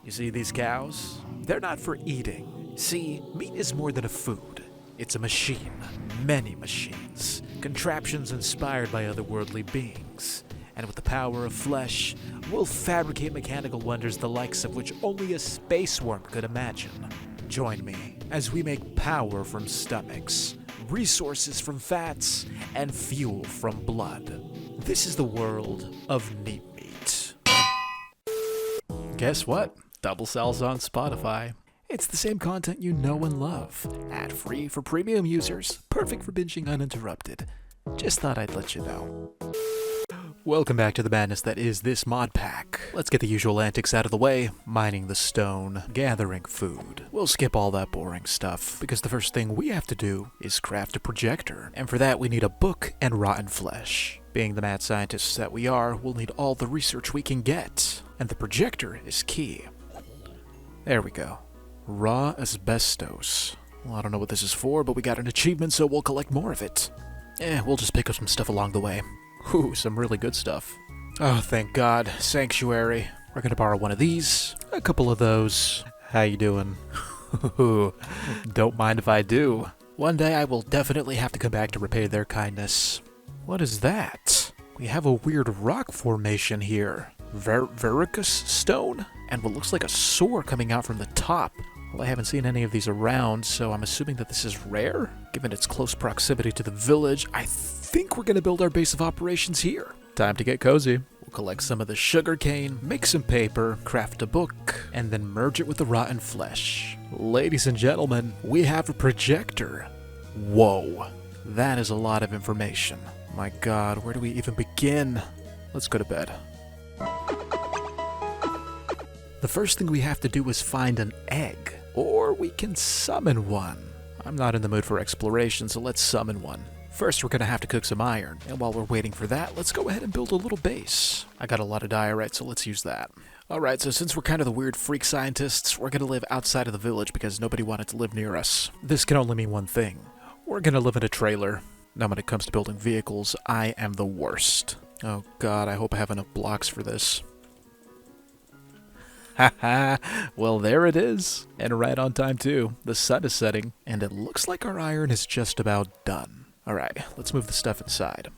You see these cows? They're not for eating. See, meat is more than a food. It's a machine. Many machines. Contraptions inspired by otherworldly beings. And with the power of flesh, we'll fabricate mechanical wonders the likes of which only a space worm could imagine. Join me as we make power from stomachs, resources from fats, and fuel from blood. This is the world of NEEPMeat. Guess what? Doublesal's on Spotify. It's the same content you know and love. Ad-free for premium users, perfect for binging uninterrupted. Just thought I'd let you know. Welcome back to the madness that is this Modpack. Let's get the usual antics out of the way. Mining the stone, gathering food. We'll skip all that boring stuff, because the first thing we have to do is craft a projector. And for that we need a book and rotten flesh. Being the mad scientists that we are, we'll need all the research we can get. And the projector is key. There we go. Raw asbestos. Well, I don't know what this is for, but we got an achievement, so we'll collect more of it. We'll just pick up some stuff along the way. Ooh, some really good stuff. Oh, thank God. Sanctuary. We're gonna borrow one of these. A couple of those. How you doing? Don't mind if I do. One day I will definitely have to come back to repay their kindness. What is that? We have a weird rock formation here. Verrucous stone? And what looks like a soar coming out from the top. Well, I haven't seen any of these around, so I'm assuming that this is rare. Given its close proximity to the village, I think we're going to build our base of operations here. Time to get cozy. We'll collect some of the sugar cane, make some paper, craft a book, and then merge it with the rotten flesh. Ladies and gentlemen, we have a projector. Whoa, that is a lot of information. My God, where do we even begin? Let's go to bed. The first thing we have to do is find an egg. Or we can summon one. I'm not in the mood for exploration, so let's summon one. First, we're gonna have to cook some iron, and while we're waiting for that, let's go ahead and build a little base. I got a lot of diorite, so let's use that. Alright, so since we're kind of the weird freak scientists, we're gonna live outside of the village because nobody wanted to live near us. This can only mean one thing. We're gonna live in a trailer. Now when it comes to building vehicles, I am the worst. Oh God, I hope I have enough blocks for this. Haha, well there it is. And right on time too. The sun is setting, and it looks like our iron is just about done. Alright, let's move the stuff inside.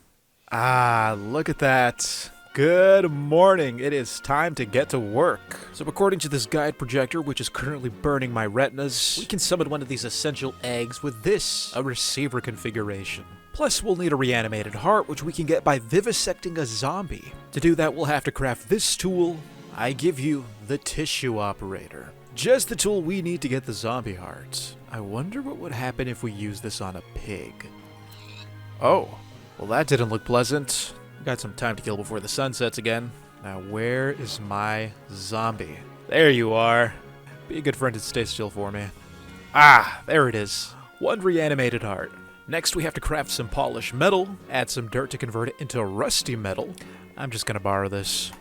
Ah, look at that. Good morning. It is time to get to work. So according to this guide projector, which is currently burning my retinas, we can summon one of these essential eggs with this, a receiver configuration. Plus, we'll need a reanimated heart, which we can get by vivisecting a zombie. To do that, we'll have to craft this tool. I give you the tissue operator. Just the tool we need to get the zombie heart. I wonder what would happen if we use this on a pig. Oh, well that didn't look pleasant. Got some time to kill before the sun sets again. Now where is my zombie? There you are. Be a good friend and stay still for me. Ah, there it is. One reanimated heart. Next we have to craft some polished metal, add some dirt to convert it into rusty metal. I'm just gonna borrow this.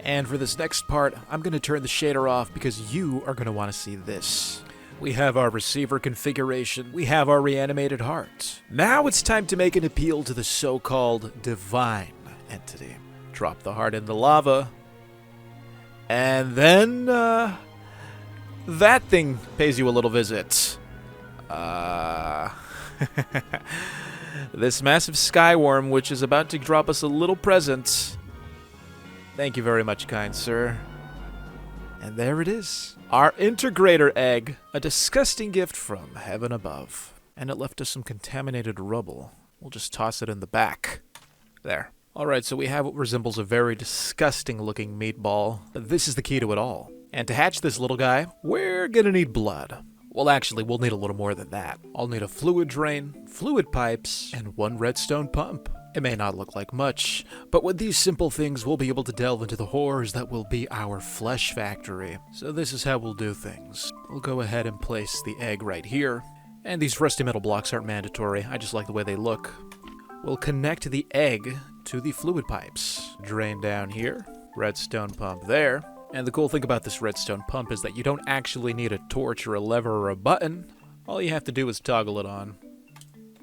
And for this next part, I'm going to turn the shader off because you are going to want to see this. We have our receiver configuration. We have our reanimated heart. Now it's time to make an appeal to the so-called divine entity. Drop the heart in the lava. And then, that thing pays you a little visit. This massive skyworm, which is about to drop us a little present. Thank you very much, kind sir. And there it is. Our integrator egg. A disgusting gift from heaven above. And it left us some contaminated rubble. We'll just toss it in the back. There. Alright, so we have what resembles a very disgusting looking meatball. But this is the key to it all. And to hatch this little guy, we're gonna need blood. Well, actually, we'll need a little more than that. I'll need a fluid drain, fluid pipes, and one redstone pump. It may not look like much, but with these simple things, we'll be able to delve into the horrors that will be our flesh factory. So this is how we'll do things. We'll go ahead and place the egg right here. And these rusty metal blocks aren't mandatory, I just like the way they look. We'll connect the egg to the fluid pipes. Drain down here, redstone pump there. And the cool thing about this redstone pump is that you don't actually need a torch or a lever or a button. All you have to do is toggle it on.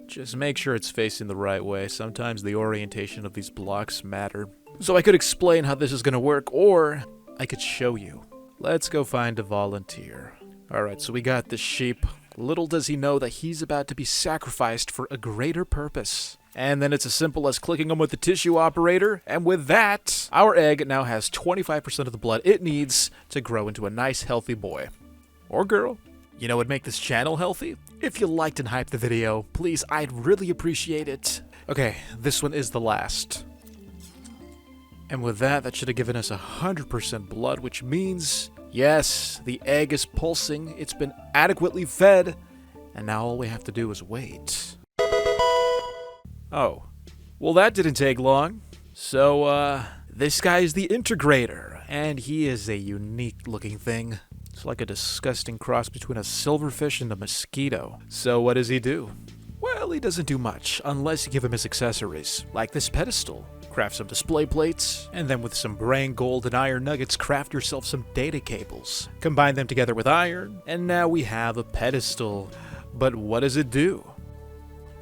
Just make sure it's facing the right way. Sometimes the orientation of these blocks matter. So I could explain how this is going to work, or I could show you. Let's go find a volunteer. Alright, so we got this sheep. Little does he know that he's about to be sacrificed for a greater purpose. And then it's as simple as clicking him with the tissue operator, and with that, our egg now has 25% of the blood it needs to grow into a nice healthy boy. Or girl. You know what would make this channel healthy? If you liked and hyped the video, please, I'd really appreciate it. Okay, this one is the last. And with that, that should have given us 100% blood, which means, yes, the egg is pulsing, it's been adequately fed, and now all we have to do is wait. Oh, well that didn't take long. So, this guy is the integrator, and he is a unique looking thing. It's like a disgusting cross between a silverfish and a mosquito. So what does he do? Well, he doesn't do much, unless you give him his accessories, like this pedestal. Craft some display plates, and then with some brain, gold, and iron nuggets, craft yourself some data cables. Combine them together with iron, and now we have a pedestal. But what does it do?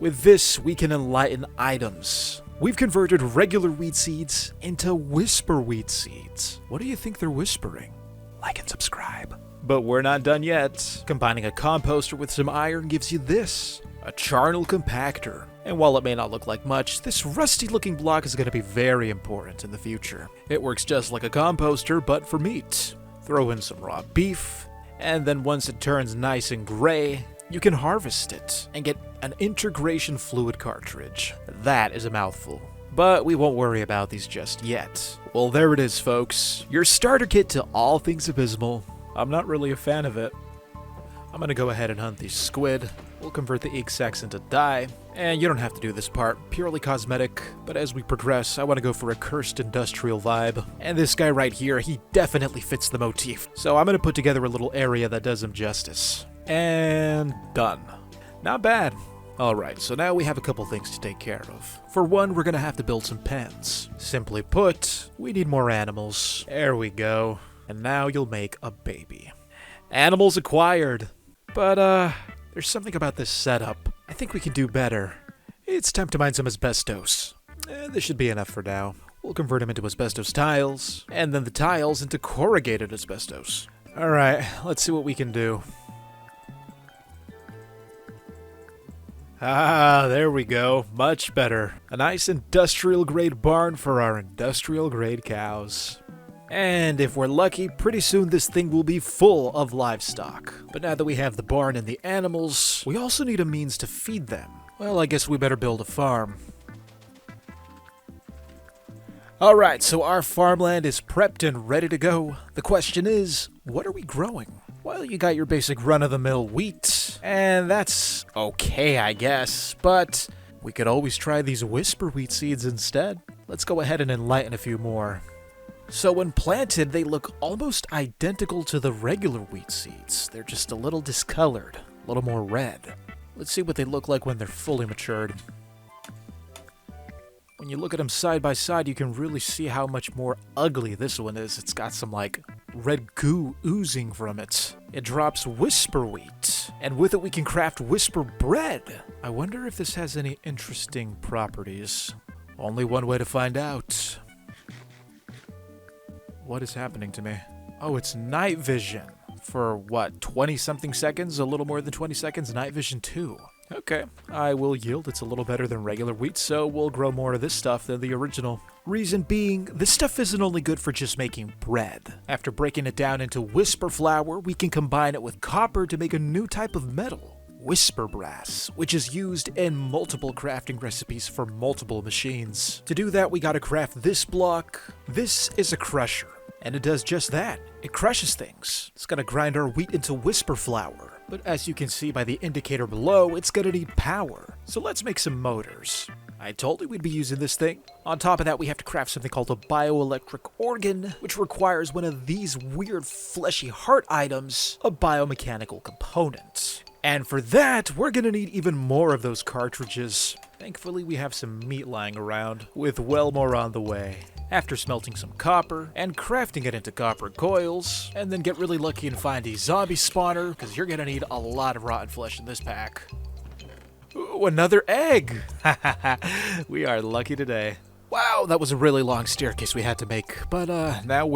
With this, we can enlighten items. We've converted regular wheat seeds into whisper wheat seeds. What do you think they're whispering? Like and subscribe. But we're not done yet. Combining a composter with some iron gives you this, a charnel compactor. And while it may not look like much, this rusty looking block is going to be very important in the future. It works just like a composter, but for meat. Throw in some raw beef, and then once it turns nice and gray, you can harvest it and get an integration fluid cartridge. That is a mouthful. But we won't worry about these just yet. Well, there it is, folks. Your starter kit to all things abysmal. I'm not really a fan of it. I'm gonna go ahead and hunt these squid. We'll convert the egg sacs into dye. And you don't have to do this part, purely cosmetic. But as we progress, I want to go for a cursed industrial vibe. And this guy right here, he definitely fits the motif. So I'm gonna put together a little area that does him justice. And done. Not bad. Alright, so now we have a couple things to take care of. For one, we're gonna have to build some pens. Simply put, we need more animals. There we go. And now you'll make a baby. Animals acquired. But, there's something about this setup. I think we can do better. It's time to mine some asbestos. This should be enough for now. We'll convert them into asbestos tiles, and then the tiles into corrugated asbestos. Alright, let's see what we can do. Ah, there we go. Much better. A nice industrial-grade barn for our industrial-grade cows. And if we're lucky, pretty soon this thing will be full of livestock. But now that we have the barn and the animals, we also need a means to feed them. Well, I guess we better build a farm. Alright, so our farmland is prepped and ready to go. The question is, what are we growing? Well, you got your basic run-of-the-mill wheat, and that's okay, I guess, but we could always try these whisper wheat seeds instead. Let's go ahead and enlighten a few more. So when planted, they look almost identical to the regular wheat seeds. They're just a little discolored, a little more red. Let's see what they look like when they're fully matured. When you look at them side by side, you can really see how much more ugly this one is. It's got some, like, red goo oozing from it. It drops whisper wheat, and with it we can craft whisper bread. I wonder if this has any interesting properties. Only one way to find out. What is happening to me? Oh, it's night vision. For what, 20-something seconds? A little more than 20 seconds? Night vision 2. Okay, I will yield. It's a little better than regular wheat, so we'll grow more of this stuff than the original. Reason being, this stuff isn't only good for just making bread. After breaking it down into whisper flour, we can combine it with copper to make a new type of metal, whisper brass, which is used in multiple crafting recipes for multiple machines. To do that, we gotta craft this block. This is a crusher, and it does just that. It crushes things. It's gonna grind our wheat into whisper flour. But as you can see by the indicator below, it's gonna need power. So let's make some motors. I told you we'd be using this thing. On top of that, we have to craft something called a bioelectric organ, which requires one of these weird fleshy heart items, a biomechanical component. And for that, we're gonna need even more of those cartridges. Thankfully, we have some meat lying around, with well more on the way. After smelting some copper, and crafting it into copper coils, and then get really lucky and find a zombie spawner, because you're gonna need a lot of rotten flesh in this pack. Ooh, another egg! We are lucky today. Wow, that was a really long staircase we had to make, but now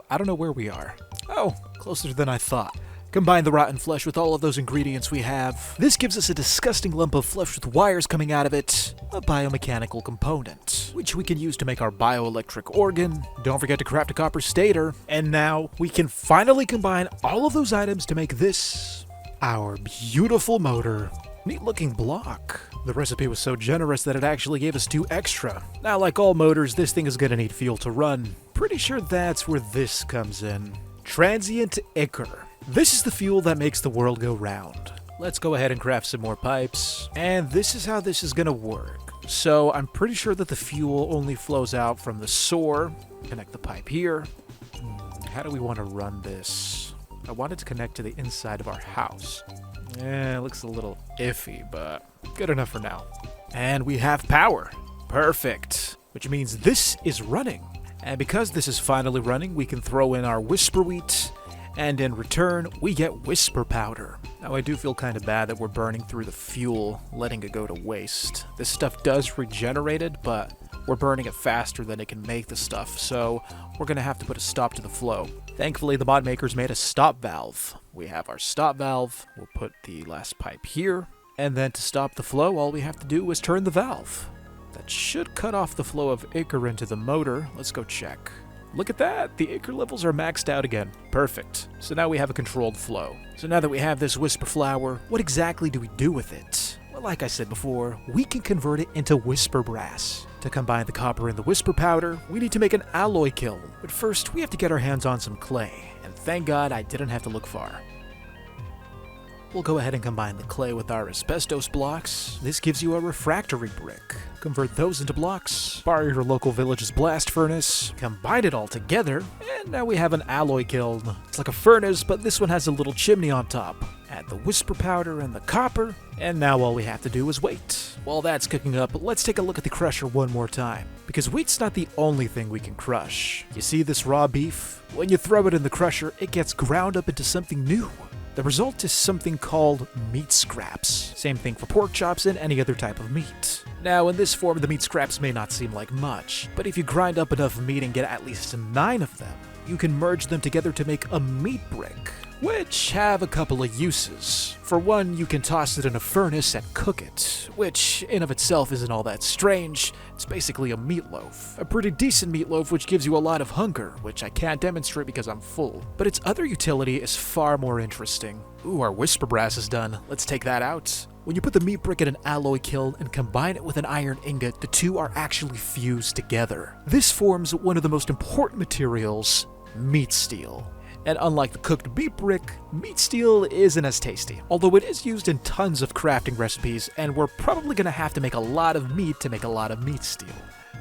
I don't know where we are. Oh, closer than I thought. Combine the rotten flesh with all of those ingredients we have. This gives us a disgusting lump of flesh with wires coming out of it, a biomechanical component, which we can use to make our bioelectric organ. Don't forget to craft a copper stator. And now we can finally combine all of those items to make this, our beautiful motor. Neat looking block. The recipe was so generous that it actually gave us 2 extra. Now, like all motors, this thing is gonna need fuel to run. Pretty sure that's where this comes in. Transient ichor. This is the fuel that makes the world go round. Let's go ahead and craft some more pipes. And this is how this is gonna work. So I'm pretty sure that the fuel only flows out from the sewer. Connect the pipe here. How do we want to run this? I want it to connect to the inside of our house. It looks a little iffy, but good enough for now. And we have power. Perfect. Which means this is running. And because this is finally running, we can throw in our whisper wheat, and in return, we get whisper powder. Now, I do feel kind of bad that we're burning through the fuel, letting it go to waste. This stuff does regenerate it, but we're burning it faster than it can make the stuff, so we're gonna have to put a stop to the flow. Thankfully, the mod makers made a stop valve. We have our stop valve. We'll put the last pipe here, and then to stop the flow, all we have to do is turn the valve. That should cut off the flow of ichor into the motor. Let's go check. Look at that! The ichor levels are maxed out again. Perfect. So now we have a controlled flow. So now that we have this whisper flower, what exactly do we do with it? Well, like I said before, we can convert it into whisper brass. To combine the copper and the whisper powder, we need to make an alloy kiln. But first, we have to get our hands on some clay. And thank God I didn't have to look far. We'll go ahead and combine the clay with our asbestos blocks. This gives you a refractory brick. Convert those into blocks, borrow your local village's blast furnace, combine it all together, and now we have an alloy kiln. It's like a furnace, but this one has a little chimney on top. Add the whisper powder and the copper, and now all we have to do is wait. While that's cooking up, let's take a look at the crusher one more time, because wheat's not the only thing we can crush. You see this raw beef? When you throw it in the crusher, it gets ground up into something new. The result is something called meat scraps. Same thing for pork chops and any other type of meat. Now, in this form, the meat scraps may not seem like much, but if you grind up enough meat and get at least 9 of them, you can merge them together to make a meat brick, which have a couple of uses. For one, you can toss it in a furnace and cook it, which in of itself isn't all that strange. It's basically a meatloaf. A pretty decent meatloaf which gives you a lot of hunger, which I can't demonstrate because I'm full. But its other utility is far more interesting. Ooh, our whisper brass is done. Let's take that out. When you put the meat brick in an alloy kiln and combine it with an iron ingot, the two are actually fused together. This forms one of the most important materials, meat steel. And unlike the cooked meat brick, meat steel isn't as tasty. Although it is used in tons of crafting recipes, and we're probably gonna have to make a lot of meat to make a lot of meat steel.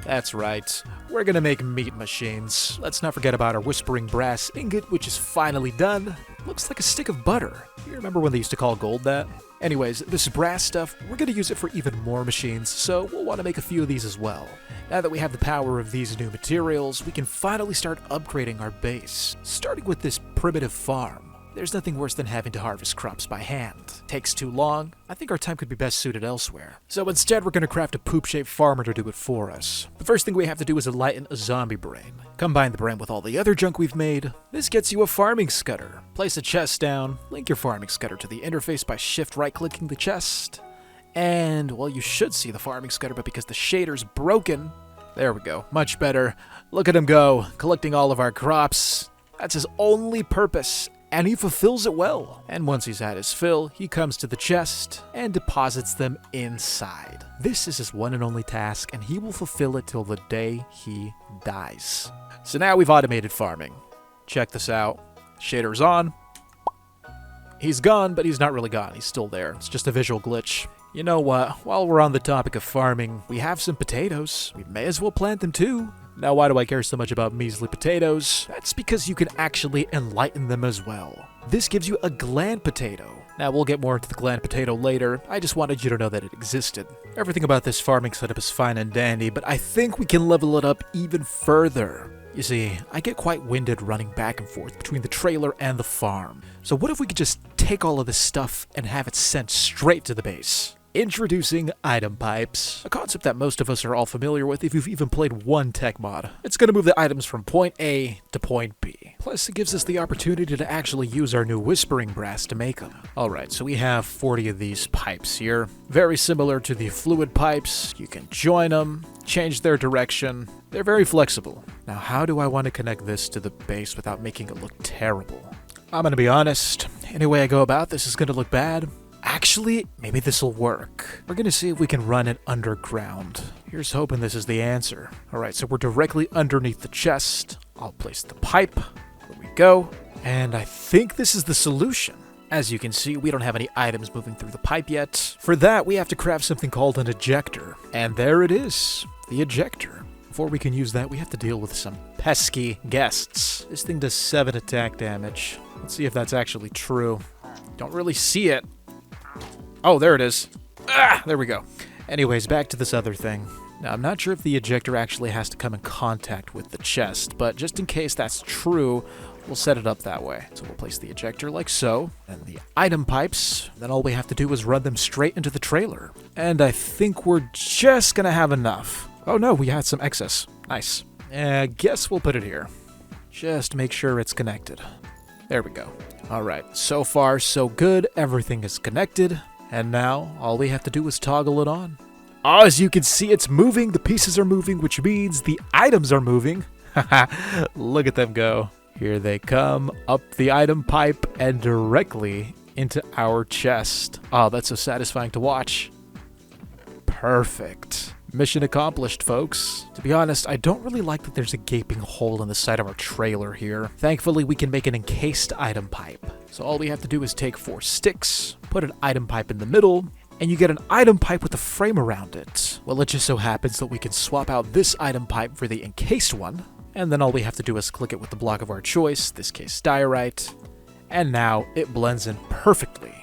That's right, we're gonna make meat machines. Let's not forget about our whispering brass ingot, which is finally done. Looks like a stick of butter. You remember when they used to call gold that? Anyways, this brass stuff, we're gonna use it for even more machines, so we'll want to make a few of these as well. Now that we have the power of these new materials, we can finally start upgrading our base, starting with this primitive farm. There's nothing worse than having to harvest crops by hand. Takes too long. I think our time could be best suited elsewhere. So instead, we're going to craft a poop-shaped farmer to do it for us. The first thing we have to do is enlighten a zombie brain. Combine the brain with all the other junk we've made. This gets you a farming scudder. Place a chest down. Link your farming scudder to the interface by shift right-clicking the chest. And, well, you should see the farming scudder, but because the shader's broken... There we go. Much better. Look at him go, collecting all of our crops. That's his only purpose. And he fulfills it well. And once he's had his fill, he comes to the chest and deposits them inside. This is his one and only task, and he will fulfill it till the day he dies. So now we've automated farming. Check this out. Shader's on. He's gone, but he's not really gone. He's still there. It's just a visual glitch. You know what? While we're on the topic of farming, we have some potatoes. We may as well plant them too. Now, why do I care so much about measly potatoes? That's because you can actually enlighten them as well. This gives you a gland potato. Now, we'll get more into the gland potato later. I just wanted you to know that it existed. Everything about this farming setup is fine and dandy, but I think we can level it up even further. You see, I get quite winded running back and forth between the trailer and the farm. So what if we could just take all of this stuff and have it sent straight to the base? Introducing item pipes, a concept that most of us are all familiar with if you've even played one tech mod. It's going to move the items from point A to point B. Plus, it gives us the opportunity to actually use our new whispering brass to make them. Alright, so we have 40 of these pipes here. Very similar to the fluid pipes. You can join them, change their direction. They're very flexible. Now, how do I want to connect this to the base without making it look terrible? I'm gonna be honest. Any way I go about this is gonna look bad. Actually, maybe this'll work. We're gonna see if we can run it underground. Here's hoping this is the answer. Alright, so we're directly underneath the chest. I'll place the pipe. There we go. And I think this is the solution. As you can see, we don't have any items moving through the pipe yet. For that, we have to craft something called an ejector. And there it is, the ejector. Before we can use that, we have to deal with some pesky guests. This thing does 7 attack damage. Let's see if that's actually true. Don't really see it. Oh, there it is. Ah, there we go. Anyways, back to this other thing. Now, I'm not sure if the ejector actually has to come in contact with the chest, but just in case that's true, we'll set it up that way. So we'll place the ejector like so, and the item pipes, then all we have to do is run them straight into the trailer. And I think we're just gonna have enough. Oh no, we had some excess. Nice. Guess we'll put it here. Just make sure it's connected. There we go. Alright, so far so good, everything is connected, and now all we have to do is toggle it on. Oh, as you can see, it's moving, the pieces are moving, which means the items are moving. Haha, look at them go. Here they come, up the item pipe, and directly into our chest. Oh, that's so satisfying to watch. Perfect. Mission accomplished, folks. To be honest, I don't really like that there's a gaping hole in the side of our trailer here. Thankfully, we can make an encased item pipe. So all we have to do is take 4 sticks, put an item pipe in the middle, and you get an item pipe with a frame around it. Well, it just so happens that we can swap out this item pipe for the encased one, and then all we have to do is click it with the block of our choice, this case diorite, and now it blends in perfectly.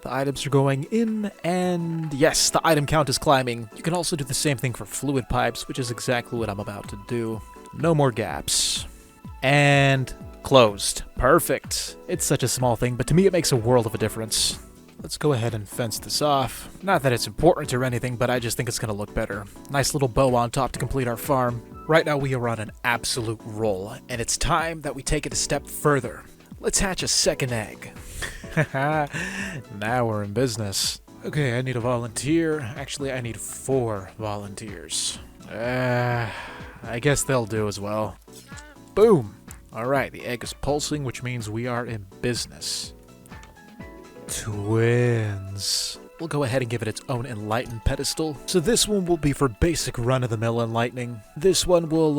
The items are going in, and yes, the item count is climbing. You can also do the same thing for fluid pipes, which is exactly what I'm about to do. No more gaps. And closed. Perfect. It's such a small thing, but to me it makes a world of a difference. Let's go ahead and fence this off. Not that it's important or anything, but I just think it's going to look better. Nice little bow on top to complete our farm. Right now we are on an absolute roll, and it's time that we take it a step further. Let's hatch a second egg. Now we're in business. Okay, I need a volunteer. Actually, I need 4 volunteers. I guess they'll do as well. Boom! Alright, the egg is pulsing, which means we are in business. Twins. We'll go ahead and give it its own enlightened pedestal. So this one will be for basic run-of-the-mill enlightening. This one will,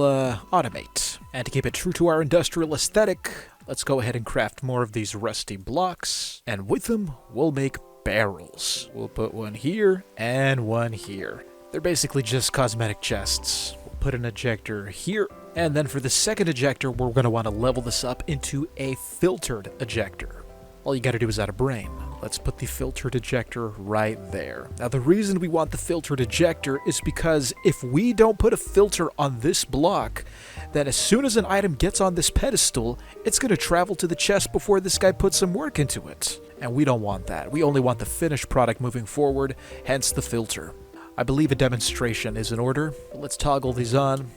automate. And to keep it true to our industrial aesthetic, let's go ahead and craft more of these rusty blocks. And with them, we'll make barrels. We'll put one here and one here. They're basically just cosmetic chests. We'll put an ejector here. And then for the second ejector, we're going to want to level this up into a filtered ejector. All you gotta do is add a brain. Let's put the filtered ejector right there. Now the reason we want the filtered ejector is because if we don't put a filter on this block, then as soon as an item gets on this pedestal, it's gonna travel to the chest before this guy puts some work into it. And we don't want that. We only want the finished product moving forward, hence the filter. I believe a demonstration is in order. Let's toggle these on.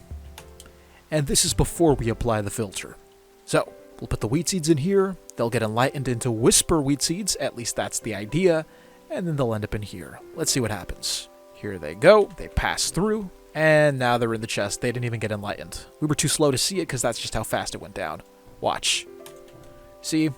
And this is before we apply the filter. So, we'll put the wheat seeds in here, they'll get enlightened into whisper wheat seeds, at least that's the idea, and then they'll end up in here. Let's see what happens. Here they go, they pass through, and now they're in the chest. They didn't even get enlightened. We were too slow to see it because that's just how fast it went down. Watch. See,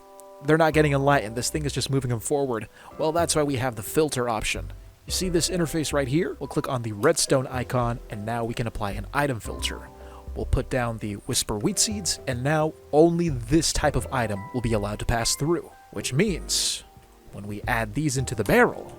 they're not getting enlightened, this thing is just moving them forward. Well, that's why we have the filter option. You see this interface right here? We'll click on the redstone icon, and now we can apply an item filter. We'll put down the whisper wheat seeds, and now only this type of item will be allowed to pass through. Which means, when we add these into the barrel,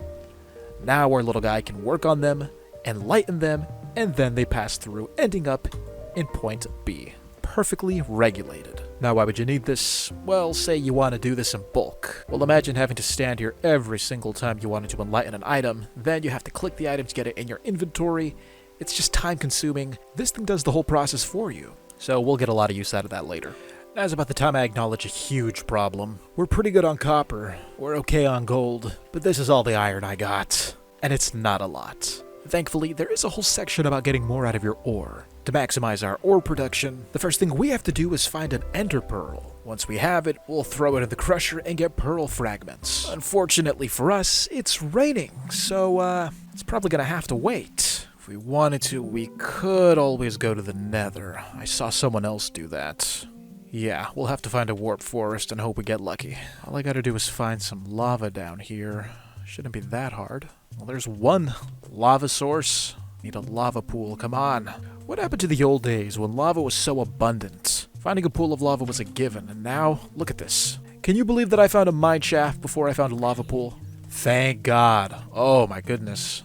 now our little guy can work on them, enlighten them, and then they pass through, ending up in point B. Perfectly regulated. Now why would you need this? Well, say you want to do this in bulk. Well, imagine having to stand here every single time you wanted to enlighten an item, then you have to click the item to get it in your inventory. It's just time consuming. This thing does the whole process for you. So we'll get a lot of use out of that later. Now's about the time I acknowledge a huge problem. We're pretty good on copper. We're okay on gold. But this is all the iron I got. And it's not a lot. Thankfully, there is a whole section about getting more out of your ore. To maximize our ore production, the first thing we have to do is find an ender pearl. Once we have it, we'll throw it in the crusher and get pearl fragments. Unfortunately for us, it's raining, so it's probably gonna have to wait. If we wanted to, we could always go to the nether. I saw someone else do that. Yeah, we'll have to find a warp forest and hope we get lucky. All I gotta do is find some lava down here. Shouldn't be that hard. Well, there's one lava source. Need a lava pool, come on. What happened to the old days when lava was so abundant? Finding a pool of lava was a given, and now, look at this. Can you believe that I found a mine shaft before I found a lava pool? Thank God. Oh my goodness.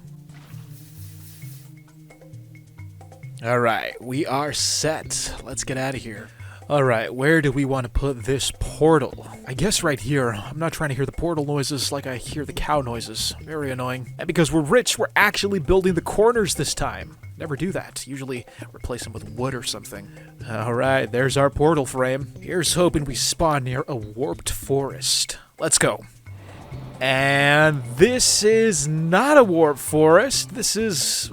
Alright, we are set. Let's get out of here. Alright, where do we want to put this portal? I guess right here. I'm not trying to hear the portal noises like I hear the cow noises. Very annoying. And because we're rich, we're actually building the corners this time. Never do that. Usually replace them with wood or something. Alright, there's our portal frame. Here's hoping we spawn near a warped forest. Let's go. And this is not a warped forest. This is...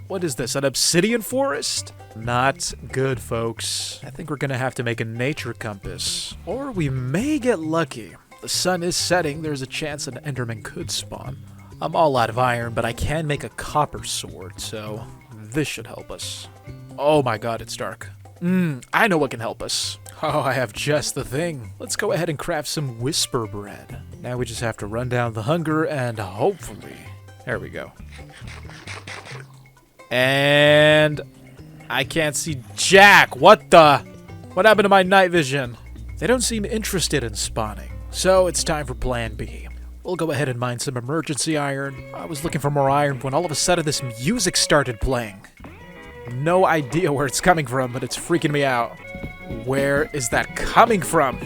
what is this, an obsidian forest? Not good, folks. I think we're gonna have to make a nature compass. Or we may get lucky. The sun is setting, there's a chance an enderman could spawn. I'm all out of iron, but I can make a copper sword, so this should help us. Oh my god, it's dark. I know what can help us. Oh, I have just the thing. Let's go ahead and craft some whisper bread. Now we just have to run down the hunger and hopefully... there we go. And... I can't see jack. What happened to my night vision? They don't seem interested in spawning. So it's time for plan B. We'll go ahead and mine some emergency iron. I was looking for more iron when all of a sudden this music started playing. No idea where it's coming from, but it's freaking me out. Where is that coming from?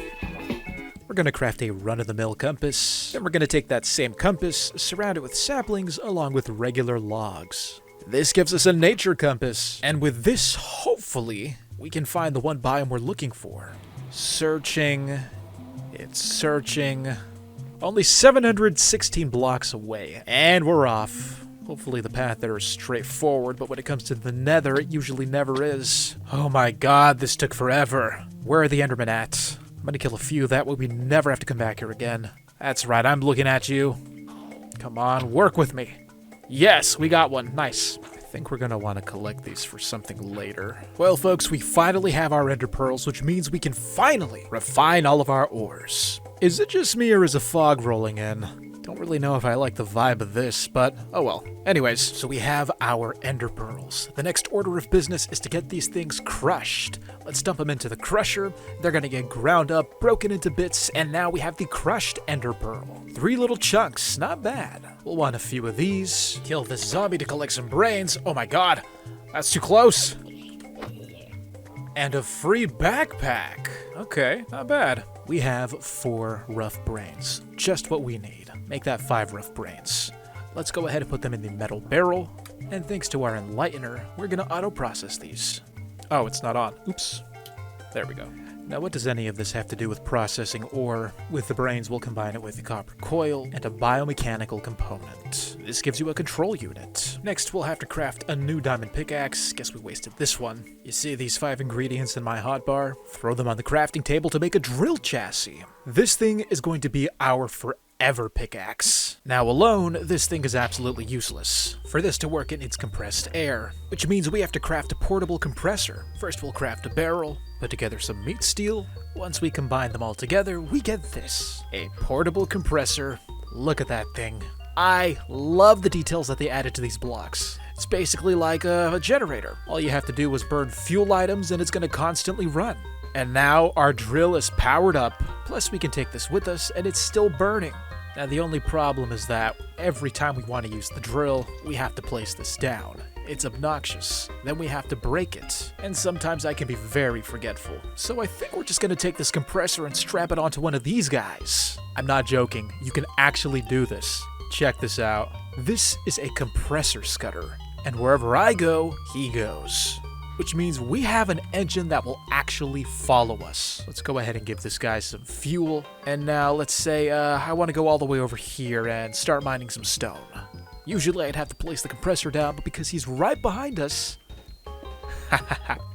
We're gonna craft a run-of-the-mill compass. Then we're gonna take that same compass, surround it with saplings along with regular logs. This gives us a nature compass, and with this, hopefully, we can find the one biome we're looking for. Searching, it's searching. Only 716 blocks away, and we're off. Hopefully the path there is straightforward, but when it comes to the nether, it usually never is. Oh my god, this took forever. Where are the endermen at? I'm gonna kill a few, that way we never have to come back here again. That's right, I'm looking at you. Come on, work with me. Yes, we got one. Nice. I think we're gonna want to collect these for something later. Well, folks, we finally have our ender pearls, which means we can finally refine all of our ores. Is it just me or is a fog rolling in? Don't really know if I like the vibe of this, but oh well. Anyways, so we have our ender pearls. The next order of business is to get these things crushed. Let's dump them into the crusher. They're gonna get ground up, broken into bits, and now we have the crushed ender pearl. 3 little chunks, not bad. We'll want a few of these. Kill this zombie to collect some brains. Oh my god, that's too close. And a free backpack. Okay, not bad. We have 4 rough brains, just what we need. Make that 5 rough brains. Let's go ahead and put them in the metal barrel. And thanks to our enlightener, we're gonna auto-process these. Oh, it's not on. Oops. There we go. Now what does any of this have to do with processing ore? With the brains, we'll combine it with the copper coil and a biomechanical component. This gives you a control unit. Next, we'll have to craft a new diamond pickaxe. Guess we wasted this one. You see these 5 ingredients in my hotbar? Throw them on the crafting table to make a drill chassis. This thing is going to be our forever pickaxe. Now alone, this thing is absolutely useless. For this to work, it needs compressed air, which means we have to craft a portable compressor. First, we'll craft a barrel, put together some meat steel. Once we combine them all together, we get this. A portable compressor. Look at that thing. I love the details that they added to these blocks. It's basically like a generator. All you have to do is burn fuel items and it's going to constantly run. And now our drill is powered up. Plus we can take this with us and it's still burning. Now the only problem is that every time we want to use the drill, we have to place this down. It's obnoxious. Then we have to break it. And sometimes I can be very forgetful. So I think we're just gonna take this compressor and strap it onto one of these guys. I'm not joking. You can actually do this. Check this out. This is a compressor scudder. And wherever I go, he goes. Which means we have an engine that will actually follow us. Let's go ahead and give this guy some fuel. And now let's say I want to go all the way over here and start mining some stone. Usually I'd have to place the compressor down, but because he's right behind us,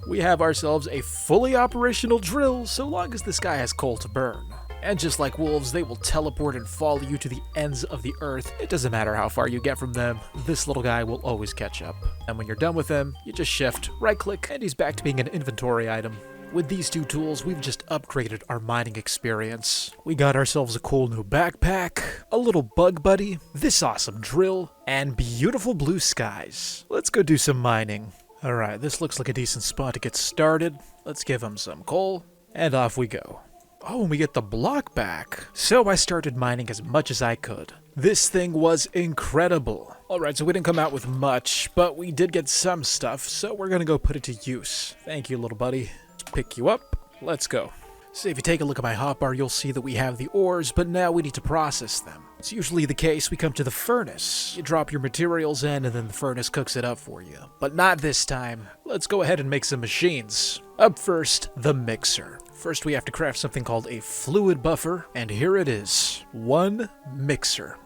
we have ourselves a fully operational drill so long as this guy has coal to burn. And just like wolves, they will teleport and follow you to the ends of the earth. It doesn't matter how far you get from them, this little guy will always catch up. And when you're done with him, you just shift, right-click, and he's back to being an inventory item. With these two tools, we've just upgraded our mining experience. We got ourselves a cool new backpack, a little bug buddy, this awesome drill, and beautiful blue skies. Let's go do some mining. Alright, this looks like a decent spot to get started. Let's give him some coal, and off we go. Oh, and we get the block back. So I started mining as much as I could. This thing was incredible. Alright, so we didn't come out with much, but we did get some stuff, so we're gonna go put it to use. Thank you, little buddy. Let's pick you up. Let's go. So if you take a look at my hotbar, you'll see that we have the ores, but now we need to process them. It's usually the case we come to the furnace. You drop your materials in, and then the furnace cooks it up for you. But not this time. Let's go ahead and make some machines. Up first, the mixer. First, we have to craft something called a fluid buffer, and here it is. One mixer.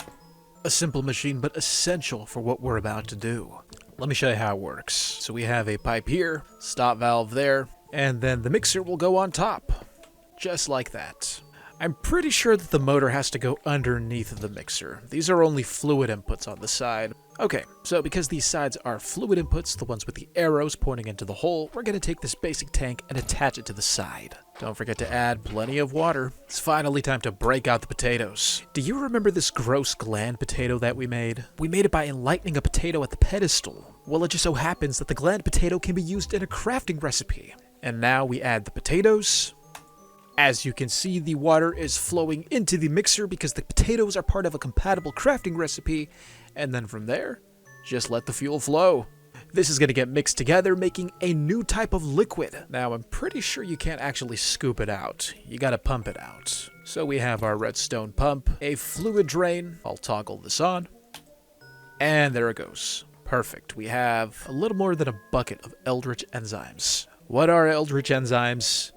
A simple machine, but essential for what we're about to do. Let me show you how it works. So we have a pipe here, stop valve there, and then the mixer will go on top. Just like that. I'm pretty sure that the motor has to go underneath the mixer. These are only fluid inputs on the side. Okay, so because these sides are fluid inputs, the ones with the arrows pointing into the hole, we're going to take this basic tank and attach it to the side. Don't forget to add plenty of water. It's finally time to break out the potatoes. Do you remember this gross gland potato that we made? We made it by enlightening a potato at the pedestal. Well, it just so happens that the gland potato can be used in a crafting recipe. And now we add the potatoes. As you can see, the water is flowing into the mixer because the potatoes are part of a compatible crafting recipe, and then from there, just let the fuel flow. This is going to get mixed together, making a new type of liquid. Now, I'm pretty sure you can't actually scoop it out. You gotta pump it out. So we have our redstone pump, a fluid drain. I'll toggle this on. And there it goes. Perfect. We have a little more than a bucket of eldritch enzymes. What are eldritch enzymes?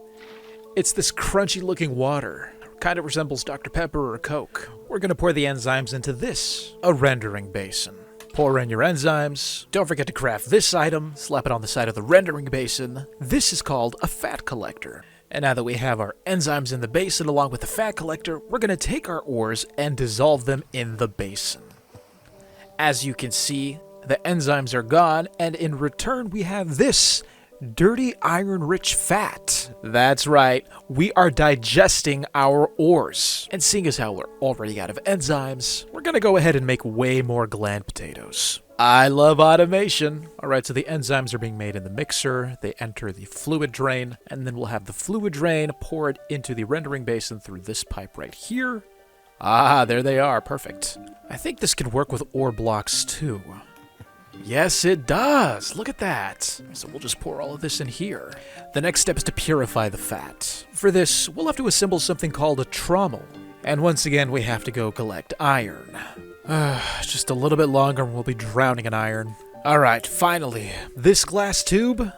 It's this crunchy looking water. Kind of resembles Dr. Pepper or Coke. We're going to pour the enzymes into this, a rendering basin. Pour in your enzymes. Don't forget to craft this item. Slap it on the side of the rendering basin. This is called a fat collector. And now that we have our enzymes in the basin along with the fat collector, we're going to take our ores and dissolve them in the basin. As you can see, the enzymes are gone, and in return we have this dirty iron-rich fat. That's right, we are digesting our ores. And seeing as how we're already out of enzymes, we're gonna go ahead and make way more gland potatoes. I love automation. Alright, so the enzymes are being made in the mixer, they enter the fluid drain, and then we'll have the fluid drain pour it into the rendering basin through this pipe right here. Ah, there they are, perfect. I think this can work with ore blocks too. Yes, it does. Look at that. So we'll just pour all of this in here. The next step is to purify the fat. For this, we'll have to assemble something called a trommel. And once again, we have to go collect iron. Just a little bit longer and we'll be drowning in iron. Alright, finally. This glass tube?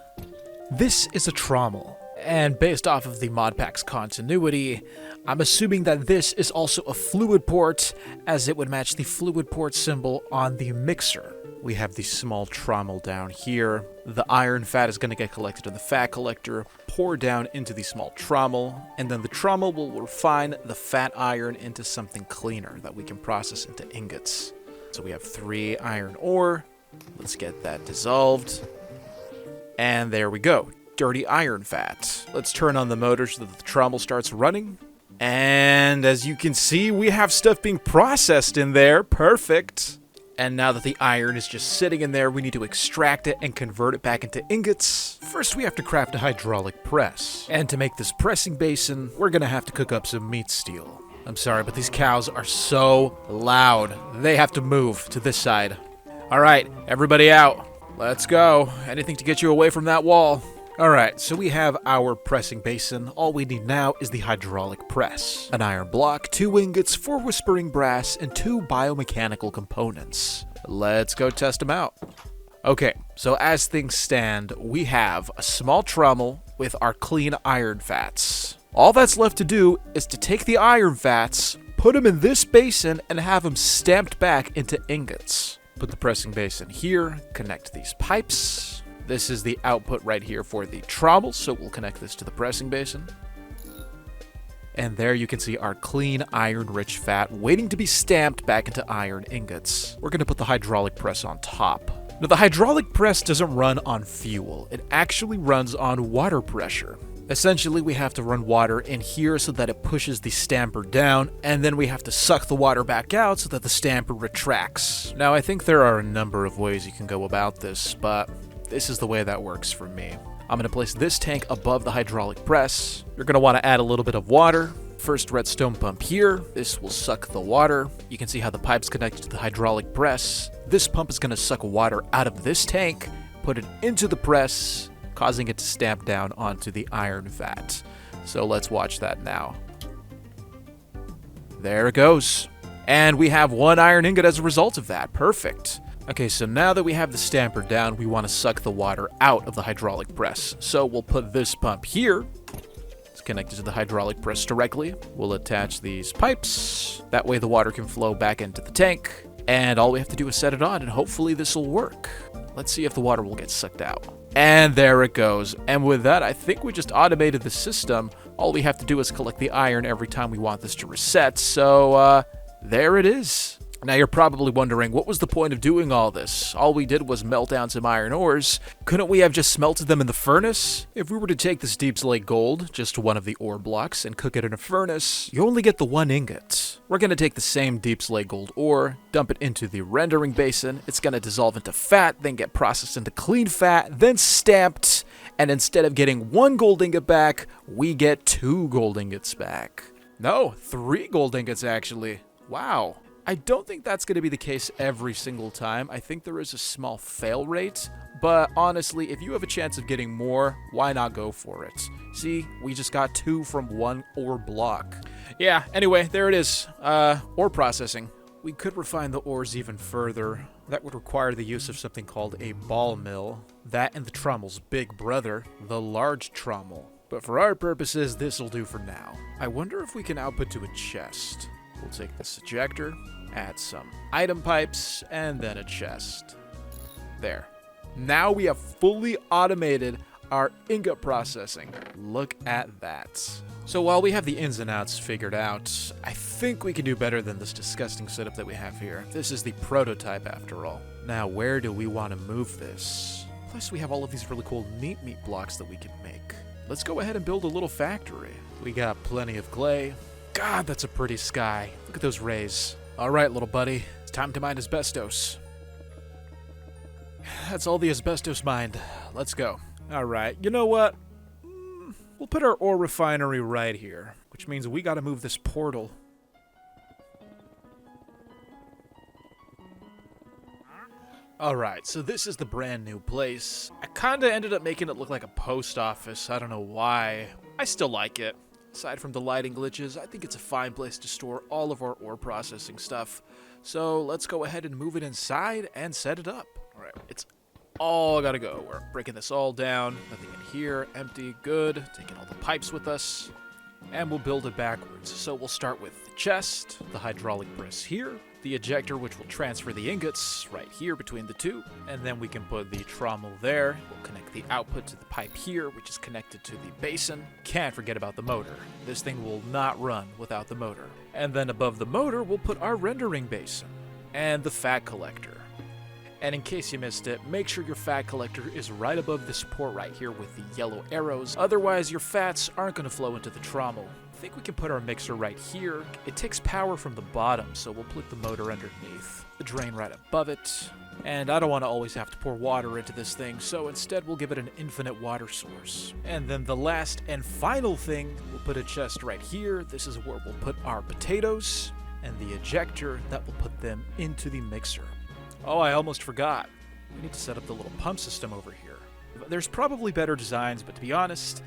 This is a trommel. And based off of the Modpack's continuity, I'm assuming that this is also a fluid port, as it would match the fluid port symbol on the mixer. We have the small trommel down here. The iron fat is going to get collected in the fat collector, pour down into the small trommel, and then the trommel will refine the fat iron into something cleaner that we can process into ingots. So we have 3 iron ore. Let's get that dissolved. And there we go. Dirty iron fat. Let's turn on the motor so that the trommel starts running. And as you can see, we have stuff being processed in there. Perfect. And now that the iron is just sitting in there, we need to extract it and convert it back into ingots. First, we have to craft a hydraulic press. And to make this pressing basin, we're gonna have to cook up some meat steel. I'm sorry, but these cows are so loud. They have to move to this side. All right, everybody out. Let's go. Anything to get you away from that wall. Alright, so we have our pressing basin. All we need now is the hydraulic press. An iron block, 2 ingots, 4 whispering brass, and 2 biomechanical components. Let's go test them out. Okay, so as things stand, we have a small trommel with our clean iron fats. All that's left to do is to take the iron fats, put them in this basin, and have them stamped back into ingots. Put the pressing basin here, connect these pipes. This is the output right here for the trommel, so we'll connect this to the pressing basin. And there you can see our clean iron-rich fat waiting to be stamped back into iron ingots. We're going to put the hydraulic press on top. Now, the hydraulic press doesn't run on fuel. It actually runs on water pressure. Essentially, we have to run water in here so that it pushes the stamper down, and then we have to suck the water back out so that the stamper retracts. Now, I think there are a number of ways you can go about this, but this is the way that works for me. I'm going to place this tank above the hydraulic press. You're going to want to add a little bit of water. First redstone pump here. This will suck the water. You can see how the pipe's connected to the hydraulic press. This pump is going to suck water out of this tank, put it into the press, causing it to stamp down onto the iron vat. So let's watch that now. There it goes. And we have one iron ingot as a result of that. Perfect. Okay, so now that we have the stamper down, we want to suck the water out of the hydraulic press. So we'll put this pump here. It's connected to the hydraulic press directly. We'll attach these pipes. That way the water can flow back into the tank. And all we have to do is set it on, and hopefully this will work. Let's see if the water will get sucked out. And there it goes. And with that, I think we just automated the system. All we have to do is collect the iron every time we want this to reset. So, there it is. Now you're probably wondering, what was the point of doing all this? All we did was melt down some iron ores. Couldn't we have just smelted them in the furnace? If we were to take this deep slate gold, just one of the ore blocks, and cook it in a furnace, you only get the one ingot. We're going to take the same deep slate gold ore, dump it into the rendering basin. It's going to dissolve into fat, then get processed into clean fat, then stamped. And instead of getting one gold ingot back, we get 2 gold ingots back. No, 3 gold ingots actually. Wow. I don't think that's going to be the case every single time. I think there is a small fail rate, but honestly, if you have a chance of getting more, why not go for it? See, we just got 2 from 1 ore block. Yeah, anyway, there it is. Ore processing. We could refine the ores even further. That would require the use of something called a ball mill. That and the trommel's big brother, the large trommel. But for our purposes, this'll do for now. I wonder if we can output to a chest. We'll take this ejector, add some item pipes, and then a chest. There. Now we have fully automated our ingot processing. Look at that. So while we have the ins and outs figured out, I think we can do better than this disgusting setup that we have here. This is the prototype after all. Now where do we want to move this? Plus we have all of these really cool NEEPMeat blocks that we can make. Let's go ahead and build a little factory. We got plenty of clay. God, that's a pretty sky. Look at those rays. All right, little buddy. It's time to mine asbestos. That's all the asbestos mined. Let's go. All right, you know what? We'll put our ore refinery right here, which means we gotta move this portal. Alright, so this is the brand new place. I kinda ended up making it look like a post office. I don't know why. I still like it. Aside from the lighting glitches, I think it's a fine place to store all of our ore processing stuff. So let's go ahead and move it inside and set it up. Alright, it's all gotta go. We're breaking this all down. Nothing in here. Empty. Good. Taking all the pipes with us. And we'll build it backwards. So we'll start with the chest, the hydraulic press here, the ejector, which will transfer the ingots right here between the two, and then we can put the trommel there. We'll connect the output to the pipe here, which is connected to the basin. Can't forget about the motor. This thing will not run without the motor. And then above the motor, we'll put our rendering basin and the fat collector. And in case you missed it, make sure your fat collector is right above this port right here with the yellow arrows. Otherwise, your fats aren't going to flow into the trommel. I think we can put our mixer right here. It takes power from the bottom, so we'll put the motor underneath. The drain right above it. And I don't want to always have to pour water into this thing, so instead we'll give it an infinite water source. And then the last and final thing, we'll put a chest right here. This is where we'll put our potatoes, and the ejector that will put them into the mixer. Oh, I almost forgot. We need to set up the little pump system over here. There's probably better designs, but to be honest,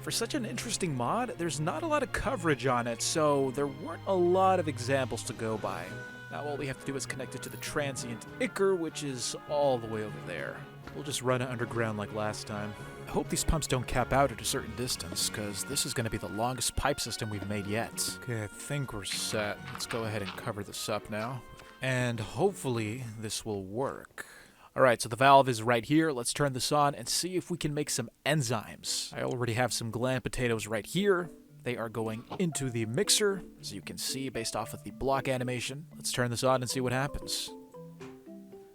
for such an interesting mod, there's not a lot of coverage on it, so there weren't a lot of examples to go by. Now all we have to do is connect it to the transient Icker, which is all the way over there. We'll just run it underground like last time. I hope these pumps don't cap out at a certain distance, because this is going to be the longest pipe system we've made yet. Okay, I think we're set. Let's go ahead and cover this up now. And hopefully this will work. Alright, so the valve is right here. Let's turn this on and see if we can make some enzymes. I already have some gland potatoes right here. They are going into the mixer, as you can see based off of the block animation. Let's turn this on and see what happens.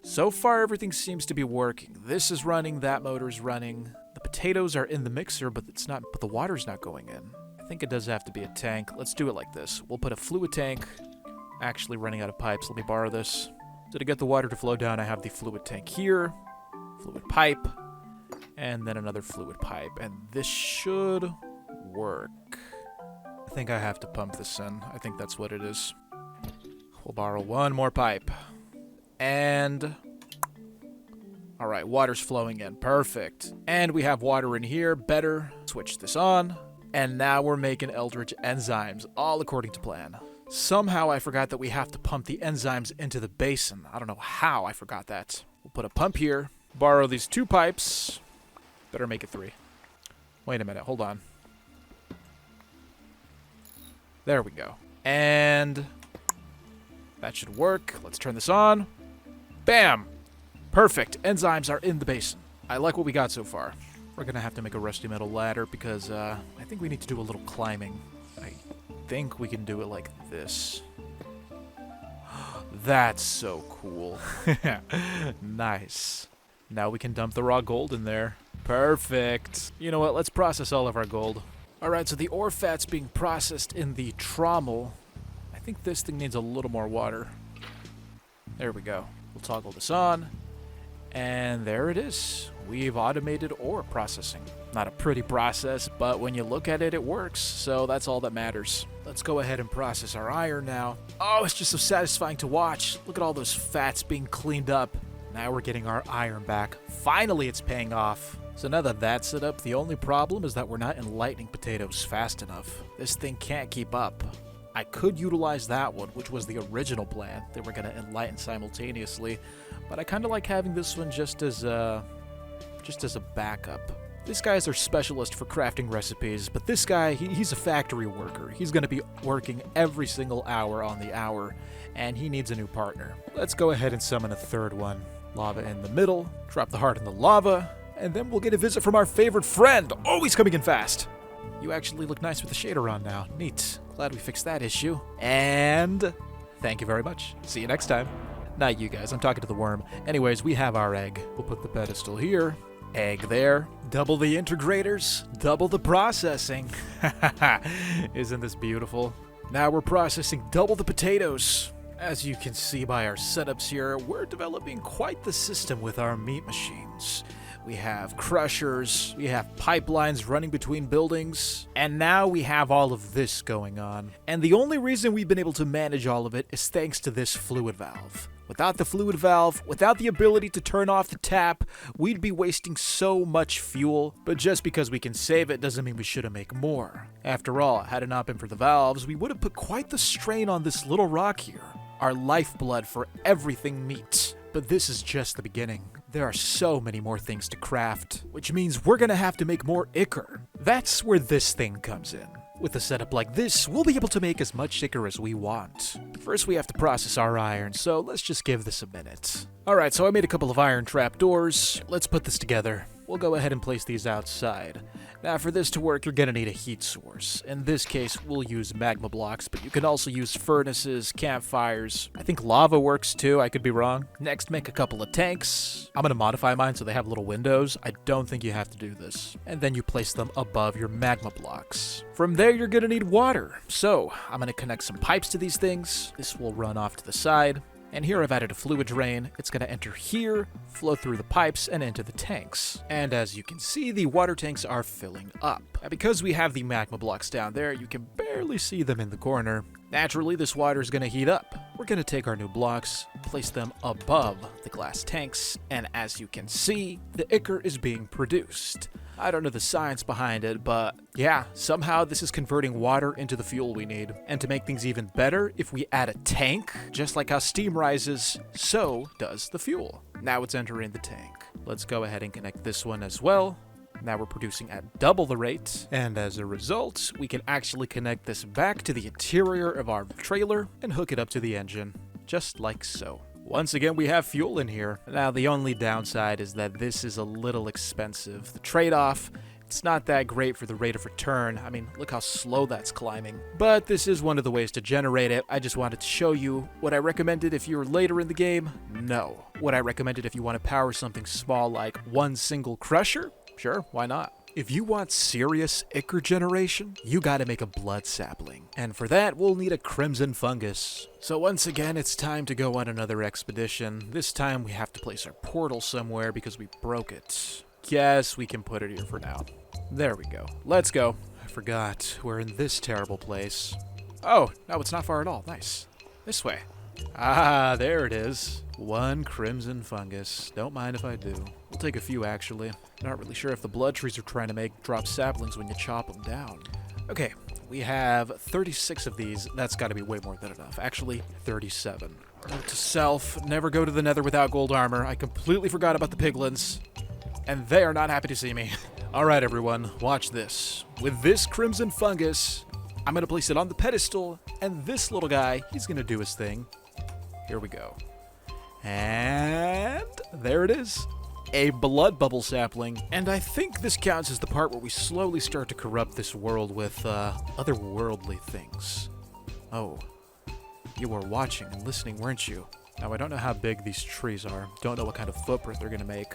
So far, everything seems to be working. This is running, that motor's running. The potatoes are in the mixer, but the water's not going in. I think it does have to be a tank. Let's do it like this. We'll put a fluid tank. Actually running out of pipes. Let me borrow this. So to get the water to flow down, I have the fluid tank here, fluid pipe, and then another fluid pipe. And this should work. I think I have to pump this in. I think that's what it is. We'll borrow one more pipe. And alright, water's flowing in. Perfect. And we have water in here. Better. Switch this on. And now we're making Eldritch enzymes, all according to plan. Somehow I forgot that we have to pump the enzymes into the basin. I don't know how I forgot that. We'll put a pump here. Borrow these 2 pipes. Better make it 3. Wait a minute. Hold on. There we go. And that should work. Let's turn this on. Bam! Perfect. Enzymes are in the basin. I like what we got so far. We're going to have to make a rusty metal ladder because I think we need to do a little climbing. I think we can do it like this. That's so cool. Nice. Now we can dump the raw gold in there. Perfect. You know what? Let's process all of our gold. Alright, so the ore fat's being processed in the trommel. I think this thing needs a little more water. There we go. We'll toggle this on. And there it is. We've automated ore processing. Not a pretty process, but when you look at it, it works. So that's all that matters. Let's go ahead and process our iron now. Oh, it's just so satisfying to watch. Look at all those fats being cleaned up. Now we're getting our iron back. Finally, it's paying off. So now that that's set up, the only problem is that we're not enlightening potatoes fast enough. This thing can't keep up. I could utilize that one, which was the original plan. They were going to enlighten simultaneously, but I kind of like having this one just as a backup. This guy's our specialist for crafting recipes, but this guy, he's a factory worker. He's going to be working every single hour on the hour, and he needs a new partner. Let's go ahead and summon a third one. Lava in the middle, drop the heart in the lava, and then we'll get a visit from our favorite friend. Oh, he's coming in fast. You actually look nice with the shader on now. Neat. Glad we fixed that issue. And thank you very much. See you next time. Not you guys, I'm talking to the worm. Anyways, we have our egg. We'll put the pedestal here. Egg there. Double the integrators. Double the processing. Isn't this beautiful? Now we're processing double the potatoes. As you can see by our setups here, we're developing quite the system with our meat machines. We have crushers, we have pipelines running between buildings, and now we have all of this going on. And the only reason we've been able to manage all of it is thanks to this fluid valve. Without the fluid valve, without the ability to turn off the tap, we'd be wasting so much fuel, but just because we can save it doesn't mean we shouldn't make more. After all, had it not been for the valves, we would have put quite the strain on this little rock here. Our lifeblood for everything meat. But this is just the beginning. There are so many more things to craft, which means we're gonna have to make more ichor. That's where this thing comes in. With a setup like this, we'll be able to make as much ichor as we want. First, we have to process our iron, so let's just give this a minute. Alright, so I made a couple of iron trapdoors. Let's put this together. We'll go ahead and place these outside. Now, for this to work, you're gonna need a heat source. In this case, we'll use magma blocks, but you can also use furnaces, campfires. I think lava works too, I could be wrong. Next, make a couple of tanks. I'm gonna modify mine so they have little windows. I don't think you have to do this. And then you place them above your magma blocks. From there, you're gonna need water. So, I'm gonna connect some pipes to these things. This will run off to the side. And here I've added a fluid drain. It's going to enter here, flow through the pipes, and into the tanks. And as you can see, the water tanks are filling up. And because we have the magma blocks down there, you can barely see them in the corner. Naturally, this water is going to heat up. We're going to take our new blocks, place them above the glass tanks, and as you can see, the ichor is being produced. I don't know the science behind it, but yeah, somehow this is converting water into the fuel we need. And to make things even better, if we add a tank, just like how steam rises, so does the fuel. Now it's entering the tank. Let's go ahead and connect this one as well. Now we're producing at double the rate, and as a result, we can actually connect this back to the interior of our trailer and hook it up to the engine. just like so. Once again, we have fuel in here. Now, the only downside is that this is a little expensive. The trade-off, it's not that great for the rate of return. I mean, look how slow that's climbing. But this is one of the ways to generate it. I just wanted to show you. Would I recommend it if you were later in the game? No. Would I recommend it if you want to power something small like one single crusher? Sure, why not? If you want serious ichor generation, you gotta make a blood sapling. And for that, we'll need a crimson fungus. So once again, it's time to go on another expedition. This time we have to place our portal somewhere because we broke it. Guess we can put it here for now. There we go. Let's go. I forgot. We're in this terrible place. Oh, no, it's not far at all. Nice. This way. Ah, there it is. One crimson fungus. Don't mind if I do. We'll take a few, actually. Not really sure if the blood trees are trying to drop saplings when you chop them down. Okay, we have 36 of these. That's got to be way more than enough. Actually, 37. Note to self, never go to the nether without gold armor. I completely forgot about the piglins, and they are not happy to see me. All right, everyone, watch this. With this crimson fungus, I'm going to place it on the pedestal, and this little guy, he's going to do his thing. Here we go. And there it is. A blood bubble sapling. And I think this counts as the part where we slowly start to corrupt this world with otherworldly things. Oh, you were watching and listening, weren't you? Now, I don't know how big these trees are. Don't know what kind of footprint they're going to make.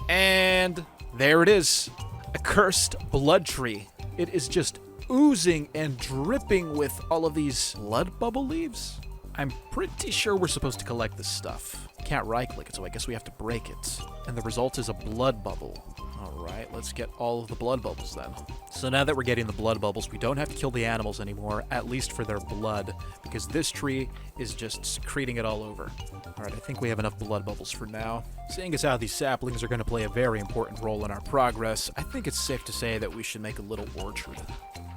And there it is. A cursed blood tree. It is just oozing and dripping with all of these blood bubble leaves. I'm pretty sure we're supposed to collect this stuff. Can't right-click it, so I guess we have to break it. And the result is a blood bubble. Alright, let's get all of the blood bubbles then. So now that we're getting the blood bubbles, we don't have to kill the animals anymore, at least for their blood, because this tree is just secreting it all over. Alright, I think we have enough blood bubbles for now. Seeing as how these saplings are going to play a very important role in our progress, I think it's safe to say that we should make a little orchard.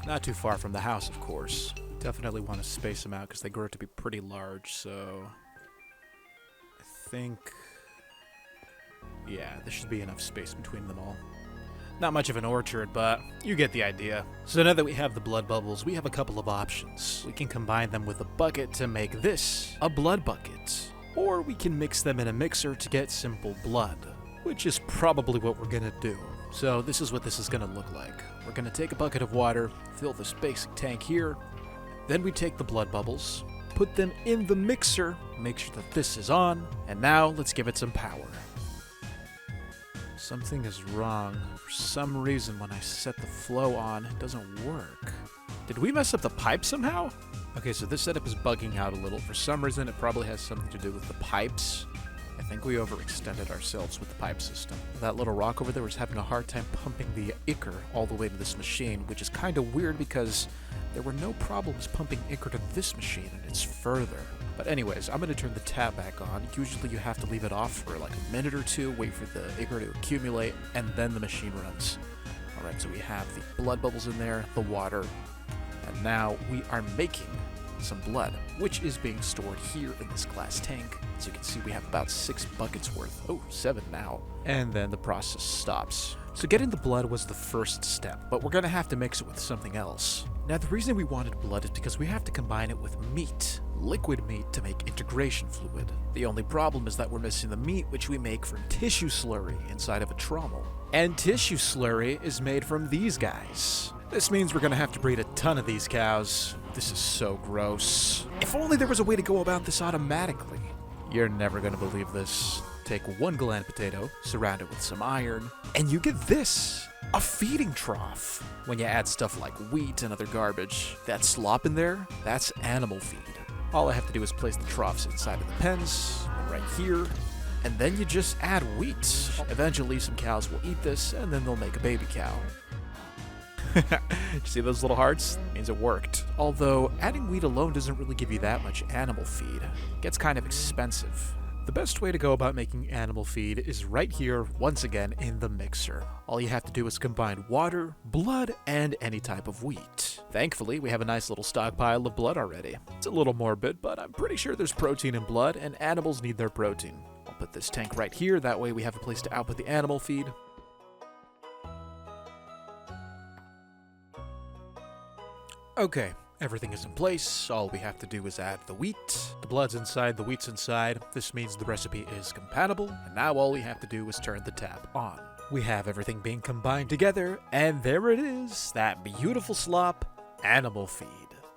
Not too far from the house, of course. Definitely want to space them out because they grow to be pretty large, so I think, yeah, there should be enough space between them all. Not much of an orchard, but you get the idea. So now that we have the blood bubbles, we have a couple of options. We can combine them with a bucket to make this a blood bucket, or we can mix them in a mixer to get simple blood, which is probably what we're gonna do. So this is what this is gonna look like. We're gonna take a bucket of water, fill this basic tank here. Then we take the blood bubbles, put them in the mixer, make sure that this is on, and now let's give it some power. Something is wrong. For some reason, when I set the flow on, it doesn't work. Did we mess up the pipe somehow? Okay, so this setup is bugging out a little. For some reason, it probably has something to do with the pipes. I think we overextended ourselves with the pipe system. That little rock over there was having a hard time pumping the ichor all the way to this machine, which is kind of weird because there were no problems pumping ichor to this machine, and it's further. But anyways, I'm going to turn the tap back on. Usually you have to leave it off for like a minute or two, wait for the ichor to accumulate, and then the machine runs. Alright, so we have the blood bubbles in there, the water, and now we are making some blood, which is being stored here in this glass tank. As you can see, we have about 6 buckets worth. Oh, 7 now. And then the process stops. So getting the blood was the first step, but we're going to have to mix it with something else. Now, the reason we wanted blood is because we have to combine it with meat, liquid meat, to make integration fluid. The only problem is that we're missing the meat, which we make from tissue slurry inside of a trommel. And tissue slurry is made from these guys. This means we're going to have to breed a ton of these cows. This is so gross. If only there was a way to go about this automatically. You're never going to believe this. Take 1 gland potato, surround it with some iron, and you get this. A feeding trough. When you add stuff like wheat and other garbage, that slop in there, that's animal feed. All I have to do is place the troughs inside of the pens, right here, and then you just add wheat. Eventually some cows will eat this, and then they'll make a baby cow. You see those little hearts? It means it worked. Although, adding wheat alone doesn't really give you that much animal feed. It gets kind of expensive. The best way to go about making animal feed is right here, once again, in the mixer. All you have to do is combine water, blood, and any type of wheat. Thankfully, we have a nice little stockpile of blood already. It's a little morbid, but I'm pretty sure there's protein in blood, and animals need their protein. I'll put this tank right here, that way we have a place to output the animal feed. Okay, Everything is in place. All we have to do is add the wheat. The blood's inside, the wheat's inside. This means the recipe is compatible, and now all we have to do is turn the tap on. We have everything being combined together, and there it is, that beautiful slop animal feed.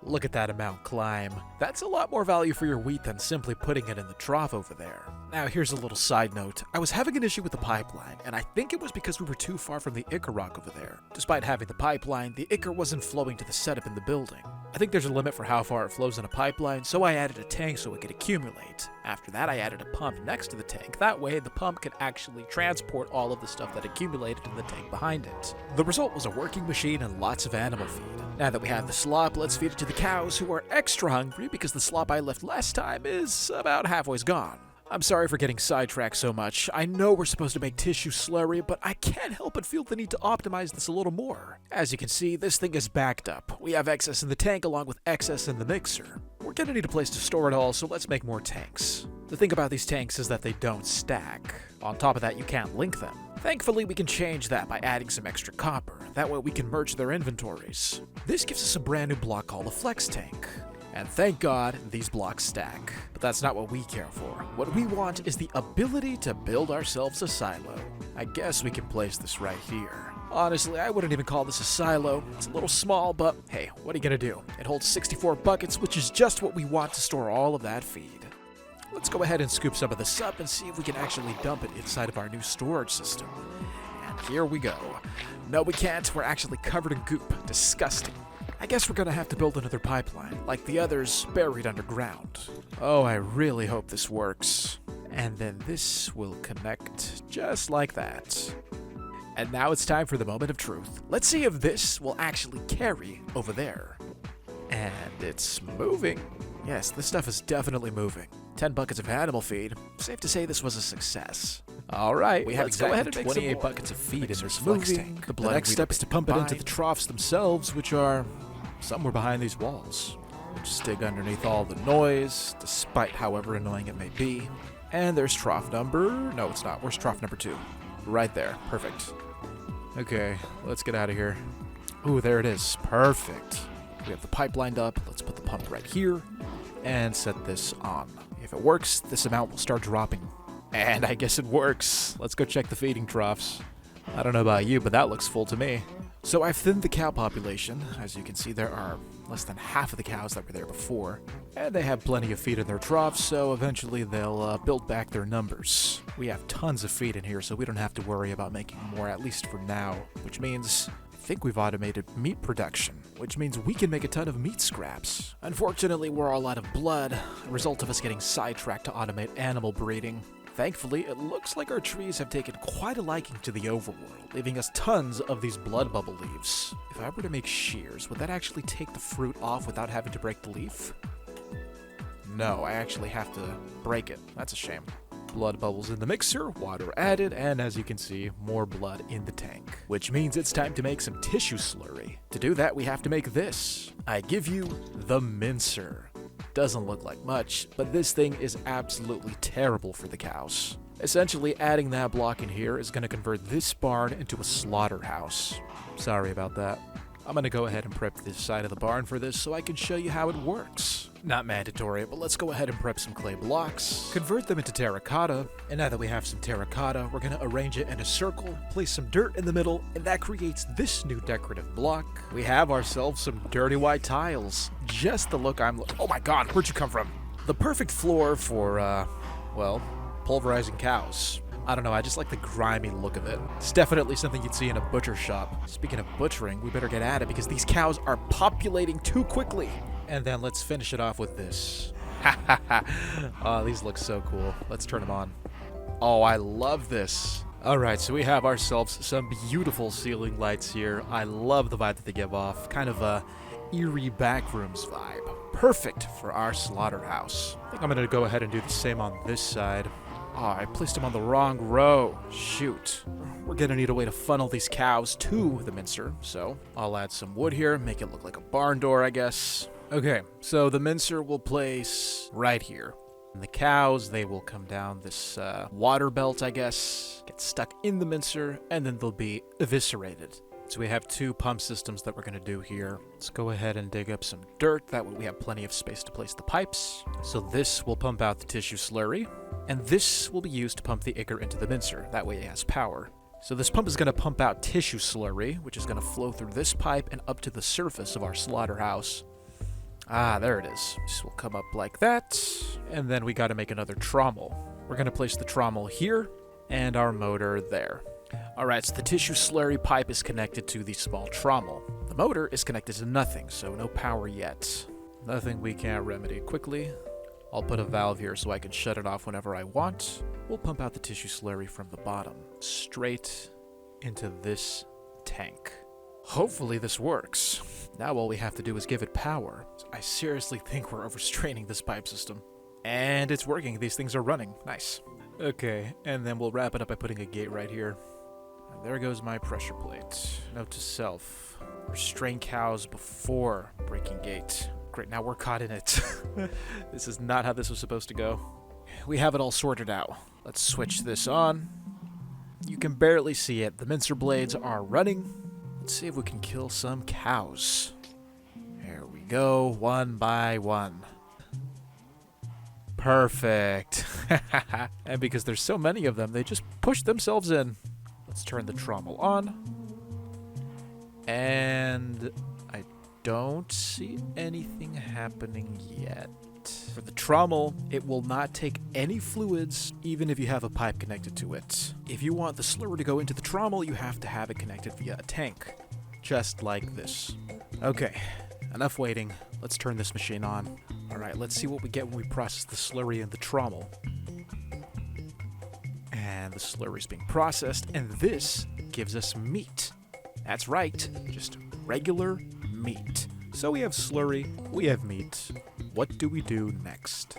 Look at that amount climb. That's a lot more value for your wheat than simply putting it in the trough over there. Now here's a little side note. I was having an issue with the pipeline, and I think it was because we were too far from the Ichor rock over there. Despite having the pipeline, the Ichor wasn't flowing to the setup in the building. I think there's a limit for how far it flows in a pipeline, so I added a tank so it could accumulate. After that, I added a pump next to the tank. That way, the pump could actually transport all of the stuff that accumulated in the tank behind it. The result was a working machine and lots of animal feed. Now that we have the slop, let's feed it to the cows, who are extra hungry because the slop I left last time is about halfway gone. I'm sorry for getting sidetracked so much. I know we're supposed to make tissue slurry, but I can't help but feel the need to optimize this a little more. As you can see, this thing is backed up. We have excess in the tank along with excess in the mixer. We're gonna need a place to store it all, so let's make more tanks. The thing about these tanks is that they don't stack. On top of that, you can't link them. Thankfully, we can change that by adding some extra copper. That way we can merge their inventories. This gives us a brand new block called a flex tank. And thank God, these blocks stack. But that's not what we care for. What we want is the ability to build ourselves a silo. I guess we can place this right here. Honestly, I wouldn't even call this a silo. It's a little small, but hey, what are you gonna do? It holds 64 buckets, which is just what we want to store all of that feed. Let's go ahead and scoop some of this up and see if we can actually dump it inside of our new storage system. And here we go. No, we can't. We're actually covered in goop. Disgusting. I guess we're gonna have to build another pipeline, like the others buried underground. Oh, I really hope this works. And then this will connect just like that. And now it's time for the moment of truth. Let's see if this will actually carry over there. And it's moving. Yes, this stuff is definitely moving. 10 buckets of animal feed. Safe to say this was a success. All right, we have exactly 28 buckets of feed in this flex tank. The next step is to pump it into the troughs themselves, which are somewhere behind these walls. We'll just dig underneath all the noise, despite however annoying it may be. And there's trough number... No, it's not. Where's trough number 2? Right there. Perfect. Okay, let's get out of here. Ooh, there it is. Perfect. We have the pipe lined up. Let's put the pump right here and set this on. If it works, this amount will start dropping. And I guess it works. Let's go check the feeding troughs. I don't know about you, but that looks full to me. So I've thinned the cow population. As you can see, there are less than half of the cows that were there before. And they have plenty of feed in their troughs, so eventually they'll build back their numbers. We have tons of feed in here, so we don't have to worry about making more, at least for now. Which means I think we've automated meat production, which means we can make a ton of meat scraps. Unfortunately, we're all out of blood, a result of us getting sidetracked to automate animal breeding. Thankfully, it looks like our trees have taken quite a liking to the overworld, leaving us tons of these blood bubble leaves. If I were to make shears, would that actually take the fruit off without having to break the leaf? No, I actually have to break it. That's a shame. Blood bubbles in the mixer, water added, and as you can see, more blood in the tank. Which means it's time to make some tissue slurry. To do that, we have to make this. I give you the mincer. Doesn't look like much, but this thing is absolutely terrible for the cows. Essentially, adding that block in here is going to convert this barn into a slaughterhouse. Sorry about that. I'm going to go ahead and prep this side of the barn for this so I can show you how it works. Not mandatory, but let's go ahead and prep some clay blocks, convert them into terracotta, and now that we have some terracotta, we're going to arrange it in a circle, place some dirt in the middle, and that creates this new decorative block. We have ourselves some dirty white tiles. Just the look oh my god, where'd you come from? The perfect floor for, well, pulverizing cows. I don't know, I just like the grimy look of it. It's definitely something you'd see in a butcher shop. Speaking of butchering, we better get at it because these cows are populating too quickly. And then let's finish it off with this. Oh, these look so cool. Let's turn them on. Oh, I love this. Alright, so we have ourselves some beautiful ceiling lights here. I love the vibe that they give off. Kind of a eerie backrooms vibe. Perfect for our slaughterhouse. I think I'm going to go ahead and do the same on this side. Oh, I placed them on the wrong row. Shoot. We're gonna need a way to funnel these cows to the mincer, so I'll add some wood here, make it look like a barn door, I guess. Okay, so the mincer will place right here. And the cows, they will come down this water belt, I guess, get stuck in the mincer, and then they'll be eviscerated. So we have two pump systems that we're going to do here. Let's go ahead and dig up some dirt. That way we have plenty of space to place the pipes. So this will pump out the tissue slurry, and this will be used to pump the ichor into the mincer. That way it has power. So this pump is going to pump out tissue slurry, which is going to flow through this pipe and up to the surface of our slaughterhouse. Ah, there it is. This will come up like that, and then we got to make another trommel. We're going to place the trommel here, and our motor there. Alright, so the tissue slurry pipe is connected to the small trommel. The motor is connected to nothing, so no power yet. Nothing we can't remedy quickly. I'll put a valve here so I can shut it off whenever I want. We'll pump out the tissue slurry from the bottom, straight into this tank. Hopefully this works. Now all we have to do is give it power. I seriously think we're overstraining this pipe system. And it's working. These things are running. Nice. Okay, and then we'll wrap it up by putting a gate right here. And there goes my pressure plate. Note to self. Restrain cows before breaking gate. Great, now we're caught in it. This is not how this was supposed to go. We have it all sorted out. Let's switch this on. You can barely see it. The mincer blades are running. Let's see if we can kill some cows. There we go, one by one. Perfect. And because there's so many of them, they just push themselves in. Let's turn the trommel on. And I don't see anything happening yet. For the trommel, it will not take any fluids, even if you have a pipe connected to it. If you want the slurry to go into the trommel, you have to have it connected via a tank. Just like this. Okay, enough waiting. Let's turn this machine on. Alright, let's see what we get when we process the slurry in the trommel. And the slurry's being processed, and this gives us meat. That's right, just regular meat. So we have slurry, we have meat. What do we do next?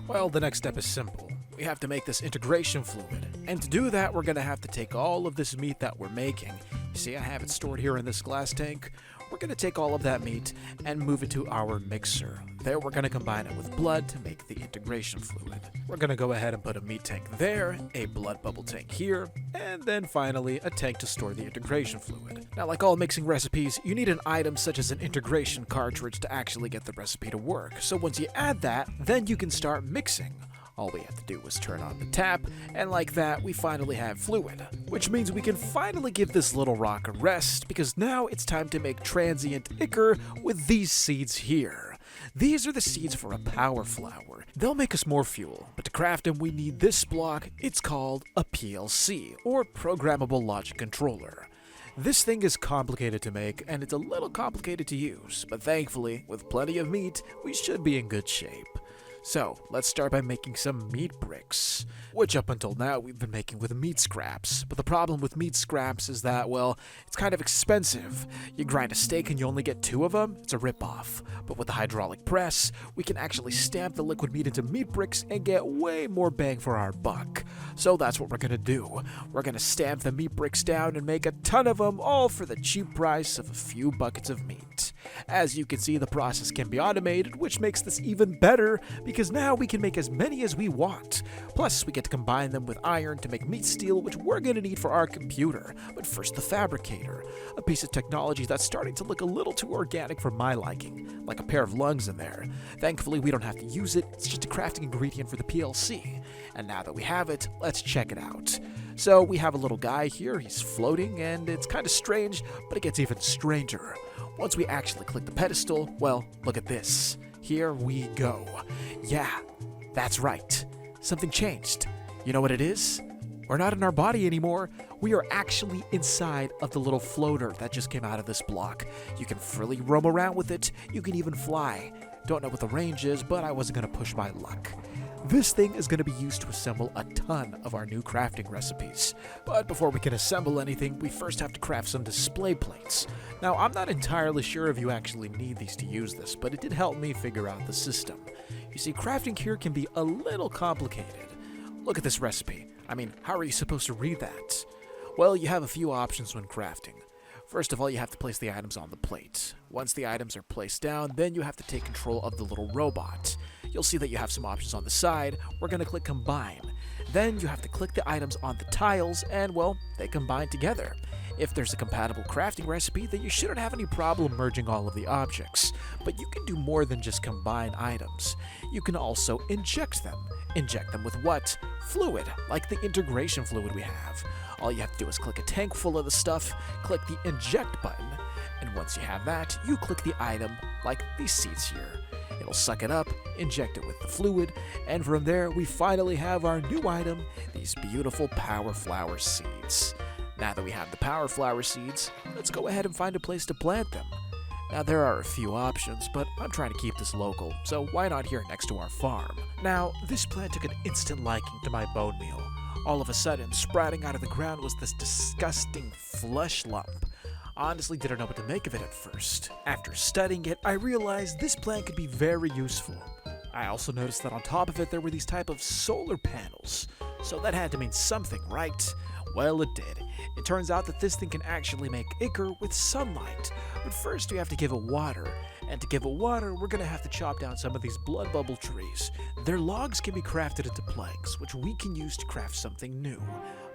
Well, the next step is simple. We have to make this integration fluid. And to do that, we're going to have to take all of this meat that we're making. You see, I have it stored here in this glass tank. We're going to take all of that meat and move it to our mixer. There, we're going to combine it with blood to make the integration fluid. We're going to go ahead and put a meat tank there, a blood bubble tank here, and then finally a tank to store the integration fluid. Now, like all mixing recipes, you need an item such as an integration cartridge to actually get the recipe to work. So once you add that, then you can start mixing. All we have to do is turn on the tap, and like that, we finally have fluid. Which means we can finally give this little rock a rest, because now it's time to make transient ichor with these seeds here. These are the seeds for a power flower. They'll make us more fuel, but to craft them we need this block. It's called a PLC, or Programmable Logic Controller. This thing is complicated to make, and it's a little complicated to use, but thankfully, with plenty of meat, we should be in good shape. So, let's start by making some meat bricks, which up until now we've been making with meat scraps. But the problem with meat scraps is that, well, it's kind of expensive. You grind a steak and you only get 2 of them, it's a ripoff. But with the hydraulic press, we can actually stamp the liquid meat into meat bricks and get way more bang for our buck. So that's what we're gonna do. We're gonna stamp the meat bricks down and make a ton of them, all for the cheap price of a few buckets of meat. As you can see, the process can be automated, which makes this even better, because now we can make as many as we want. Plus, we get to combine them with iron to make meat steel, which we're going to need for our computer. But first, the fabricator, a piece of technology that's starting to look a little too organic for my liking, like a pair of lungs in there. Thankfully, we don't have to use it, it's just a crafting ingredient for the PLC. And now that we have it, let's check it out. So we have a little guy here, he's floating, and it's kind of strange, but it gets even stranger. Once we actually click the pedestal, well, look at this. Here we go. Yeah, that's right. Something changed. You know what it is? We're not in our body anymore. We are actually inside of the little floater that just came out of this block. You can freely roam around with it. You can even fly. Don't know what the range is, but I wasn't going to push my luck. This thing is going to be used to assemble a ton of our new crafting recipes. But before we can assemble anything, we first have to craft some display plates. Now, I'm not entirely sure if you actually need these to use this, but it did help me figure out the system. You see, crafting here can be a little complicated. Look at this recipe. I mean, how are you supposed to read that? Well, you have a few options when crafting. First of all, you have to place the items on the plate. Once the items are placed down, then you have to take control of the little robot. You'll see that you have some options on the side. We're going to click Combine. Then you have to click the items on the tiles and, well, they combine together. If there's a compatible crafting recipe, then you shouldn't have any problem merging all of the objects. But you can do more than just combine items. You can also inject them. Inject them with what? Fluid, like the integration fluid we have. All you have to do is click a tank full of the stuff, click the inject button, and once you have that, you click the item, like these seeds here. It'll suck it up, inject it with the fluid, and from there we finally have our new item, these beautiful power flower seeds. Now that we have the power flower seeds, let's go ahead and find a place to plant them. Now there are a few options, but I'm trying to keep this local, so why not here next to our farm? Now, this plant took an instant liking to my bone meal. All of a sudden, sprouting out of the ground was this disgusting flesh lump. Honestly didn't know what to make of it at first. After studying it, I realized this plant could be very useful. I also noticed that on top of it there were these type of solar panels, so that had to mean something, right? Well, it did. It turns out that this thing can actually make ichor with sunlight, but first we have to give it water, and to give it water we're gonna have to chop down some of these blood bubble trees. Their logs can be crafted into planks, which we can use to craft something new.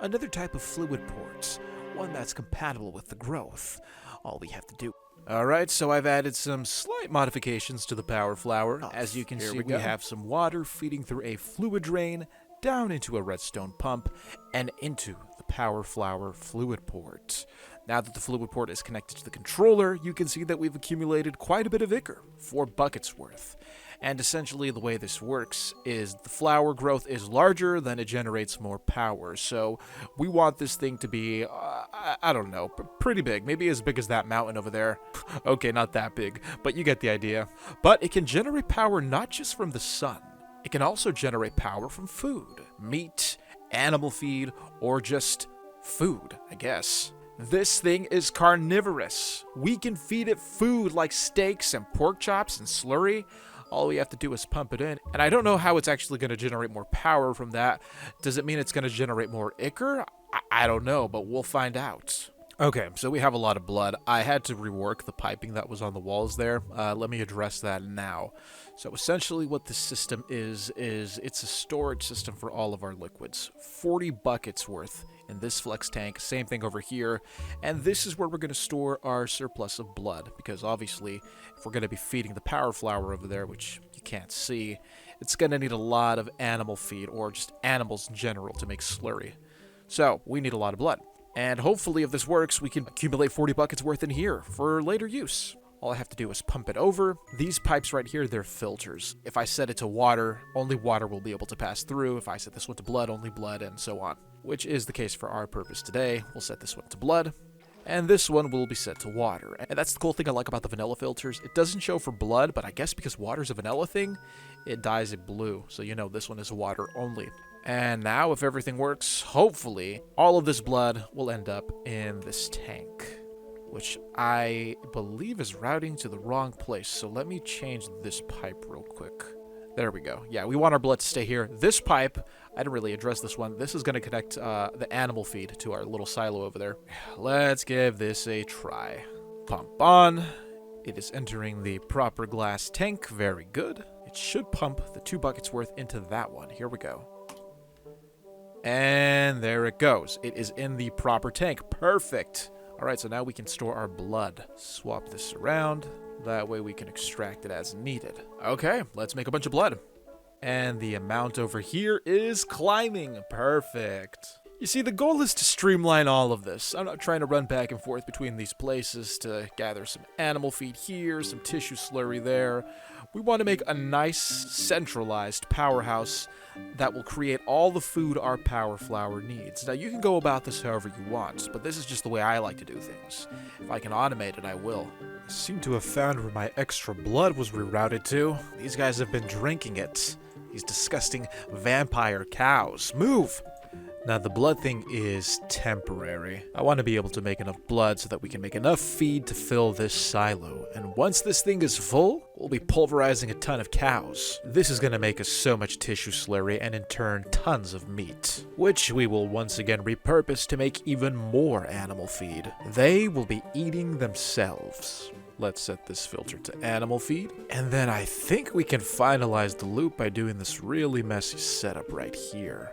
Another type of fluid ports, one that's compatible with the growth. All we have to do. Alright, so I've added some slight modifications to the power flower. As you can see, we have some water feeding through a fluid drain, down into a redstone pump, and into the power flower fluid port. Now that the fluid port is connected to the controller, you can see that we've accumulated quite a bit of ichor, 4 buckets worth. And essentially the way this works is the flower growth is larger, then it generates more power. So we want this thing to be, I don't know, pretty big. Maybe as big as that mountain over there. Okay, not that big, but you get the idea. But it can generate power not just from the sun. It can also generate power from food, meat, animal feed, or just food, I guess. This thing is carnivorous. We can feed it food like steaks and pork chops and slurry. All we have to do is pump it in. And I don't know how it's actually going to generate more power from that. Does it mean it's going to generate more ichor? I don't know, but we'll find out. Okay, so we have a lot of blood. I had to rework the piping that was on the walls there. Let me address that now. So essentially what this system is it's a storage system for all of our liquids. 40 buckets worth in this flex tank, same thing over here. And this is where we're going to store our surplus of blood, because obviously if we're going to be feeding the power flower over there, which you can't see, it's going to need a lot of animal feed, or just animals in general, to make slurry. So we need a lot of blood. And hopefully, if this works, we can accumulate 40 buckets worth in here for later use. All I have to do is pump it over. These pipes right here, they're filters. If I set it to water, only water will be able to pass through. If I set this one to blood, only blood, and so on. Which is the case for our purpose today. We'll set this one to blood, and this one will be set to water. And that's the cool thing I like about the vanilla filters. It doesn't show for blood, but I guess because water's a vanilla thing, it dyes it blue. So you know this one is water only. And now, if everything works, hopefully, all of this blood will end up in this tank, which I believe is routing to the wrong place. So let me change this pipe real quick. There we go. Yeah, we want our blood to stay here. This pipe, I didn't really address this one. This is going to connect the animal feed to our little silo over there. Let's give this a try. Pump on. It is entering the proper glass tank. Very good. It should pump the 2 buckets worth into that one. Here we go. And there it goes. It is in the proper tank. Perfect. All right, so now we can store our blood. Swap this around. That way we can extract it as needed. Okay, let's make a bunch of blood. And the amount over here is climbing. Perfect. You see, the goal is to streamline all of this. I'm not trying to run back and forth between these places to gather some animal feed here, some tissue slurry there. We want to make a nice, centralized powerhouse that will create all the food our power flower needs. Now, you can go about this however you want, but this is just the way I like to do things. If I can automate it, I will. I seem to have found where my extra blood was rerouted to. These guys have been drinking it. These disgusting vampire cows. Move! Now, the blood thing is temporary. I want to be able to make enough blood so that we can make enough feed to fill this silo. And once this thing is full, we'll be pulverizing a ton of cows. This is going to make us so much tissue slurry and in turn tons of meat, which we will once again repurpose to make even more animal feed. They will be eating themselves. Let's set this filter to animal feed. And then I think we can finalize the loop by doing this really messy setup right here.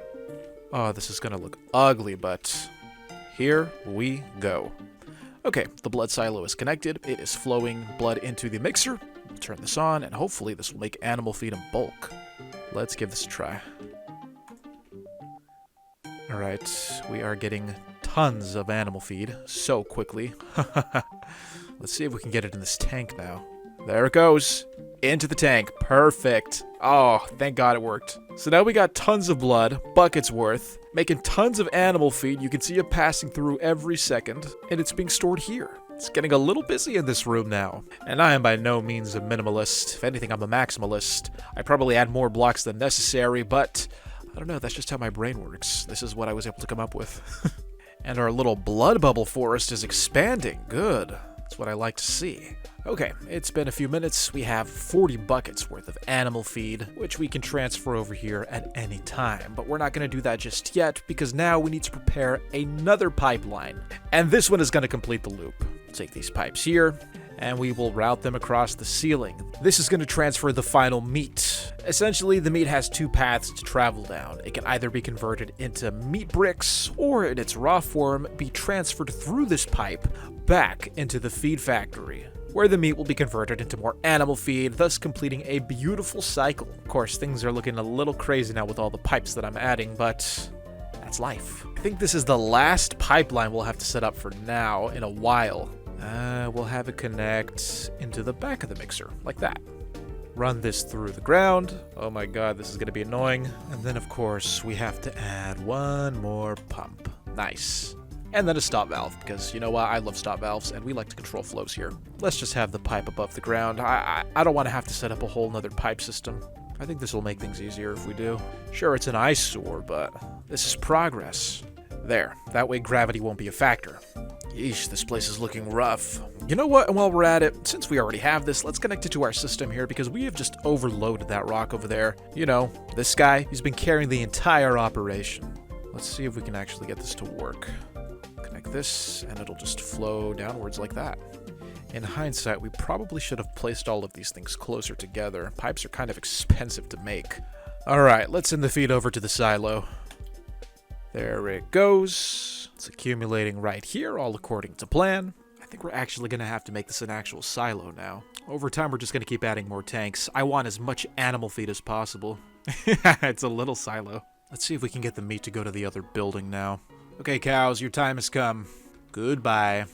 Oh, this is gonna look ugly, but here we go. Okay, the blood silo is connected. It is flowing blood into the mixer. We'll turn this on, and hopefully this will make animal feed in bulk. Let's give this a try. Alright, we are getting tons of animal feed so quickly. Let's see if we can get it in this tank now. There it goes. Into the tank. Perfect. Oh, thank God it worked. So now we got tons of blood, buckets worth, making tons of animal feed. You can see it passing through every second, and it's being stored here. It's getting a little busy in this room now. And I am by no means a minimalist. If anything, I'm a maximalist. I probably add more blocks than necessary, but I don't know, that's just how my brain works. This is what I was able to come up with. And our little blood bubble forest is expanding. Good. That's what I like to see. Okay, it's been a few minutes. We have 40 buckets worth of animal feed, which we can transfer over here at any time. But we're not going to do that just yet, because now we need to prepare another pipeline. And this one is going to complete the loop. We'll take these pipes here, and we will route them across the ceiling. This is going to transfer the final meat. Essentially, the meat has two paths to travel down. It can either be converted into meat bricks, or in its raw form, be transferred through this pipe back into the feed factory, where the meat will be converted into more animal feed, thus completing a beautiful cycle. Of course, things are looking a little crazy now with all the pipes that I'm adding, but that's life. I think this is the last pipeline we'll have to set up for now in a while. We'll have it connect into the back of the mixer, like that. Run this through the ground. Oh my God, this is gonna be annoying. And then of course, we have to add one more pump. Nice. And then a stop valve, because you know what, I love stop valves, and we like to control flows here. Let's just have the pipe above the ground. I don't want to have to set up a whole nother pipe system. I think this will make things easier if we do. Sure, it's an eyesore, but this is progress. There, that way gravity won't be a factor. Yeesh, this place is looking rough. You know what, and while we're at it, since we already have this, let's connect it to our system here, because we have just overloaded that rock over there. You know, this guy, he's been carrying the entire operation. Let's see if we can actually get this to work. Connect this, and it'll just flow downwards like that. In hindsight, we probably should have placed all of these things closer together. Pipes are kind of expensive to make. Alright, let's send the feed over to the silo. There it goes. It's accumulating right here, all according to plan. I think we're actually going to have to make this an actual silo now. Over time, we're just going to keep adding more tanks. I want as much animal feed as possible. It's a little silo. Let's see if we can get the meat to go to the other building now. Okay, cows, your time has come. Goodbye.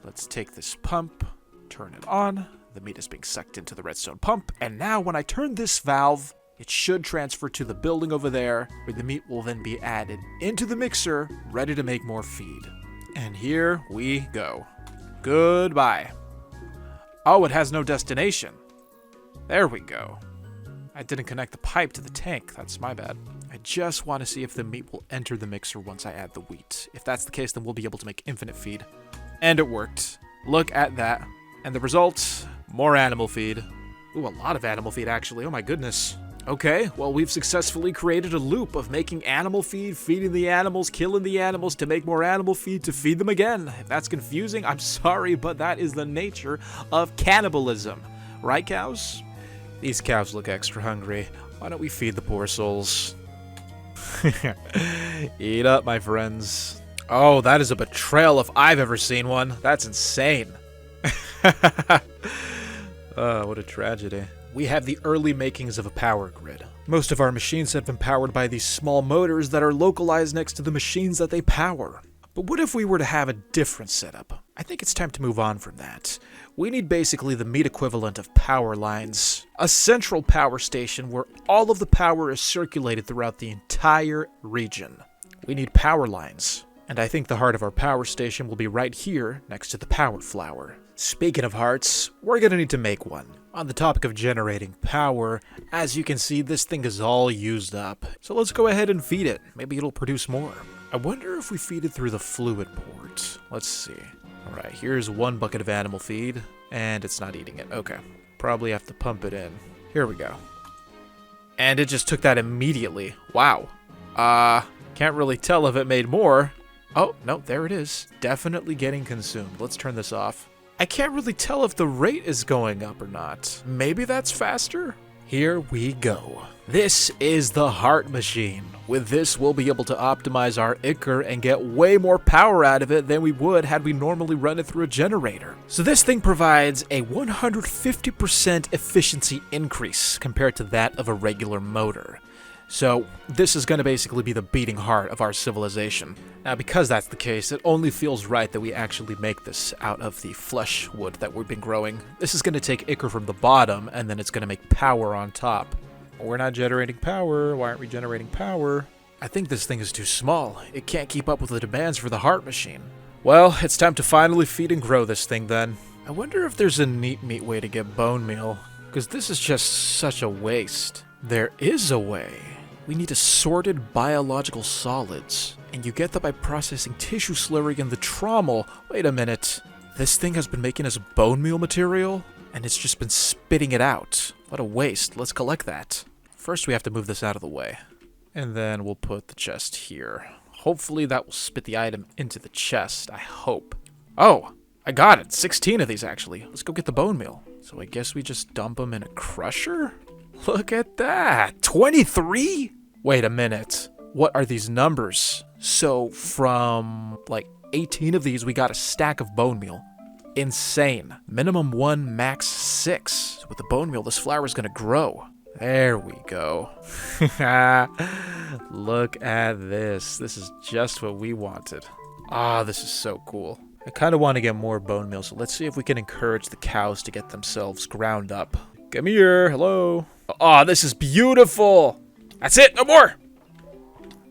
Let's take this pump, turn it on. The meat is being sucked into the redstone pump. And now when I turn this valve, it should transfer to the building over there, where the meat will then be added into the mixer, ready to make more feed. And here we go. Goodbye. Oh, it has no destination. There we go. I didn't connect the pipe to the tank. That's my bad. I just want to see if the meat will enter the mixer once I add the wheat. If that's the case, then we'll be able to make infinite feed. And it worked. Look at that. And the result, more animal feed. Ooh, a lot of animal feed, actually. Oh my goodness. Okay, well, we've successfully created a loop of making animal feed, feeding the animals, killing the animals to make more animal feed to feed them again. If that's confusing, I'm sorry, but that is the nature of cannibalism. Right, cows? These cows look extra hungry. Why don't we feed the poor souls? Eat up, my friends. Oh, that is a betrayal if I've ever seen one. That's insane. Oh, what a tragedy. We have the early makings of a power grid. Most of our machines have been powered by these small motors that are localized next to the machines that they power. But what if we were to have a different setup? I think it's time to move on from that. We need basically the meat equivalent of power lines. A central power station where all of the power is circulated throughout the entire region. We need power lines. And I think the heart of our power station will be right here next to the power flower. Speaking of hearts, we're gonna need to make one. On the topic of generating power, as you can see, this thing is all used up. So let's go ahead and feed it. Maybe it'll produce more. I wonder if we feed it through the fluid port. Let's see. Alright, here's one bucket of animal feed, and it's not eating it. Okay. Probably have to pump it in. Here we go. And it just took that immediately. Wow. Can't really tell if it made more. Oh, no, there it is. Definitely getting consumed. Let's turn this off. I can't really tell if the rate is going up or not. Maybe that's faster? Here we go. This is the heart machine. With this, we'll be able to optimize our Ichor and get way more power out of it than we would had we normally run it through a generator. So this thing provides a 150% efficiency increase compared to that of a regular motor. So this is going to basically be the beating heart of our civilization. Now, because that's the case, it only feels right that we actually make this out of the flesh wood that we've been growing. This is going to take Ichor from the bottom, and then it's going to make power on top. We're not generating power. Why aren't we generating power? I think this thing is too small. It can't keep up with the demands for the heart machine. Well, it's time to finally feed and grow this thing then. I wonder if there's a NEEPMeat way to get bone meal, because this is just such a waste. There is a way. We need assorted biological solids, and you get that by processing tissue slurry in the trommel. Wait a minute. This thing has been making us bone meal material, and it's just been spitting it out. What a waste. Let's collect that. First, we have to move this out of the way, and then we'll put the chest here. Hopefully that will spit the item into the chest, I hope. Oh, I got it. 16 of these, actually. Let's go get the bone meal. So I guess we just dump them in a crusher? Look at that! 23?! Wait a minute. What are these numbers? So from, like, 18 of these, we got a stack of bone meal. Insane. Minimum 1, max 6. So with the bone meal, this flower is gonna grow. There we go. Look at this. This is just what we wanted. Ah, this is so cool. I kind of want to get more bone meal, so let's see if we can encourage the cows to get themselves ground up. Come here. Hello. Ah, this is beautiful. That's it. No more.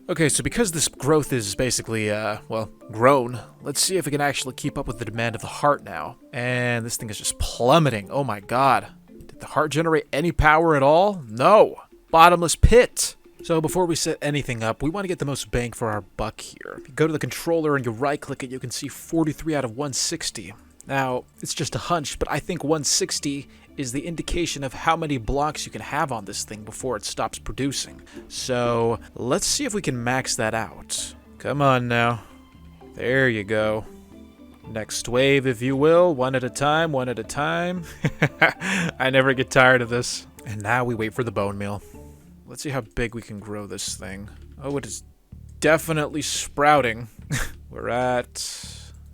Okay, so because this growth is basically, well, grown, let's see if we can actually keep up with the demand of the heart now. And this thing is just plummeting. Oh my god. Did the heart generate any power at all? No. Bottomless pit. So before we set anything up, we want to get the most bang for our buck here. If you go to the controller and you right-click it, you can see 43 out of 160. Now, it's just a hunch, but I think 160 is the indication of how many blocks you can have on this thing before it stops producing. So, let's see if we can max that out. Come on now. There you go. Next wave, if you will. One at a time, one at a time. I never get tired of this. And now we wait for the bone meal. Let's see how big we can grow this thing. Oh, it is definitely sprouting. We're at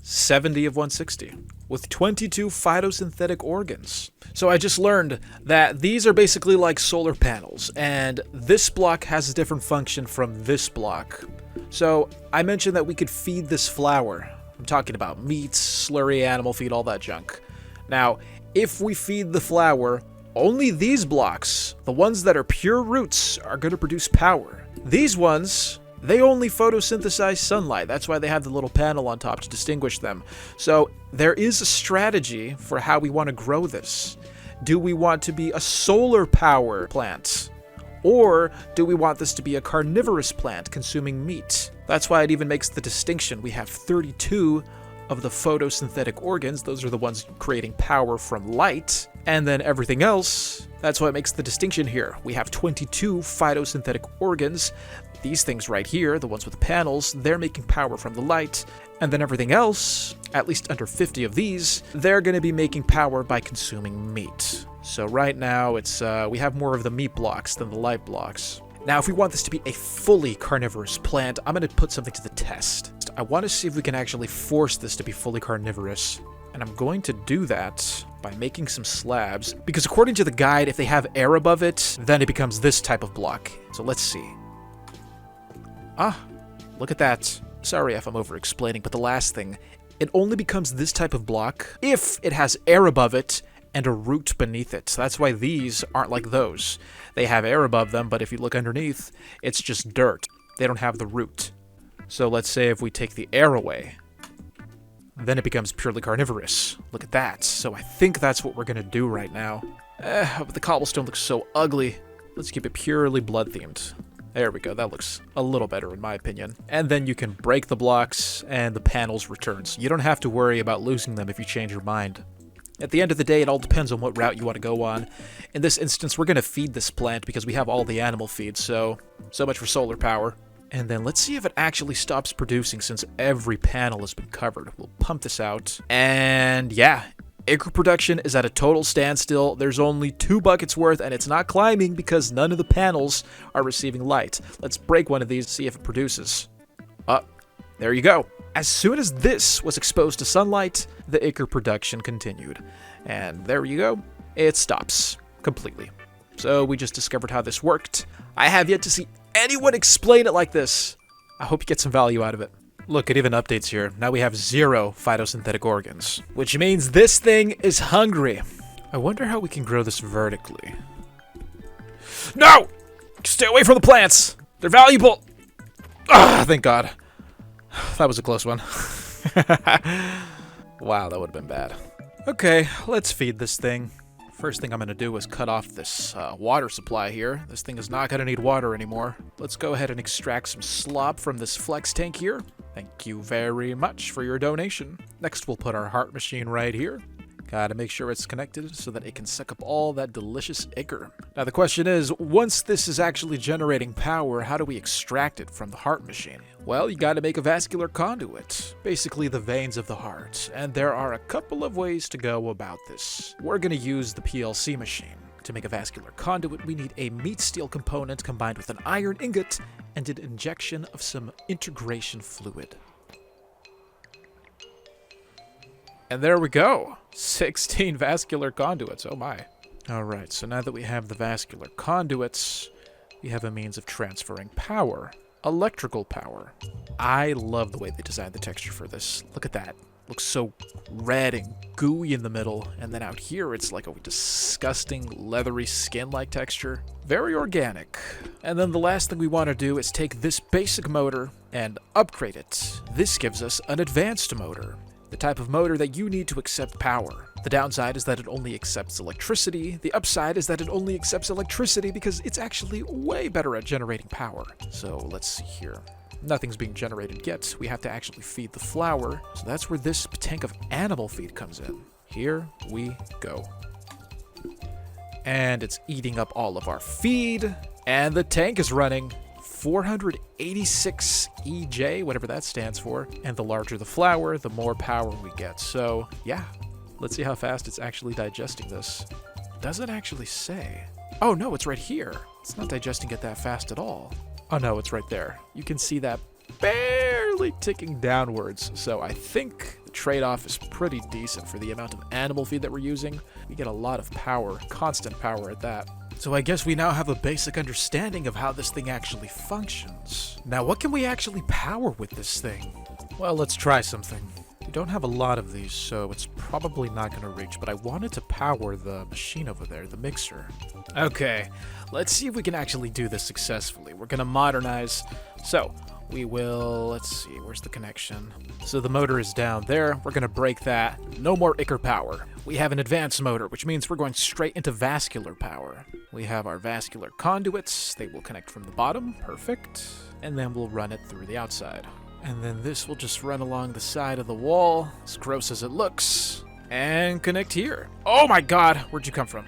70 of 160 with 22 photosynthetic organs. So I just learned that these are basically like solar panels, and this block has a different function from this block. So I mentioned that we could feed this flower. I'm talking about meats, slurry, animal feed, all that junk. Now, if we feed the flower, only these blocks, the ones that are pure roots, are going to produce power. These ones, they only photosynthesize sunlight. That's why they have the little panel on top to distinguish them. So there is a strategy for how we want to grow this. Do we want to be a solar power plant? Or do we want this to be a carnivorous plant consuming meat? That's why it even makes the distinction. We have 32 of the photosynthetic organs. Those are the ones creating power from light. And then everything else, that's why it makes the distinction here. We have 22 photosynthetic organs. These things right here, the ones with the panels, they're making power from the light. And then everything else, at least under 50 of these, they're going to be making power by consuming meat. So right now, it's we have more of the meat blocks than the light blocks. Now, if we want this to be a fully carnivorous plant, I'm going to put something to the test. I want to see if we can actually force this to be fully carnivorous. And I'm going to do that by making some slabs, because according to the guide, if they have air above it, then it becomes this type of block. So let's see. Ah, look at that. Sorry if I'm over-explaining, but the last thing, it only becomes this type of block if it has air above it and a root beneath it. So that's why these aren't like those. They have air above them, but if you look underneath, it's just dirt. They don't have the root. So let's say if we take the air away, then it becomes purely carnivorous. Look at that. So I think that's what we're going to do right now. But the cobblestone looks so ugly. Let's keep it purely blood-themed. There we go. That looks a little better in my opinion. And then you can break the blocks and the panels return. So you don't have to worry about losing them if you change your mind. At the end of the day, it all depends on what route you want to go on. In this instance, we're going to feed this plant because we have all the animal feed, so much for solar power. And then let's see if it actually stops producing since every panel has been covered. We'll pump this out. And yeah, Acre production is at a total standstill. There's only 2 buckets worth, and it's not climbing because none of the panels are receiving light. Let's break one of these, see if it produces. There you go. As soon as this was exposed to sunlight, the acre production continued. And there you go. It stops completely. So we just discovered how this worked. I have yet to see anyone explain it like this. I hope you get some value out of it. Look, it even updates here. Now we have 0 photosynthetic organs, which means this thing is hungry. I wonder how we can grow this vertically. No! Stay away from the plants! They're valuable! Ah, thank God. That was a close one. Wow, that would have been bad. Okay, let's feed this thing. First thing I'm going to do is cut off this water supply here. This thing is not going to need water anymore. Let's go ahead and extract some slop from this flex tank here. Thank you very much for your donation. Next, we'll put our heart machine right here. Gotta make sure it's connected so that it can suck up all that delicious ichor. Now the question is, once this is actually generating power, how do we extract it from the heart machine? Well, you gotta make a vascular conduit, basically the veins of the heart, and there are a couple of ways to go about this. We're gonna use the PLC machine. To make a vascular conduit, we need a meat steel component combined with an iron ingot and an injection of some integration fluid. And there we go. 16 vascular conduits. Oh my. Alright, so now that we have the vascular conduits, we have a means of transferring power. Electrical power. I love the way they designed the texture for this. Look at that. Looks so red and gooey in the middle, and then out here it's like a disgusting leathery skin-like texture. Very organic. And then the last thing we want to do is take this basic motor and upgrade it. This gives us an advanced motor. The type of motor that you need to accept power. The downside is that it only accepts electricity. The upside is that it only accepts electricity because it's actually way better at generating power. So let's see here. Nothing's being generated yet. We have to actually feed the flower. So that's where this tank of animal feed comes in. Here we go. And it's eating up all of our feed. And the tank is running 486 EJ, whatever that stands for. And the larger the flower, the more power we get. So yeah, let's see how fast it's actually digesting this. Does it actually say? Oh no, it's right here. It's not digesting it that fast at all. Oh no, it's right there. You can see that barely ticking downwards. So I think the trade-off is pretty decent for the amount of animal feed that we're using. We get a lot of power, constant power at that. So I guess we now have a basic understanding of how this thing actually functions. Now, what can we actually power with this thing? Well, let's try something. We don't have a lot of these, so it's probably not going to reach, but I wanted to power the machine over there, the mixer. Okay, let's see if we can actually do this successfully. We're going to modernize. So, we will, let's see, where's the connection? So the motor is down there. We're going to break that. No more ichor power. We have an advanced motor, which means we're going straight into vascular power. We have our vascular conduits. They will connect from the bottom. Perfect. And then we'll run it through the outside. And then this will just run along the side of the wall, as gross as it looks, and connect here. Oh my god, where'd you come from?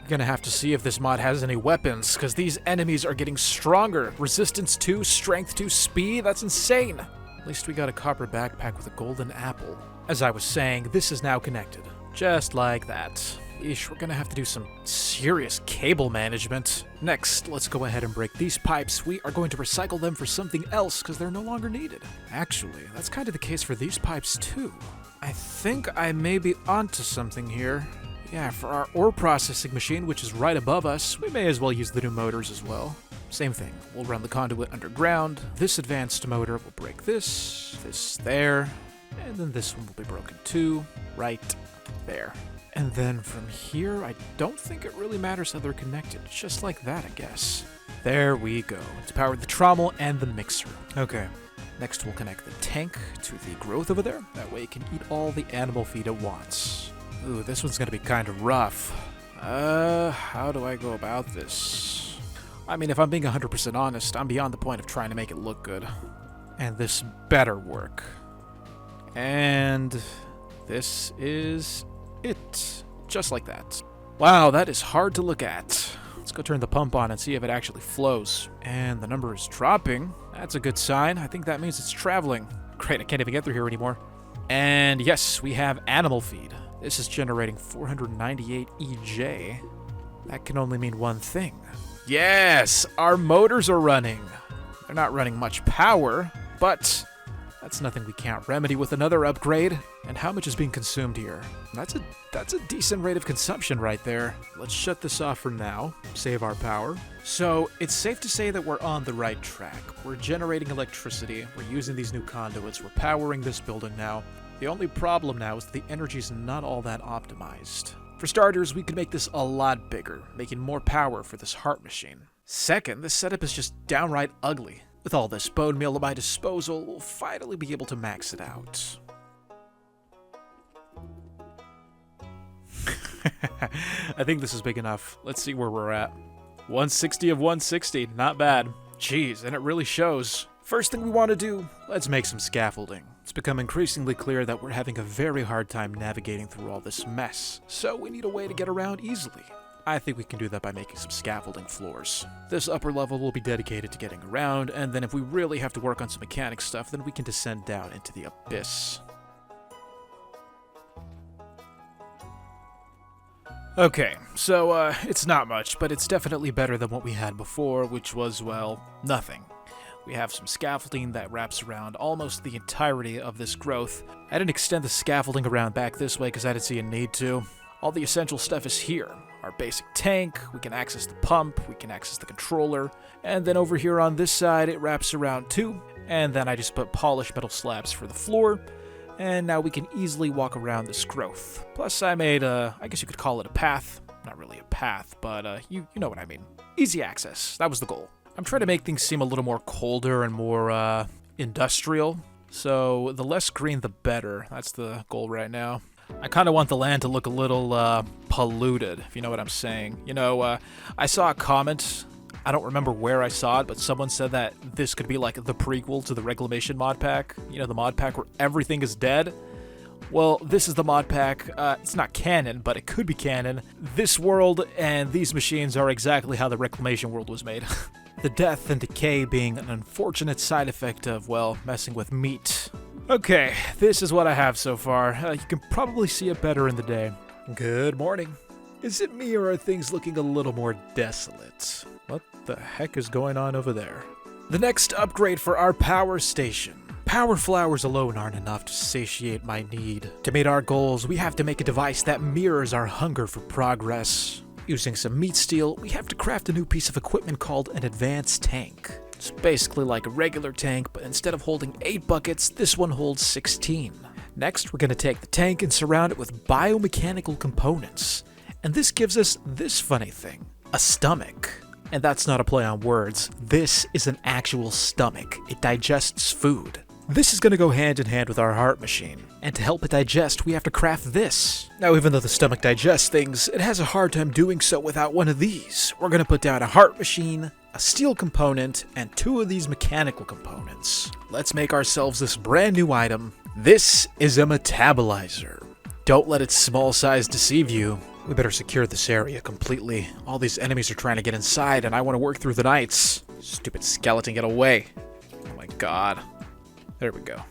We're gonna have to see if this mod has any weapons, because these enemies are getting stronger. Resistance 2, strength 2, speed, that's insane. At least we got a copper backpack with a golden apple. As I was saying, this is now connected. Just like that. Eesh, we're gonna have to do some serious cable management. Next, let's go ahead and break these pipes. We are going to recycle them for something else because they're no longer needed. Actually, that's kind of the case for these pipes too. I think I may be onto something here. Yeah, for our ore processing machine, which is right above us, we may as well use the new motors as well. Same thing, we'll run the conduit underground. This advanced motor will break this there, and then this one will be broken too, right there. And then from here, I don't think it really matters how they're connected. Just like that, I guess. There we go. It's powered the trommel and the mixer. Okay. Next, we'll connect the tank to the growth over there. That way it can eat all the animal feed it wants. Ooh, this one's gonna be kind of rough. How do I go about this? I mean, if I'm being 100% honest, I'm beyond the point of trying to make it look good. And this better work. And this is it. Just like that. Wow, that is hard to look at. Let's go turn the pump on and see if it actually flows. And the number is dropping. That's a good sign. I think that means it's traveling. Great, I can't even get through here anymore. And yes, we have animal feed. This is generating 498 EJ. That can only mean one thing. Yes, our motors are running. They're not running much power, but that's nothing we can't remedy with another upgrade. And how much is being consumed here? That's a decent rate of consumption right there. Let's shut this off for now, save our power. So it's safe to say that we're on the right track. We're generating electricity, we're using these new conduits, we're powering this building now. The only problem now is that the energy's not all that optimized. For starters, we could make this a lot bigger, making more power for this heart machine. Second, this setup is just downright ugly. With all this bone meal at my disposal, we'll finally be able to max it out. I think this is big enough. Let's see where we're at. 160 of 160, not bad. Jeez, and it really shows. First thing we want to do, let's make some scaffolding. It's become increasingly clear that we're having a very hard time navigating through all this mess, so we need a way to get around easily. I think we can do that by making some scaffolding floors. This upper level will be dedicated to getting around, and then if we really have to work on some mechanic stuff, then we can descend down into the abyss. Okay, so it's not much, but it's definitely better than what we had before, which was, well, nothing. We have some scaffolding that wraps around almost the entirety of this growth. I didn't extend the scaffolding around back this way because I didn't see a need to. All the essential stuff is here. Our basic tank, we can access the pump, we can access the controller, and then over here on this side it wraps around too, and then I just put polished metal slabs for the floor, and now we can easily walk around this growth. Plus I made I guess you could call it a path. Not really a path, but you know what I mean. Easy access, that was the goal. I'm trying to make things seem a little more colder and more industrial, so the less green the better. That's the goal right now. I kind of want the land to look a little polluted, if you know what I'm saying. You know, I saw a comment, I don't remember where I saw it, but someone said that this could be like the prequel to the Reclamation mod pack. You know, the mod pack where everything is dead. Well, this is the mod pack. It's not canon, but it could be canon. This world and these machines are exactly how the Reclamation world was made. The death and decay being an unfortunate side effect of, well, messing with meat. Okay, this is what I have so far. You can probably see it better in the day. Good morning. Is it me or are things looking a little more desolate? What the heck is going on over there? The next upgrade for our power station. Power flowers alone aren't enough to satiate my need. To meet our goals, we have to make a device that mirrors our hunger for progress. Using some meat steel, we have to craft a new piece of equipment called an advanced tank. It's basically like a regular tank, but instead of holding 8 buckets, this one holds 16. Next, we're going to take the tank and surround it with biomechanical components. And this gives us this funny thing, a stomach. And that's not a play on words, this is an actual stomach. It digests food. This is going to go hand in hand with our heart machine, and to help it digest, we have to craft this. Now, even though the stomach digests things, it has a hard time doing so without one of these. We're going to put down a heart machine, a steel component, and 2 of these mechanical components. Let's make ourselves this brand new item. This is a metabolizer. Don't let its small size deceive you. We better secure this area completely. All these enemies are trying to get inside, and I want to work through the nights. Stupid skeleton, get away. Oh my god. There we go.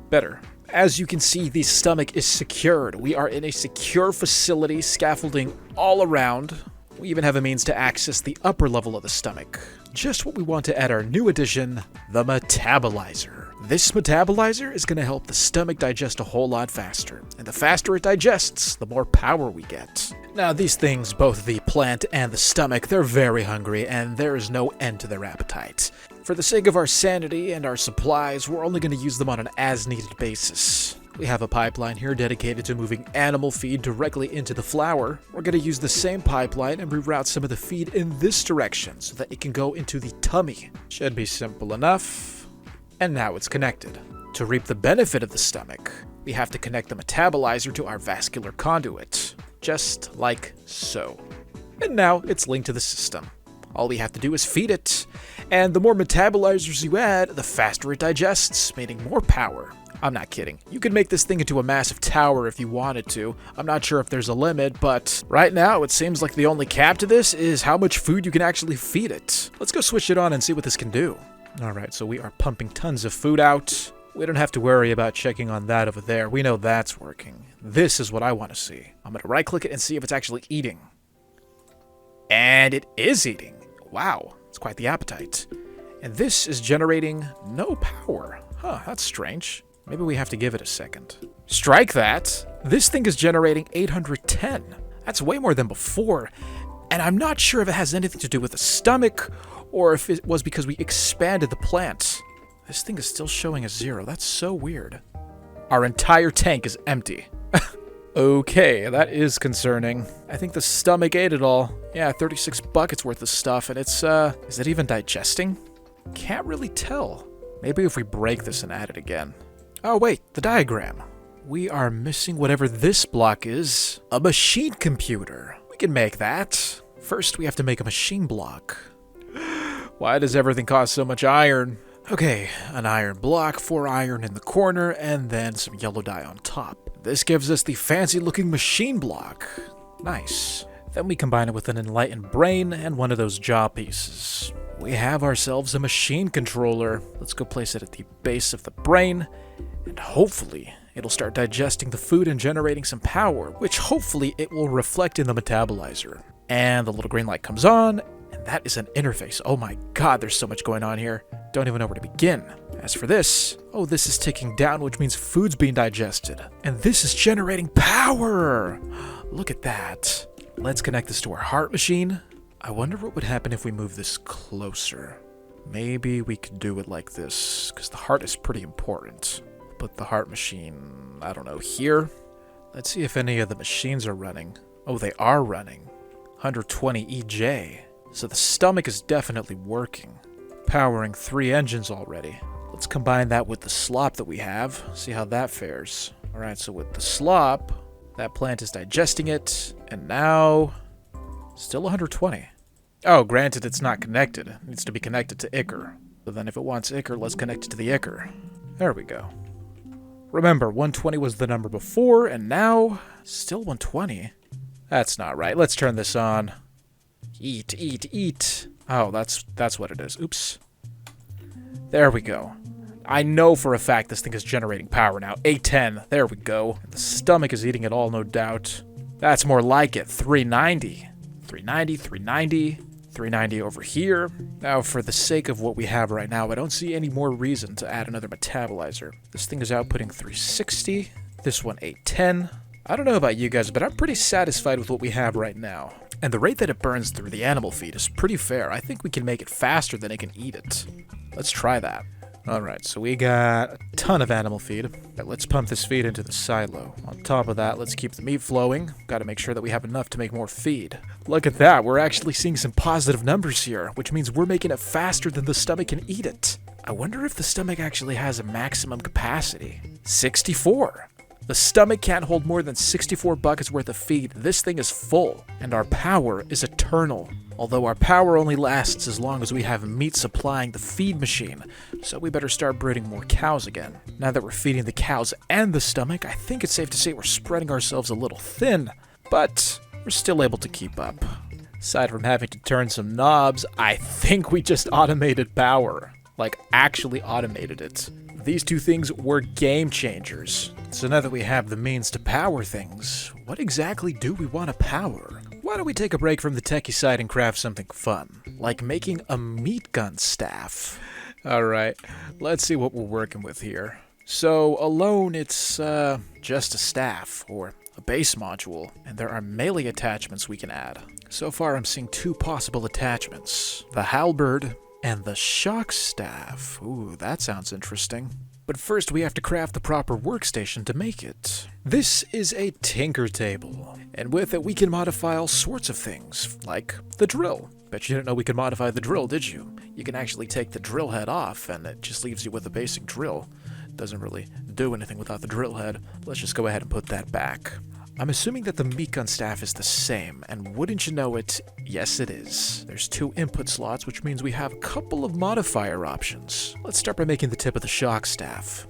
Better. As you can see, the stomach is secured. We are in a secure facility, scaffolding all around. We even have a means to access the upper level of the stomach. Just what we want to add our new addition, the metabolizer. This metabolizer is going to help the stomach digest a whole lot faster. And the faster it digests, the more power we get. Now, these things, both the plant and the stomach, they're very hungry, and there is no end to their appetite. For the sake of our sanity and our supplies, we're only going to use them on an as-needed basis. We have a pipeline here dedicated to moving animal feed directly into the flour. We're going to use the same pipeline and reroute some of the feed in this direction so that it can go into the tummy. Should be simple enough. And now it's connected. To reap the benefit of the stomach, we have to connect the metabolizer to our vascular conduit. Just like so. And now it's linked to the system. All we have to do is feed it, and the more metabolizers you add, the faster it digests, meaning more power. I'm not kidding. You could make this thing into a massive tower if you wanted to. I'm not sure if there's a limit, but right now it seems like the only cap to this is how much food you can actually feed it. Let's go switch it on and see what this can do. Alright, so we are pumping tons of food out. We don't have to worry about checking on that over there. We know that's working. This is what I want to see. I'm going to right-click it and see if it's actually eating. And it is eating. Wow, it's quite the appetite. And this is generating no power. Huh, that's strange. Maybe we have to give it a second. Strike that. This thing is generating 810. That's way more than before. And I'm not sure if it has anything to do with the stomach or if it was because we expanded the plant. This thing is still showing a 0. That's so weird. Our entire tank is empty. Okay, that is concerning. I think the stomach ate it all. Yeah, 36 buckets worth of stuff, and it's, is it even digesting? Can't really tell. Maybe if we break this and add it again. Oh wait, the diagram. We are missing whatever this block is. A machine computer. We can make that. First, we have to make a machine block. Why does everything cost so much iron? Okay, an iron block, 4 iron in the corner, and then some yellow dye on top. This gives us the fancy-looking machine block. Nice. Then we combine it with an enlightened brain and one of those jaw pieces. We have ourselves a machine controller. Let's go place it at the base of the brain, and hopefully it'll start digesting the food and generating some power, which hopefully it will reflect in the metabolizer. And the little green light comes on, and that is an interface. Oh my god, there's so much going on here. Don't even know where to begin. As for this, oh, this is ticking down, which means food's being digested. And this is generating power! Look at that. Let's connect this to our heart machine. I wonder what would happen if we move this closer. Maybe we could do it like this, because the heart is pretty important. Put the heart machine, I don't know, here? Let's see if any of the machines are running. Oh, they are running. 120 EJ. So the stomach is definitely working. Powering 3 engines already. Let's combine that with the slop that we have, see how that fares. Alright, so with the slop, that plant is digesting it, and now, still 120. Oh, granted it's not connected. It needs to be connected to Ichor. So then if it wants Ichor, let's connect it to the Ichor. There we go. Remember, 120 was the number before, and now, still 120. That's not right. Let's turn this on. Eat, eat, eat. Oh, that's what it is. Oops. There we go. I know for a fact this thing is generating power now. 810. There we go. The stomach is eating it all, no doubt. That's more like it. 390. 390, 390, 390 over here. Now, for the sake of what we have right now, I don't see any more reason to add another metabolizer. This thing is outputting 360. This one, 810. I don't know about you guys, but I'm pretty satisfied with what we have right now. And the rate that it burns through the animal feed is pretty fair. I think we can make it faster than it can eat it. Let's try that. Alright, so we got a ton of animal feed. Let's pump this feed into the silo. On top of that, let's keep the meat flowing. Gotta make sure that we have enough to make more feed. Look at that, we're actually seeing some positive numbers here, which means we're making it faster than the stomach can eat it. I wonder if the stomach actually has a maximum capacity. 64. The stomach can't hold more than 64 buckets worth of feed. This thing is full, and our power is eternal. Although our power only lasts as long as we have meat supplying the feed machine, so we better start breeding more cows again. Now that we're feeding the cows and the stomach, I think it's safe to say we're spreading ourselves a little thin, but we're still able to keep up. Aside from having to turn some knobs, I think we just automated power. Like, actually automated it. These two things were game changers. So now that we have the means to power things, what exactly do we want to power? Why don't we take a break from the techie side and craft something fun, like making a meat gun staff. Alright, let's see what we're working with here. So, alone it's just a staff, or a base module, and there are melee attachments we can add. So far I'm seeing 2 possible attachments, the halberd and the shock staff. Ooh, that sounds interesting. But first we have to craft the proper workstation to make it. This is a tinker table, and with it we can modify all sorts of things, like the drill. Bet you didn't know we could modify the drill, did you? You can actually take the drill head off, and it just leaves you with a basic drill. Doesn't really do anything without the drill head. Let's just go ahead and put that back. I'm assuming that the meat gun staff is the same, and wouldn't you know it, yes it is. There's 2 input slots, which means we have a couple of modifier options. Let's start by making the tip of the shock staff.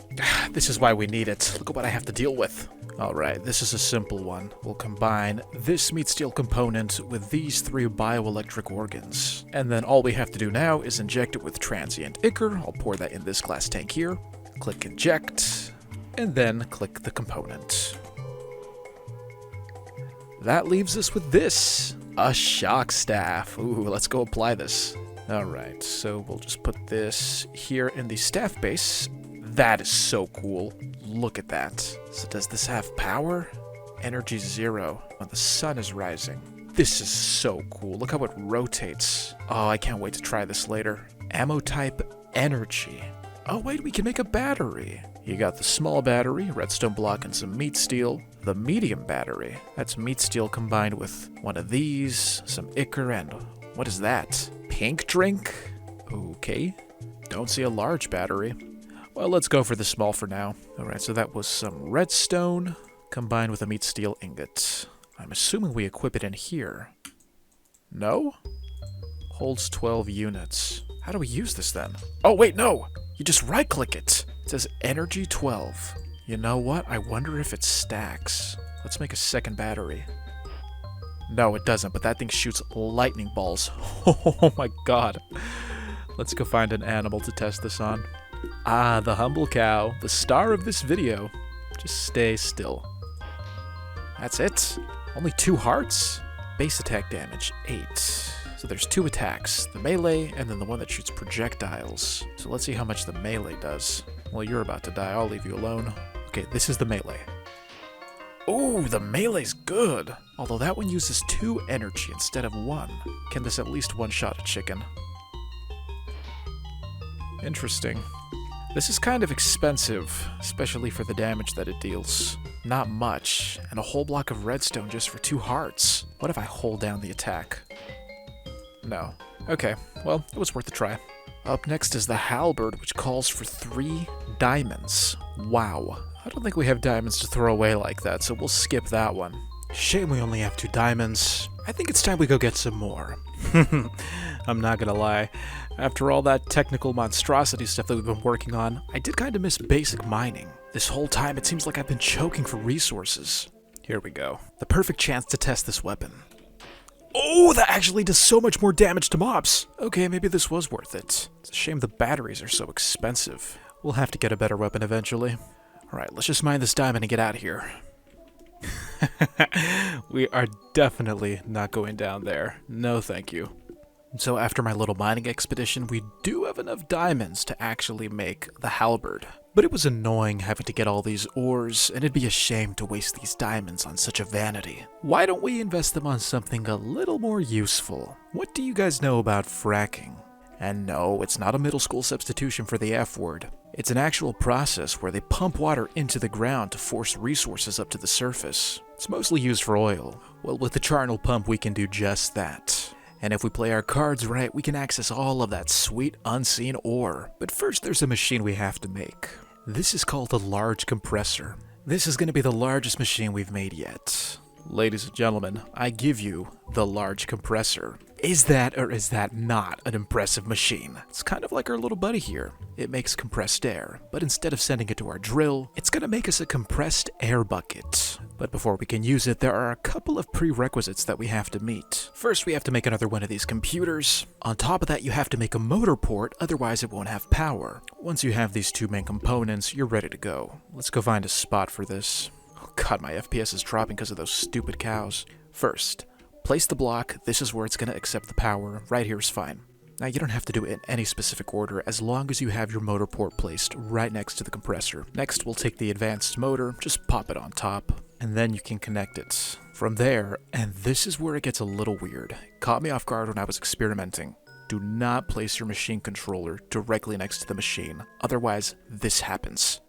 This is why we need it. Look at what I have to deal with. Alright, this is a simple one. We'll combine this meat steel component with these 3 bioelectric organs. And then all we have to do now is inject it with transient ichor. I'll pour that in this glass tank here. click inject, and then click the component. That leaves us with this, a shock staff. Ooh, let's go apply this. Alright, so we'll just put this here in the staff base. That is so cool. Look at that. So does this have power? Energy 0 when the sun is rising. This is so cool. Look how it rotates. Oh, I can't wait to try this later. Ammo type energy. Oh wait, we can make a battery. You got the small battery, redstone block, and some meat steel. The medium battery, that's meat steel combined with one of these, some ichor, and what is that? Pink drink? Okay. Don't see a large battery. Well, let's go for the small for now. Alright, so that was some redstone combined with a meat steel ingot. I'm assuming we equip it in here. No? Holds 12 units. How do we use this then? Oh, wait, no! You just right-click it. It says energy 12. You know what? I wonder if it stacks. Let's make a second battery. No, it doesn't, but that thing shoots lightning balls. Oh my god. Let's go find an animal to test this on. Ah, the humble cow, the star of this video. Just stay still. That's it? Only 2 hearts? Base attack damage, 8. So there's 2 attacks, the melee and then the one that shoots projectiles. So let's see how much the melee does. Well, you're about to die, I'll leave you alone. Okay, this is the melee. Ooh, the melee's good! Although that one uses 2 energy instead of 1. Can this at least one-shot a chicken? Interesting. This is kind of expensive, especially for the damage that it deals. Not much, and a whole block of redstone just for 2 hearts. What if I hold down the attack? No. Okay, well, it was worth a try. Up next is the halberd, which calls for 3 diamonds. Wow. I don't think we have diamonds to throw away like that, so we'll skip that one. Shame we only have 2 diamonds. I think it's time we go get some more. I'm not gonna lie. After all that technical monstrosity stuff that we've been working on, I did kind of miss basic mining. This whole time it seems like I've been choking for resources. Here we go. The perfect chance to test this weapon. Oh, that actually does so much more damage to mobs! Okay, maybe this was worth it. It's a shame the batteries are so expensive. We'll have to get a better weapon eventually. Alright, let's just mine this diamond and get out of here. We are definitely not going down there. No thank you. So after my little mining expedition, we do have enough diamonds to actually make the halberd. But it was annoying having to get all these ores, and it'd be a shame to waste these diamonds on such a vanity. Why don't we invest them on something a little more useful? What do you guys know about fracking? And no, it's not a middle school substitution for the F word. It's an actual process where they pump water into the ground to force resources up to the surface. It's mostly used for oil. Well, with the charnel pump we can do just that. And if we play our cards right, we can access all of that sweet unseen ore. But first there's a machine we have to make. This is called a large compressor. This is going to be the largest machine we've made yet. Ladies and gentlemen, I give you the large compressor. Is that or is that not an impressive machine? It's kind of like our little buddy here. It makes compressed air, but instead of sending it to our drill, it's going to make us a compressed air bucket. But before we can use it, there are a couple of prerequisites that we have to meet. First, we have to make another one of these computers. On top of that, you have to make a motor port, otherwise it won't have power. Once you have these 2 main components, you're ready to go. Let's go find a spot for this. Oh god, my FPS is dropping because of those stupid cows. First, place the block. This is where it's going to accept the power. Right here is fine. Now, you don't have to do it in any specific order as long as you have your motor port placed right next to the compressor. Next, we'll take the advanced motor, just pop it on top, and then you can connect it. From there, and this is where it gets a little weird. It caught me off guard when I was experimenting. Do not place your machine controller directly next to the machine. Otherwise, this happens.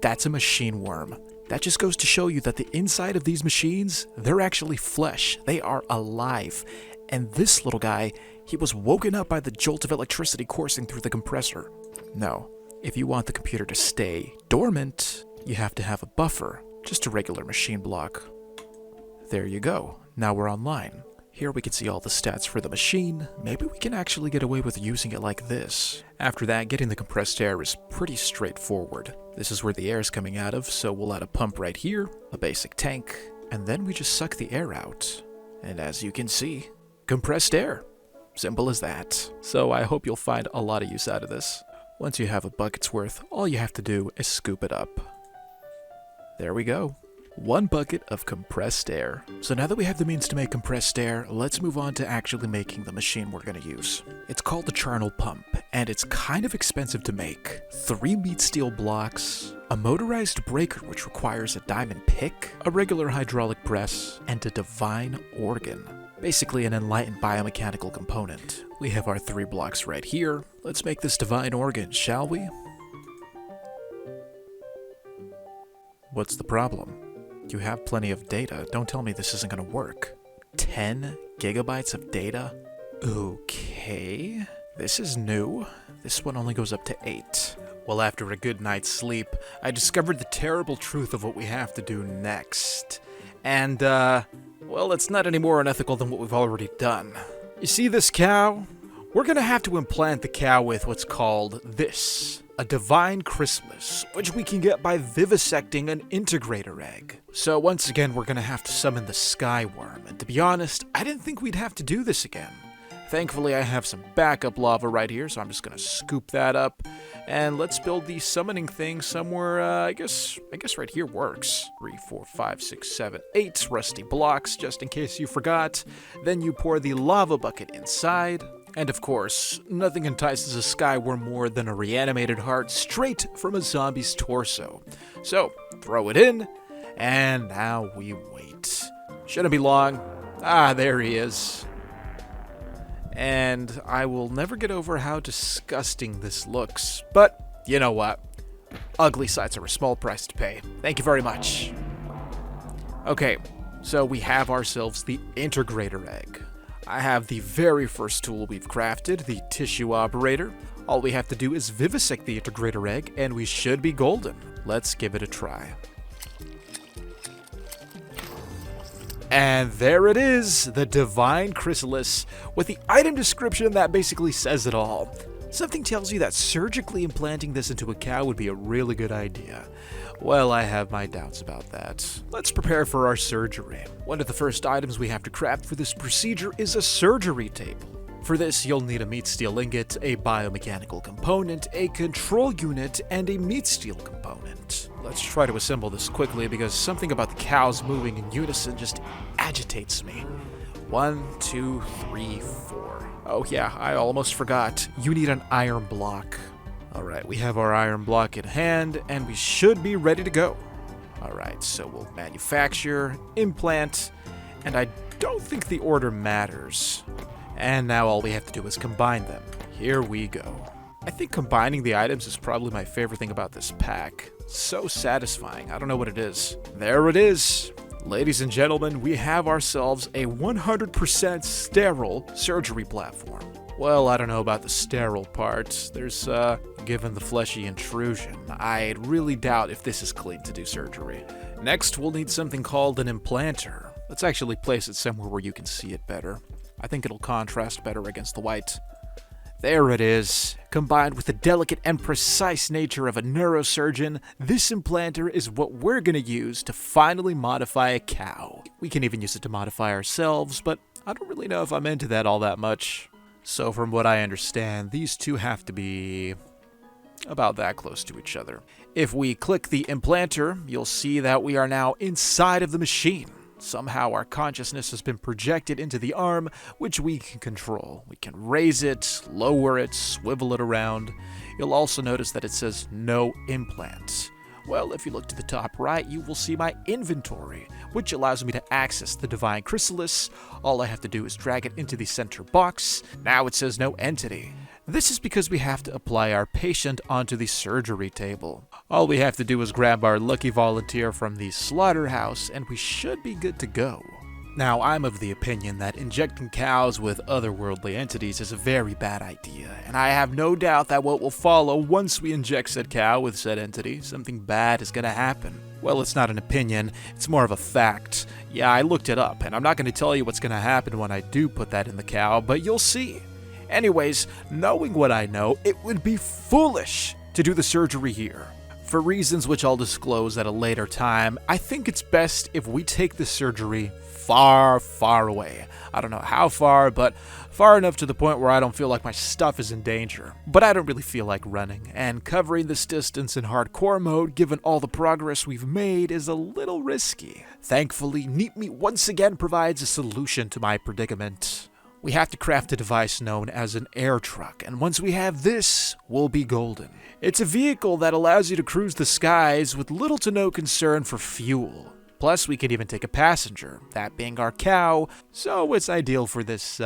That's a machine worm. That just goes to show you that the inside of these machines, they're actually flesh. They are alive. And this little guy, he was woken up by the jolt of electricity coursing through the compressor. No, if you want the computer to stay dormant, you have to have a buffer, just a regular machine block. There you go. Now we're online. Here we can see all the stats for the machine. Maybe we can actually get away with using it like this. After that, getting the compressed air is pretty straightforward. This is where the air is coming out of, so we'll add a pump right here, a basic tank, and then we just suck the air out. And as you can see, compressed air. Simple as that. So I hope you'll find a lot of use out of this. Once you have a bucket's worth, all you have to do is scoop it up. There we go. 1 bucket of compressed air. So now that we have the means to make compressed air, let's move on to actually making the machine we're going to use. It's called the charnel pump, and it's kind of expensive to make. 3 meat steel blocks, a motorized breaker which requires a diamond pick, a regular hydraulic press, and a divine organ. Basically an enlightened biomechanical component. We have our 3 blocks right here. Let's make this divine organ, shall we? What's the problem? You have plenty of data. Don't tell me this isn't going to work. 10 gigabytes of data? Okay. This is new. This one only goes up to 8. Well, after a good night's sleep, I discovered the terrible truth of what we have to do next. And, well, it's not any more unethical than what we've already done. You see this cow? We're going to have to implant the cow with what's called this. A divine chrysalis, which we can get by vivisecting an integrator egg. So once again, we're gonna have to summon the sky worm, and to be honest, I didn't think we'd have to do this again. Thankfully, I have some backup lava right here, so I'm just gonna scoop that up, and let's build the summoning thing somewhere, I guess right here works. 3, 4, 5, 6, 7, 8 rusty blocks, just in case you forgot. Then you pour the lava bucket inside. And of course, nothing entices a skyworm more than a reanimated heart straight from a zombie's torso. So, throw it in, and now we wait. Shouldn't be long. Ah, there he is. And I will never get over how disgusting this looks, but you know what? Ugly sights are a small price to pay. Thank you very much. Okay, so we have ourselves the integrator egg. I have the very first tool we've crafted, the tissue operator. All we have to do is vivisect the integrator egg, and we should be golden. Let's give it a try. And there it is, the divine chrysalis, with the item description that basically says it all. Something tells you that surgically implanting this into a cow would be a really good idea. Well, I have my doubts about that. Let's prepare for our surgery. One of the first items we have to craft for this procedure is a surgery table. For this, you'll need a meat steel ingot, a biomechanical component, a control unit, and a meat steel component. Let's try to assemble this quickly because something about the cows moving in unison just agitates me. 1, 2, 3, 4. Oh yeah, I almost forgot. You need an iron block. Alright, we have our iron block in hand, and we should be ready to go. Alright, so we'll manufacture, implant, and I don't think the order matters. And now all we have to do is combine them. Here we go. I think combining the items is probably my favorite thing about this pack. So satisfying, I don't know what it is. There it is! Ladies and gentlemen, we have ourselves a 100% sterile surgery platform. Well, I don't know about the sterile part. There's, given the fleshy intrusion, I really doubt if this is clean to do surgery. Next, we'll need something called an implanter. Let's actually place it somewhere where you can see it better. I think it'll contrast better against the white. There it is. Combined with the delicate and precise nature of a neurosurgeon, this implanter is what we're gonna use to finally modify a cow. We can even use it to modify ourselves, but I don't really know if I'm into that all that much. So from what I understand, these two have to be about that close to each other. If we click the implanter, you'll see that we are now inside of the machine. Somehow our consciousness has been projected into the arm, which we can control. We can raise it, lower it, swivel it around. You'll also notice that it says no implants. Well, if you look to the top right, you will see my inventory, which allows me to access the divine chrysalis. All I have to do is drag it into the center box. Now it says no entity. This is because we have to apply our patient onto the surgery table. All we have to do is grab our lucky volunteer from the slaughterhouse, and we should be good to go. Now, I'm of the opinion that injecting cows with otherworldly entities is a very bad idea, and I have no doubt that what will follow once we inject said cow with said entity, something bad is gonna happen. Well, it's not an opinion, it's more of a fact. Yeah, I looked it up, and I'm not gonna tell you what's gonna happen when I do put that in the cow, but you'll see. Anyways, knowing what I know, it would be foolish to do the surgery here. For reasons which I'll disclose at a later time, I think it's best if we take the surgery far, far away. I don't know how far, but far enough to the point where I don't feel like my stuff is in danger. But I don't really feel like running, and covering this distance in hardcore mode, given all the progress we've made, is a little risky. Thankfully, NEEPMeat once again provides a solution to my predicament. We have to craft a device known as an air truck, and once we have this, we'll be golden. It's a vehicle that allows you to cruise the skies with little to no concern for fuel. Plus, we can even take a passenger, that being our cow, so it's ideal for this,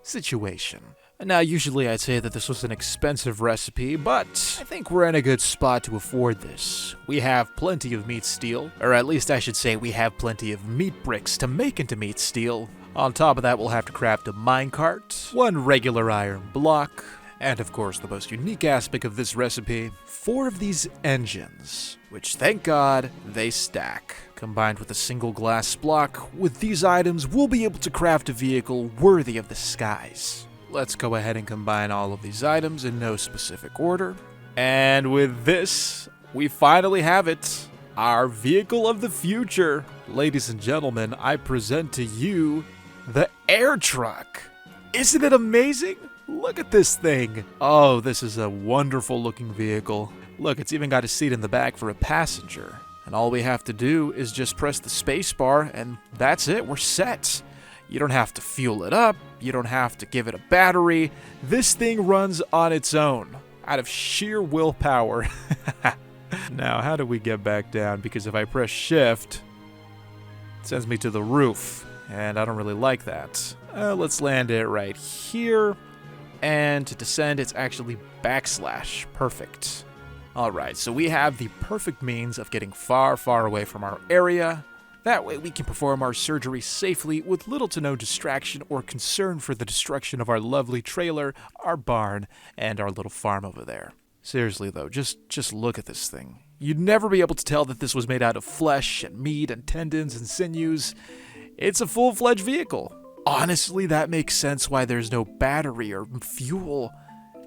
situation. Now, usually I'd say that this was an expensive recipe, but I think we're in a good spot to afford this. We have plenty of meat steel, or at least I should say we have plenty of meat bricks to make into meat steel. On top of that, we'll have to craft a minecart, one regular iron block, and of course the most unique aspect of this recipe, 4 of these engines, which thank God they stack. Combined with a single glass block, with these items we'll be able to craft a vehicle worthy of the skies. Let's go ahead and combine all of these items in no specific order. And with this, we finally have it. Our vehicle of the future. Ladies and gentlemen, I present to you the air truck. Isn't it amazing? Look at this thing. Oh, this is a wonderful looking vehicle. Look, it's even got a seat in the back for a passenger. And all we have to do is just press the space bar and that's it, we're set. You don't have to fuel it up, you don't have to give it a battery. This thing runs on its own, out of sheer willpower. Now, how do we get back down? Because if I press shift, it sends me to the roof, and I don't really like that. Let's land it right here, and to descend, it's actually backslash. Perfect. Alright, so we have the perfect means of getting far, far away from our area. That way we can perform our surgery safely with little to no distraction or concern for the destruction of our lovely trailer, our barn, and our little farm over there. Seriously though, just look at this thing. You'd never be able to tell that this was made out of flesh and meat and tendons and sinews. It's a full-fledged vehicle. Honestly, that makes sense why there's no battery or fuel.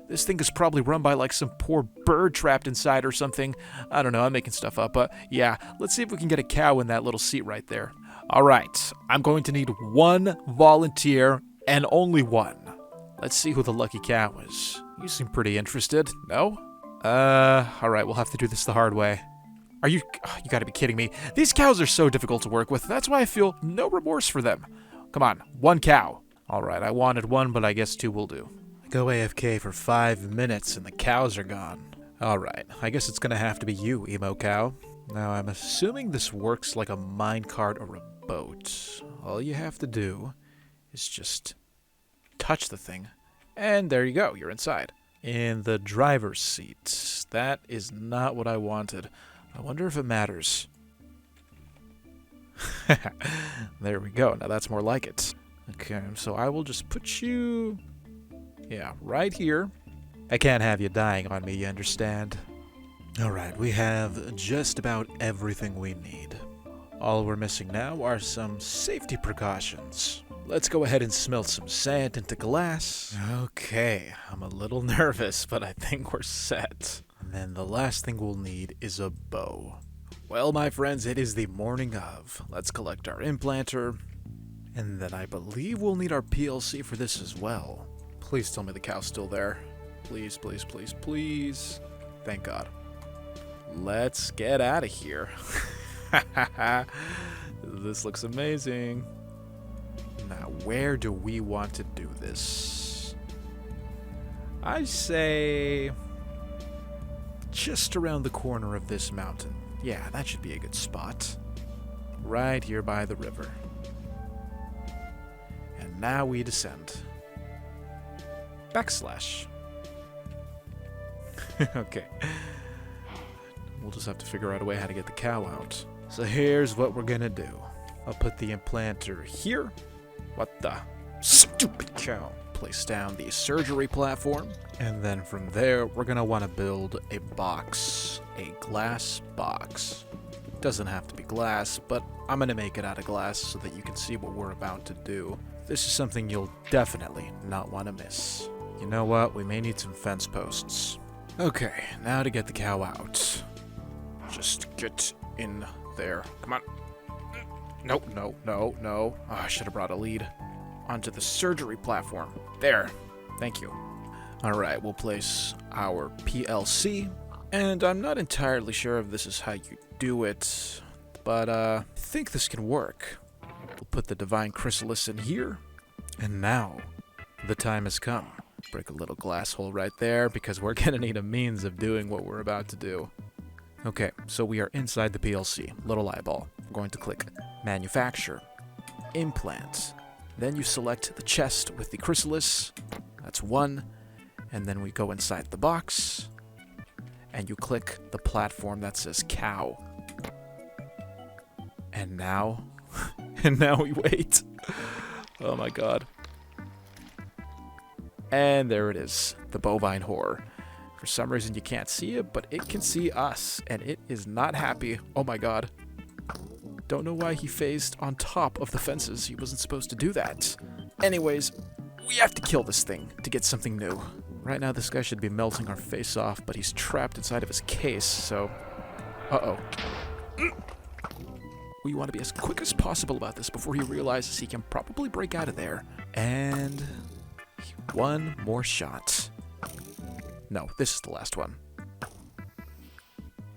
This thing is probably run by like some poor bird trapped inside or something. I don't know, I'm making stuff up, but yeah, let's see if we can get a cow in that little seat right there. Alright, I'm going to need 1 volunteer and only 1. Let's see who the lucky cow is. You seem pretty interested, no? Alright, we'll have to do this the hard way. You gotta be kidding me. These cows are so difficult to work with, that's why I feel no remorse for them. Come on, 1 cow. Alright, I wanted 1, but I guess 2 will do. Go AFK for 5 minutes and the cows are gone. Alright, I guess it's gonna have to be you, emo cow. Now, I'm assuming this works like a minecart or a boat. All you have to do is just touch the thing, and there you go, you're inside. In the driver's seat. That is not what I wanted. I wonder if it matters. There we go, now that's more like it. Okay, so I will just put you... yeah, right here. I can't have you dying on me, you understand? Alright, we have just about everything we need. All we're missing now are some safety precautions. Let's go ahead and smelt some sand into glass. Okay, I'm a little nervous, but I think we're set. And then the last thing we'll need is a bow. Well, my friends, it is the morning of. Let's collect our implanter. And then I believe we'll need our PLC for this as well. Please tell me the cow's still there. Please, please, please, please. Thank God. Let's get out of here. This looks amazing. Now, where do we want to do this? I say... just around the corner of this mountain. Yeah, that should be a good spot. Right here by the river. And now we descend. Backslash. Okay. We'll just have to figure out a way how to get the cow out. So here's what we're gonna do. I'll put the implanter here. What the? Stupid cow. Place down the surgery platform. And then from there, we're gonna want to build a box. A glass box. Doesn't have to be glass, but I'm gonna make it out of glass so that you can see what we're about to do. This is something you'll definitely not want to miss. You know what? We may need some fence posts. Okay, now to get the cow out. Just get in there. Come on. Nope, no. Oh, I should have brought a lead. Onto the surgery platform. There. Thank you. Alright, we'll place our PLC. And I'm not entirely sure if this is how you do it, but I think this can work. We'll put the Divine Chrysalis in here. And now, the time has come. Break a little glass hole right there, because we're gonna need a means of doing what we're about to do. Okay, so we are inside the PLC, little eyeball. We're going to click Manufacture, Implant. Then you select the chest with the chrysalis. That's one. And then we go inside the box. And you click the platform that says cow. And now... and now we wait. Oh my god. And there it is, the bovine horror. For some reason you can't see it, but it can see us, and it is not happy. Oh my god. Don't know why he phased on top of the fences. He wasn't supposed to do that. Anyways, we have to kill this thing to get something new. Right now this guy should be melting our face off, but he's trapped inside of his case, so... Uh-oh. We want to be as quick as possible about this before he realizes he can probably break out of there. And... one more shot. No, this is the last one.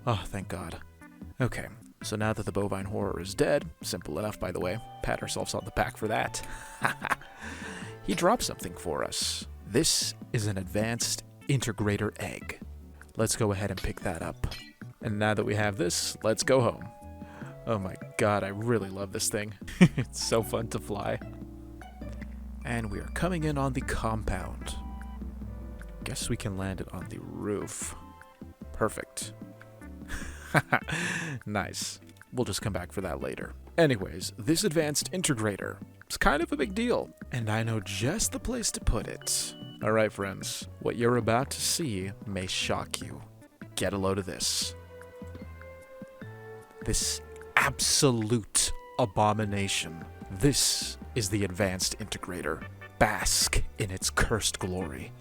Oh, thank God. Okay, so now that the bovine horror is dead, simple enough by the way, pat ourselves on the back for that. He dropped something for us. This is an advanced integrator egg. Let's go ahead and pick that up. And now that we have this, let's go home. Oh my god, I really love this thing. It's so fun to fly. And we are coming in on the compound. Guess we can land it on the roof. Perfect. Nice. We'll just come back for that later. Anyways, this advanced integrator is kind of a big deal, and I know just the place to put it. Alright friends, what you're about to see may shock you. Get a load of this. This absolute abomination. This is the advanced integrator. Bask in its cursed glory.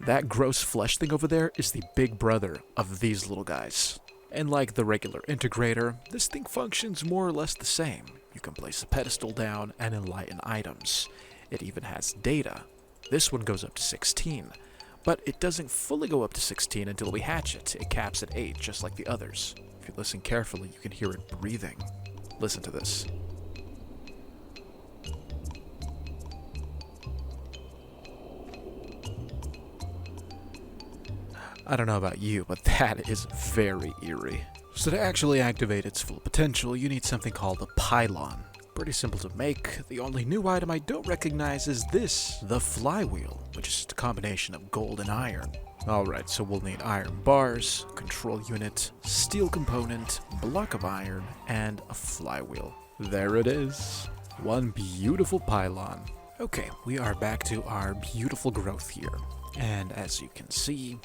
That gross flesh thing over there is the big brother of these little guys. And like the regular integrator, this thing functions more or less the same. You can place a pedestal down and enlighten items. It even has data. This one goes up to 16, but it doesn't fully go up to 16 until we hatch it. It caps at 8, just like the others. If you listen carefully, you can hear it breathing. Listen to this. I don't know about you, but that is very eerie. So to actually activate its full potential, you need something called a pylon. Pretty simple to make. The only new item I don't recognize is this, the flywheel, which is a combination of gold and iron. Alright, so we'll need iron bars, control unit, steel component, block of iron, and a flywheel. There it is. One beautiful pylon. Okay, we are back to our beautiful growth here. And as you can see,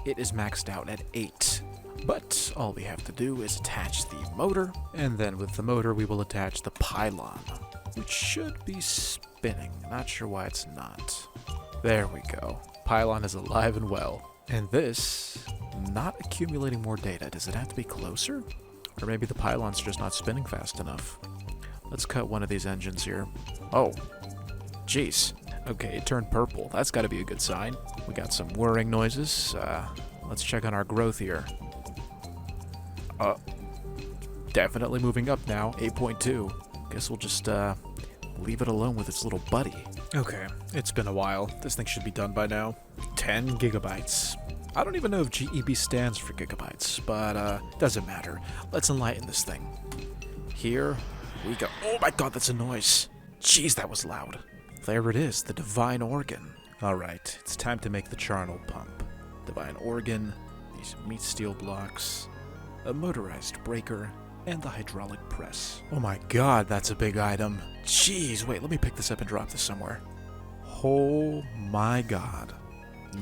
it is maxed out at 8. But all we have to do is attach the motor, and then with the motor we will attach the pylon, which should be spinning. Not sure why it's not. There we go. Pylon is alive and well. And this, not accumulating more data. Does it have to be closer? Or maybe the pylon's just not spinning fast enough. Let's cut one of these engines here. Oh, jeez. Okay, it turned purple. That's got to be a good sign. We got some whirring noises. Let's check on our growth here. Definitely moving up now. 8.2. Guess we'll just leave it alone with its little buddy. Okay, it's been a while. This thing should be done by now. 10 gigabytes. I don't even know if GEB stands for gigabytes, but doesn't matter. Let's enlighten this thing. Here we go. Oh my god, that's a noise. Jeez, that was loud. There it is, the divine organ. Alright, it's time to make the charnel pump. Divine organ, these meat steel blocks, a motorized breaker, and the hydraulic press. Oh my god, that's a big item. Jeez, wait, let me pick this up and drop this somewhere. Oh my god.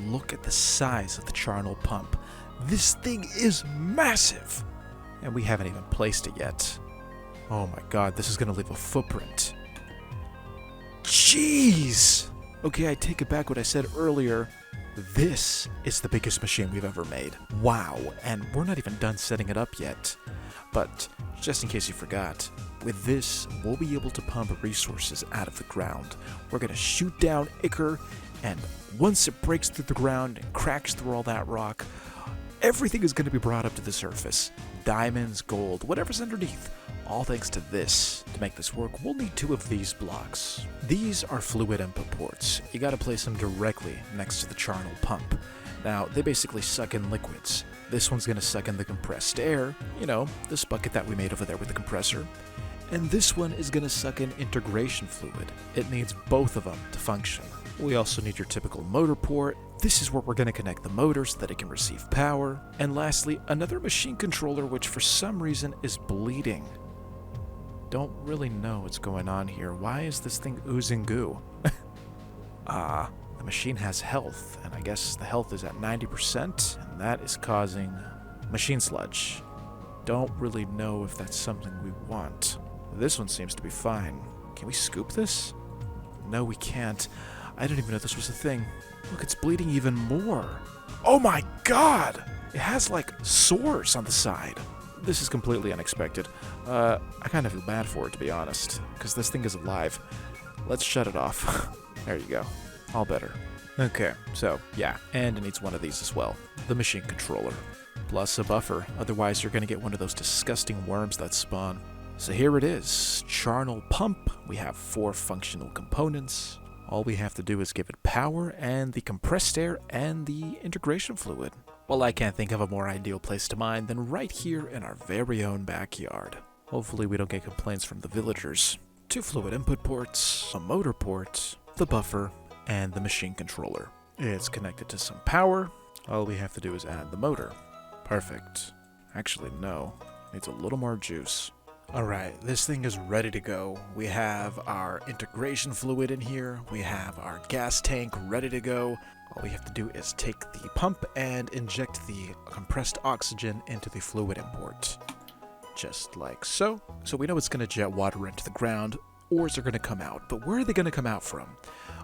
Look at the size of the charnel pump. This thing is massive! And we haven't even placed it yet. Oh my god, this is gonna leave a footprint. Jeez! Okay, I take it back what I said earlier. This is the biggest machine we've ever made. Wow, and we're not even done setting it up yet. But just in case you forgot, with this, we'll be able to pump resources out of the ground. We're going to shoot down Ichor, and once it breaks through the ground and cracks through all that rock, everything is going to be brought up to the surface. Diamonds, gold, whatever's underneath. All thanks to this. To make this work, we'll need 2 of these blocks. These are fluid input ports. You gotta place them directly next to the charnel pump. Now, they basically suck in liquids. This one's gonna suck in the compressed air, you know, this bucket that we made over there with the compressor. And this one is gonna suck in integration fluid. It needs both of them to function. We also need your typical motor port. This is where we're going to connect the motor so that it can receive power. And lastly, another machine controller which for some reason is bleeding. Don't really know what's going on here. Why is this thing oozing goo? The machine has health, and I guess the health is at 90%, and that is causing machine sludge. Don't really know if that's something we want. This one seems to be fine. Can we scoop this? No, we can't. I didn't even know this was a thing. Look, it's bleeding even more. Oh my god! It has like sores on the side. This is completely unexpected. I kind of feel bad for it, to be honest, because this thing is alive. Let's shut it off. There you go. All better. Okay, so yeah, and it needs one of these as well. The machine controller. Plus a buffer, otherwise you're going to get one of those disgusting worms that spawn. So here it is. Charnel pump. We have 4 functional components. All we have to do is give it power and the compressed air and the integration fluid. Well, I can't think of a more ideal place to mine than right here in our very own backyard. Hopefully we don't get complaints from the villagers. 2 fluid input ports, a motor port, the buffer, and the machine controller. It's connected to some power. All we have to do is add the motor. Perfect. Actually, no. Needs a little more juice. Alright, this thing is ready to go. We have our integration fluid in here. We have our gas tank ready to go. All we have to do is take the pump and inject the compressed oxygen into the fluid import. Just like so. So we know it's going to jet water into the ground. Ores are going to come out. But where are they going to come out from?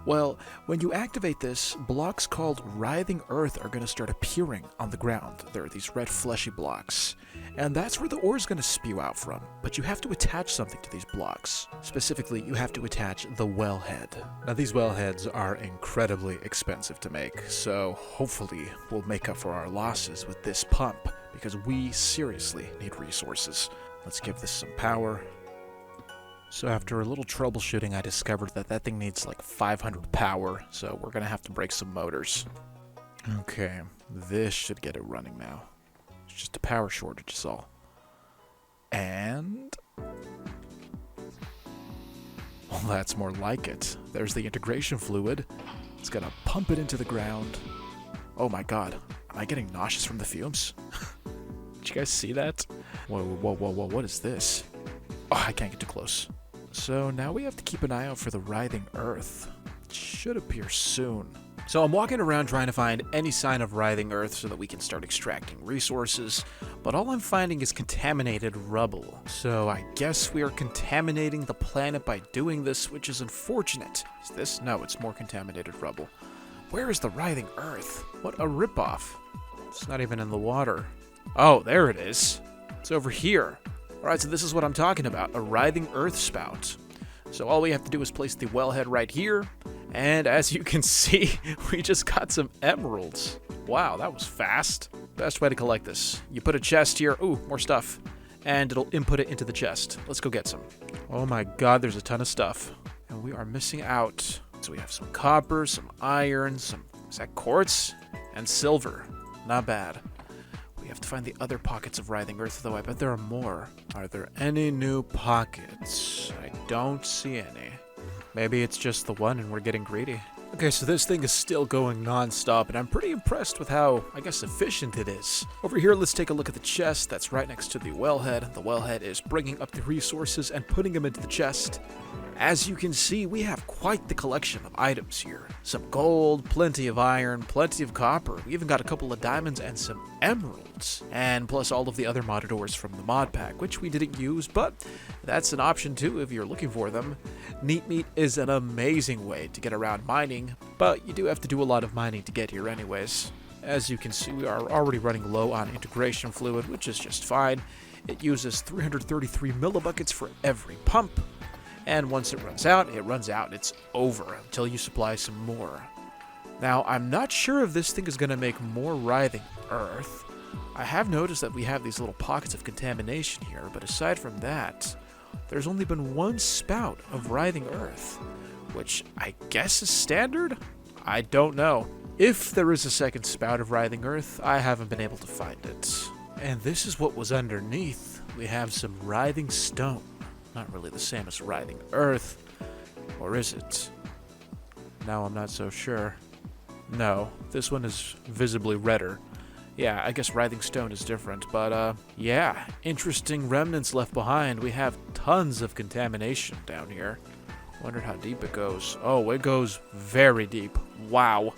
Well, when you activate this, blocks called writhing earth are going to start appearing on the ground. There are these red fleshy blocks. And that's where the ore is going to spew out from. But you have to attach something to these blocks. Specifically, you have to attach the wellhead. Now, these wellheads are incredibly expensive to make, so hopefully we'll make up for our losses with this pump, because we seriously need resources. Let's give this some power. So after a little troubleshooting, I discovered that that thing needs like 500 power, so we're going to have to break some motors. Okay, this should get it running now. It's just a power shortage is all. And... well, that's more like it. There's the integration fluid. It's going to pump it into the ground. Oh my god, am I getting nauseous from the fumes? Did you guys see that? Whoa, whoa, whoa, whoa, what is this? Oh, I can't get too close. So now we have to keep an eye out for the writhing earth. It should appear soon. So I'm walking around trying to find any sign of writhing earth so that we can start extracting resources, but all I'm finding is contaminated rubble. So I guess we are contaminating the planet by doing this, which is unfortunate. Is this? No, it's more contaminated rubble. Where is the writhing earth? What a ripoff. It's not even in the water. Oh, there it is. It's over here. Alright, so this is what I'm talking about, a writhing earth spout. So all we have to do is place the wellhead right here, and as you can see, we just got some emeralds. Wow, that was fast. Best way to collect this. You put a chest here, ooh, more stuff, and it'll input it into the chest. Let's go get some. Oh my god, there's a ton of stuff. And we are missing out. So we have some copper, some iron, some, is that quartz? And silver. Not bad. We have to find the other pockets of writhing earth, though I bet there are more. Are there any new pockets? I don't see any. Maybe it's just the one and we're getting greedy. Okay, so this thing is still going non-stop, and I'm pretty impressed with how, I guess, efficient it is. Over here, let's take a look at the chest that's right next to the wellhead. The wellhead is bringing up the resources and putting them into the chest. As you can see, we have quite the collection of items here. Some gold, plenty of iron, plenty of copper. We even got a couple of diamonds and some emeralds. And plus all of the other modded ores from the mod pack, which we didn't use, but that's an option too if you're looking for them. NEEPMeat is an amazing way to get around mining, but you do have to do a lot of mining to get here anyways. As you can see, we are already running low on integration fluid, which is just fine. It uses 333 millibuckets for every pump. And once it runs out, it's over until you supply some more. Now, I'm not sure if this thing is going to make more writhing earth. I have noticed that we have these little pockets of contamination here, but aside from that, there's only been one spout of writhing earth, which I guess is standard? I don't know. If there is a second spout of writhing earth, I haven't been able to find it. And this is what was underneath. We have some writhing stone. Not really the same as writhing earth, or is it? Now I'm not so sure. No, this one is visibly redder. Yeah, I guess writhing stone is different, but yeah, interesting remnants left behind. We have tons of contamination down here. Wonder how deep it goes. Oh, it goes very deep. Wow.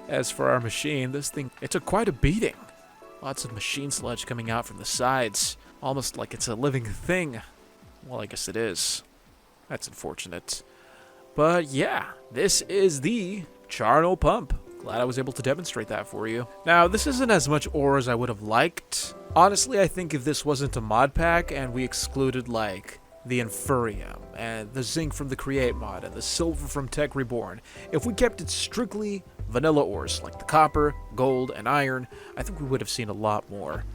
As for our machine, this thing, it took quite a beating. Lots of machine sludge coming out from the sides, almost like it's a living thing. Well, I guess it is. That's unfortunate. But yeah, this is the charnel pump. Glad I was able to demonstrate that for you. Now, this isn't as much ore as I would have liked. Honestly, I think if this wasn't a mod pack and we excluded, like, the Infurium and the zinc from the Create mod and the silver from Tech Reborn, if we kept it strictly vanilla ores, like the copper, gold, and iron, I think we would have seen a lot more.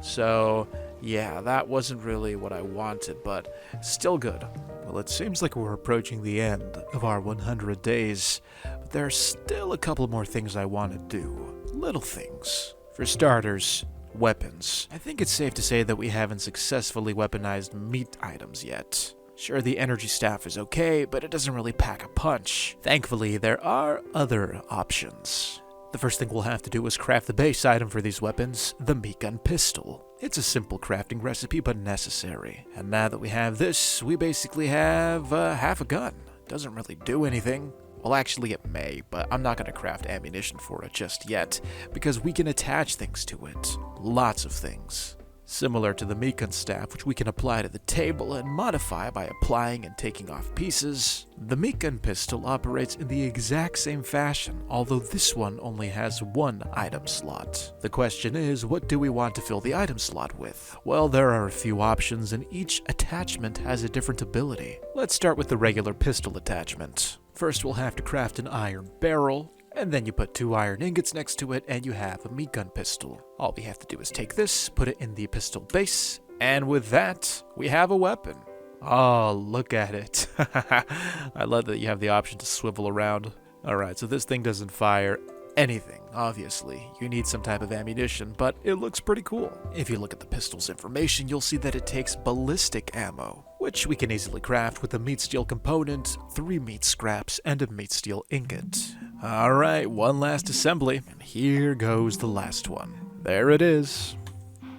So, yeah, that wasn't really what I wanted, but still good. Well, it seems like we're approaching the end of our 100 days, but there are still a couple more things I want to do. Little things. For starters, weapons. I think it's safe to say that we haven't successfully weaponized meat items yet. Sure, the energy staff is okay, but it doesn't really pack a punch. Thankfully, there are other options. The first thing we'll have to do is craft the base item for these weapons, the meat gun pistol. It's a simple crafting recipe, but necessary. And now that we have this, we basically have half a gun. Doesn't really do anything. Well, actually it may, but I'm not going to craft ammunition for it just yet, because we can attach things to it. Lots of things. Similar to the meat gun staff, which we can apply to the table and modify by applying and taking off pieces. The meat gun pistol operates in the exact same fashion, although this one only has one item slot. The question is, what do we want to fill the item slot with? Well, there are a few options, and each attachment has a different ability. Let's start with the regular pistol attachment. First, we'll have to craft an iron barrel, and then you put 2 iron ingots next to it, and you have a meat gun pistol. All we have to do is take this, put it in the pistol base, and with that, we have a weapon. Oh, look at it. I love that you have the option to swivel around. Alright, so this thing doesn't fire anything, obviously. You need some type of ammunition, but it looks pretty cool. If you look at the pistol's information, you'll see that it takes ballistic ammo, which we can easily craft with a meat steel component, 3 meat scraps, and a meat steel ingot. Alright, one last assembly, and here goes the last one. There it is.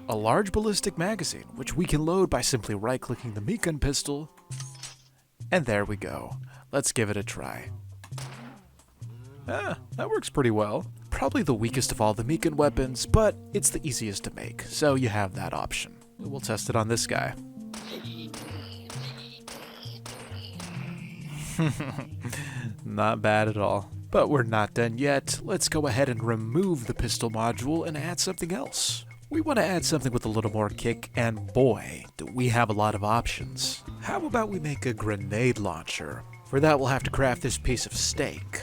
A large ballistic magazine, which we can load by simply right-clicking the meat gun pistol. And there we go. Let's give it a try. That works pretty well. Probably the weakest of all the meat gun weapons, but it's the easiest to make, so you have that option. We'll test it on this guy. Not bad at all. But we're not done yet. Let's go ahead and remove the pistol module and add something else. We want to add something with a little more kick, and boy, do we have a lot of options. How about we make a grenade launcher? For that, we'll have to craft this piece of steak.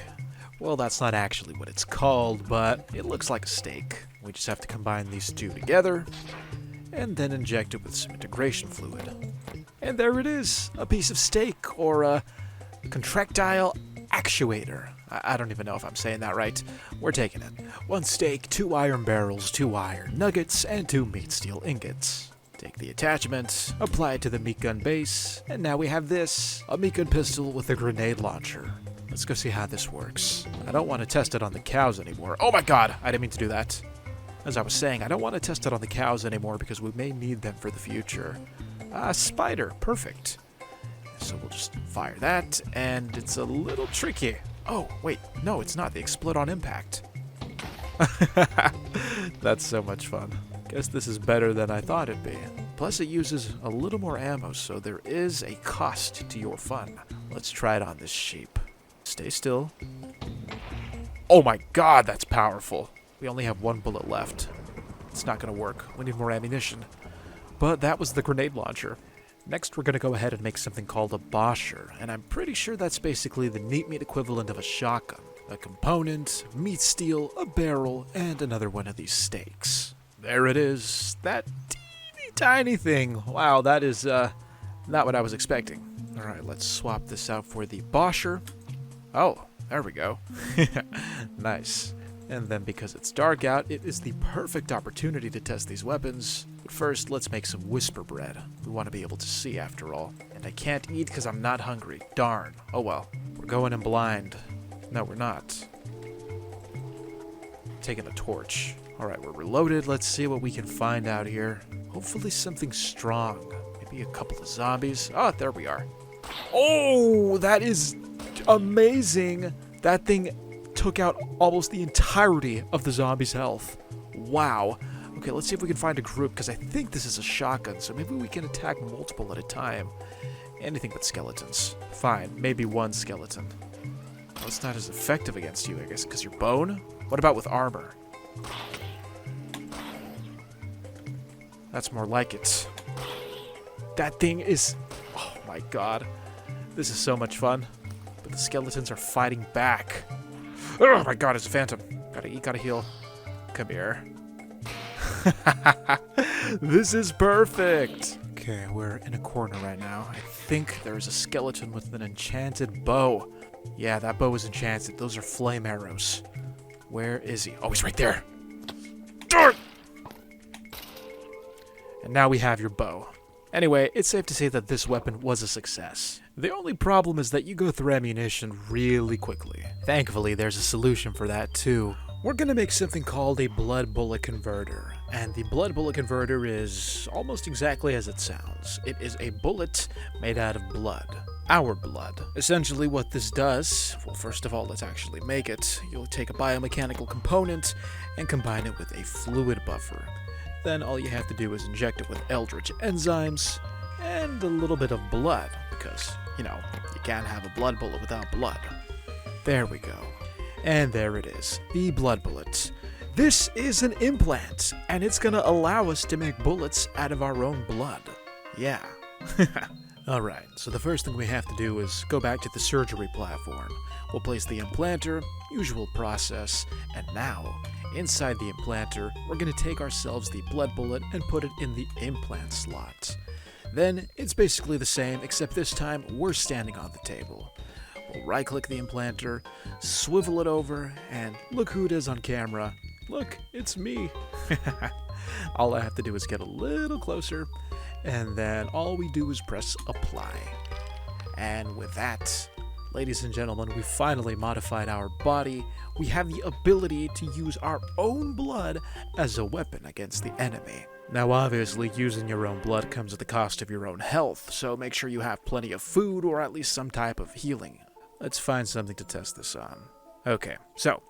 Well, that's not actually what it's called, but it looks like a steak. We just have to combine these two together, and then inject it with some integration fluid. And there it is, a piece of steak, or a contractile actuator. I don't even know if I'm saying that right. We're taking it. 1 steak, 2 iron barrels, 2 iron nuggets, and 2 meat steel ingots. Take the attachment, apply it to the meat gun base, and now we have this, a meat gun pistol with a grenade launcher. Let's go see how this works. I don't want to test it on the cows anymore. Oh my god, I didn't mean to do that. As I was saying, I don't want to test it on the cows anymore because we may need them for the future. Spider, perfect. So we'll just fire that, and it's a little tricky. Oh, wait, no, it's not. They explode on impact. That's so much fun. Guess this is better than I thought it'd be. Plus it uses a little more ammo, so there is a cost to your fun. Let's try it on this sheep. Stay still. Oh my god, that's powerful. We only have one bullet left. It's not gonna work. We need more ammunition. But that was the grenade launcher. Next, we're gonna go ahead and make something called a bosher, and I'm pretty sure that's basically the NEEPMeat equivalent of a shotgun. A component, meat steel, a barrel, and another one of these stakes. There it is. That teeny tiny thing. Wow, that is not what I was expecting. Alright, let's swap this out for the bosher. Oh, there we go. Nice. And then because it's dark out, it is the perfect opportunity to test these weapons. But first, let's make some whisper bread. We want to be able to see after all. And I can't eat because I'm not hungry. Darn. Oh well. We're going in blind. No, we're not. Taking a torch. Alright, we're reloaded. Let's see what we can find out here. Hopefully something strong. Maybe a couple of zombies. Oh, there we are. Oh, that is amazing. That thing took out almost the entirety of the zombie's health. Wow. Okay, let's see if we can find a group, because I think this is a shotgun, so maybe we can attack multiple at a time. Anything but skeletons. Fine, maybe one skeleton. Well, it's not as effective against you, I guess, because you're bone? What about with armor? That's more like it. That thing is... Oh my god. This is so much fun. But the skeletons are fighting back. Oh my god, it's a phantom. Gotta eat, gotta heal. Come here. This is perfect. Okay, we're in a corner right now. I think there's a skeleton with an enchanted bow. Yeah, that bow is enchanted. Those are flame arrows. Where is he? Oh, he's right there. Darn! And now we have your bow. Anyway, it's safe to say that this weapon was a success. The only problem is that you go through ammunition really quickly. Thankfully, there's a solution for that too. We're gonna make something called a blood bullet converter. And the blood bullet converter is almost exactly as it sounds. It is a bullet made out of blood. Our blood. Essentially what this does, well, first of all, let's actually make it. You'll take a biomechanical component and combine it with a fluid buffer. Then all you have to do is inject it with ELDRITCH enzymes and a little bit of blood, because, you know, you can't have a blood bullet without blood. There we go. And there it is, the blood bullet. This is an implant, and it's gonna allow us to make bullets out of our own blood. Yeah. Alright, so the first thing we have to do is go back to the surgery platform. We'll place the implanter, usual process, and now, inside the implanter, we're going to take ourselves the blood bullet and put it in the implant slot. Then, it's basically the same, except this time, we're standing on the table. We'll right-click the implanter, swivel it over, and look who it is on camera. Look, it's me. All I have to do is get a little closer, and then all we do is press apply. And with that, ladies and gentlemen, we finally modified our body. We have the ability to use our own blood as a weapon against the enemy. Now obviously, using your own blood comes at the cost of your own health, so make sure you have plenty of food or at least some type of healing. Let's find something to test this on. Okay, so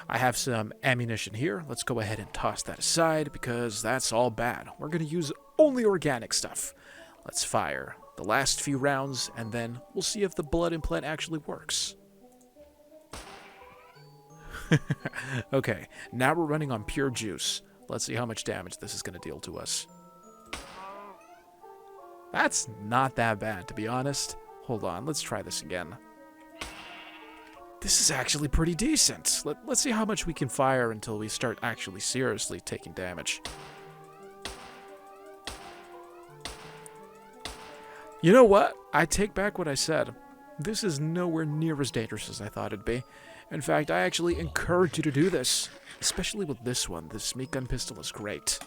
I have some ammunition here. Let's go ahead and toss that aside because that's all bad. We're going to use only organic stuff. Let's fire the last few rounds and then we'll see if the blood implant actually works. Okay, now we're running on pure juice. Let's see how much damage this is going to deal to us. That's not that bad, to be honest. Hold on, let's try this again. This is actually pretty decent. Let's see how much we can fire until we start actually seriously taking damage. You know what? I take back what I said. This is nowhere near as dangerous as I thought it'd be. In fact, I actually encourage you to do this. Especially with this one. This meat gun pistol is great.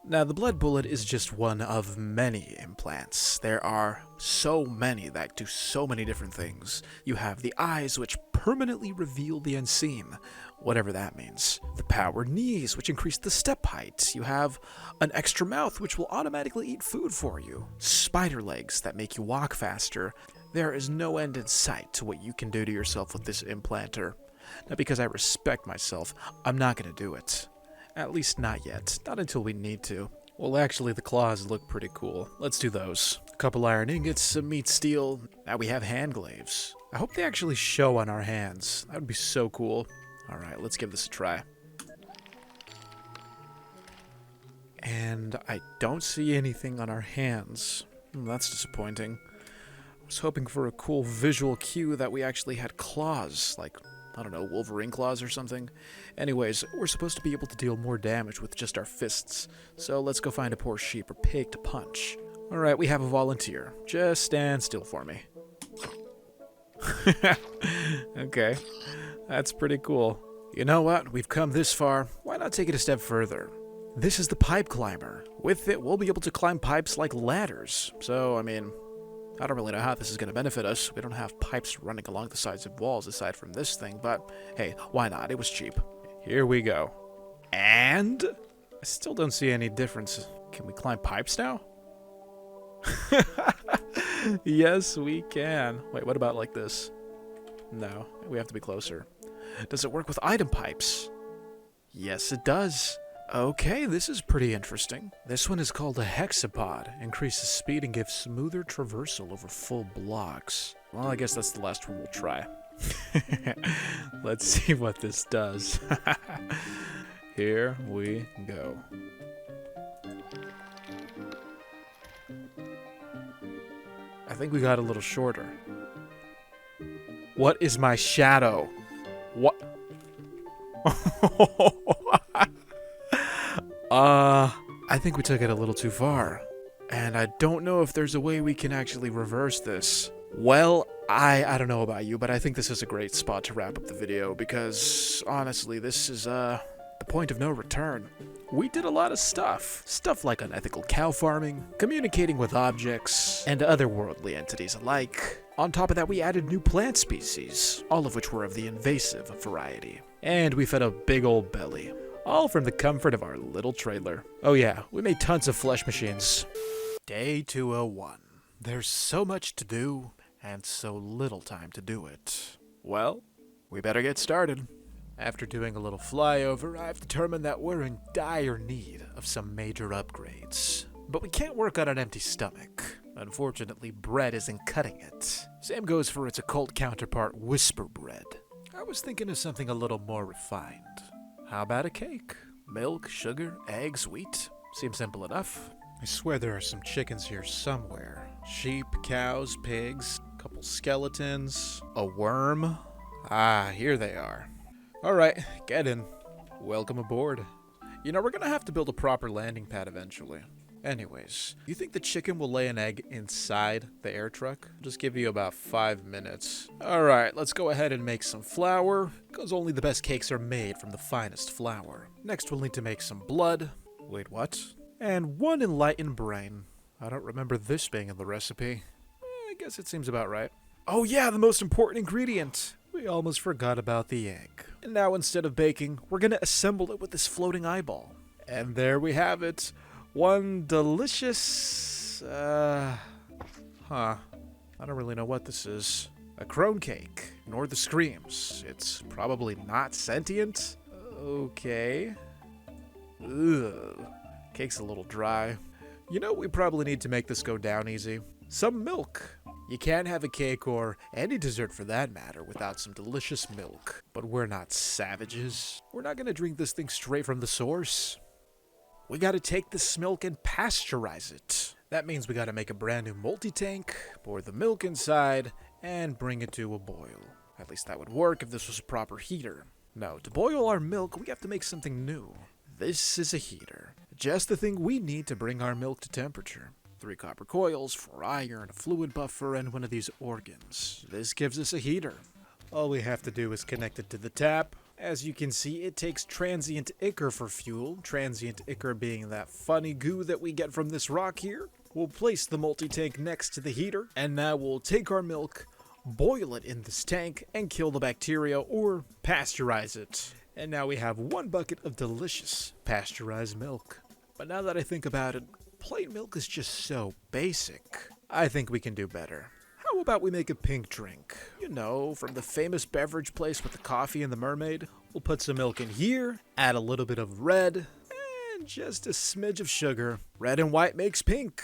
Now, the blood bullet is just one of many implants. There are so many that do so many different things. You have the eyes, which permanently reveal the unseen, whatever that means. The power knees, which increase the step height. You have an extra mouth, which will automatically eat food for you. Spider legs that make you walk faster. There is no end in sight to what you can do to yourself with this implanter. Now, because I respect myself, I'm not going to do it. At least not yet. Not until we need to. Well, actually, the claws look pretty cool. Let's do those. A couple iron ingots, some meat steel. Now we have hand glaives. I hope they actually show on our hands. That would be so cool. Alright, let's give this a try. And I don't see anything on our hands. That's disappointing. I was hoping for a cool visual cue that we actually had claws, like, I don't know, Wolverine claws or something. Anyways, we're supposed to be able to deal more damage with just our fists, so let's go find a poor sheep or pig to punch. Alright, we have a volunteer. Just stand still for me. Okay, that's pretty cool. You know what? We've come this far. Why not take it a step further? This is the pipe climber. With it, we'll be able to climb pipes like ladders. So, I mean, I don't really know how this is going to benefit us. We don't have pipes running along the sides of walls aside from this thing, but hey, why not? It was cheap. Here we go. And I still don't see any difference. Can we climb pipes now? Yes, we can. Wait, what about like this? No, we have to be closer. Does it work with item pipes? Yes, it does. Okay, this is pretty interesting. This one is called a hexapod. Increases speed and gives smoother traversal over full blocks. Well, I guess that's the last one we'll try. Let's see what this does. Here we go. I think we got a little shorter. What is my shadow? What? I think we took it a little too far. And I don't know if there's a way we can actually reverse this. Well, I don't know about you, but I think this is a great spot to wrap up the video because, honestly, this is, the point of no return. We did a lot of stuff. Stuff like unethical cow farming, communicating with objects, and otherworldly entities alike. On top of that, we added new plant species, all of which were of the invasive variety. And we fed a big old belly. All from the comfort of our little trailer. Oh yeah, we made tons of flesh machines. Day 201. There's so much to do, and so little time to do it. Well, we better get started. After doing a little flyover, I've determined that we're in dire need of some major upgrades. But we can't work on an empty stomach. Unfortunately, bread isn't cutting it. Same goes for its occult counterpart, whisper bread. I was thinking of something a little more refined. How about a cake? Milk, sugar, eggs, wheat? Seems simple enough. I swear there are some chickens here somewhere. Sheep, cows, pigs, a couple skeletons, a worm. Ah, here they are. Alright, get in. Welcome aboard. You know, we're gonna have to build a proper landing pad eventually. Anyways, you think the chicken will lay an egg inside the air truck? I'll just give you about 5 minutes. Alright, let's go ahead and make some flour, because only the best cakes are made from the finest flour. Next, we'll need to make some blood. Wait, what? And one enlightened brain. I don't remember this being in the recipe. I guess it seems about right. Oh yeah, the most important ingredient! We almost forgot about the egg. And now instead of baking, we're gonna assemble it with this floating eyeball. And there we have it. One delicious, I don't really know what this is. A crone cake. Ignore the screams. It's probably not sentient. Okay. Ugh. Cake's a little dry. You know, we probably need to make this go down easy. Some milk. You can't have a cake or any dessert for that matter without some delicious milk. But we're not savages. We're not gonna drink this thing straight from the source. We gotta take this milk and pasteurize it. That means we gotta make a brand new multi-tank, pour the milk inside, and bring it to a boil. At least that would work if this was a proper heater. No, to boil our milk, we have to make something new. This is a heater. Just the thing we need to bring our milk to temperature. 3 copper coils, 4 iron, a fluid buffer, and one of these organs. This gives us a heater. All we have to do is connect it to the tap, As you can see, it takes transient ichor for fuel, transient ichor being that funny goo that we get from this rock here. We'll place the multi-tank next to the heater, and now we'll take our milk, boil it in this tank, and kill the bacteria or pasteurize it. And now we have 1 bucket of delicious pasteurized milk. But now that I think about it, plain milk is just so basic. I think we can do better. How about we make a pink drink? You know, from the famous beverage place with the coffee and the mermaid. We'll put some milk in here, add a little bit of red, and just a smidge of sugar. Red and white makes pink.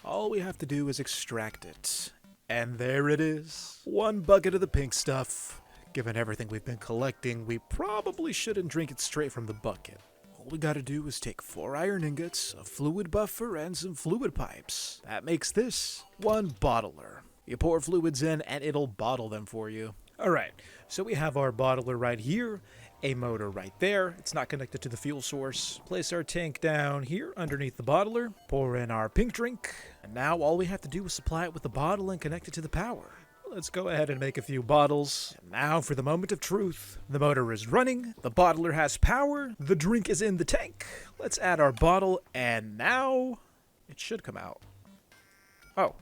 All we have to do is extract it. And there it is. 1 bucket of the pink stuff. Given everything we've been collecting, we probably shouldn't drink it straight from the bucket. All we gotta do is take 4 iron ingots, a fluid buffer, and some fluid pipes. That makes this 1 bottler. You pour fluids in and it'll bottle them for you. Alright, so we have our bottler right here, a motor right there. It's not connected to the fuel source. Place our tank down here underneath the bottler, pour in our pink drink, and now all we have to do is supply it with the bottle and connect it to the power. Let's go ahead and make a few bottles. And now for the moment of truth. The motor is running, the bottler has power, the drink is in the tank. Let's add our bottle, and now it should come out. Oh,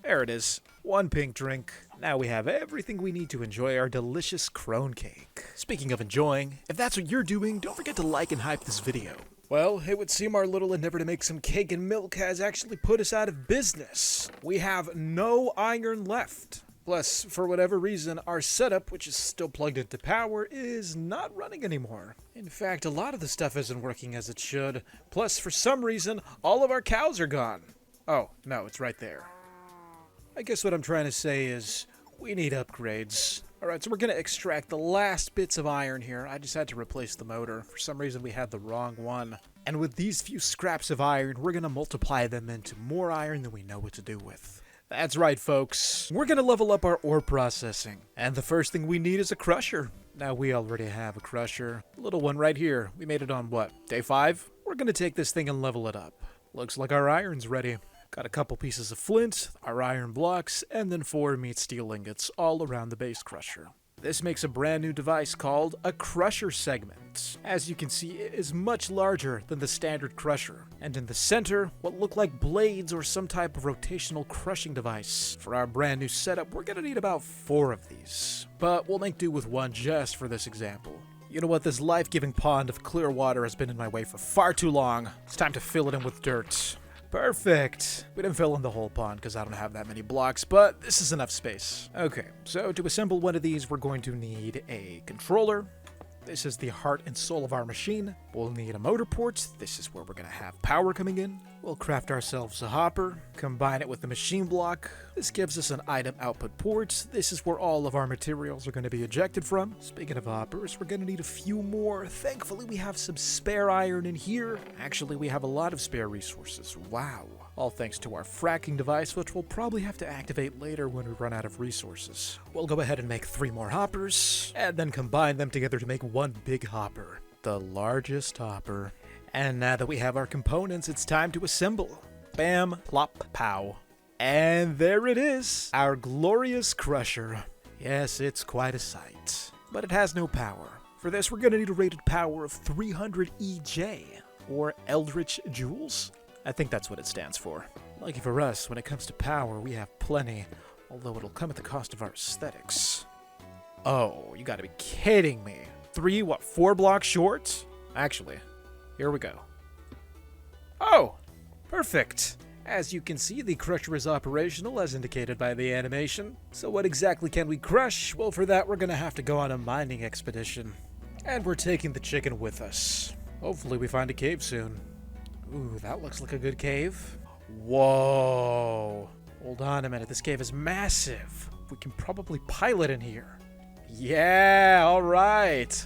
there it is. 1 pink drink. Now we have everything we need to enjoy our delicious crone cake. Speaking of enjoying, if that's what you're doing, don't forget to like and hype this video. Well, it would seem our little endeavor to make some cake and milk has actually put us out of business. We have no iron left. Plus, for whatever reason, our setup, which is still plugged into power, is not running anymore. In fact, a lot of the stuff isn't working as it should. Plus, for some reason, all of our cows are gone. Oh, no, it's right there. I guess what I'm trying to say is, we need upgrades. Alright, so we're going to extract the last bits of iron here. I just had to replace the motor. For some reason, we had the wrong one. And with these few scraps of iron, we're going to multiply them into more iron than we know what to do with. That's right, folks. We're going to level up our ore processing. And the first thing we need is a crusher. Now, we already have a crusher. A little one right here. We made it on, what, day 5? We're going to take this thing and level it up. Looks like our iron's ready. Got a couple pieces of flint, our iron blocks, and then 4 meat steel ingots all around the base crusher. This makes a brand new device called a crusher segment. As you can see, it is much larger than the standard crusher. And in the center, what look like blades or some type of rotational crushing device. For our brand new setup, we're gonna need about 4 of these. But we'll make do with 1 just for this example. You know what, this life-giving pond of clear water has been in my way for far too long. It's time to fill it in with dirt. Perfect. We didn't fill in the whole pond because I don't have that many blocks, but this is enough space. Okay, so to assemble one of these, we're going to need a controller. This is the heart and soul of our machine. We'll need a motor port. This is where we're going to have power coming in. We'll craft ourselves a hopper, combine it with the machine block. This gives us an item output port. This is where all of our materials are going to be ejected from. Speaking of hoppers, we're going to need a few more. Thankfully, we have some spare iron in here. Actually, we have a lot of spare resources. Wow. All thanks to our fracking device, which we'll probably have to activate later when we run out of resources. We'll go ahead and make 3 more hoppers, and then combine them together to make 1 big hopper. The largest hopper. And now that we have our components, it's time to assemble. Bam, plop, pow. And there it is, our glorious crusher. Yes, it's quite a sight. But it has no power. For this, we're going to need a rated power of 300 EJ, or Eldritch Joules. I think that's what it stands for. Lucky for us, when it comes to power, we have plenty, although it'll come at the cost of our aesthetics. Oh, you gotta be kidding me. 4 blocks short? Actually, here we go. Oh, perfect. As you can see, the crusher is operational as indicated by the animation. So what exactly can we crush? Well, for that, we're gonna have to go on a mining expedition. And we're taking the chicken with us. Hopefully we find a cave soon. Ooh, that looks like a good cave. Whoa. Hold on a minute, this cave is massive. We can probably pilot in here. Yeah, all right.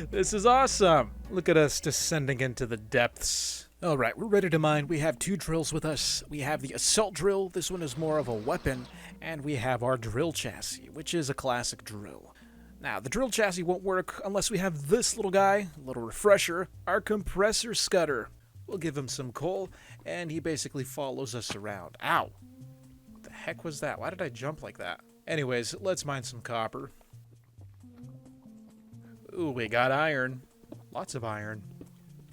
This is awesome. Look at us descending into the depths. All right, we're ready to mine. We have 2 drills with us. We have the assault drill. This one is more of a weapon. And we have our drill chassis, which is a classic drill. Now, the drill chassis won't work unless we have this little guy, a little refresher, our compressor scudder. We'll give him some coal, and he basically follows us around. Ow! What the heck was that? Why did I jump like that? Anyways, let's mine some copper. Ooh, we got iron. Lots of iron.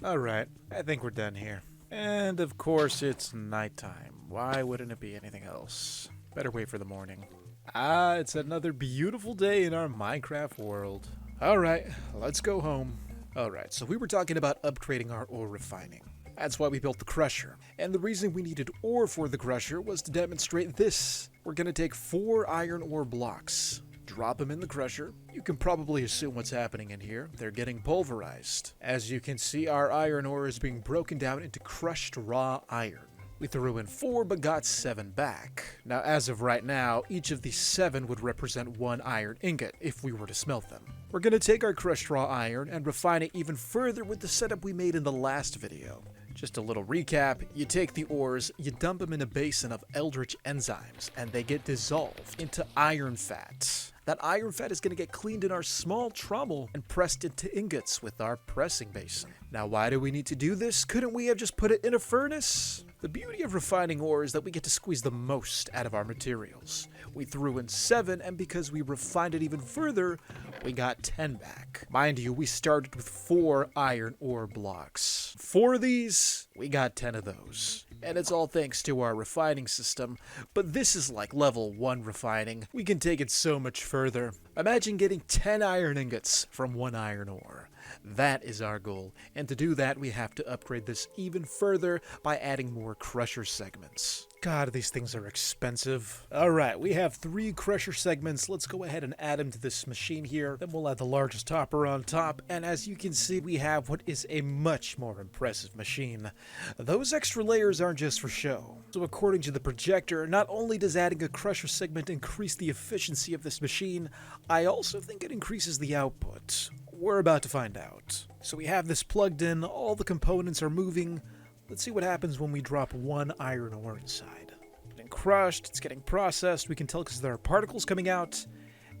Alright, I think we're done here. And of course it's nighttime. Why wouldn't it be anything else? Better wait for the morning. Ah, it's another beautiful day in our Minecraft world. Alright, let's go home. Alright, so we were talking about upgrading our ore refining. That's why we built the crusher. And the reason we needed ore for the crusher was to demonstrate this. We're gonna take 4 iron ore blocks, drop them in the crusher. You can probably assume what's happening in here. They're getting pulverized. As you can see, our iron ore is being broken down into crushed raw iron. We threw in 4 but got 7 back. Now as of right now, each of these 7 would represent 1 iron ingot if we were to smelt them. We're going to take our crushed raw iron and refine it even further with the setup we made in the last video. Just a little recap, you take the ores, you dump them in a basin of ELDRITCH enzymes, and they get dissolved into iron fat. That iron fat is going to get cleaned in our small trommel and pressed into ingots with our pressing basin. Now why do we need to do this? Couldn't we have just put it in a furnace? The beauty of refining ore is that we get to squeeze the most out of our materials. We threw in 7, and because we refined it even further, we got 10 back. Mind you, we started with 4 iron ore blocks. 4 of these, we got 10 of those. And it's all thanks to our refining system, but this is like level 1 refining. We can take it so much further. Imagine getting 10 iron ingots from 1 iron ore. That is our goal, and to do that we have to upgrade this even further by adding more crusher segments. God, these things are expensive. Alright, we have 3 crusher segments. Let's go ahead and add them to this machine here. Then we'll add the largest hopper on top, and as you can see we have what is a much more impressive machine. Those extra layers aren't just for show. So according to the projector, not only does adding a crusher segment increase the efficiency of this machine, I also think it increases the output. We're about to find out. So we have this plugged in, all the components are moving. Let's see what happens when we drop 1 iron ore inside. It's getting crushed, it's getting processed, we can tell because there are particles coming out.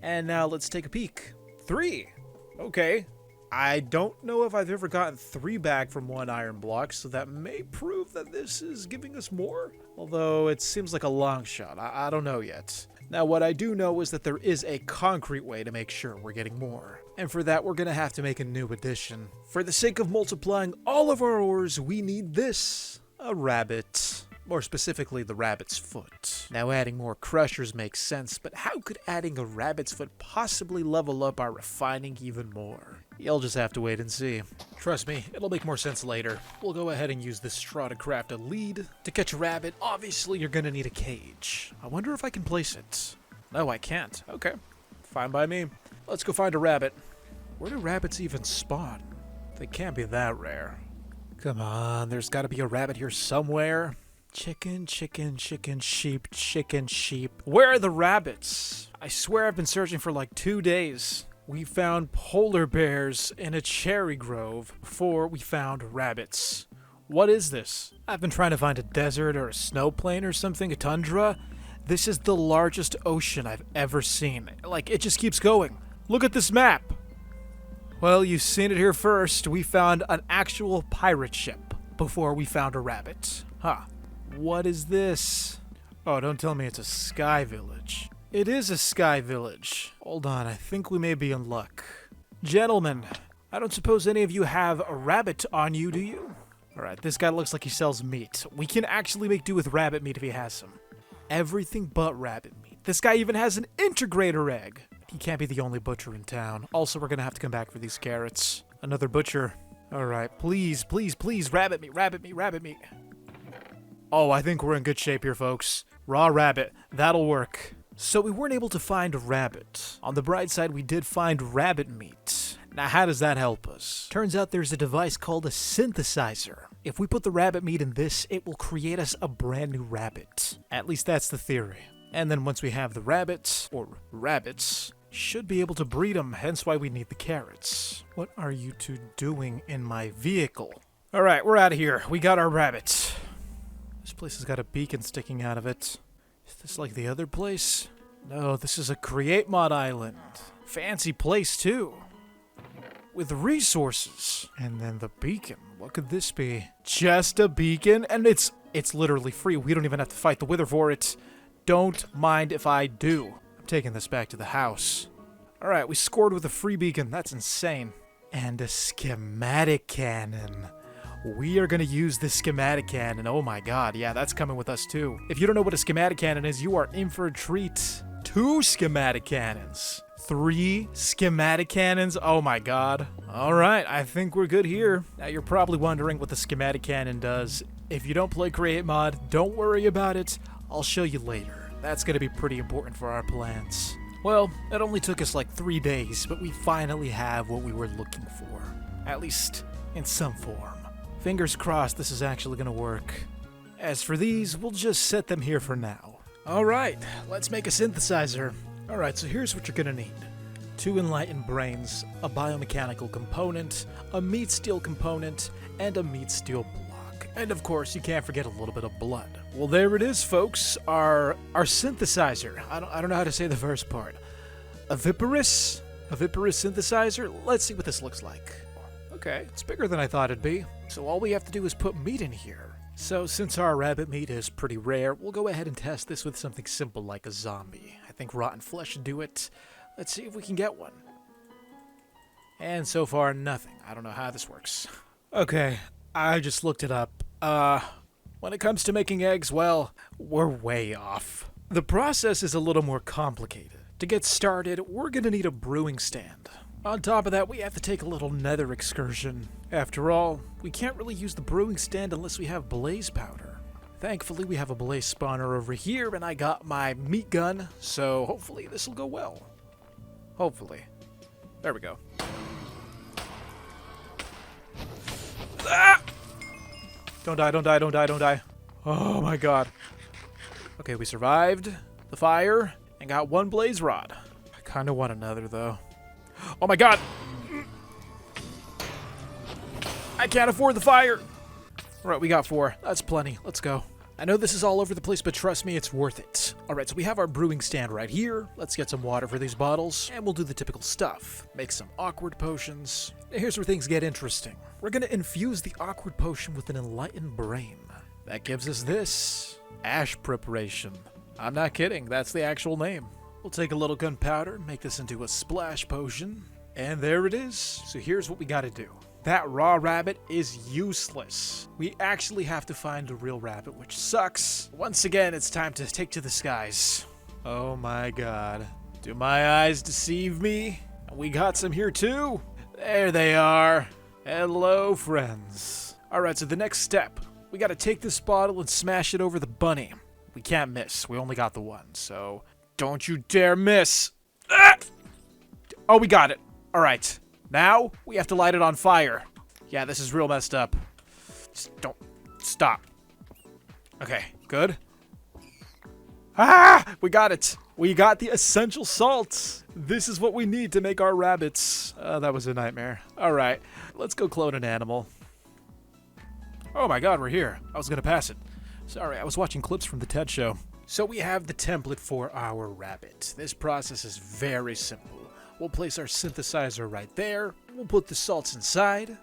And now let's take a peek. 3! Okay. I don't know if I've ever gotten 3 back from 1 iron block, so that may prove that this is giving us more. Although it seems like a long shot, I don't know yet. Now what I do know is that there is a concrete way to make sure we're getting more. And for that we're gonna have to make a new addition. For the sake of multiplying all of our ores, we need this. A rabbit. More specifically, the rabbit's foot. Now adding more crushers makes sense, but how could adding a rabbit's foot possibly level up our refining even more? You'll just have to wait and see. Trust me, it'll make more sense later. We'll go ahead and use this straw to craft a lead. To catch a rabbit, obviously you're gonna need a cage. I wonder if I can place it. No, I can't. Okay, fine by me. Let's go find a rabbit. Where do rabbits even spawn? They can't be that rare. Come on, there's gotta be a rabbit here somewhere. Chicken, chicken, chicken, sheep, chicken, sheep. Where are the rabbits? I swear I've been searching for like 2 days. We found polar bears in a cherry grove before we found rabbits. What is this? I've been trying to find a desert or a snow plain or something, a tundra. This is the largest ocean I've ever seen. Like, it just keeps going. Look at this map. Well, you've seen it here first. We found an actual pirate ship before we found a rabbit. Huh. What is this? Oh, don't tell me it's a sky village. It is a sky village. Hold on, I think we may be in luck. Gentlemen, I don't suppose any of you have a rabbit on you, do you? Alright, this guy looks like he sells meat. We can actually make do with rabbit meat if he has some. Everything but rabbit meat. This guy even has an integrator egg. He can't be the only butcher in town. Also, we're gonna have to come back for these carrots. Another butcher. Alright, please, please, please, rabbit meat, rabbit meat, rabbit meat. Oh, I think we're in good shape here, folks. Raw rabbit. That'll work. So we weren't able to find a rabbit. On the bright side, we did find rabbit meat. Now, how does that help us? Turns out there's a device called a synthesizer. If we put the rabbit meat in this, it will create us a brand new rabbit. At least that's the theory. And then once we have the rabbits, or rabbits, should be able to breed them, hence why we need the carrots. What are you two doing in my vehicle? Alright, we're out of here. We got our rabbits. This place has got a beacon sticking out of it. Is this like the other place? No, this is a create mod island. Fancy place too. With resources. And then the beacon. What could this be? Just a beacon? And it's literally free. We don't even have to fight the wither for it. Don't mind if I do. I'm taking this back to the house. Alright, we scored with a free beacon. That's insane. And a schematic cannon. We are going to use this schematic cannon. Oh my god, yeah, that's coming with us too. If you don't know what a schematic cannon is, you are in for a treat. 2 schematic cannons. 3 schematic cannons. Oh my god. Alright, I think we're good here. Now you're probably wondering what the schematic cannon does. If you don't play Create Mod, don't worry about it. I'll show you later. That's going to be pretty important for our plans. Well, it only took us like 3 days, but we finally have what we were looking for. At least, in some form. Fingers crossed this is actually gonna work. As for these, we'll just set them here for now. Alright, let's make a synthesizer. Alright, so here's what you're gonna need. 2 enlightened brains, a biomechanical component, a meat steel component, and a meat steel block. And of course, you can't forget a little bit of blood. Well, there it is, folks. Our synthesizer. I don't know how to say the first part. A viparous synthesizer. Let's see what this looks like. Okay, it's bigger than I thought it'd be. So all we have to do is put meat in here. So since our rabbit meat is pretty rare, we'll go ahead and test this with something simple like a zombie. I think rotten flesh should do it. Let's see if we can get one. And so far, nothing. I don't know how this works. Okay, I just looked it up. When it comes to making eggs, well, we're way off. The process is a little more complicated. To get started, we're gonna need a brewing stand. On top of that, we have to take a little nether excursion. After all, we can't really use the brewing stand unless we have blaze powder. Thankfully, we have a blaze spawner over here, and I got my meat gun, so hopefully this will go well. Hopefully. There we go. Ah! Don't die, don't die, don't die, don't die. Oh my god. Okay, we survived the fire and got 1 blaze rod. I kind of want another, though. Oh my god! I can't afford the fire! Alright, we got 4. That's plenty. Let's go. I know this is all over the place, but trust me, it's worth it. Alright, so we have our brewing stand right here. Let's get some water for these bottles, and we'll do the typical stuff. Make some awkward potions. Here's where things get interesting. We're gonna infuse the awkward potion with an enlightened brain. That gives us this. Ash preparation. I'm not kidding, that's the actual name. We'll take a little gunpowder, make this into a splash potion, and there it is. So here's what we gotta do. That raw rabbit is useless. We actually have to find a real rabbit, which sucks. Once again, it's time to take to the skies. Oh my god. Do my eyes deceive me? We got some here too. There they are. Hello, friends. Alright, so the next step. We gotta take this bottle and smash it over the bunny. We can't miss. We only got the one, so don't you dare miss. Ah! Oh, we got it. Alright. Now, we have to light it on fire. Yeah, this is real messed up. Just don't stop. Okay, good. Ah! We got it. We got the essential salts. This is what we need to make our rabbits. That was a nightmare. Alright, let's go clone an animal. Oh my god, we're here. I was gonna pass it. Sorry, I was watching clips from the TED show. So we have the template for our rabbit. This process is very simple. We'll place our synthesizer right there. We'll put the salts inside.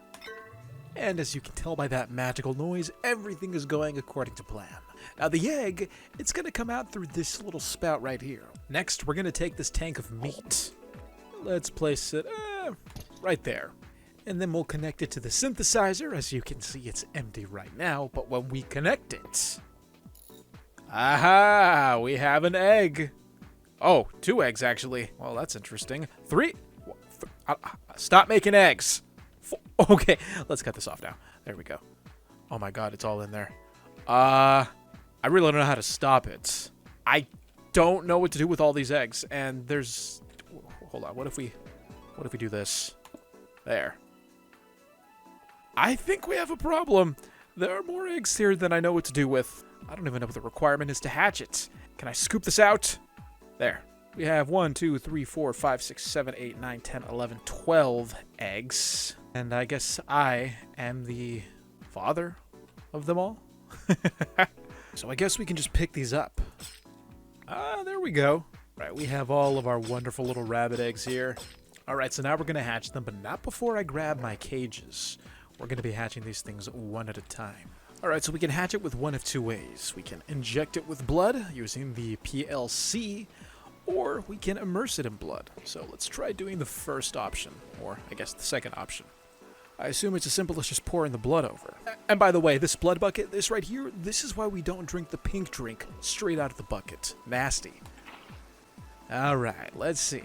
And as you can tell by that magical noise, everything is going according to plan. Now the egg, it's going to come out through this little spout right here. Next, we're going to take this tank of meat. Let's place it right there. And then we'll connect it to the synthesizer. As you can see, it's empty right now. But when we connect it... Aha! We have an egg. Oh, 2 eggs, actually. Well, that's interesting. 3? Stop making eggs. 4. Okay, let's cut this off now. There we go. Oh my god, it's all in there. I really don't know how to stop it. I don't know what to do with all these eggs. And there's... Hold on, what if we do this? There. I think we have a problem. There are more eggs here than I know what to do with. I don't even know what the requirement is to hatch it. Can I scoop this out? There. We have 1, 2, 3, 4, 5, 6, 7, 8, 9, 10, 11, 12 eggs. And I guess I am the father of them all. So I guess we can just pick these up. There we go. Right, we have all of our wonderful little rabbit eggs here. Alright, so now we're going to hatch them, but not before I grab my cages. We're going to be hatching these things one at a time. Alright, so we can hatch it with one of 2 ways. We can inject it with blood using the PLC, or we can immerse it in blood. So let's try doing the first option, or I guess the second option. I assume it's as simple as just pouring the blood over. And by the way, this blood bucket, this right here, this is why we don't drink the pink drink straight out of the bucket. Nasty. Alright, let's see.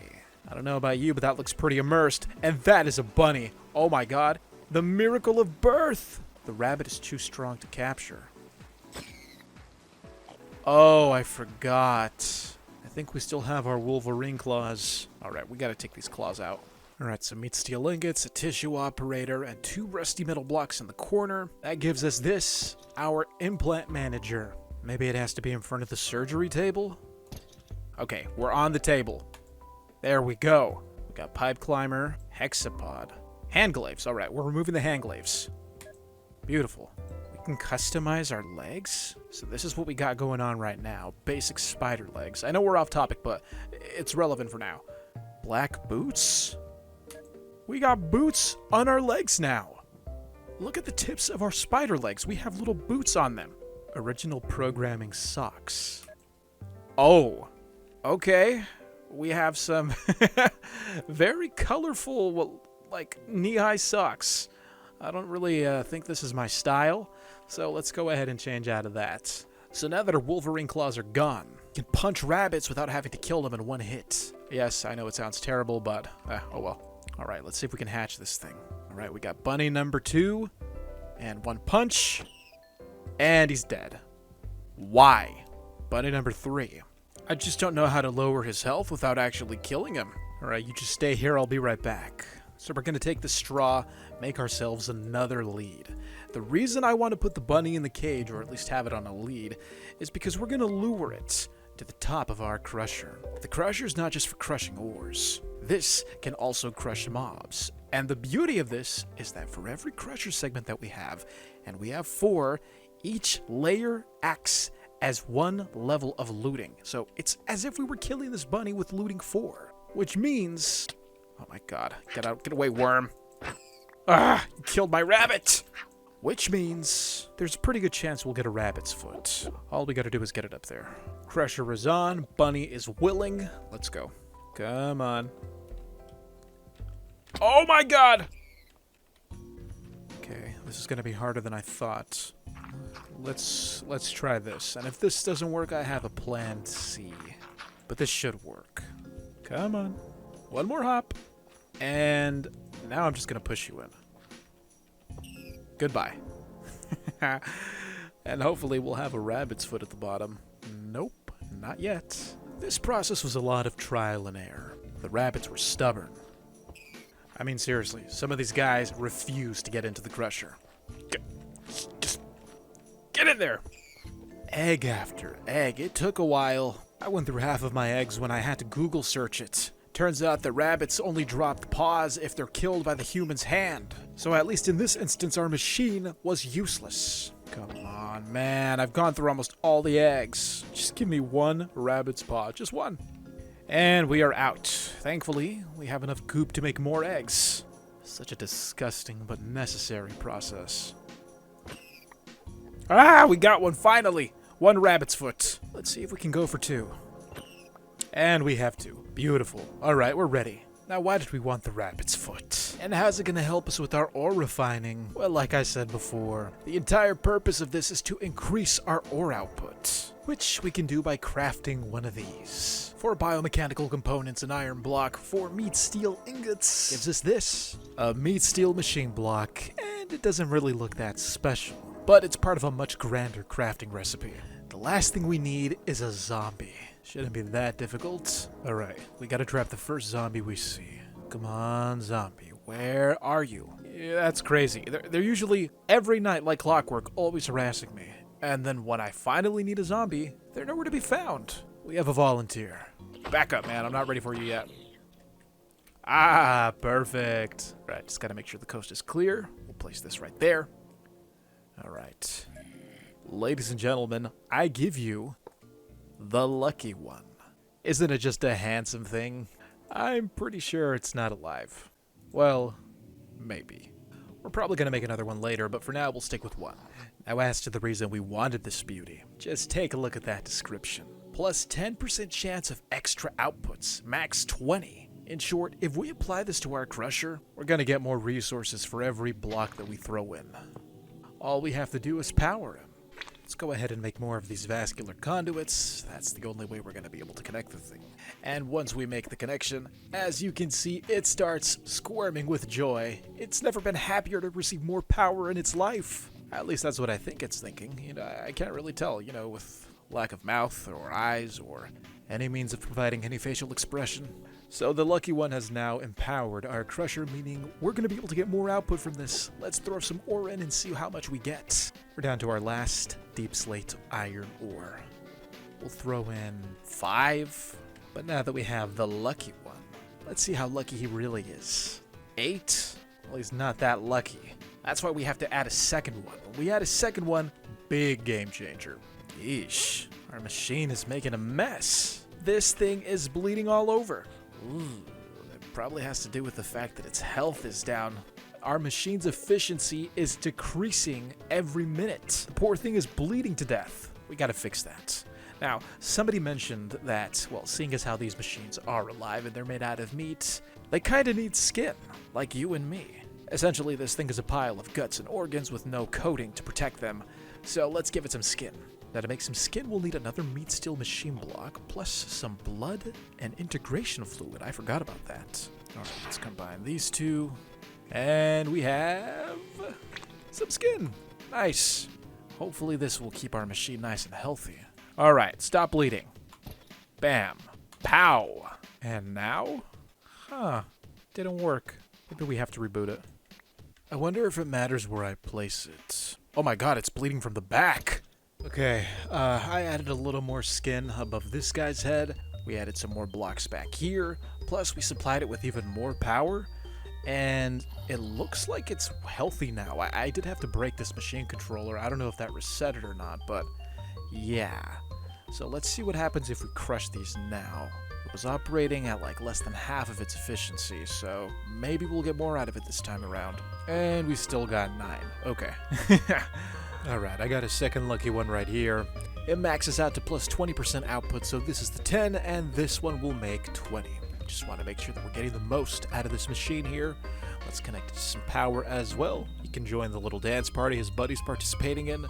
I don't know about you, but that looks pretty immersed. And that is a bunny. Oh my god. The miracle of birth! The rabbit is too strong to capture. Oh, I forgot. I think we still have our Wolverine claws. Alright, we gotta take these claws out. Alright, some meat steel ingots, a tissue operator, and 2 rusty metal blocks in the corner. That gives us this, our implant manager. Maybe it has to be in front of the surgery table? Okay, we're on the table. There we go. We got pipe climber, hexapod, hand glaives. Alright, we're removing the hand glaives. Beautiful. We can customize our legs. So this is what we got going on right now. Basic spider legs. I know we're off topic, but it's relevant for now. Black boots? We got boots on our legs now. Look at the tips of our spider legs. We have little boots on them. Original programming socks. Oh, okay. We have some very colorful, well, like knee-high socks. I don't really think this is my style, so let's go ahead and change out of that. So now that our Wolverine claws are gone, we can punch rabbits without having to kill them in one hit. Yes, I know it sounds terrible, but oh well. Alright, let's see if we can hatch this thing. Alright, we got bunny number 2, and 1 punch, and he's dead. Why? Bunny number 3. I just don't know how to lower his health without actually killing him. Alright, you just stay here, I'll be right back. So we're gonna take the straw, make ourselves another lead. The reason I want to put the bunny in the cage, or at least have it on a lead, is because we're gonna lure it to the top of our crusher. The crusher is not just for crushing ores. This can also crush mobs. And the beauty of this is that for every crusher segment that we have, and we have 4, each layer acts as 1 level of looting. So it's as if we were killing this bunny with looting 4. Which means... Oh my god. Get out. Get away, worm. Ah! You killed my rabbit! Which means there's a pretty good chance we'll get a rabbit's foot. All we gotta do is get it up there. Crusher is on. Bunny is willing. Let's go. Come on. Oh my god! Okay, this is gonna be harder than I thought. Let's try this. And if this doesn't work, I have a plan C. But this should work. Come on. 1 more hop. And now I'm just gonna push you in. Goodbye. And hopefully we'll have a rabbit's foot at the bottom. Nope, not yet. This process was a lot of trial and error. The rabbits were stubborn. I mean, seriously, some of these guys refuse to get into the crusher. Just get in there! Egg after egg. It took a while. I went through half of my eggs when I had to Google search it. Turns out that rabbits only drop paws if they're killed by the human's hand. So at least in this instance, our machine was useless. Come on, man. I've gone through almost all the eggs. Just give me 1 rabbit's paw. Just 1. And we are out. Thankfully, we have enough goop to make more eggs. Such a disgusting but necessary process. Ah, we got one finally. 1 rabbit's foot. Let's see if we can go for 2. And we have 2. Beautiful. Alright, we're ready. Now, why did we want the rabbit's foot? And how's it gonna help us with our ore refining? Well, like I said before, the entire purpose of this is to increase our ore output, which we can do by crafting one of these. 4 biomechanical components, an iron block, 4 meat steel ingots gives us this, a meat steel machine block, and it doesn't really look that special, but it's part of a much grander crafting recipe. The last thing we need is a zombie. Shouldn't be that difficult. Alright, we gotta trap the first zombie we see. Come on, zombie. Where are you? Yeah, that's crazy. They're usually, every night like clockwork, always harassing me. And then when I finally need a zombie, they're nowhere to be found. We have a volunteer. Back up, man. I'm not ready for you yet. Ah, perfect. Alright, just gotta make sure the coast is clear. We'll place this right there. Alright. Ladies and gentlemen, I give you the lucky one. Isn't it just a handsome thing? I'm pretty sure it's not alive. Well, maybe. We're probably gonna make another one later, but for now we'll stick with 1. Now as to the reason we wanted this beauty, just take a look at that description. plus 10% chance of extra outputs, max 20. In short, if we apply this to our crusher, we're gonna get more resources for every block that we throw in. All we have to do is power him. Let's go ahead and make more of these vascular conduits. That's the only way we're going to be able to connect the thing. And once we make the connection, as you can see, it starts squirming with joy. It's never been happier to receive more power in its life. At least that's what I think it's thinking. I can't really tell, with lack of mouth or eyes or any means of providing any facial expression. So the lucky one has now empowered our crusher, meaning we're going to be able to get more output from this. Let's throw some ore in and see how much we get. We're down to our last deep slate iron ore. We'll throw in 5, but now that we have the lucky one, let's see how lucky he really is. 8? Well, he's not that lucky. That's why we have to add a second one. When we add a second one, big game changer. Yeesh, our machine is making a mess. This thing is bleeding all over. Ooh, that probably has to do with the fact that its health is down. Our machine's efficiency is decreasing every minute. The poor thing is bleeding to death. We gotta fix that. Now, somebody mentioned that, well, seeing as how these machines are alive and they're made out of meat, they kinda need skin, like you and me. Essentially, this thing is a pile of guts and organs with no coating to protect them, so let's give it some skin. Now to make some skin, we'll need another meat steel machine block, plus some blood and integration fluid. I forgot about that. Alright, let's combine these two. And we have some skin. Nice. Hopefully this will keep our machine nice and healthy. Alright, stop bleeding. Bam. Pow. And now? Didn't work. Maybe we have to reboot it. I wonder if it matters where I place it. Oh my god, it's bleeding from the back. Okay, I added a little more skin above this guy's head. We added some more blocks back here. Plus, we supplied it with even more power. And it looks like it's healthy now. I did have to break this machine controller. I don't know if that reset it or not, but yeah. So let's see what happens if we crush these now. It was operating at like less than half of its efficiency, so maybe we'll get more out of it this time around. And we still got 9. Okay. Alright, I got a second lucky one right here. It maxes out to plus 20% output, so this is the 10, and this one will make 20. Just want to make sure that we're getting the most out of this machine here. Let's connect it to some power as well. You can join the little dance party his buddy's participating in.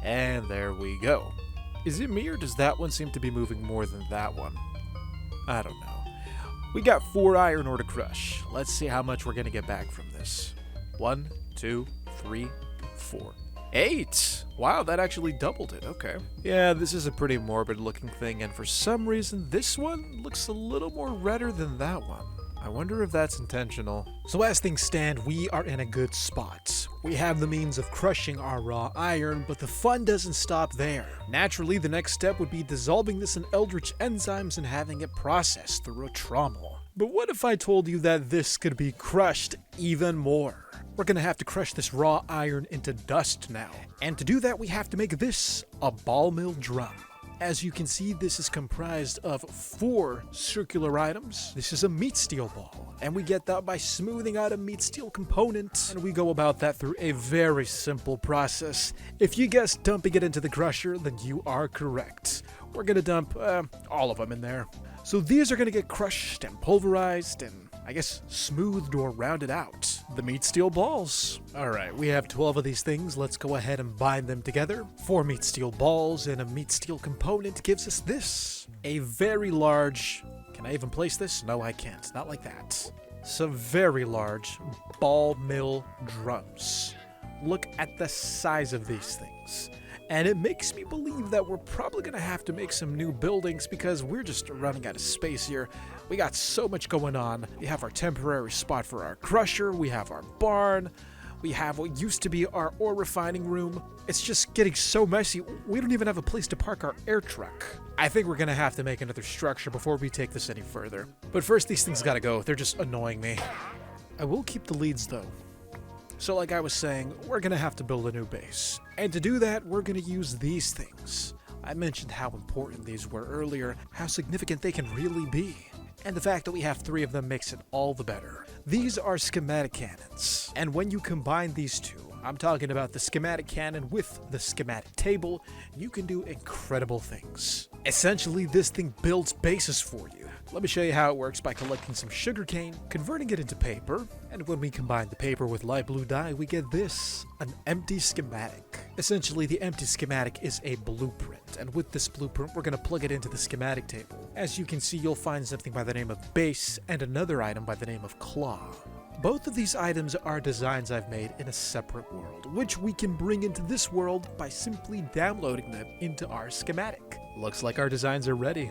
And there we go. Is it me, or does that one seem to be moving more than that one? I don't know. We got 4 iron ore to crush. Let's see how much we're going to get back from this. 1, 2, 3, 4. 8! Wow, that actually doubled it. Okay. Yeah, this is a pretty morbid looking thing, and for some reason, this one looks a little more redder than that one. I wonder if that's intentional. So as things stand, we are in a good spot. We have the means of crushing our raw iron, but the fun doesn't stop there. Naturally, the next step would be dissolving this in eldritch enzymes and having it processed through a trommel. But what if I told you that this could be crushed even more? We're gonna have to crush this raw iron into dust now. And to do that, we have to make this a ball mill drum. As you can see, this is comprised of 4 circular items. This is a meat steel ball, and we get that by smoothing out a meat steel component, and we go about that through a very simple process. If you guessed dumping it into the crusher, then you are correct. We're gonna dump all of them in there. So these are gonna get crushed and pulverized and, I guess, smoothed or rounded out. The meat steel balls. Alright, we have 12 of these things. Let's go ahead and bind them together. 4 meat steel balls and a meat steel component gives us this. A very large... Can I even place this? No, I can't. Not like that. Some very large ball mill drums. Look at the size of these things. And it makes me believe that we're probably going to have to make some new buildings because we're just running out of space here. We got so much going on. We have our temporary spot for our crusher. We have our barn. We have what used to be our ore refining room. It's just getting so messy. We don't even have a place to park our air truck. I think we're going to have to make another structure before we take this any further. But first, these things got to go. They're just annoying me. I will keep the leads, though. So like I was saying, we're going to have to build a new base. And to do that, we're going to use these things. I mentioned how important these were earlier, how significant they can really be. And the fact that we have 3 of them makes it all the better. These are schematic cannons. And when you combine these two, I'm talking about the schematic cannon with the schematic table. You can do incredible things. Essentially, this thing builds bases for you. Let me show you how it works by collecting some sugarcane, converting it into paper, and when we combine the paper with light blue dye, we get this, an empty schematic. Essentially, the empty schematic is a blueprint, and with this blueprint, we're going to plug it into the schematic table. As you can see, you'll find something by the name of base and another item by the name of claw. Both of these items are designs I've made in a separate world, which we can bring into this world by simply downloading them into our schematic. Looks like our designs are ready.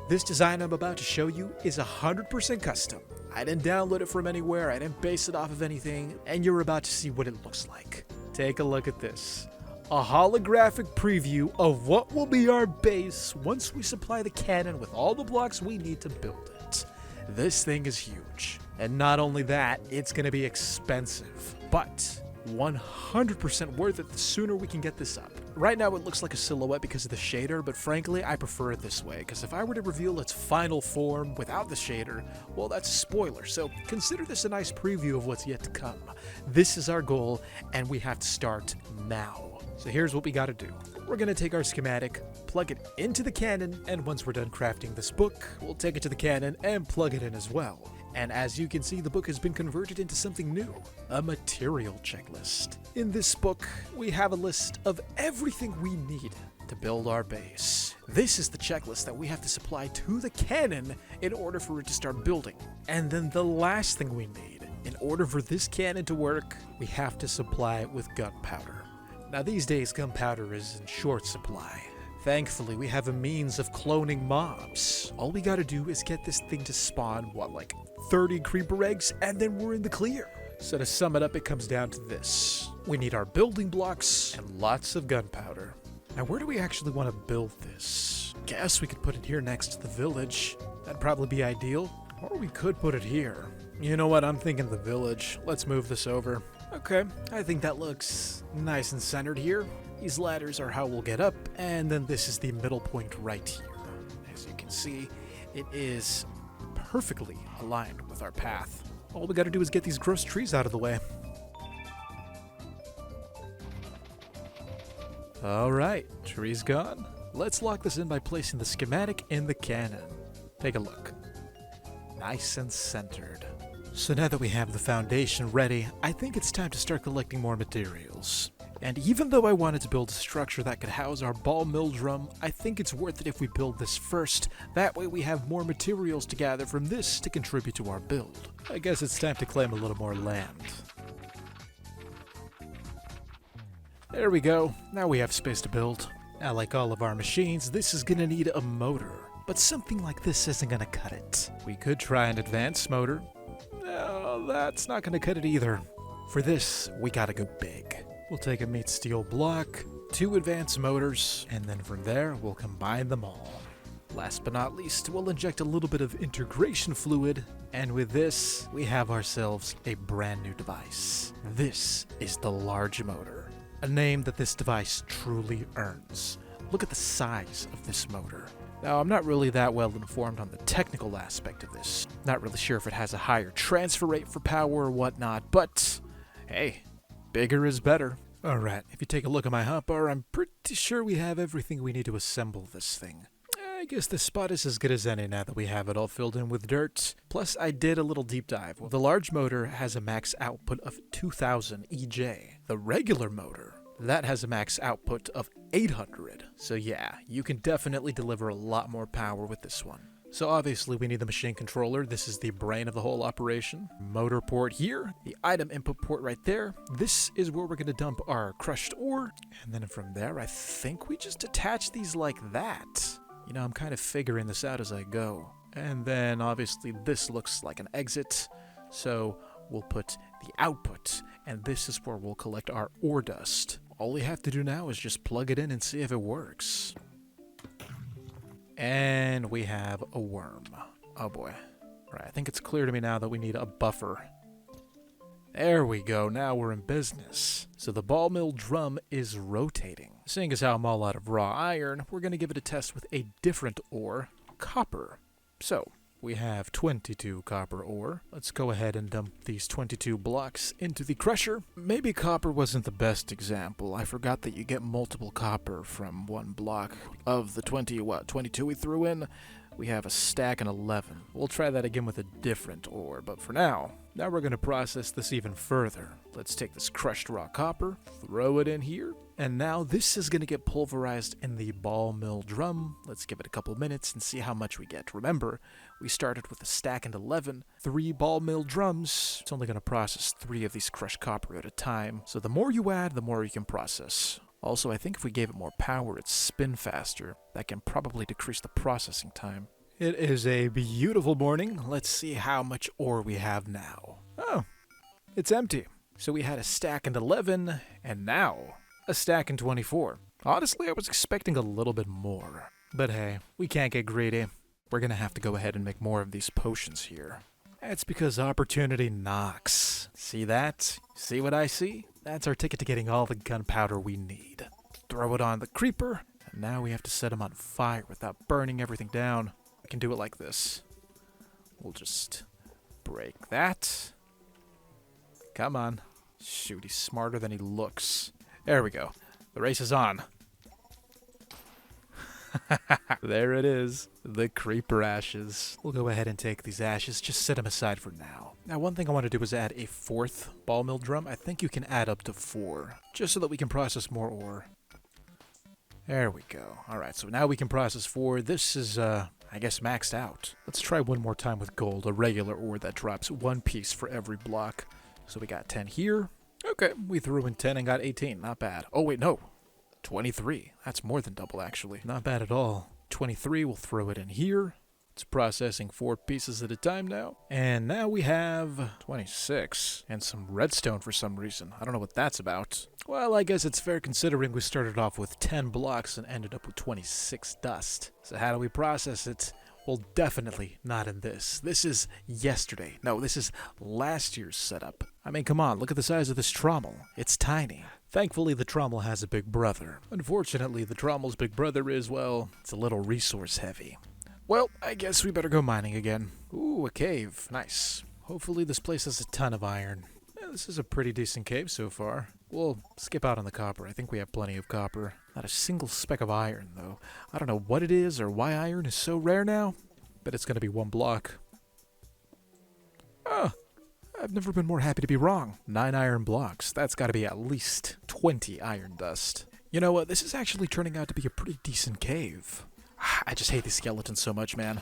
This design I'm about to show you is 100% custom. I didn't download it from anywhere, I didn't base it off of anything, and you're about to see what it looks like. Take a look at this. A holographic preview of what will be our base once we supply the cannon with all the blocks we need to build it. This thing is huge. And not only that, it's going to be expensive, but 100% worth it the sooner we can get this up. Right now it looks like a silhouette because of the shader, but frankly I prefer it this way, because if I were to reveal its final form without the shader, well, that's a spoiler, so consider this a nice preview of what's yet to come. This is our goal, and we have to start now. So here's what we gotta do. We're gonna take our schematic, plug it into the cannon, and once we're done crafting this book, we'll take it to the cannon and plug it in as well. And as you can see, the book has been converted into something new, a material checklist. In this book, we have a list of everything we need to build our base. This is the checklist that we have to supply to the cannon in order for it to start building. And then the last thing we need, in order for this cannon to work, we have to supply it with gunpowder. Now these days, gunpowder is in short supply. Thankfully, we have a means of cloning mobs. All we gotta do is get this thing to spawn, like 30 creeper eggs, and then we're in the clear. So to sum it up, it comes down to this. We need our building blocks and lots of gunpowder. Now where do we actually want to build this? Guess we could put it here next to the village. That'd probably be ideal. Or we could put it here. You know what, I'm thinking the village. Let's move this over. Okay, I think that looks nice and centered here. These ladders are how we'll get up, and then this is the middle point right here. As you can see, it is perfectly aligned with our path. All we gotta do is get these gross trees out of the way. Alright, trees gone. Let's lock this in by placing the schematic in the cannon. Take a look. Nice and centered. So now that we have the foundation ready, I think it's time to start collecting more materials. And even though I wanted to build a structure that could house our ball mill drum, I think it's worth it if we build this first. That way we have more materials to gather from this to contribute to our build. I guess it's time to claim a little more land. There we go, now we have space to build. Now, like all of our machines, this is gonna need a motor. But something like this isn't gonna cut it. We could try an advanced motor. No, that's not gonna cut it either. For this, we gotta go big. We'll take a meat steel block, 2 advanced motors, and then from there, we'll combine them all. Last but not least, we'll inject a little bit of integration fluid, and with this, we have ourselves a brand new device. This is the large motor, a name that this device truly earns. Look at the size of this motor. Now, I'm not really that well informed on the technical aspect of this. Not really sure if it has a higher transfer rate for power or whatnot, but hey, bigger is better. Alright, if you take a look at my hotbar, I'm pretty sure we have everything we need to assemble this thing. I guess this spot is as good as any now that we have it all filled in with dirt. Plus, I did a little deep dive. The large motor has a max output of 2000 EJ. The regular motor, that has a max output of 800. So yeah, you can definitely deliver a lot more power with this one. So obviously we need the machine controller. This is the brain of the whole operation. Motor port here, the item input port right there. This is where we're going to dump our crushed ore. And then from there, I think we just attach these like that. You know, I'm kind of figuring this out as I go. And then obviously this looks like an exit. So we'll put the output, and this is where we'll collect our ore dust. All we have to do now is just plug it in and see if it works. And we have a worm. Oh boy. Right, I think it's clear to me now that we need a buffer. There we go, now we're in business. So the ball mill drum is rotating. Seeing as how I'm all out of raw iron, we're going to give it a test with a different ore, copper. So, we have 22 copper ore. Let's go ahead and dump these 22 blocks into the crusher. Maybe copper wasn't the best example. I forgot that you get multiple copper from one block. Of the 22 we threw in, we have a stack and 11. We'll try that again with a different ore, but for now we're going to process this even further. Let's take this crushed raw copper, throw it in here, and now this is going to get pulverized in the ball mill drum. Let's give it a couple minutes and see how much we get. Remember, we started with a stack and 11, 3 ball mill drums. It's only going to process 3 of these crushed copper at a time, so the more you add, the more you can process. Also, I think if we gave it more power, it'd spin faster. That can probably decrease the processing time. It is a beautiful morning. Let's see how much ore we have now. Oh, it's empty. So we had a stack and 11, and now a stack and 24. Honestly, I was expecting a little bit more. But hey, we can't get greedy. We're gonna have to go ahead and make more of these potions here. That's because opportunity knocks. See that? See what I see? That's our ticket to getting all the gunpowder we need. Throw it on the creeper, and now we have to set him on fire without burning everything down. We can do it like this. We'll just break that. Come on. Shoot, he's smarter than he looks. There we go. The race is on. There it is. The creeper ashes. We'll go ahead and take these ashes. Just set them aside for now. Now, one thing I want to do is add a 4th ball mill drum. I think you can add up to 4, just so that we can process more ore. There we go. Alright, so now we can process 4. This is, I guess, maxed out. Let's try one more time with gold, a regular ore that drops 1 piece for every block. So we got 10 here. Okay, we threw in 10 and got 18. Not bad. Oh, wait, no. 23. That's more than double, actually. Not bad at all. 23, we'll throw it in here. It's processing 4 pieces at a time now. And now we have 26. And some redstone for some reason. I don't know what that's about. Well, I guess it's fair considering we started off with 10 blocks and ended up with 26 dust. So how do we process it? Well, definitely not in this. This is yesterday. No, this is last year's setup. I mean, come on, look at the size of this trommel. It's tiny. Thankfully, the trommel has a big brother. Unfortunately, the trommel's big brother is, well, it's a little resource heavy. Well, I guess we better go mining again. Ooh, a cave. Nice. Hopefully this place has a ton of iron. Yeah, this is a pretty decent cave so far. We'll skip out on the copper. I think we have plenty of copper. Not a single speck of iron, though. I don't know what it is or why iron is so rare now, but it's going to be 1 block. Oh, I've never been more happy to be wrong. 9 iron blocks. That's got to be at least 20 iron dust. You know what? This is actually turning out to be a pretty decent cave. I just hate these skeletons so much, man.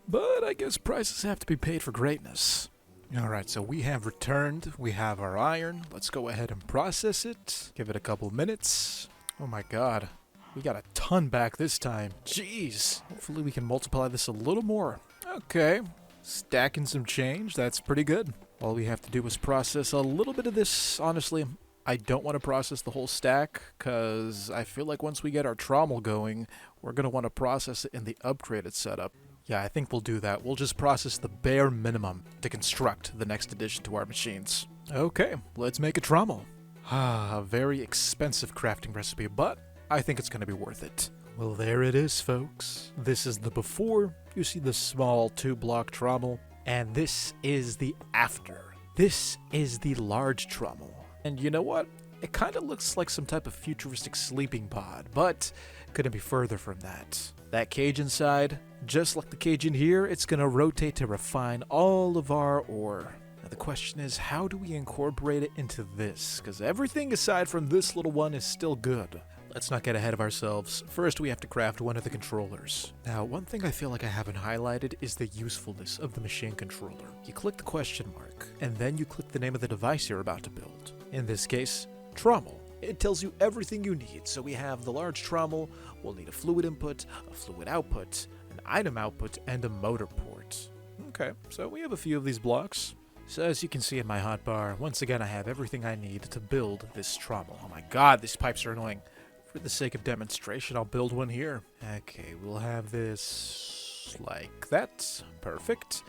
But I guess prices have to be paid for greatness. Alright, so we have returned. We have our iron. Let's go ahead and process it. Give it a couple minutes. Oh my god. We got a ton back this time. Jeez. Hopefully we can multiply this a little more. Okay. Stacking some change. That's pretty good. All we have to do is process a little bit of this. Honestly, I don't want to process the whole stack, because I feel like once we get our trommel going, we're going to want to process it in the upgraded setup. Yeah, I think we'll do that. We'll just process the bare minimum to construct the next addition to our machines. Okay, let's make a trommel. A very expensive crafting recipe, but I think it's going to be worth it. Well, there it is, folks. This is the before. You see the small 2-block trommel, and this is the after. This is the large trommel. And you know what? It kind of looks like some type of futuristic sleeping pod, but couldn't be further from that. That cage inside, just like the cage in here, it's going to rotate to refine all of our ore. Now the question is, how do we incorporate it into this? Because everything aside from this little one is still good. Let's not get ahead of ourselves. First, we have to craft one of the controllers. Now, one thing I feel like I haven't highlighted is the usefulness of the machine controller. You click the question mark, and then you click the name of the device you're about to build. In this case, trommel. It tells you everything you need. So we have the large trommel, we'll need a fluid input, a fluid output, an item output, and a motor port. Okay, so we have a few of these blocks. So as you can see in my hotbar, once again I have everything I need to build this trommel. Oh my god, these pipes are annoying. For the sake of demonstration, I'll build one here. Okay, we'll have this like that. Perfect.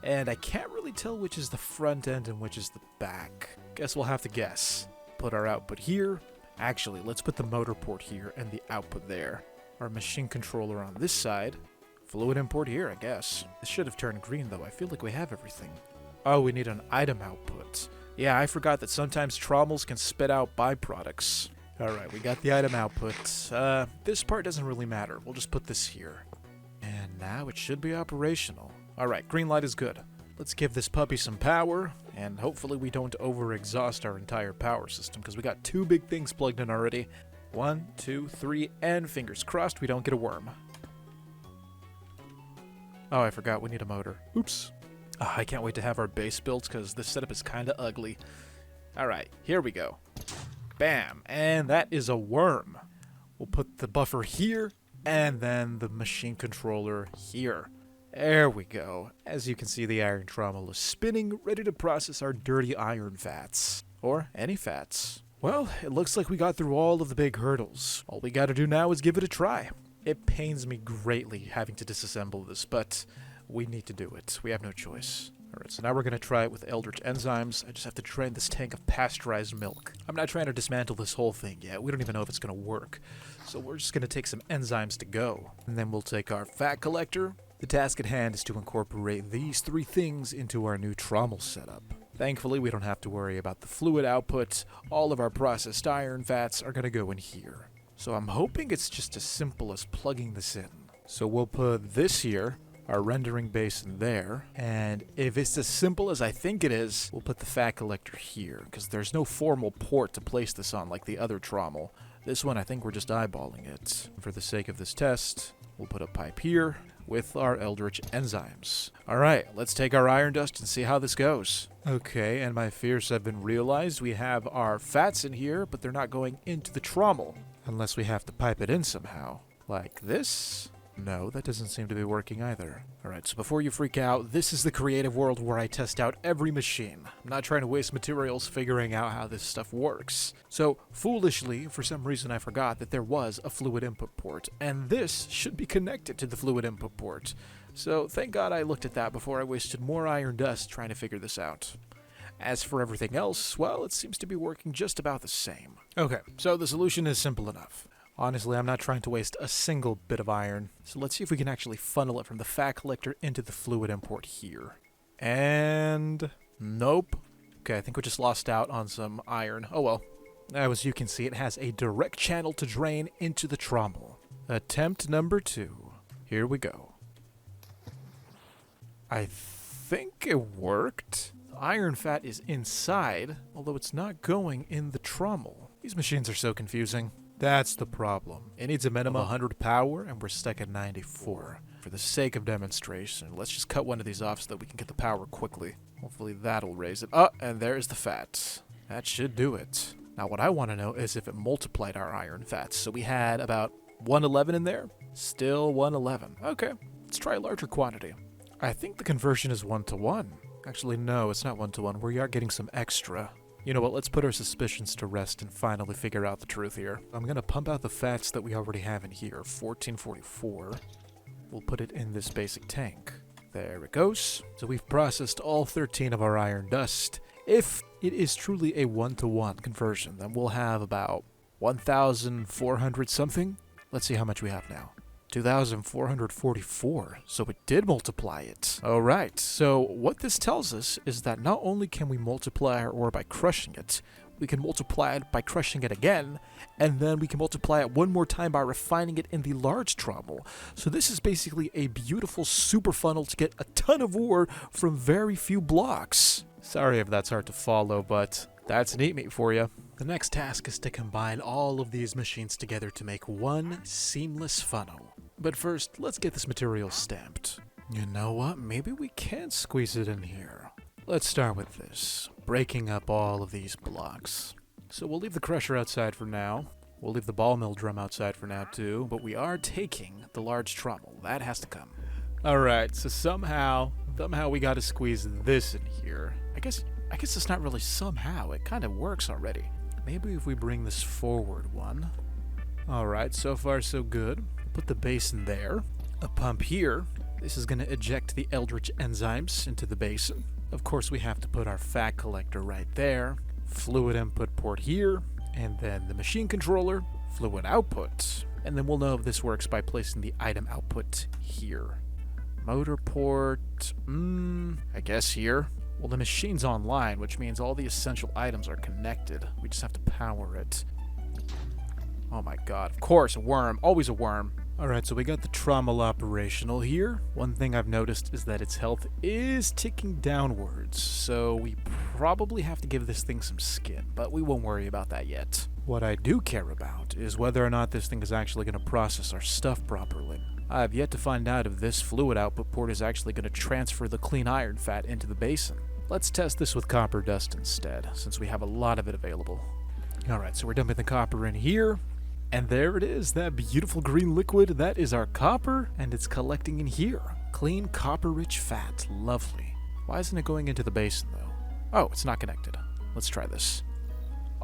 And I can't really tell which is the front end and which is the back. Guess we'll have to guess. Put our output here. Actually, let's put the motor port here and the output there. Our machine controller on this side. Fluid import here, I guess. This should have turned green, though. I feel like we have everything. Oh, we need an item output. Yeah, I forgot that sometimes trommels can spit out byproducts. Alright, we got the item output. This part doesn't really matter. We'll just put this here. And now it should be operational. Alright, green light is good. Let's give this puppy some power, and hopefully we don't over-exhaust our entire power system, because we got 2 big things plugged in already. 1, 2, 3, and fingers crossed we don't get a worm. Oh, I forgot we need a motor. Oops. I can't wait to have our base built, because this setup is kind of ugly. Alright, here we go. Bam! And that is a worm. We'll put the buffer here, and then the machine controller here. There we go. As you can see, the iron trommel is spinning, ready to process our dirty iron fats. Or any fats. Well, it looks like we got through all of the big hurdles. All we gotta do now is give it a try. It pains me greatly having to disassemble this, but we need to do it. We have no choice. Alright, so now we're going to try it with Eldritch enzymes. I just have to drain this tank of pasteurized milk. I'm not trying to dismantle this whole thing yet. We don't even know if it's going to work. So we're just going to take some enzymes to go. And then we'll take our fat collector. The task at hand is to incorporate these 3 things into our new trommel setup. Thankfully, we don't have to worry about the fluid output. All of our processed iron fats are going to go in here. So I'm hoping it's just as simple as plugging this in. So we'll put this here, our rendering basin there, and if it's as simple as I think it is, we'll put the fat collector here, because there's no formal port to place this on like the other trommel. This one, I think we're just eyeballing it. For the sake of this test, we'll put a pipe here with our Eldritch enzymes. Alright, let's take our iron dust and see how this goes. Okay, and my fears have been realized. We have our fats in here, but they're not going into the trommel, unless we have to pipe it in somehow. Like this? No, that doesn't seem to be working either. Alright, so before you freak out, this is the creative world where I test out every machine. I'm not trying to waste materials figuring out how this stuff works. So, foolishly, for some reason I forgot that there was a fluid input port, and this should be connected to the fluid input port. So, thank God I looked at that before I wasted more iron dust trying to figure this out. As for everything else, well, it seems to be working just about the same. Okay, so the solution is simple enough. Honestly, I'm not trying to waste a single bit of iron, so let's see if we can actually funnel it from the fat collector into the fluid import here. And nope. Okay, I think we just lost out on some iron. Oh well. Now, as you can see, it has a direct channel to drain into the trommel. Attempt number 2. Here we go. I think it worked. The iron fat is inside, although it's not going in the trommel. These machines are so confusing. That's the problem. It needs a minimum of 100 power, and we're stuck at 94. For the sake of demonstration, let's just cut one of these off so that we can get the power quickly. Hopefully that'll raise it. Oh, and there's the fat. That should do it. Now what I want to know is if it multiplied our iron fats. So we had about 111 in there. Still 111. Okay, let's try a larger quantity. I think the conversion is 1-to-1. Actually, no, it's not 1-to-1. We are getting some extra. You know what, let's put our suspicions to rest and finally figure out the truth here. I'm going to pump out the fats that we already have in here, 1444. We'll put it in this basic tank. There it goes. So we've processed all 13 of our iron dust. If it is truly a 1-to-1 conversion, then we'll have about 1,400 something. Let's see how much we have now. 2,444, so it did multiply it. Alright, so what this tells us is that not only can we multiply our ore by crushing it, we can multiply it by crushing it again, and then we can multiply it one more time by refining it in the large trommel. So this is basically a beautiful super funnel to get a ton of ore from very few blocks. Sorry if that's hard to follow, but that's NEEPMeat for you. The next task is to combine all of these machines together to make one seamless funnel. But first, let's get this material stamped. You know what? Maybe we can squeeze it in here. Let's start with this, breaking up all of these blocks. So we'll leave the crusher outside for now. We'll leave the ball mill drum outside for now too, but we are taking the large trommel. That has to come. Alright, so somehow we gotta squeeze this in here. I guess it's not really somehow. It kind of works already. Maybe if we bring this forward one. Alright, so far so good. Put the basin there. A pump here. This is going to eject the Eldritch enzymes into the basin. Of course, we have to put our fat collector right there. Fluid input port here. And then the machine controller. Fluid output. And then we'll know if this works by placing the item output here. Motor port, I guess here. Well, the machine's online, which means all the essential items are connected. We just have to power it. Oh my god, of course, a worm. Always a worm. Alright, so we got the trommel operational here. One thing I've noticed is that its health is ticking downwards, so we probably have to give this thing some skin, but we won't worry about that yet. What I do care about is whether or not this thing is actually going to process our stuff properly. I've yet to find out if this fluid output port is actually going to transfer the clean iron fat into the basin. Let's test this with copper dust instead, since we have a lot of it available. Alright, so we're dumping the copper in here. And there it is, that beautiful green liquid. That is our copper, and it's collecting in here. Clean copper-rich fat. Lovely. Why isn't it going into the basin, though? Oh, it's not connected. Let's try this.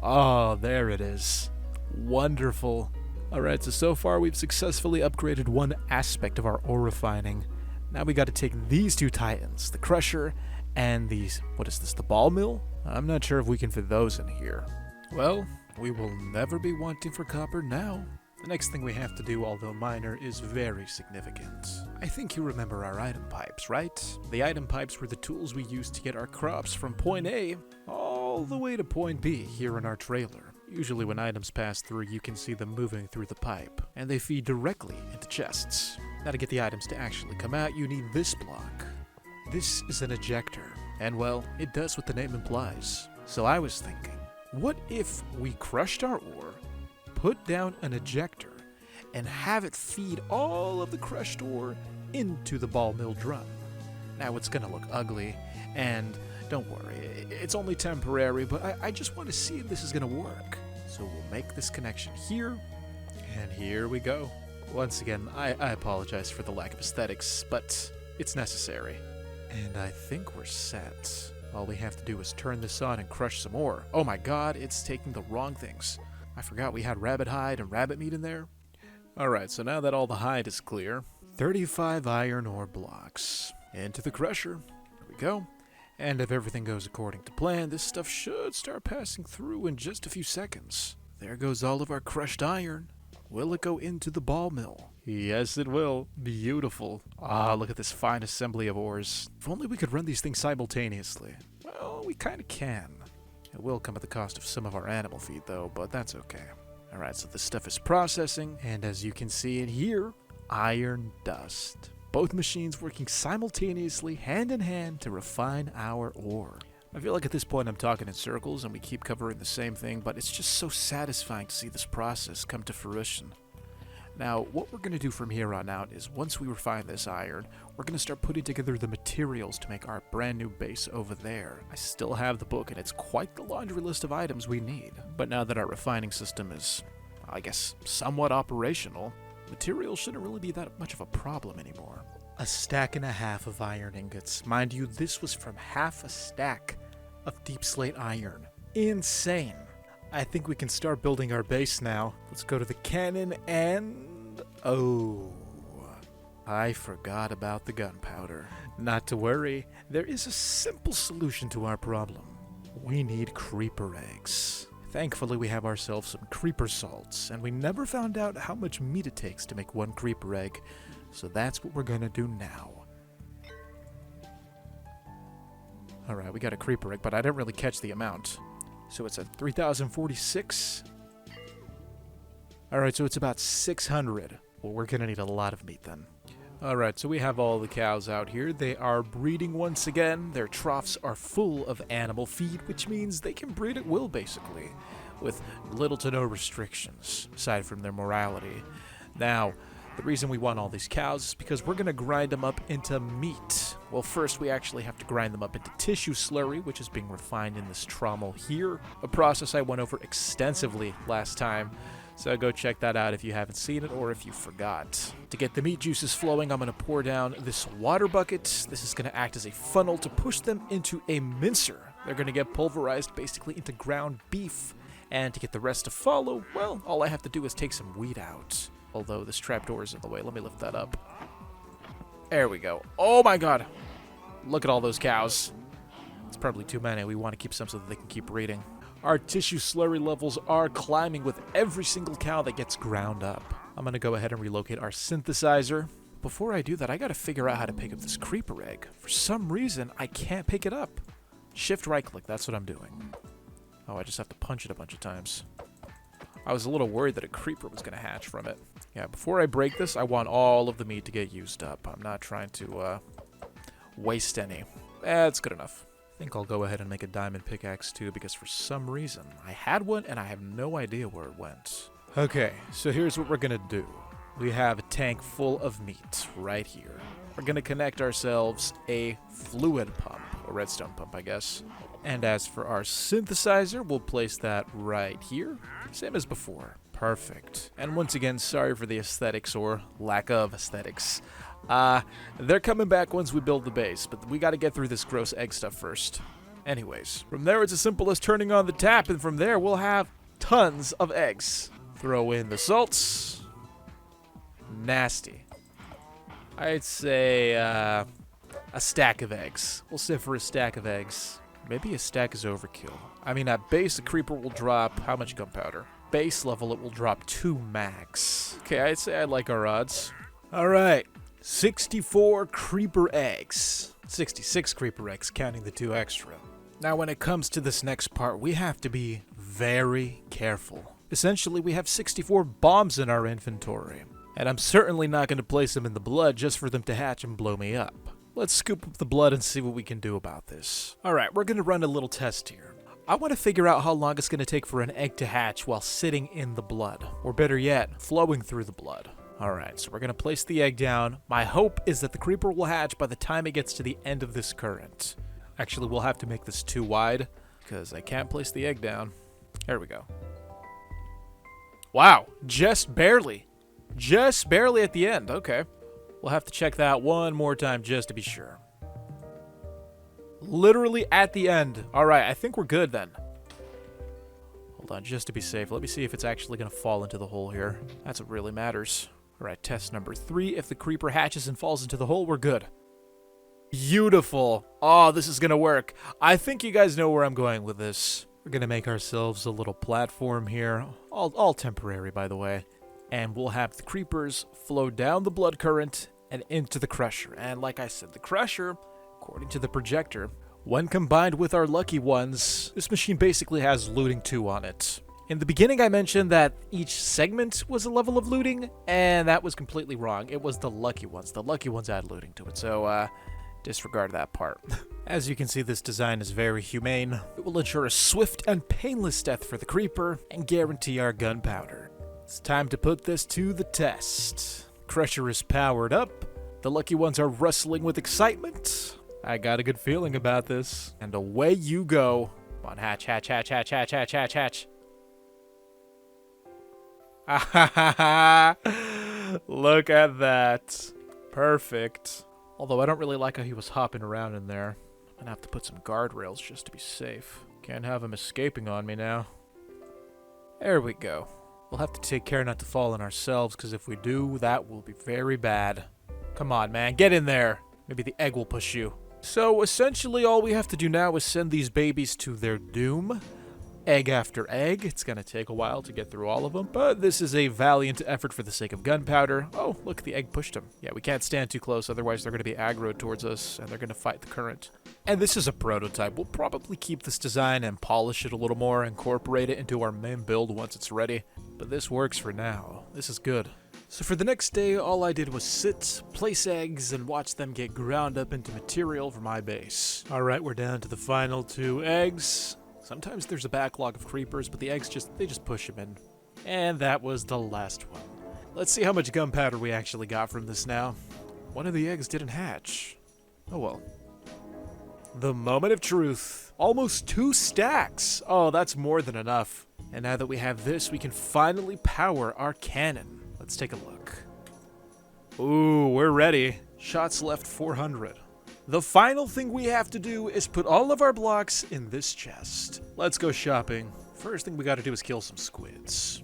Oh, there it is. Wonderful. Alright, so far we've successfully upgraded one aspect of our ore refining. Now we got to take these two titans, the crusher and these, what is this, the ball mill? I'm not sure if we can fit those in here. Well, we will never be wanting for copper now. The next thing we have to do, although minor, is very significant. I think you remember our item pipes, right? The item pipes were the tools we used to get our crops from point A all the way to point B here in our trailer. Usually when items pass through, you can see them moving through the pipe, and they feed directly into chests. Now to get the items to actually come out, you need this block. This is an ejector, and well, it does what the name implies. So I was thinking, what if we crushed our ore, put down an ejector, and have it feed all of the crushed ore into the ball mill drum? Now it's gonna look ugly, and don't worry, it's only temporary, but I just want to see if this is gonna work. So we'll make this connection here, and here we go. Once again, I apologize for the lack of aesthetics, but it's necessary. And I think we're set. All we have to do is turn this on and crush some ore. Oh my god, it's taking the wrong things. I forgot we had rabbit hide and rabbit meat in there. Alright, so now that all the hide is clear, 35 iron ore blocks. Into the crusher. Here we go. And if everything goes according to plan, this stuff should start passing through in just a few seconds. There goes all of our crushed iron. Will it go into the ball mill? Yes, it will. Beautiful. Ah, look at this fine assembly of ores. If only we could run these things simultaneously. Well, we kind of can. It will come at the cost of some of our animal feed, though, but that's okay. Alright, so this stuff is processing, and as you can see in here, iron dust. Both machines working simultaneously, hand in hand, to refine our ore. I feel like at this point I'm talking in circles and we keep covering the same thing, but it's just so satisfying to see this process come to fruition. Now, what we're going to do from here on out is once we refine this iron, we're going to start putting together the materials to make our brand new base over there. I still have the book and it's quite the laundry list of items we need. But now that our refining system is, I guess, somewhat operational, materials shouldn't really be that much of a problem anymore. A stack and a half of iron ingots. Mind you, this was from half a stack of deep slate iron. Insane. I think we can start building our base now. Let's go to the cannon and... oh, I forgot about the gunpowder. Not to worry, there is a simple solution to our problem. We need creeper eggs. Thankfully, we have ourselves some creeper salts, and we never found out how much meat it takes to make one creeper egg, so that's what we're gonna do now. Alright, we got a creeper egg, but I didn't really catch the amount. So it's at 3,046. Alright, so it's about 600. Well, we're gonna need a lot of meat then. Alright, so we have all the cows out here. They are breeding once again. Their troughs are full of animal feed, which means they can breed at will, basically, with little to no restrictions, aside from their morality. Now, the reason we want all these cows is because we're going to grind them up into meat. Well, first we actually have to grind them up into tissue slurry, which is being refined in this trommel here, a process I went over extensively last time. So go check that out if you haven't seen it or if you forgot. To get the meat juices flowing, I'm going to pour down this water bucket. This is going to act as a funnel to push them into a mincer. They're going to get pulverized basically into ground beef. And to get the rest to follow, well, all I have to do is take some wheat out. Although this trapdoor is in the way. Let me lift that up. There we go. Oh my god. Look at all those cows. It's probably too many. We want to keep some so that they can keep breeding. Our tissue slurry levels are climbing with every single cow that gets ground up. I'm going to go ahead and relocate our synthesizer. before I do that, I gotta figure out how to pick up this creeper egg. For some reason, I can't pick it up. Shift right click, that's what I'm doing. Oh, I just have to punch it a bunch of times. I was a little worried that a creeper was gonna hatch from it. Yeah, before I break this, I want all of the meat to get used up. I'm not trying to waste any. That's good enough. I think I'll go ahead and make a diamond pickaxe too, because for some reason, I had one and I have no idea where it went. Okay, so here's what we're gonna do. We have a tank full of meat right here. We're gonna connect ourselves a fluid pump, a redstone pump, I guess. And as for our synthesizer, we'll place that right here, same as before. Perfect. And once again, sorry for the aesthetics or lack of aesthetics. They're coming back once we build the base, but we gotta get through this gross egg stuff first. Anyways, from there it's as simple as turning on the tap, and from there we'll have tons of eggs. Throw in the salts. Nasty. I'd say a stack of eggs. We'll sit for a stack of eggs. Maybe a stack is overkill. I mean, at base, the creeper will drop how much gunpowder? Base level, it will drop 2 max. Okay, I'd say I like our odds. Alright, 64 creeper eggs. 66 creeper eggs, counting the 2 extra. Now, when it comes to this next part, we have to be very careful. Essentially, we have 64 bombs in our inventory. And I'm certainly not going to place them in the blood just for them to hatch and blow me up. Let's scoop up the blood and see what we can do about this. Alright, we're going to run a little test here. I want to figure out how long it's going to take for an egg to hatch while sitting in the blood. Or better yet, flowing through the blood. Alright, so we're going to place the egg down. My hope is that the creeper will hatch by the time it gets to the end of this current. Actually, we'll have to make this too wide, because I can't place the egg down. There we go. Wow, just barely. Just barely at the end, okay. We'll have to check that one more time just to be sure. Literally at the end. Alright, I think we're good then. Hold on, just to be safe. Let me see if it's actually going to fall into the hole here. That's what really matters. Alright, test number 3. If the creeper hatches and falls into the hole, we're good. Beautiful. Oh, this is going to work. I think you guys know where I'm going with this. We're going to make ourselves a little platform here. All temporary, by the way. And we'll have the creepers flow down the blood current and into the crusher. And like I said, the crusher, according to the projector, when combined with our lucky ones, this machine basically has looting 2 on it. In the beginning, I mentioned that each segment was a level of looting, and that was completely wrong. It was the lucky ones. The lucky ones add looting to it, so disregard that part. As you can see, this design is very humane. It will ensure a swift and painless death for the creeper and guarantee our gunpowder. It's time to put this to the test. Crusher is powered up. The lucky ones are rustling with excitement. I got a good feeling about this. And away you go. Come on, hatch, hatch, hatch, hatch, hatch, hatch, hatch, hatch. Look at that. Perfect. Although I don't really like how he was hopping around in there. I'm gonna have to put some guardrails just to be safe. Can't have him escaping on me now. There we go. We'll have to take care not to fall on ourselves, because if we do, that will be very bad. Come on, man, get in there. Maybe the egg will push you. So, essentially, all we have to do now is send these babies to their doom. Egg after egg. It's gonna take a while to get through all of them, but this is a valiant effort for the sake of gunpowder. Oh, look, the egg pushed him. Yeah, we can't stand too close, otherwise they're gonna be aggroed towards us, and they're gonna fight the current. And this is a prototype. We'll probably keep this design and polish it a little more, incorporate it into our main build once it's ready. But this works for now. This is good. So for the next day, all I did was sit, place eggs, and watch them get ground up into material for my base. Alright, we're down to the final 2 eggs. Sometimes there's a backlog of creepers, but the eggs they just push them in. And that was the last one. Let's see how much gunpowder we actually got from this now. One of the eggs didn't hatch. Oh well. The moment of truth. Almost 2 stacks. Oh, that's more than enough. And now that we have this, we can finally power our cannon. Let's take a look. Ooh, we're ready. Shots left 400. The final thing we have to do is put all of our blocks in this chest. Let's go shopping. First thing we gotta do is kill some squids.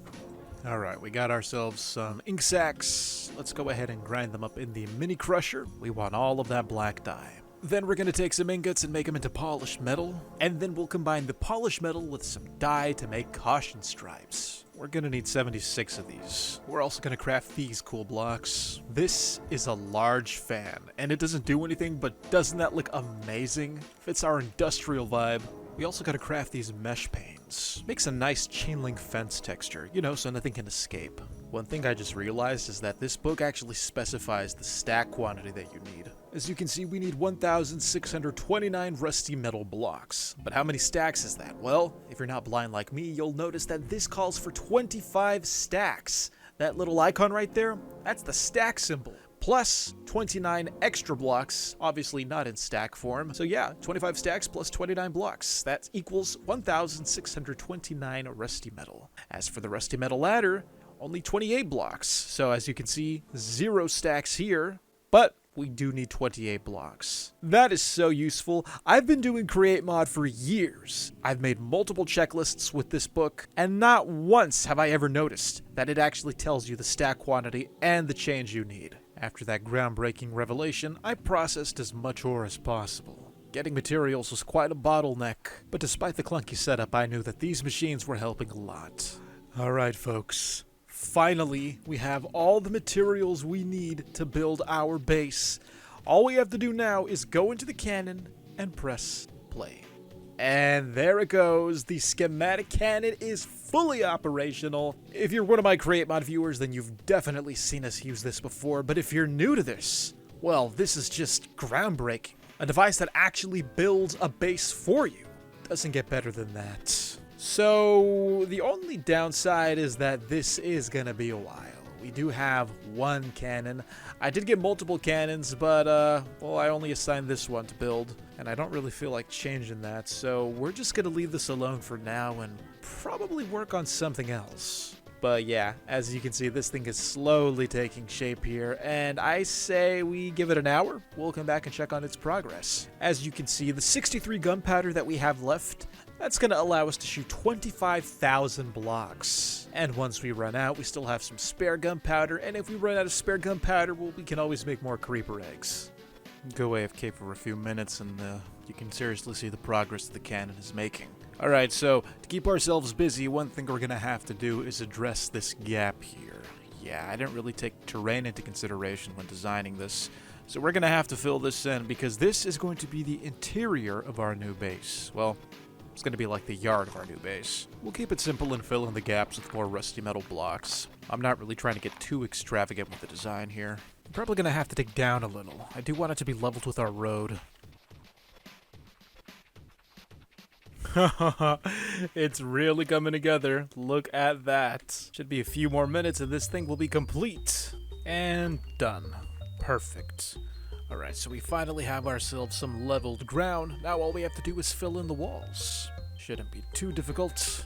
Alright, we got ourselves some ink sacks. Let's go ahead and grind them up in the mini crusher. We want all of that black dye. Then we're gonna take some ingots and make them into polished metal. And then we'll combine the polished metal with some dye to make caution stripes. we're gonna need 76 of these. We're also gonna craft these cool blocks. This is a large fan, and it doesn't do anything, but doesn't that look amazing? Fits our industrial vibe. We also gotta craft these mesh panes. Makes a nice chain link fence texture, you know, so nothing can escape. One thing I just realized is that this book actually specifies the stack quantity that you need. As you can see, we need 1,629 rusty metal blocks. But how many stacks is that? Well, if you're not blind like me, you'll notice that this calls for 25 stacks. That little icon right there, that's the stack symbol. Plus 29 extra blocks, obviously not in stack form. So yeah, 25 stacks plus 29 blocks. That equals 1,629 rusty metal. As for the rusty metal ladder, only 28 blocks. So as you can see, 0 stacks here, but we do need 28 blocks. That is so useful. I've been doing Create Mod for years. I've made multiple checklists with this book, and not once have I ever noticed that it actually tells you the stack quantity and the change you need. After that groundbreaking revelation, I processed as much ore as possible. Getting materials was quite a bottleneck, but despite the clunky setup, I knew that these machines were helping a lot. Alright folks, finally we have all the materials we need to build our base. All we have to do now is go into the cannon and press play. And there it goes, the schematic cannon is fully operational. If you're one of my Create Mod viewers, then you've definitely seen us use this before, but if you're new to this, well, this is just groundbreaking. A device that actually builds a base for you. Doesn't get better than that. So, the only downside is that this is gonna be a while. We do have one cannon. I did get multiple cannons, but, well, I only assigned this one to build, and I don't really feel like changing that, so we're just gonna leave this alone for now and probably work on something else. But yeah, as you can see, this thing is slowly taking shape here, and I say we give it an hour. We'll come back and check on its progress. As you can see, the 63 gunpowder that we have left, that's going to allow us to shoot 25,000 blocks. And once we run out, we still have some spare gunpowder, and if we run out of spare gunpowder, well, we can always make more creeper eggs. Go AFK for a few minutes, and you can seriously see the progress the cannon is making. Alright, so to keep ourselves busy, one thing we're going to have to do is address this gap here. Yeah, I didn't really take terrain into consideration when designing this, so we're going to have to fill this in, because this is going to be the interior of our new base. Well, it's going to be like the yard of our new base. We'll keep it simple and fill in the gaps with more rusty metal blocks. I'm not really trying to get too extravagant with the design here. I'm probably going to have to dig down a little. I do want it to be leveled with our road. It's really coming together. Look at that. Should be a few more minutes and this thing will be complete. And done. Perfect. Alright, so we finally have ourselves some leveled ground. Now all we have to do is fill in the walls. Shouldn't be too difficult.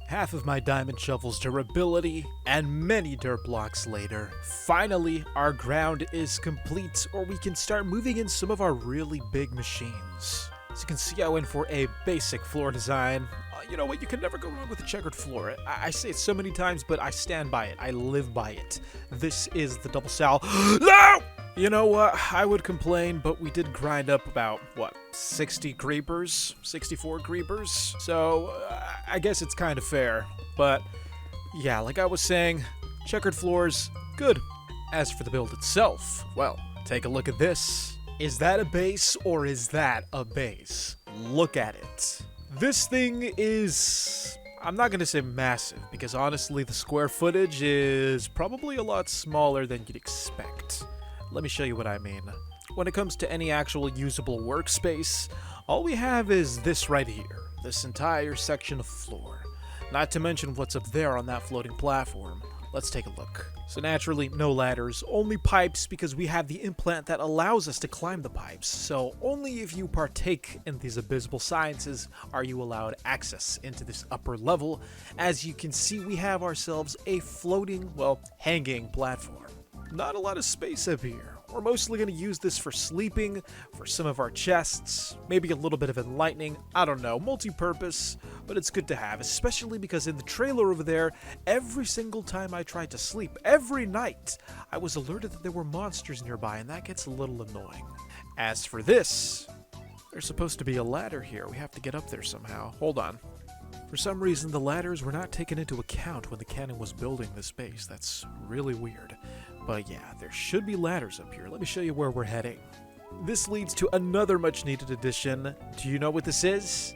Half of my diamond shovel's durability, and many dirt blocks later, finally our ground is complete, or we can start moving in some of our really big machines. As you can see, I went for a basic floor design. You know what, you can never go wrong with a checkered floor. I say it so many times, but I stand by it. I live by it. This is the Doublesal. No! You know what, I would complain, but we did grind up about, what, 60 creepers? 64 creepers? So, I guess it's kind of fair. But, yeah, like I was saying, checkered floors, good. As for the build itself, well, take a look at this. Is that a base, or is that a base? Look at it. This thing is, I'm not going to say massive, because honestly the square footage is probably a lot smaller than you'd expect. Let me show you what I mean. When it comes to any actual usable workspace, all we have is this right here, this entire section of floor. Not to mention what's up there on that floating platform. Let's take a look. So naturally, no ladders, only pipes, because we have the implant that allows us to climb the pipes. So only if you partake in these abysmal sciences are you allowed access into this upper level. As you can see, we have ourselves a floating, well, hanging platform. Not a lot of space up here. We're mostly going to use this for sleeping, for some of our chests, maybe a little bit of enlightening, I don't know, multi-purpose, but it's good to have, especially because in the trailer over there, every single time I tried to sleep, every night, I was alerted that there were monsters nearby, and that gets a little annoying. As for this, there's supposed to be a ladder here. We have to get up there somehow. Hold on. For some reason, the ladders were not taken into account when the cannon was building this base. That's really weird. But yeah, there should be ladders up here. Let me show you where we're heading. This leads to another much needed addition. Do you know what this is?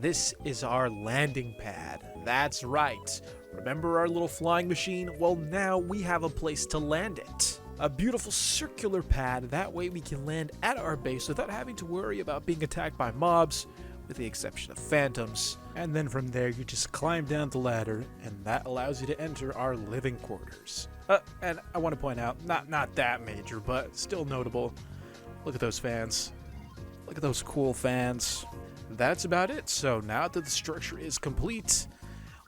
This is our landing pad. That's right. Remember our little flying machine? Well, now we have a place to land it. A beautiful circular pad. That way we can land at our base without having to worry about being attacked by mobs, with the exception of phantoms. And then from there, you just climb down the ladder, and that allows you to enter our living quarters. And I want to point out, not that major, but still notable. Look at those fans. Look at those cool fans. That's about it. So now that the structure is complete,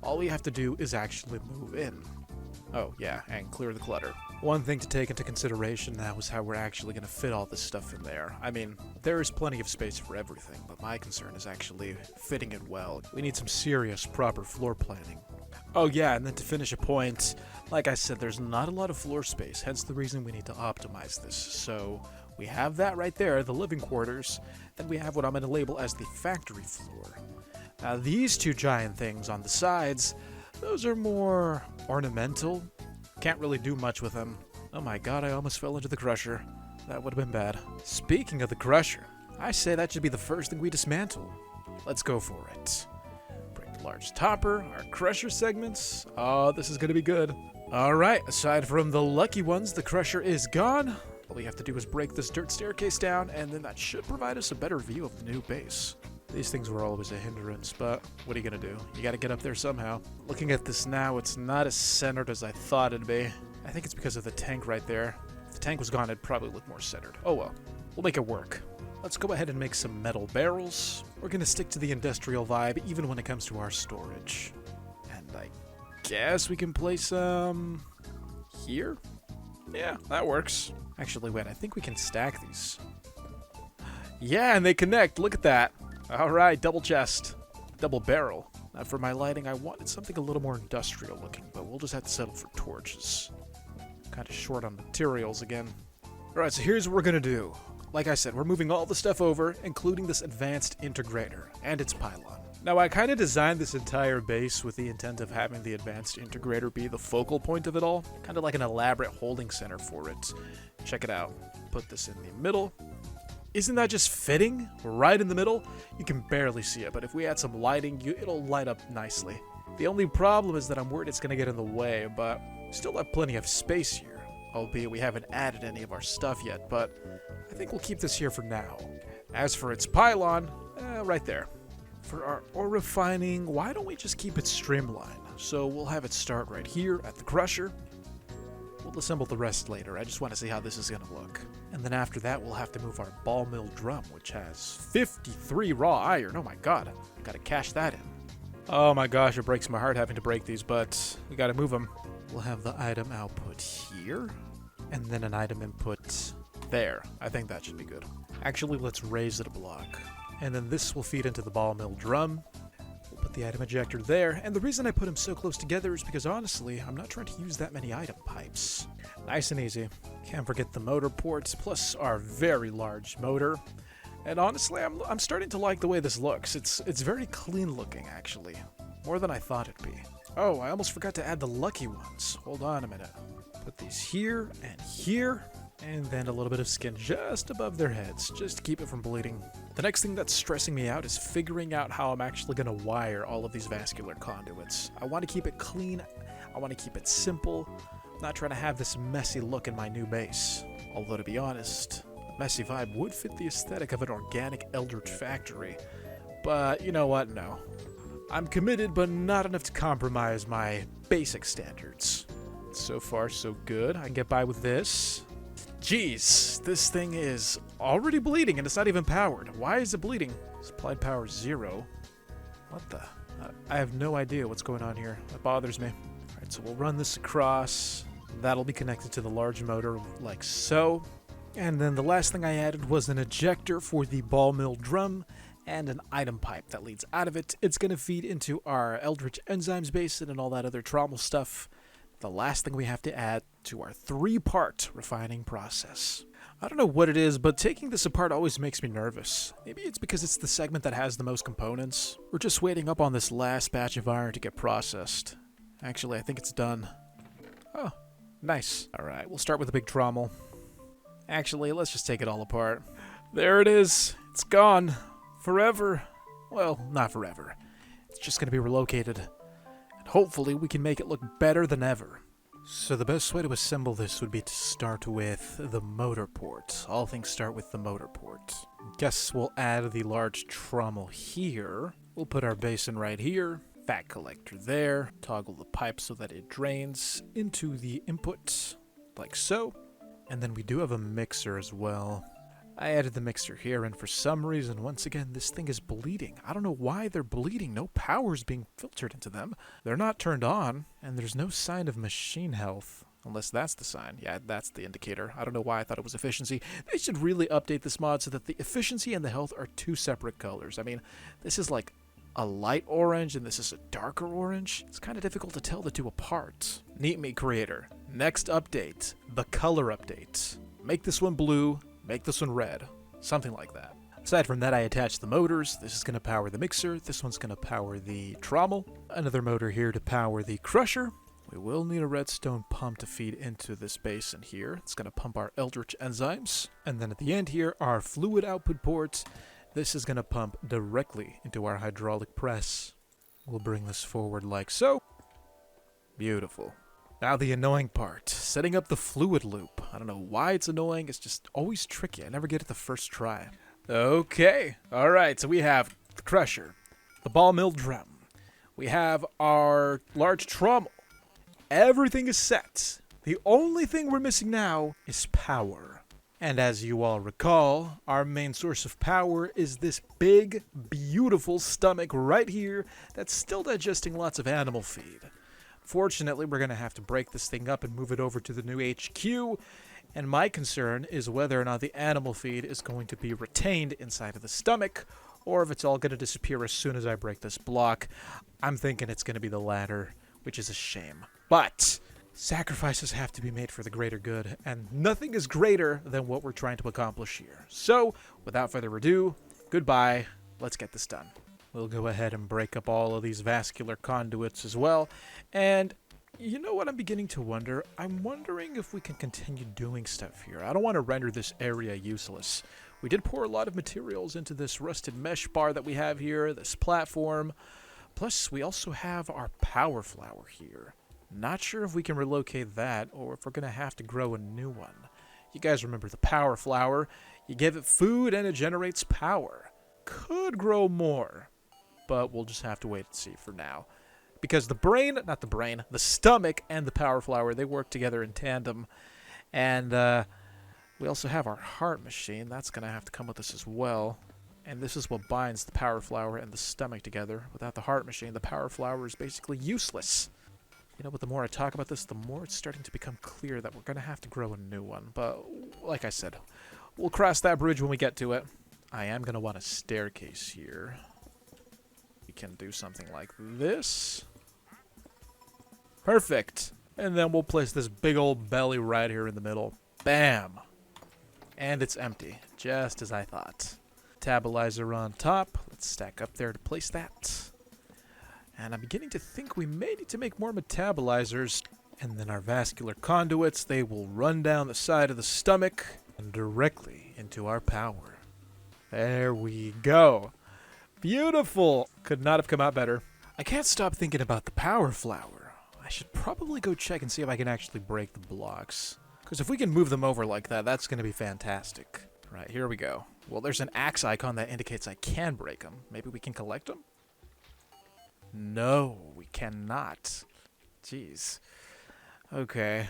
all we have to do is actually move in. Oh yeah, and clear the clutter. One thing to take into consideration now is how we're actually going to fit all this stuff in there. I mean, there is plenty of space for everything, but my concern is actually fitting it well. We need some serious, proper floor planning. Oh yeah, and then to finish a point, like I said, there's not a lot of floor space, hence the reason we need to optimize this. So we have that right there, the living quarters. Then we have what I'm going to label as the factory floor. Now these two giant things on the sides, those are more ornamental. Can't really do much with them. Oh my god, I almost fell into the crusher. That would have been bad. Speaking of the crusher, I say that should be the first thing we dismantle. Let's go for it. Break the large topper, our crusher segments. Oh, this is going to be good. Alright, aside from the lucky ones, the crusher is gone. All we have to do is break this dirt staircase down, and then that should provide us a better view of the new base. These things were always a hindrance, but what are you gonna do? You gotta get up there somehow. Looking at this now, it's not as centered as I thought it'd be. I think it's because of the tank right there. If the tank was gone, it'd probably look more centered. Oh well, we'll make it work. Let's go ahead and make some metal barrels. We're gonna stick to the industrial vibe, even when it comes to our storage. And I guess we can place some here? Yeah, that works. Actually, wait, I think we can stack these. Yeah, and they connect, look at that. Alright, double chest. Double barrel. Now for my lighting, I wanted something a little more industrial looking, but we'll just have to settle for torches. Kind of short on materials again. Alright, so here's what we're gonna do. Like I said, we're moving all the stuff over, including this advanced integrator and its pylon. Now I kind of designed this entire base with the intent of having the advanced integrator be the focal point of it all. Kind of like an elaborate holding center for it. Check it out. Put this in the middle. Isn't that just fitting? Right in the middle? You can barely see it, but if we add some lighting, it'll light up nicely. The only problem is that I'm worried it's going to get in the way, but we still have plenty of space here. Albeit we haven't added any of our stuff yet, but I think we'll keep this here for now. As for its pylon, right there. For our ore refining, why don't we just keep it streamlined? So we'll have it start right here at the crusher. We'll assemble the rest later. I just want to see how this is going to look. And then after that, we'll have to move our ball mill drum, which has 53 raw iron. Oh my god, gotta cash that in. Oh my gosh, it breaks my heart having to break these, but we gotta move them. We'll have the item output here, and then an item input there. I think that should be good. Actually, let's raise it a block. And then this will feed into the ball mill drum. We'll put the item ejector there, and the reason I put them so close together is because honestly, I'm not trying to use that many item pipes. Nice and easy. Can't forget the motor ports, plus our very large motor. And honestly, I'm starting to like the way this looks. It's very clean looking, actually. More than I thought it'd be. Oh, I almost forgot to add the lucky ones. Hold on a minute. Put these here, and then a little bit of skin just above their heads, just to keep it from bleeding. The next thing that's stressing me out is figuring out how I'm actually going to wire all of these vascular conduits. I want to keep it clean. I want to keep it simple. I'm not trying to have this messy look in my new base. Although, to be honest, a messy vibe would fit the aesthetic of an organic Eldritch factory. But you know what? No. I'm committed, but not enough to compromise my basic standards. So far, so good. I can get by with this. Jeez, this thing is already bleeding and it's not even powered. Why is it bleeding? Supplied power 0. What the? I have no idea what's going on here. That bothers me. Alright, so we'll run this across. That'll be connected to the large motor like so. And then the last thing I added was an ejector for the ball mill drum and an item pipe that leads out of it. It's going to feed into our Eldritch enzymes basin and all that other trommel stuff. The last thing we have to add to our 3-part refining process. I don't know what it is, but taking this apart always makes me nervous. Maybe it's because it's the segment that has the most components. We're just waiting up on this last batch of iron to get processed. Actually, I think it's done. Oh, nice. Alright, we'll start with the big trommel. Actually, let's just take it all apart. There it is. It's gone. Forever. Well, not forever. It's just going to be relocated. And hopefully we can make it look better than ever. So the best way to assemble this would be to start with the motor port. All things start with the motor port. Guess we'll add the large trommel here. We'll put our basin right here. Fat collector there. Toggle the pipe so that it drains into the input, like so. And then we do have a mixer as well. I added the mixer here, and for some reason, once again, this thing is bleeding. I don't know why they're bleeding. No power is being filtered into them. They're not turned on, and there's no sign of machine health. Unless that's the sign. Yeah, that's the indicator. I don't know why I thought it was efficiency. They should really update this mod so that the efficiency and the health are two separate colors. I mean, this is like a light orange, and this is a darker orange. It's kind of difficult to tell the two apart. NEEPMeat creator. Next update. The color update. Make this one blue. Make this one red. Something like that. Aside from that, I attached the motors. This is going to power the mixer. This one's going to power the trommel. Another motor here to power the crusher. We will need a redstone pump to feed into this basin here. It's going to pump our ELDRITCH enzymes. And then at the end here, our fluid output port. This is going to pump directly into our hydraulic press. We'll bring this forward like so. Beautiful. Now the annoying part, setting up the fluid loop. I don't know why it's annoying, it's just always tricky. I never get it the first try. Okay, alright, so we have the crusher, the ball mill drum. We have our large trommel. Everything is set. The only thing we're missing now is power. And as you all recall, our main source of power is this big, beautiful stomach right here that's still digesting lots of animal feed. Fortunately, we're going to have to break this thing up and move it over to the new HQ, and my concern is whether or not the animal feed is going to be retained inside of the stomach, or if it's all going to disappear as soon as I break this block. I'm thinking it's going to be the latter, which is a shame. But sacrifices have to be made for the greater good, and nothing is greater than what we're trying to accomplish here. So, without further ado, goodbye, let's get this done. We'll go ahead and break up all of these vascular conduits as well. And you know what I'm beginning to wonder? I'm wondering if we can continue doing stuff here. I don't want to render this area useless. We did pour a lot of materials into this rusted mesh bar that we have here, this platform. Plus, we also have our power flower here. Not sure if we can relocate that or if we're going to have to grow a new one. You guys remember the power flower. You give it food and it generates power. Could grow more. But we'll just have to wait and see for now. Because the stomach and the power flower, they work together in tandem. And we also have our heart machine. That's going to have to come with us as well. And this is what binds the power flower and the stomach together. Without the heart machine, the power flower is basically useless. You know, but the more I talk about this, the more it's starting to become clear that we're going to have to grow a new one. But like I said, we'll cross that bridge when we get to it. I am going to want a staircase here. We can do something like this. Perfect. And then we'll place this big old belly right here in the middle. Bam. And it's empty, just as I thought. Tabalizer on top. Let's stack up there to place that. And I'm beginning to think we may need to make more metabolizers. And then our vascular conduits, they will run down the side of the stomach and directly into our power. There we go. Beautiful. Could not have come out better. I can't stop thinking about the power flower. I should probably go check and see if I can actually break the blocks. Because if we can move them over like that, that's going to be fantastic. Right, here we go. Well, there's an axe icon that indicates I can break them. Maybe we can collect them? No, we cannot. Jeez. Okay,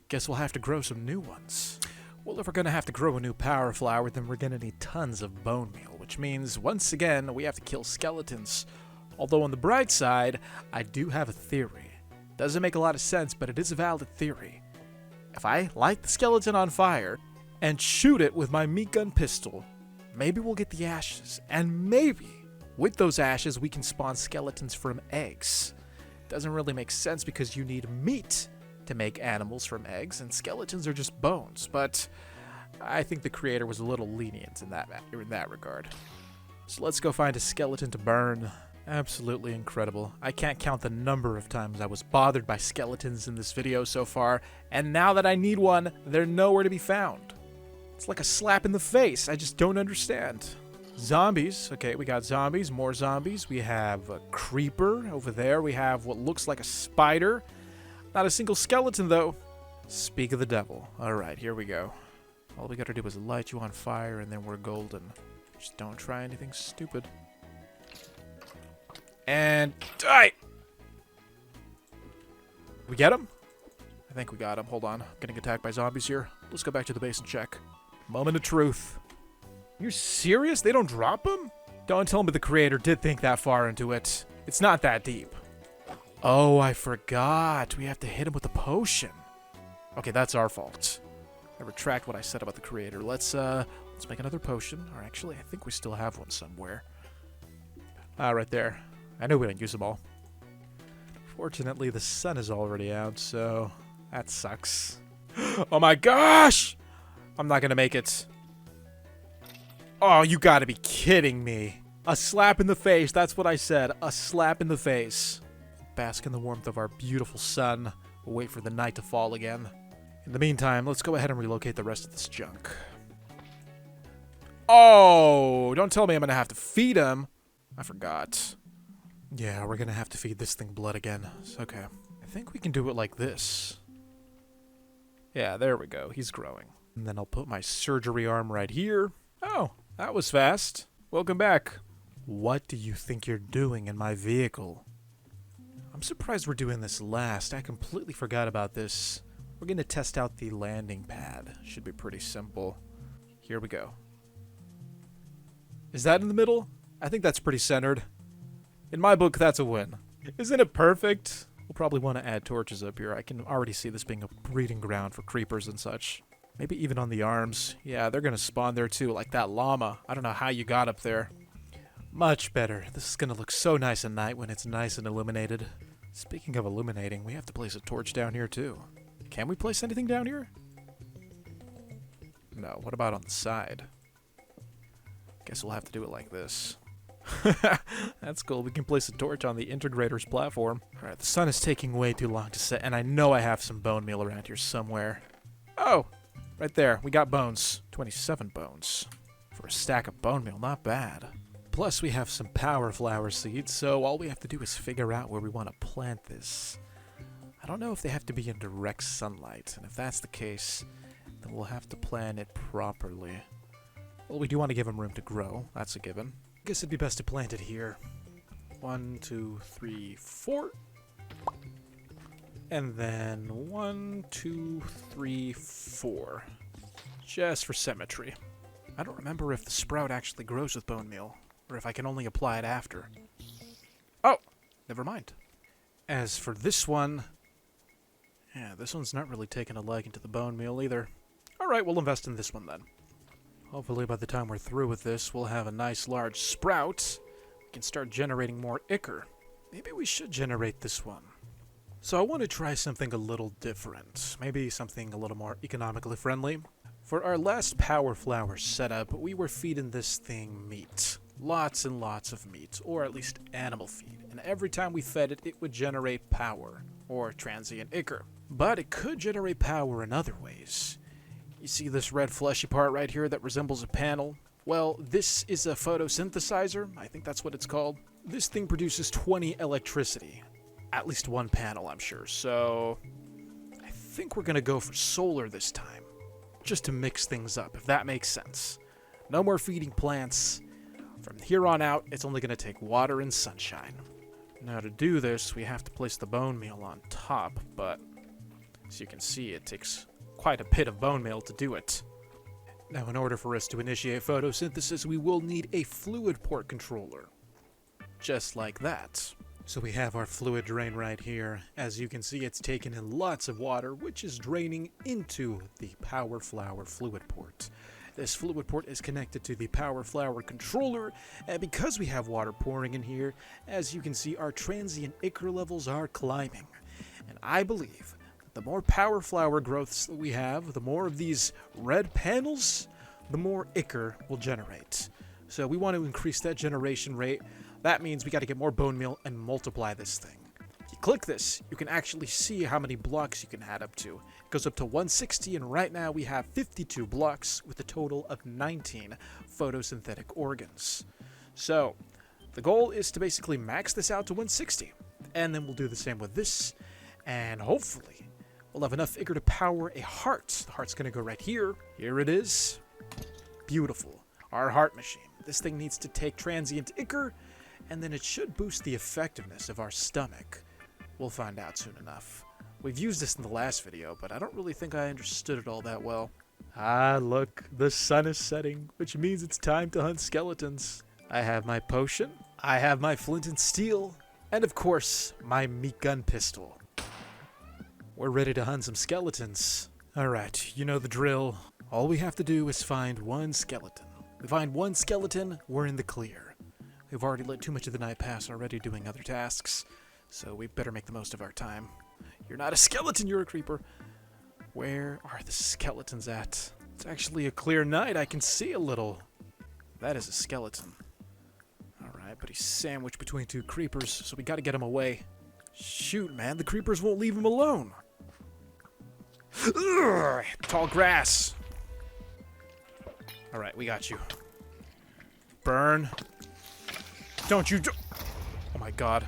guess we'll have to grow some new ones. Well, if we're going to have to grow a new power flower, then we're going to need tons of bone meal, which means, once again, we have to kill skeletons. Although on the bright side, I do have a theory. Doesn't make a lot of sense, but it is a valid theory. If I light the skeleton on fire and shoot it with my meat gun pistol, maybe we'll get the ashes, and maybe with those ashes we can spawn skeletons from eggs. Doesn't really make sense because you need meat to make animals from eggs, and skeletons are just bones, but I think the creator was a little lenient in that regard. So let's go find a skeleton to burn. Absolutely incredible. I can't count the number of times I was bothered by skeletons in this video so far, and now that I need one, they're nowhere to be found. It's like a slap in the face. I just don't understand. Zombies. Okay, we got zombies, more zombies. We have a creeper over there. We have what looks like a spider. Not a single skeleton, though. Speak of the devil. All right, here we go. All we gotta do is light you on fire, and then we're golden. Just don't try anything stupid. And die! We get him? I think we got him. Hold on. Getting attacked by zombies here. Let's go back to the base and check. Moment of truth. You serious? They don't drop him? Don't tell me the creator did think that far into it. It's not that deep. Oh, I forgot. We have to hit him with a potion. Okay, that's our fault. I retract what I said about the creator. Let's make another potion. Or actually, I think we still have one somewhere. Ah, right there. I know we didn't use them all. Fortunately, the sun is already out, so that sucks. Oh my gosh! I'm not gonna make it. Oh, you gotta be kidding me. A slap in the face, that's what I said. A slap in the face. Bask in the warmth of our beautiful sun. We'll wait for the night to fall again. In the meantime, let's go ahead and relocate the rest of this junk. Oh, don't tell me I'm gonna have to feed him. I forgot. Yeah, we're gonna have to feed this thing blood again. It's okay. I think we can do it like this. Yeah, there we go. He's growing. And then I'll put my surgery arm right here. Oh, that was fast. Welcome back. What do you think you're doing in my vehicle? I'm surprised we're doing this last. I completely forgot about this. We're gonna test out the landing pad. Should be pretty simple. Here we go. Is that in the middle? I think that's pretty centered. In my book, that's a win. Isn't it perfect? We'll probably want to add torches up here. I can already see this being a breeding ground for creepers and such. Maybe even on the arms. Yeah, they're going to spawn there too, like that llama. I don't know how you got up there. Much better. This is going to look so nice at night when it's nice and illuminated. Speaking of illuminating, we have to place a torch down here too. Can we place anything down here? No, what about on the side? Guess we'll have to do it like this. That's cool. We can place a torch on the integrator's platform. Alright, the sun is taking way too long to set, and I know I have some bone meal around here somewhere. Oh! Right there. We got bones. 27 bones. For a stack of bone meal, not bad. Plus, we have some power flower seeds, so all we have to do is figure out where we want to plant this. I don't know if they have to be in direct sunlight, and if that's the case, then we'll have to plant it properly. Well, we do want to give them room to grow. That's a given. I guess it'd be best to plant it here. 1, 2, 3, 4. And then 1, 2, 3, 4. Just for symmetry. I don't remember if the sprout actually grows with bone meal, or if I can only apply it after. Oh! Never mind. As for this one... yeah, this one's not really taking a liking to the bone meal either. Alright, we'll invest in this one then. Hopefully by the time we're through with this, we'll have a nice large sprout. We can start generating more ichor. Maybe we should generate this one. So I want to try something a little different. Maybe something a little more economically friendly. For our last power flower setup, we were feeding this thing meat. Lots and lots of meat, or at least animal feed. And every time we fed it, it would generate power, or transient ichor. But it could generate power in other ways. You see this red fleshy part right here that resembles a panel? Well, this is a photosynthesizer. I think that's what it's called. This thing produces 20 electricity. At least one panel, I'm sure. So I think we're going to go for solar this time. Just to mix things up, if that makes sense. No more feeding plants. From here on out, it's only going to take water and sunshine. Now to do this, we have to place the bone meal on top, but as you can see, it takes quite a bit of bone meal to do it. Now, in order for us to initiate photosynthesis, we will need a fluid port controller. Just like that. So we have our fluid drain right here. As you can see, it's taken in lots of water, which is draining into the power flower fluid port. This fluid port is connected to the power flower controller, and because we have water pouring in here, as you can see, our transient ichor levels are climbing. And I believe the the more power flower growths that we have, the more of these red panels, the more ichor will generate. So we want to increase that generation rate. That means we got to get more bone meal and multiply this thing. If you click this, you can actually see how many blocks you can add up to. It goes up to 160, and right now we have 52 blocks with a total of 19 photosynthetic organs. So the goal is to basically max this out to 160, and then we'll do the same with this, and hopefully we'll have enough ichor to power a heart. The heart's going to go right here. Here it is. Beautiful. Our heart machine. This thing needs to take transient ichor, and then it should boost the effectiveness of our stomach. We'll find out soon enough. We've used this in the last video, but I don't really think I understood it all that well. Ah, look, the sun is setting, which means it's time to hunt skeletons. I have my potion, I have my flint and steel, and of course, my meat gun pistol. We're ready to hunt some skeletons. Alright, you know the drill. All we have to do is find one skeleton. We find one skeleton, we're in the clear. We've already let too much of the night pass already doing other tasks, so we better make the most of our time. You're not a skeleton, you're a creeper. Where are the skeletons at? It's actually a clear night, I can see a little. That is a skeleton. Alright, but he's sandwiched between two creepers, so we gotta get him away. Shoot, man, the creepers won't leave him alone. Ugh, tall grass. Alright, we got you. Burn. Don't you Oh my god.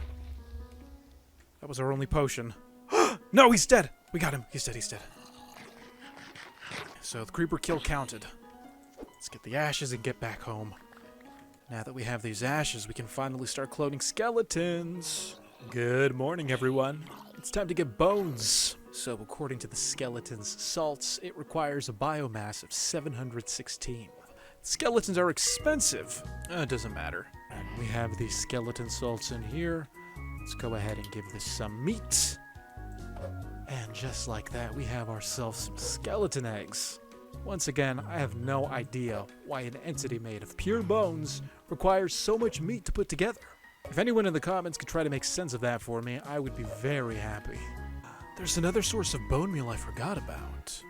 That was our only potion. No, he's dead! We got him. He's dead, he's dead. So the creeper kill counted. Let's get the ashes and get back home. Now that we have these ashes, we can finally start cloning skeletons. Good morning, everyone. It's time to get bones. So according to the skeleton's salts, it requires a biomass of 716. Skeletons are expensive. It doesn't matter. And we have these skeleton salts in here. Let's go ahead and give this some meat. And just like that, we have ourselves some skeleton eggs. Once again, I have no idea why an entity made of pure bones requires so much meat to put together. If anyone in the comments could try to make sense of that for me, I would be very happy. There's another source of bone meal I forgot about.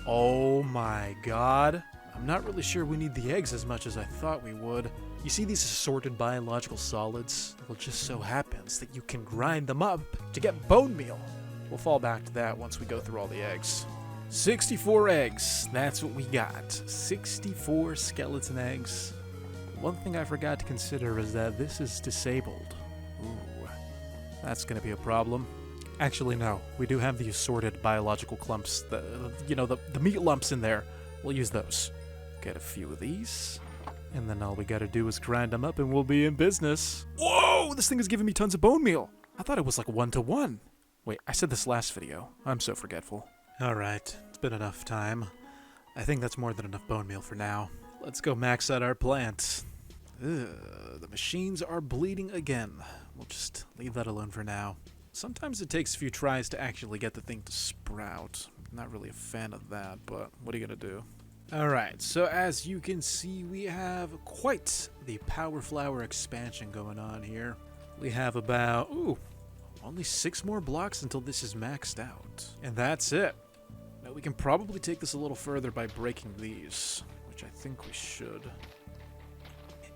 Oh my god. I'm not really sure we need the eggs as much as I thought we would. You see these assorted biological solids? Well, it just so happens that you can grind them up to get bone meal. We'll fall back to that once we go through all the eggs. 64 eggs, that's what we got. 64 skeleton eggs. One thing I forgot to consider is that this is disabled. Ooh, that's gonna be a problem. Actually, no, we do have the assorted biological clumps, the meat lumps in there. We'll use those. Get a few of these, and then all we gotta do is grind them up and we'll be in business. Whoa, this thing is giving me tons of bone meal. I thought it was like 1-to-1. Wait, I said this last video. I'm so forgetful. Alright, it's been enough time. I think that's more than enough bone meal for now. Let's go max out our plant. Ugh, the machines are bleeding again. We'll just leave that alone for now. Sometimes it takes a few tries to actually get the thing to sprout. Not really a fan of that, but what are you gonna do? Alright, so as you can see, we have quite the power flower expansion going on here. We have about, only 6 more blocks until this is maxed out. And that's it. Now we can probably take this a little further by breaking these, which I think we should.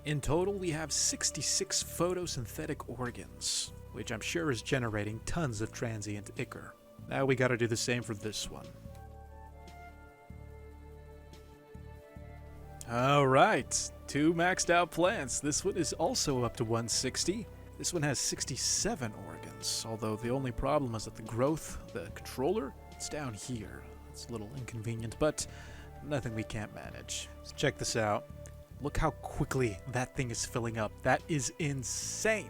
In total, we have 66 photosynthetic organs, which I'm sure is generating tons of transient ichor. Now we gotta do the same for this one. Alright, 2 maxed out plants. This one is also up to 160. This one has 67 organs, although the only problem is that the growth, the controller, it's down here. It's a little inconvenient, but nothing we can't manage. So check this out. Look how quickly that thing is filling up. That is insane.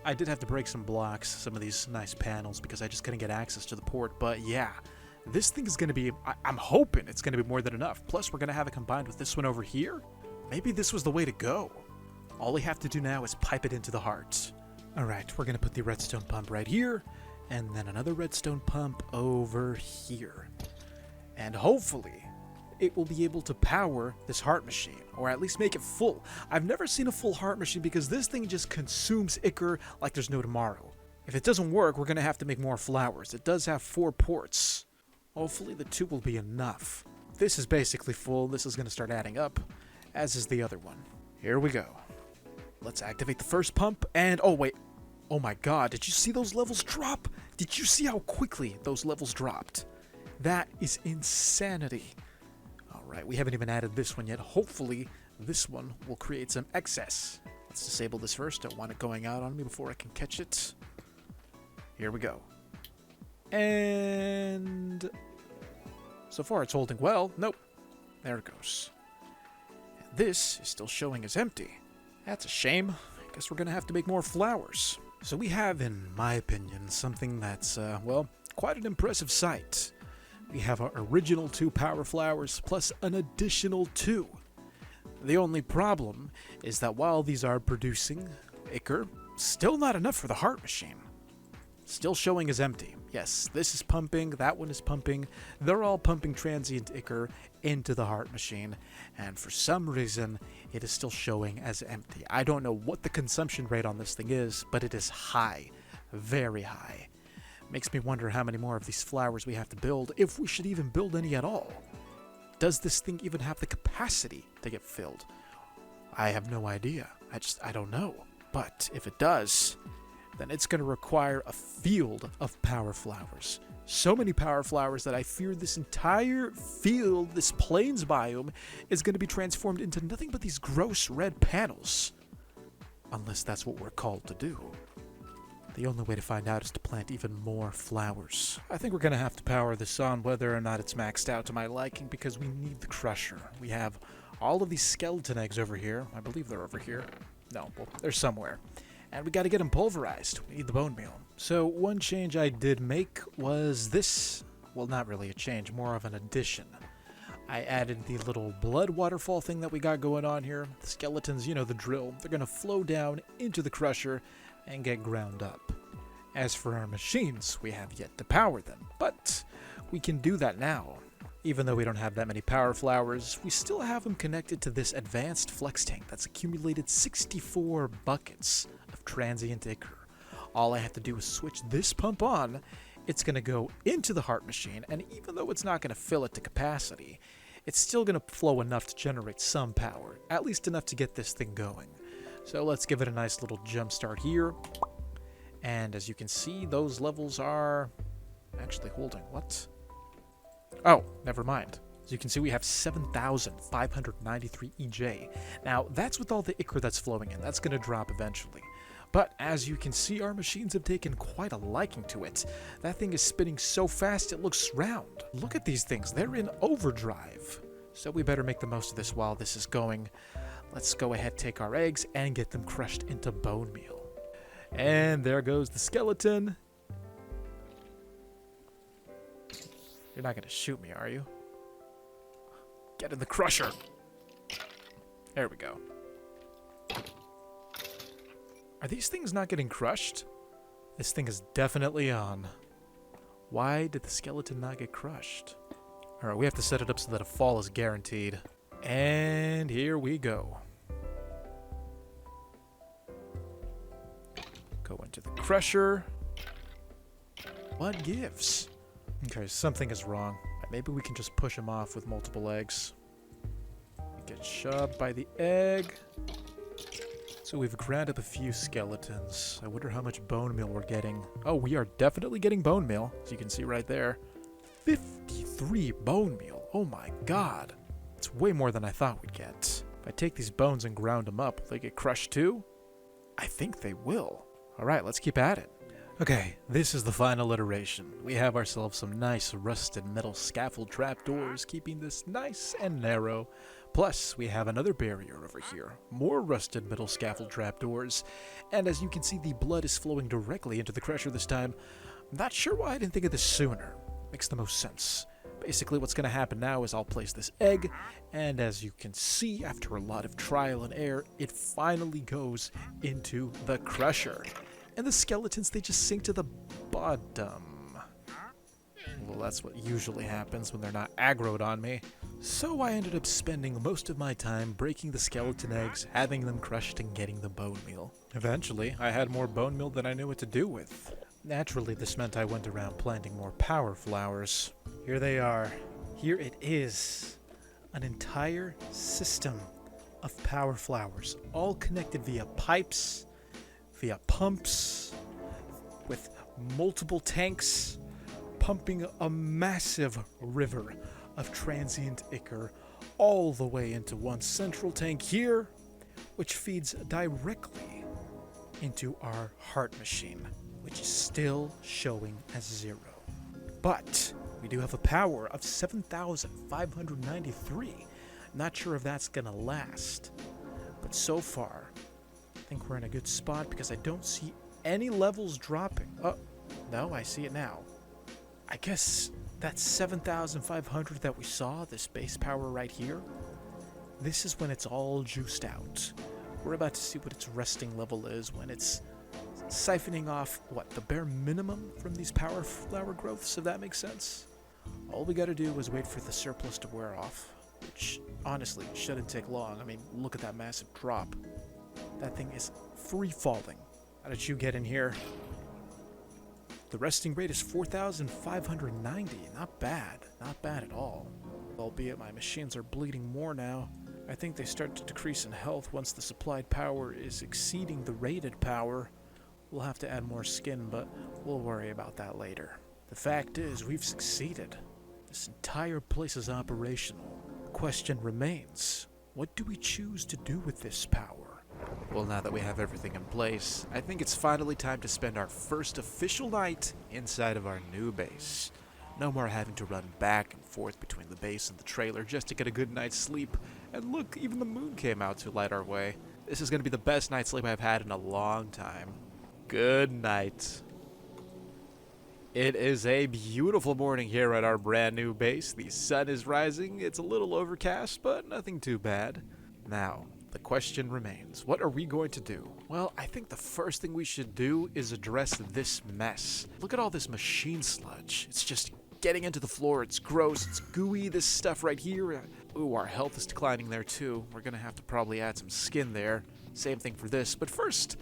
I did have to break some blocks, some of these nice panels, because I just couldn't get access to the port, but yeah. This thing is going to be, I'm hoping it's going to be more than enough. Plus, we're going to have it combined with this one over here. Maybe this was the way to go. All we have to do now is pipe it into the heart. Alright, we're going to put the redstone pump right here, and then another redstone pump over here. And hopefully, it will be able to power this heart machine, or at least make it full. I've never seen a full heart machine because this thing just consumes ichor like there's no tomorrow. If it doesn't work, we're going to have to make more flowers. It does have 4 ports. Hopefully the 2 will be enough. This is basically full. This is going to start adding up, as is the other one. Here we go. Let's activate the first pump, and oh wait. Oh my god, did you see those levels drop? Did you see how quickly those levels dropped? That is insanity. Alright, we haven't even added this one yet. Hopefully, this one will create some excess. Let's disable this first. Don't want it going out on me before I can catch it. Here we go. And so far it's holding well. Nope. There it goes. And this is still showing as empty. That's a shame. I guess we're going to have to make more flowers. So we have, in my opinion, something that's, well, quite an impressive sight. We have our original 2 power flowers plus an additional 2. The only problem is that while these are producing ichor, still not enough for the heart machine. Still showing as empty. Yes, this is pumping, that one is pumping. They're all pumping transient ichor into the heart machine, and for some reason, it is still showing as empty. I don't know what the consumption rate on this thing is, but it is high. Very high. Makes me wonder how many more of these flowers we have to build, if we should even build any at all. Does this thing even have the capacity to get filled? I have no idea. I don't know. But if it does, then it's going to require a field of power flowers. So many power flowers that I fear this entire field, this plains biome, is going to be transformed into nothing but these gross red panels. Unless that's what we're called to do. The only way to find out is to plant even more flowers. I think we're going to have to power this on whether or not it's maxed out to my liking because we need the crusher. We have all of these skeleton eggs over here. I believe they're over here. No, well, they're somewhere. And we got to get them pulverized. We need the bone meal. So one change I did make was this. Well, not really a change, more of an addition. I added the little blood waterfall thing that we got going on here. The skeletons, you know the drill. They're going to flow down into the crusher and get ground up. As for our machines, we have yet to power them, but we can do that now. Even though we don't have that many power flowers, we still have them connected to this advanced flex tank that's accumulated 64 buckets of transient ichor. All I have to do is switch this pump on. It's going to go into the heart machine, and even though it's not going to fill it to capacity, it's still going to flow enough to generate some power, at least enough to get this thing going. So let's give it a nice little jump start here. And as you can see, those levels are actually holding. What? Oh, never mind. As you can see, we have 7,593 EJ. Now, that's with all the ichor that's flowing in. That's going to drop eventually. But as you can see, our machines have taken quite a liking to it. That thing is spinning so fast it looks round. Look at these things. They're in overdrive. So we better make the most of this while this is going. Let's go ahead, take our eggs, and get them crushed into bone meal. And there goes the skeleton. You're not going to shoot me, are you? Get in the crusher. There we go. Are these things not getting crushed? This thing is definitely on. Why did the skeleton not get crushed? Alright, we have to set it up so that a fall is guaranteed. And here we go. Go into the crusher. What gives? Okay, something is wrong. Maybe we can just push him off with multiple eggs. Get shoved by the egg. So we've ground up a few skeletons. I wonder how much bone meal we're getting. Oh, we are definitely getting bone meal, as you can see right there. 53 bone meal. Oh my god. It's way more than I thought we'd get. If I take these bones and ground them up, will they get crushed too? I think they will. Alright, let's keep at it. Okay, this is the final iteration. We have ourselves some nice rusted metal scaffold trapdoors, keeping this nice and narrow. Plus, we have another barrier over here. More rusted metal scaffold trapdoors. And as you can see, the blood is flowing directly into the crusher this time. I'm not sure why I didn't think of this sooner. Makes the most sense. Basically, what's going to happen now is I'll place this egg, and as you can see, after a lot of trial and error, it finally goes into the crusher. And the skeletons, they just sink to the bottom. Well, that's what usually happens when they're not aggroed on me. So I ended up spending most of my time breaking the skeleton eggs, having them crushed, and getting the bone meal. Eventually, I had more bone meal than I knew what to do with. Naturally, this meant I went around planting more power flowers. Here they are. Here it is. An entire system of power flowers, all connected via pipes, via pumps, with multiple tanks, pumping a massive river of transient ichor all the way into one central tank here, which feeds directly into our heart machine, which is still showing as 0. But we do have a power of 7,593. Not sure if that's gonna last, but so far, I think we're in a good spot because I don't see any levels dropping. Oh, no, I see it now. I guess that 7,500 that we saw, this base power right here, this is when it's all juiced out. We're about to see what its resting level is when it's siphoning off, the bare minimum from these power flower growths, if that makes sense. All we gotta do is wait for the surplus to wear off, which honestly shouldn't take long. I mean, look at that massive drop. That thing is free falling. How did you get in here? The resting rate is 4,590. Not bad at all. Albeit my machines are bleeding more now. I think they start to decrease in health once the supplied power is exceeding the rated power. We'll have to add more skin, but we'll worry about that later. The fact is, we've succeeded. This entire place is operational. The question remains, what do we choose to do with this power? Well, now that we have everything in place, I think it's finally time to spend our first official night inside of our new base. No more having to run back and forth between the base and the trailer just to get a good night's sleep. And look, even the moon came out to light our way. This is going to be the best night's sleep I've had in a long time. Good night. It is a beautiful morning here at our brand new base. The sun is rising. It's a little overcast, but nothing too bad. Now, the question remains, what are we going to do? Well, I think the first thing we should do is address this mess. Look at all this machine sludge. It's just getting into the floor. It's gross. It's gooey. This stuff right here. Ooh, our health is declining there too. We're going to have to probably add some skin there. Same thing for this. But first,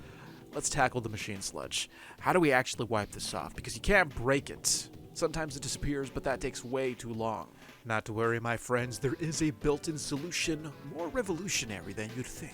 let's tackle the machine sludge. How do we actually wipe this off? Because you can't break it. Sometimes it disappears, but that takes way too long. Not to worry, my friends, there is a built-in solution, more revolutionary than you'd think.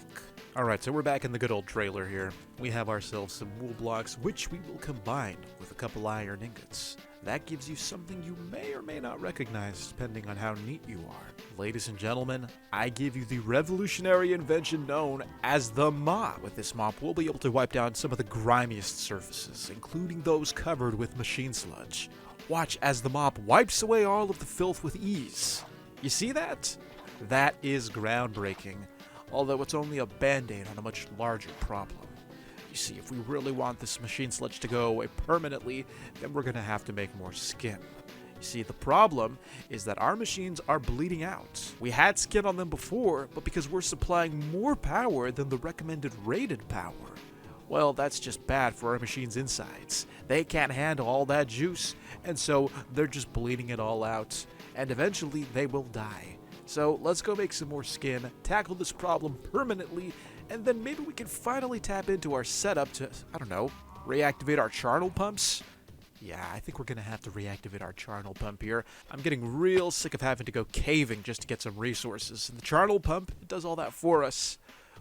Alright, so we're back in the good old trailer here. We have ourselves some wool blocks, which we will combine with a couple iron ingots. That gives you something you may or may not recognize, depending on how neat you are. Ladies and gentlemen, I give you the revolutionary invention known as the mop. With this mop, we'll be able to wipe down some of the grimiest surfaces, including those covered with machine sludge. Watch as the mop wipes away all of the filth with ease. You see that? That is groundbreaking, although it's only a band-aid on a much larger problem. You see, if we really want this machine sludge to go away permanently, then we're gonna have to make more skin. You see, the problem is that our machines are bleeding out. We had skin on them before, but because we're supplying more power than the recommended rated power, well, that's just bad for our machine's insides. They can't handle all that juice, and so they're just bleeding it all out, and eventually they will die. So let's go make some more skin, tackle this problem permanently, and then maybe we can finally tap into our setup to, I don't know, reactivate our charnel pumps? Yeah, I think we're gonna have to reactivate our charnel pump here. I'm getting real sick of having to go caving just to get some resources. And the charnel pump, it does all that for us.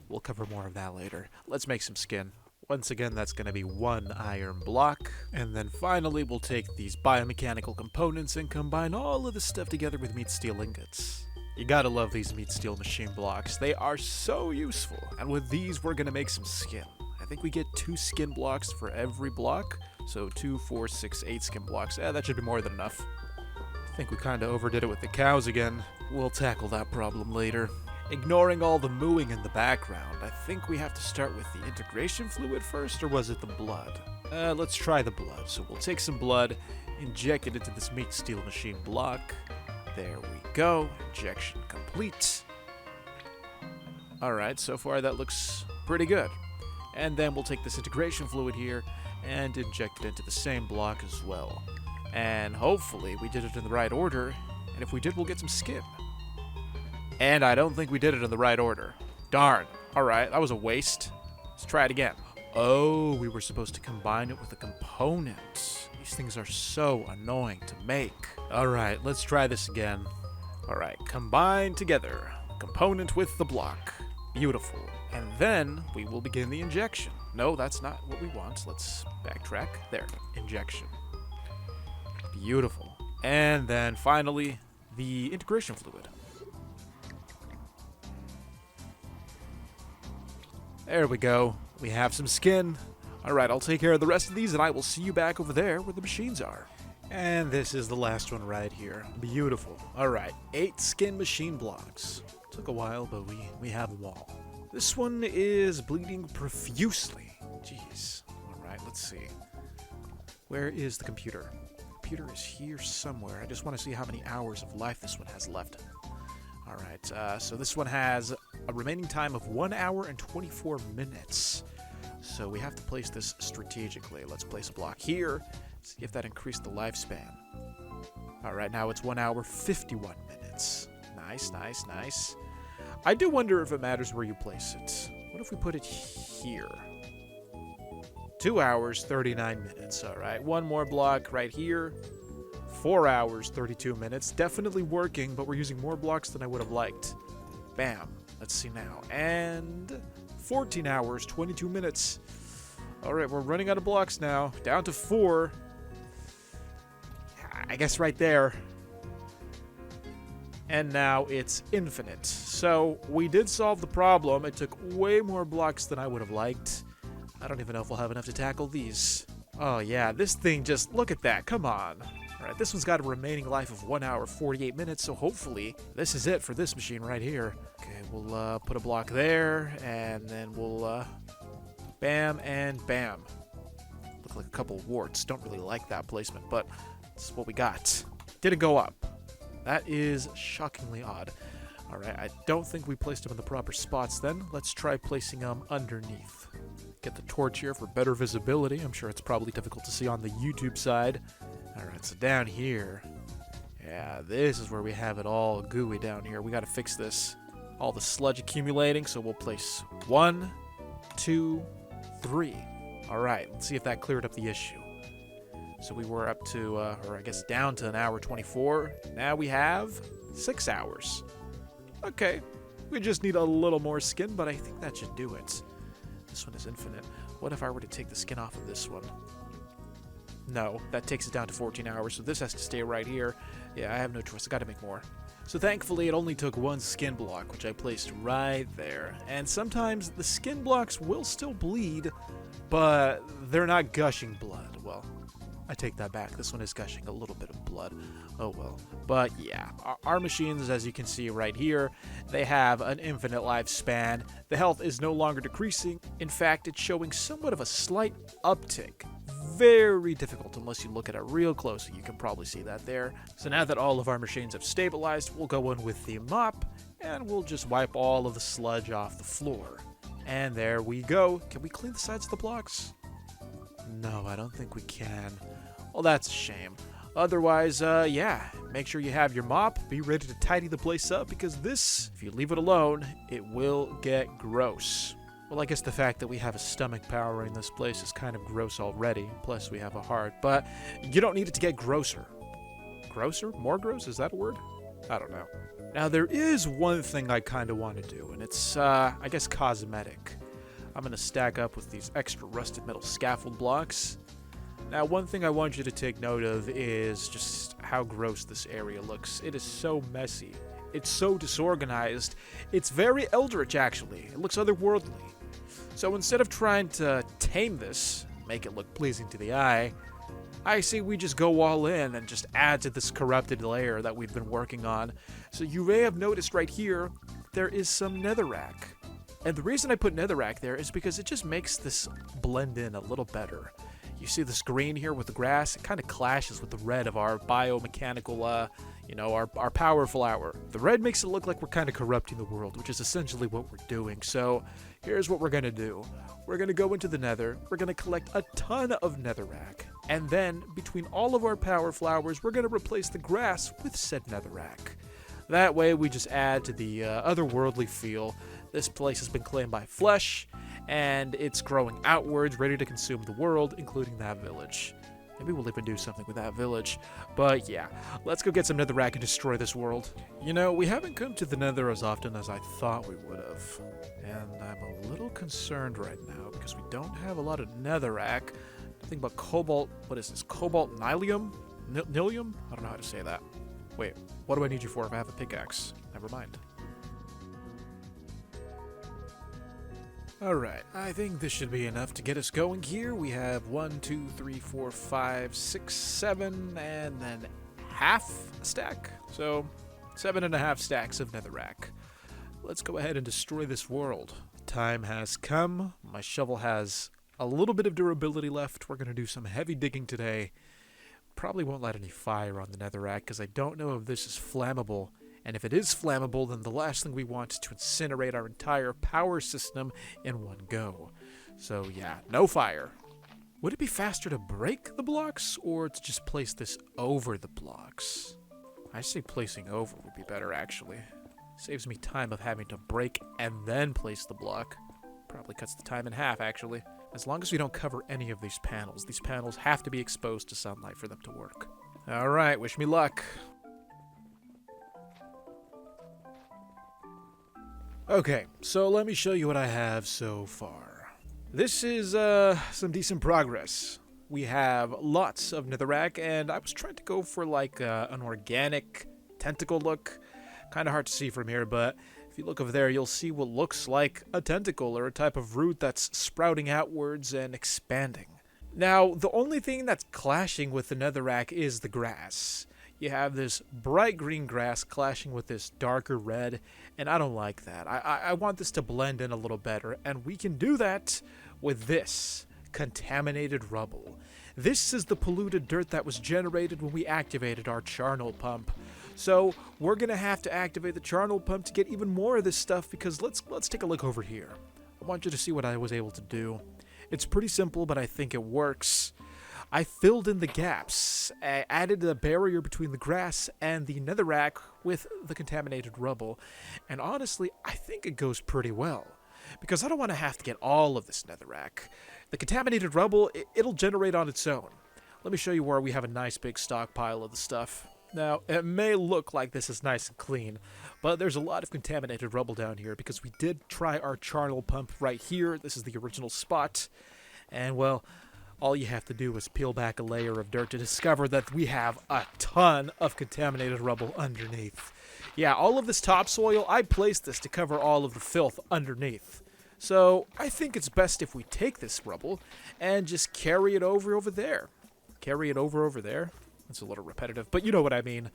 We'll cover more of that later. Let's make some skin. Once again, that's going to be 1 iron block. And then finally, we'll take these biomechanical components and combine all of this stuff together with meat steel ingots. You gotta love these meat steel machine blocks. They are so useful. And with these, we're going to make some skin. I think we get 2 skin blocks for every block. So 2, 4, 6, 8 skin blocks. That should be more than enough. I think we kind of overdid it with the cows again. We'll tackle that problem later. Ignoring all the mooing in the background, I think we have to start with the integration fluid first, or was it the blood? Let's try the blood. So we'll take some blood, inject it into this meat steel machine block. There we go. Injection complete. Alright, so far that looks pretty good. And then we'll take this integration fluid here and inject it into the same block as well. And hopefully we did it in the right order, and if we did, we'll get some skin. And I don't think we did it in the right order. Darn. Alright, that was a waste. Let's try it again. Oh, we were supposed to combine it with a component. These things are so annoying to make. Alright, let's try this again. Alright, combine together. Component with the block. Beautiful. And then we will begin the injection. No, that's not what we want. Let's backtrack. There. Injection. Beautiful. And then finally, the integration fluid. There we go. We have some skin. Alright, I'll take care of the rest of these and I will see you back over there where the machines are. And this is the last one right here. Beautiful. Alright, 8 skin machine blocks. Took a while, but we have them all. This one is bleeding profusely. Jeez. Alright, let's see. Where is the computer? The computer is here somewhere. I just want to see how many hours of life this one has left. Alright, so this one has a remaining time of 1 hour and 24 minutes. So we have to place this strategically. Let's place a block here. See if that increased the lifespan. Alright, now it's 1 hour 51 minutes. Nice, nice, nice. I do wonder if it matters where you place it. What if we put it here? 2 hours 39 minutes. Alright, one more block right here. 4 hours 32 minutes. Definitely working, but we're using more blocks than I would have liked. Bam. Let's see now. And 14 hours 22 minutes. Alright, we're running out of blocks now. Down to 4. I guess right there. And now it's infinite. So we did solve the problem. It took way more blocks than I would have liked. I don't even know if we'll have enough to tackle these. Oh yeah, this thing just, look at that, come on. Alright, this one's got a remaining life of 1 hour 48 minutes, so hopefully this is it for this machine right here. Okay, we'll put a block there, and then we'll bam and bam. Look like a couple warts. Don't really like that placement, but it's what we got. Didn't go up. That is shockingly odd. Alright, I don't think we placed them in the proper spots then. Let's try placing them underneath. Get the torch here for better visibility. I'm sure it's probably difficult to see on the YouTube side. Alright, so down here. Yeah, this is where we have it all gooey down here. We gotta fix this. All the sludge accumulating, so we'll place 1, 2, 3. Alright, let's see if that cleared up the issue. So we were up to, or I guess down to 1 hour 24. Now we have 6 hours. Okay, we just need a little more skin, but I think that should do it. This one is infinite. What if I were to take the skin off of this one? No, that takes it down to 14 hours, so this has to stay right here. Yeah, I have no choice. I gotta make more. So thankfully, it only took 1 skin block, which I placed right there. And sometimes the skin blocks will still bleed, but they're not gushing blood. Well, I take that back. This one is gushing a little bit of blood. Oh well. But yeah, our machines, as you can see right here, they have an infinite lifespan. The health is no longer decreasing. In fact, it's showing somewhat of a slight uptick. Very difficult unless you look at it real close. You can probably see that there. So now that all of our machines have stabilized, we'll go in with the mop and we'll just wipe all of the sludge off the floor. And there we go. Can we clean the sides of the blocks? No, I don't think we can. Well, that's a shame. Otherwise, yeah, make sure you have your mop. Be ready to tidy the place up because this, if you leave it alone, it will get gross. Well, I guess the fact that we have a stomach powering this place is kind of gross already. Plus, we have a heart. But you don't need it to get grosser. Grosser? More gross? Is that a word? I don't know. Now, there is one thing I kind of want to do, and it's, I guess, cosmetic. I'm going to stack up with these extra rusted metal scaffold blocks. Now, one thing I want you to take note of is just how gross this area looks. It is so messy. It's so disorganized. It's very eldritch, actually. It looks otherworldly. So instead of trying to tame this, make it look pleasing to the eye, I say we just go all in and just add to this corrupted layer that we've been working on. So you may have noticed right here, there is some netherrack. And the reason I put netherrack there is because it just makes this blend in a little better. You see this green here with the grass? It kind of clashes with the red of our biomechanical, our power flower. The red makes it look like we're kind of corrupting the world, which is essentially what we're doing. So here's what we're going to do. We're going to go into the nether. We're going to collect a ton of netherrack. And then, between all of our power flowers, we're going to replace the grass with said netherrack. That way we just add to the otherworldly feel. This place has been claimed by flesh, and it's growing outwards, ready to consume the world, including that village. Maybe we'll even do something with that village. But yeah, let's go get some netherrack and destroy this world. You know, we haven't come to the nether as often as I thought we would have. And I'm a little concerned right now because we don't have a lot of netherrack. Think about cobalt, what is this? Cobalt nilium? Nilium? I don't know how to say that. Wait, what do I need you for if I have a pickaxe? Never mind. Alright, I think this should be enough to get us going here. We have 1, 2, 3, 4, 5, 6, 7, and then half a stack. So, 7.5 stacks of netherrack. Let's go ahead and destroy this world. Time has come. My shovel has a little bit of durability left. We're going to do some heavy digging today. Probably won't light any fire on the netherrack because I don't know if this is flammable. And if it is flammable, then the last thing we want is to incinerate our entire power system in one go. So yeah, no fire. Would it be faster to break the blocks or to just place this over the blocks? I say placing over would be better actually. Saves me time of having to break and then place the block. Probably cuts the time in half actually. As long as we don't cover any of these panels have to be exposed to sunlight for them to work. Alright, wish me luck. Okay, so let me show you what I have so far. This is some decent progress. We have lots of netherrack, and I was trying to go for like an organic tentacle look. Kind of hard to see from here, but if you look over there, you'll see what looks like a tentacle or a type of root that's sprouting outwards and expanding. Now, the only thing that's clashing with the netherrack is the grass. You have this bright green grass clashing with this darker red, and I don't like that. I want this to blend in a little better, and we can do that with this contaminated rubble. This is the polluted dirt that was generated when we activated our charnel pump. So we're gonna have to activate the charnel pump to get even more of this stuff, because let's take a look over here. I want you to see what I was able to do. It's pretty simple, but I think it works. I filled in the gaps, I added a barrier between the grass and the netherrack with the contaminated rubble, and honestly, I think it goes pretty well, because I don't want to have to get all of this netherrack. The contaminated rubble, it'll generate on its own. Let me show you where we have a nice big stockpile of the stuff. Now, it may look like this is nice and clean, but there's a lot of contaminated rubble down here because we did try our charnel pump right here. This is the original spot, and well, all you have to do is peel back a layer of dirt to discover that we have a ton of contaminated rubble underneath. Yeah, all of this topsoil, I placed this to cover all of the filth underneath. So I think it's best if we take this rubble and just carry it over there. Carry it over there? That's a little repetitive, but you know what I mean.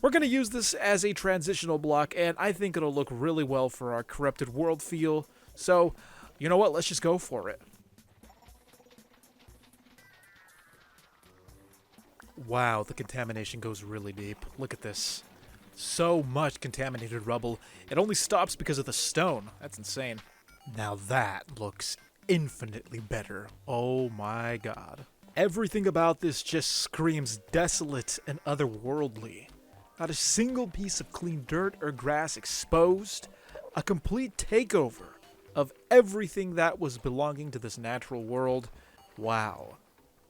We're going to use this as a transitional block, and I think it'll look really well for our corrupted world feel. So, you know what? Let's just go for it. Wow, the contamination goes really deep. Look at this. So much contaminated rubble. It only stops because of the stone. That's insane. Now that looks infinitely better. Oh my god. Everything about this just screams desolate and otherworldly. Not a single piece of clean dirt or grass exposed. A complete takeover of everything that was belonging to this natural world. Wow.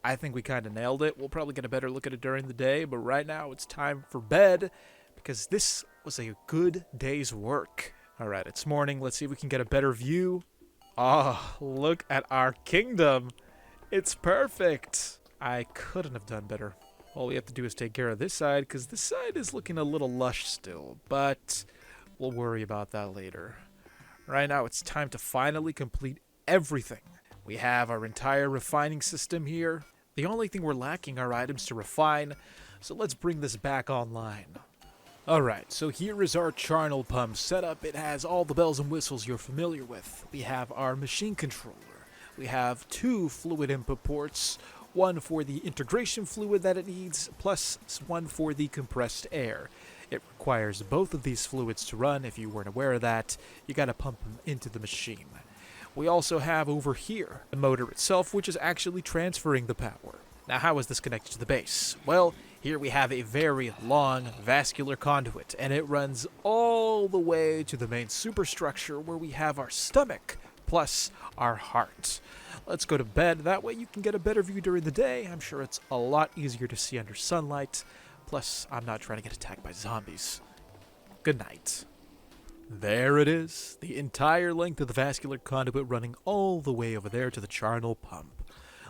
I think we kind of nailed it. We'll probably get a better look at it during the day, but right now it's time for bed because this was a good day's work. Alright, it's morning. Let's see if we can get a better view. Ah, look at our kingdom. It's perfect. I couldn't have done better. All we have to do is take care of this side because this side is looking a little lush still, but we'll worry about that later. Right now it's time to finally complete everything. We have our entire refining system here. The only thing we're lacking are items to refine, so let's bring this back online. Alright, so here is our charnel pump setup. It has all the bells and whistles you're familiar with. We have our machine controller. We have 2 fluid input ports, one for the integration fluid that it needs, plus one for the compressed air. It requires both of these fluids to run. If you weren't aware of that, you gotta pump them into the machine. We also have over here the motor itself, which is actually transferring the power. Now, how is this connected to the base? Well, here we have a very long vascular conduit, and it runs all the way to the main superstructure where we have our stomach plus our heart. Let's go to bed. That way you can get a better view during the day. I'm sure it's a lot easier to see under sunlight. Plus, I'm not trying to get attacked by zombies. Good night. There it is, the entire length of the vascular conduit running all the way over there to the charnel pump.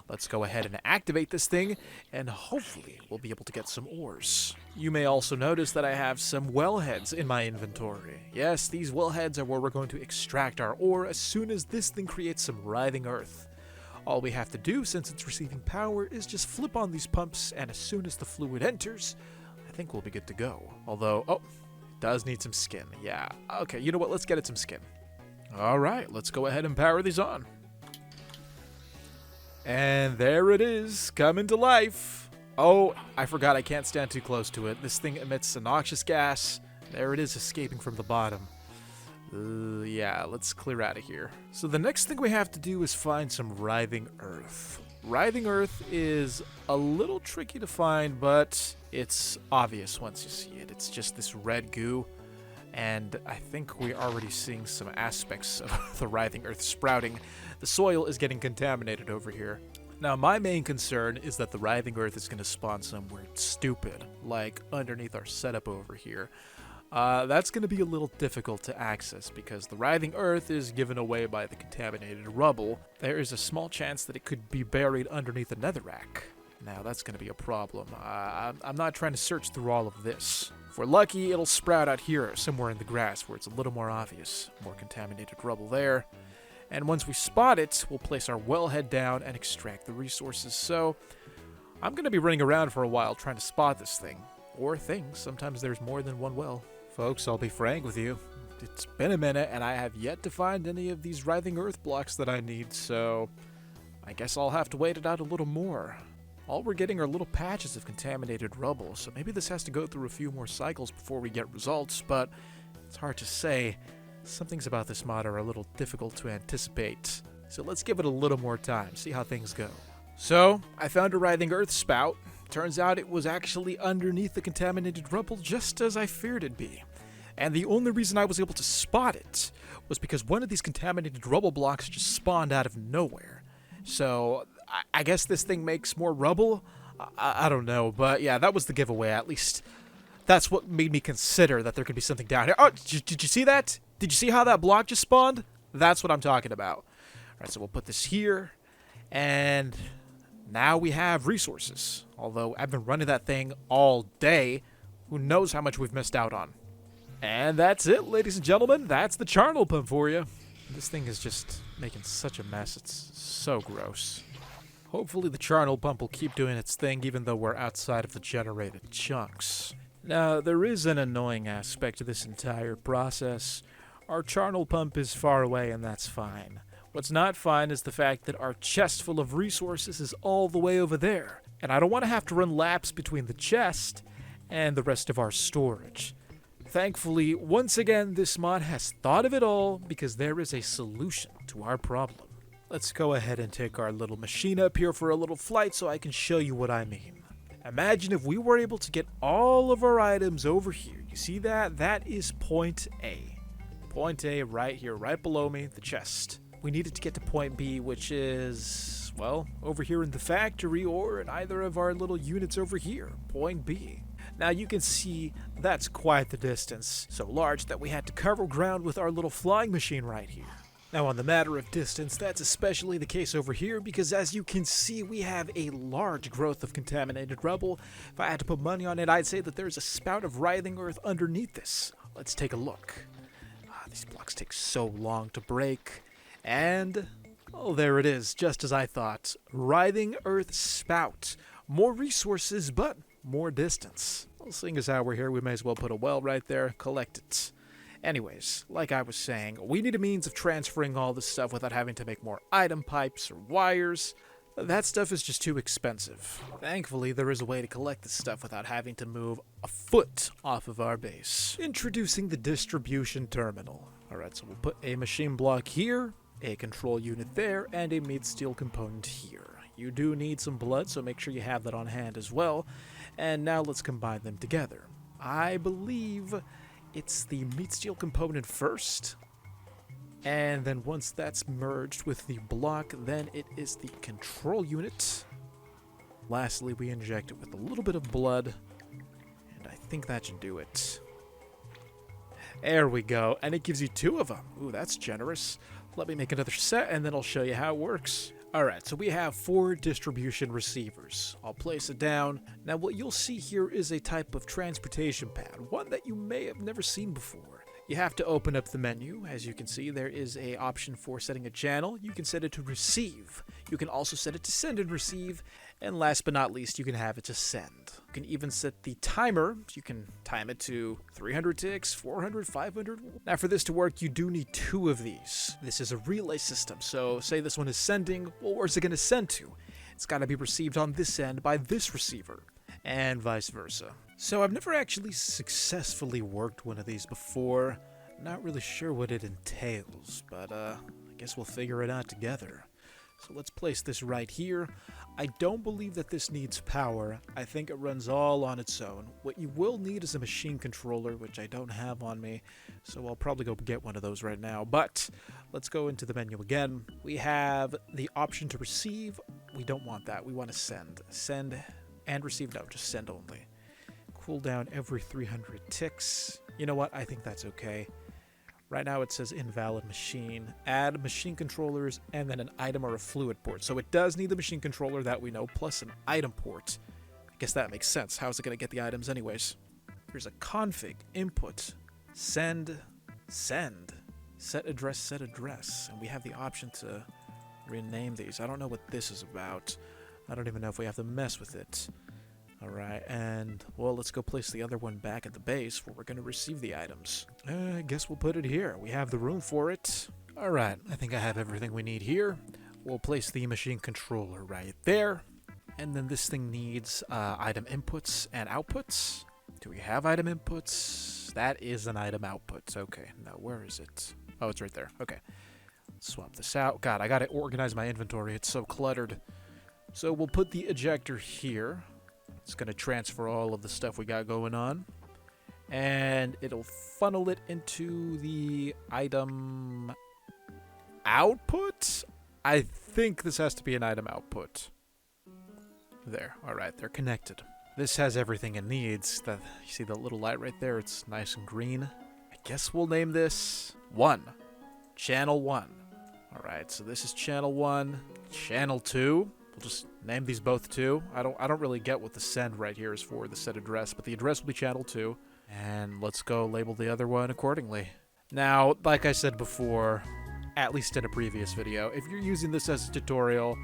Let's go ahead and activate this thing, and hopefully we'll be able to get some ores. You may also notice that I have some wellheads in my inventory. Yes, these wellheads are where we're going to extract our ore as soon as this thing creates some writhing earth. All we have to do, since it's receiving power, is just flip on these pumps, and as soon as the fluid enters, I think we'll be good to go. Although, oh, it does need some skin. Yeah, okay, you know what, let's get it some skin. Alright, let's go ahead and power these on. And there it is, coming to life. Oh, I forgot I can't stand too close to it. This thing emits a noxious gas. There it is, escaping from the bottom. Yeah, let's clear out of here. So the next thing we have to do is find some writhing earth. Writhing earth is a little tricky to find, but it's obvious once you see it. It's just this red goo, and I think we're already seeing some aspects of the writhing earth sprouting. The soil is getting contaminated over here. Now, my main concern is that the writhing earth is going to spawn somewhere stupid, like underneath our setup over here. That's going to be a little difficult to access because the writhing earth is given away by the contaminated rubble. There is a small chance that it could be buried underneath a netherrack. Now, that's going to be a problem. I'm not trying to search through all of this. If we're lucky, it'll sprout out here, somewhere in the grass, where it's a little more obvious. More contaminated rubble there. And once we spot it, we'll place our wellhead down and extract the resources. So, I'm going to be running around for a while trying to spot this thing. Or things. Sometimes there's more than one well. Folks, I'll be frank with you. It's been a minute, and I have yet to find any of these writhing earth blocks that I need, so I guess I'll have to wait it out a little more. All we're getting are little patches of contaminated rubble, so maybe this has to go through a few more cycles before we get results, but it's hard to say. Some things about this mod are a little difficult to anticipate, so let's give it a little more time, see how things go. So, I found a writhing earth spout. Turns out it was actually underneath the contaminated rubble, just as I feared it'd be. And the only reason I was able to spot it was because one of these contaminated rubble blocks just spawned out of nowhere. So, I guess this thing makes more rubble? I don't know, but yeah, that was the giveaway. At least that's what made me consider that there could be something down here. Oh, did you see that? Did you see how that block just spawned? That's what I'm talking about. Alright, so we'll put this here, and now we have resources. Although I've been running that thing all day, who knows how much we've missed out on. And that's it, ladies and gentlemen. That's the charnel pump for you. This thing is just making such a mess. It's so gross. Hopefully the charnel pump will keep doing its thing even though we're outside of the generated chunks. Now, there is an annoying aspect to this entire process. Our charnel pump is far away, and that's fine. What's not fine is the fact that our chest full of resources is all the way over there. And I don't want to have to run laps between the chest and the rest of our storage. Thankfully, once again, this mod has thought of it all because there is a solution to our problem. Let's go ahead and take our little machine up here for a little flight so I can show you what I mean. Imagine if we were able to get all of our items over here. You see that? That is point A. Point A right here, right below me, the chest. We needed to get to point B, which is, well, over here in the factory or in either of our little units over here, point B. Now you can see that's quite the distance, so large that we had to cover ground with our little flying machine right here. Now on the matter of distance, that's especially the case over here because as you can see, we have a large growth of contaminated rubble. If I had to put money on it, I'd say that there's a spout of writhing earth underneath this. Let's take a look. These blocks take so long to break. And, oh, there it is, just as I thought. Writhing earth spout. More resources, but more distance. Well, seeing as how we're here, we may as well put a well right there, collect it. Anyways, like I was saying, we need a means of transferring all this stuff without having to make more item pipes or wires. That stuff is just too expensive. Thankfully, there is a way to collect this stuff without having to move a foot off of our base. Introducing the distribution terminal. Alright, so we'll put a machine block here, a control unit there, and a meat steel component here. You do need some blood, so make sure you have that on hand as well. And now let's combine them together. I believe it's the meat steel component first. And then once that's merged with the block, then it is the control unit. Lastly, we inject it with a little bit of blood. And I think that should do it. There we go. And it gives you 2 of them. Ooh, that's generous. Let me make another set, and then I'll show you how it works. Alright, so we have 4 distribution receivers. I'll place it down. Now what you'll see here is a type of transportation pad, one that you may have never seen before. You have to open up the menu. As you can see, there is an option for setting a channel. You can set it to receive. You can also set it to send and receive. And last but not least, you can have it to send. You can even set the timer. You can time it to 300 ticks, 400, 500. Now for this to work, you do need 2 of these. This is a relay system, so say this one is sending, well, where's it going to send to? It's got to be received on this end by this receiver, and vice versa. So I've never actually successfully worked one of these before. Not really sure what it entails, but I guess we'll figure it out together. So let's place this right here. I don't believe that this needs power. I think it runs all on its own. What you will need is a machine controller, which I don't have on me, so I'll probably go get one of those right now. But let's go into the menu again. We have the option to receive. We don't want that. We want to send. Send and receive. No, just send only. Cooldown every 300 ticks. You know what? I think that's okay. Right now it says invalid machine. Add machine controllers and then an item or a fluid port. So it does need the machine controller, that we know, plus an item port. I guess that makes sense. How is it going to get the items anyways? Here's a config, input, send, send, set address, and we have the option to rename these. I don't know what this is about. I don't even know if we have to mess with it. Alright, and, well, let's go place the other one back at the base where we're going to receive the items. I guess we'll put it here. We have the room for it. Alright, I think I have everything we need here. We'll place the machine controller right there. And then this thing needs item inputs and outputs. Do we have item inputs? That is an item output. Okay, now where is it? Oh, it's right there. Okay. Swap this out. God, I gotta organize my inventory. It's so cluttered. So we'll put the ejector here. It's going to transfer all of the stuff we got going on. And it'll funnel it into the item output? I think this has to be an item output. There. Alright, they're connected. This has everything it needs. You see the little light right there? It's nice and green. I guess we'll name this 1. Channel 1. Alright, so this is channel 1. Channel 2. We'll just name these both 2. I don't really get what the send right here is for, the set address, but the address will be channel 2. And let's go label the other one accordingly. Now, like I said before, at least in a previous video, if you're using this as a tutorial,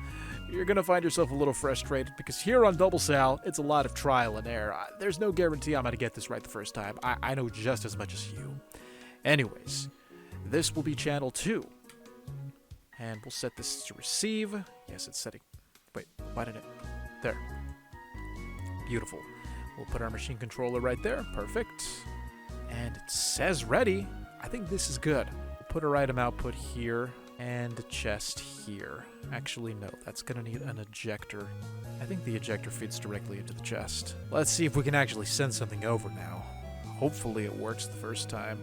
you're going to find yourself a little frustrated because here on Doublesal, it's a lot of trial and error. There's no guarantee I'm going to get this right the first time. I know just as much as you. Anyways, this will be channel 2. And we'll set this to receive. Yes, it's setting. Wait, why did it? There. Beautiful. We'll put our machine controller right there. Perfect. And it says ready. I think this is good. We'll put our item output here and a chest here. Actually, no. That's going to need an ejector. I think the ejector feeds directly into the chest. Let's see if we can actually send something over now. Hopefully it works the first time,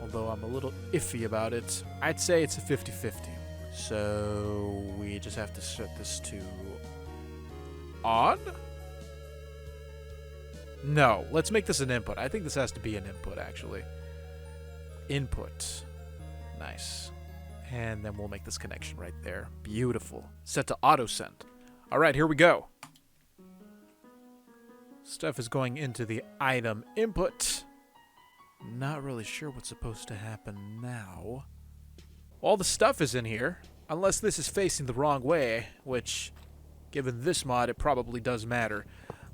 although I'm a little iffy about it. I'd say it's a 50-50. So we just have to set this to on? No, let's make this an input. I think this has to be an input, actually. Input. Nice. And then we'll make this connection right there. Beautiful. Set to auto send. All right, here we go. Stuff is going into the item input. Not really sure what's supposed to happen now. All the stuff is in here, unless this is facing the wrong way, which, given this mod, it probably does matter.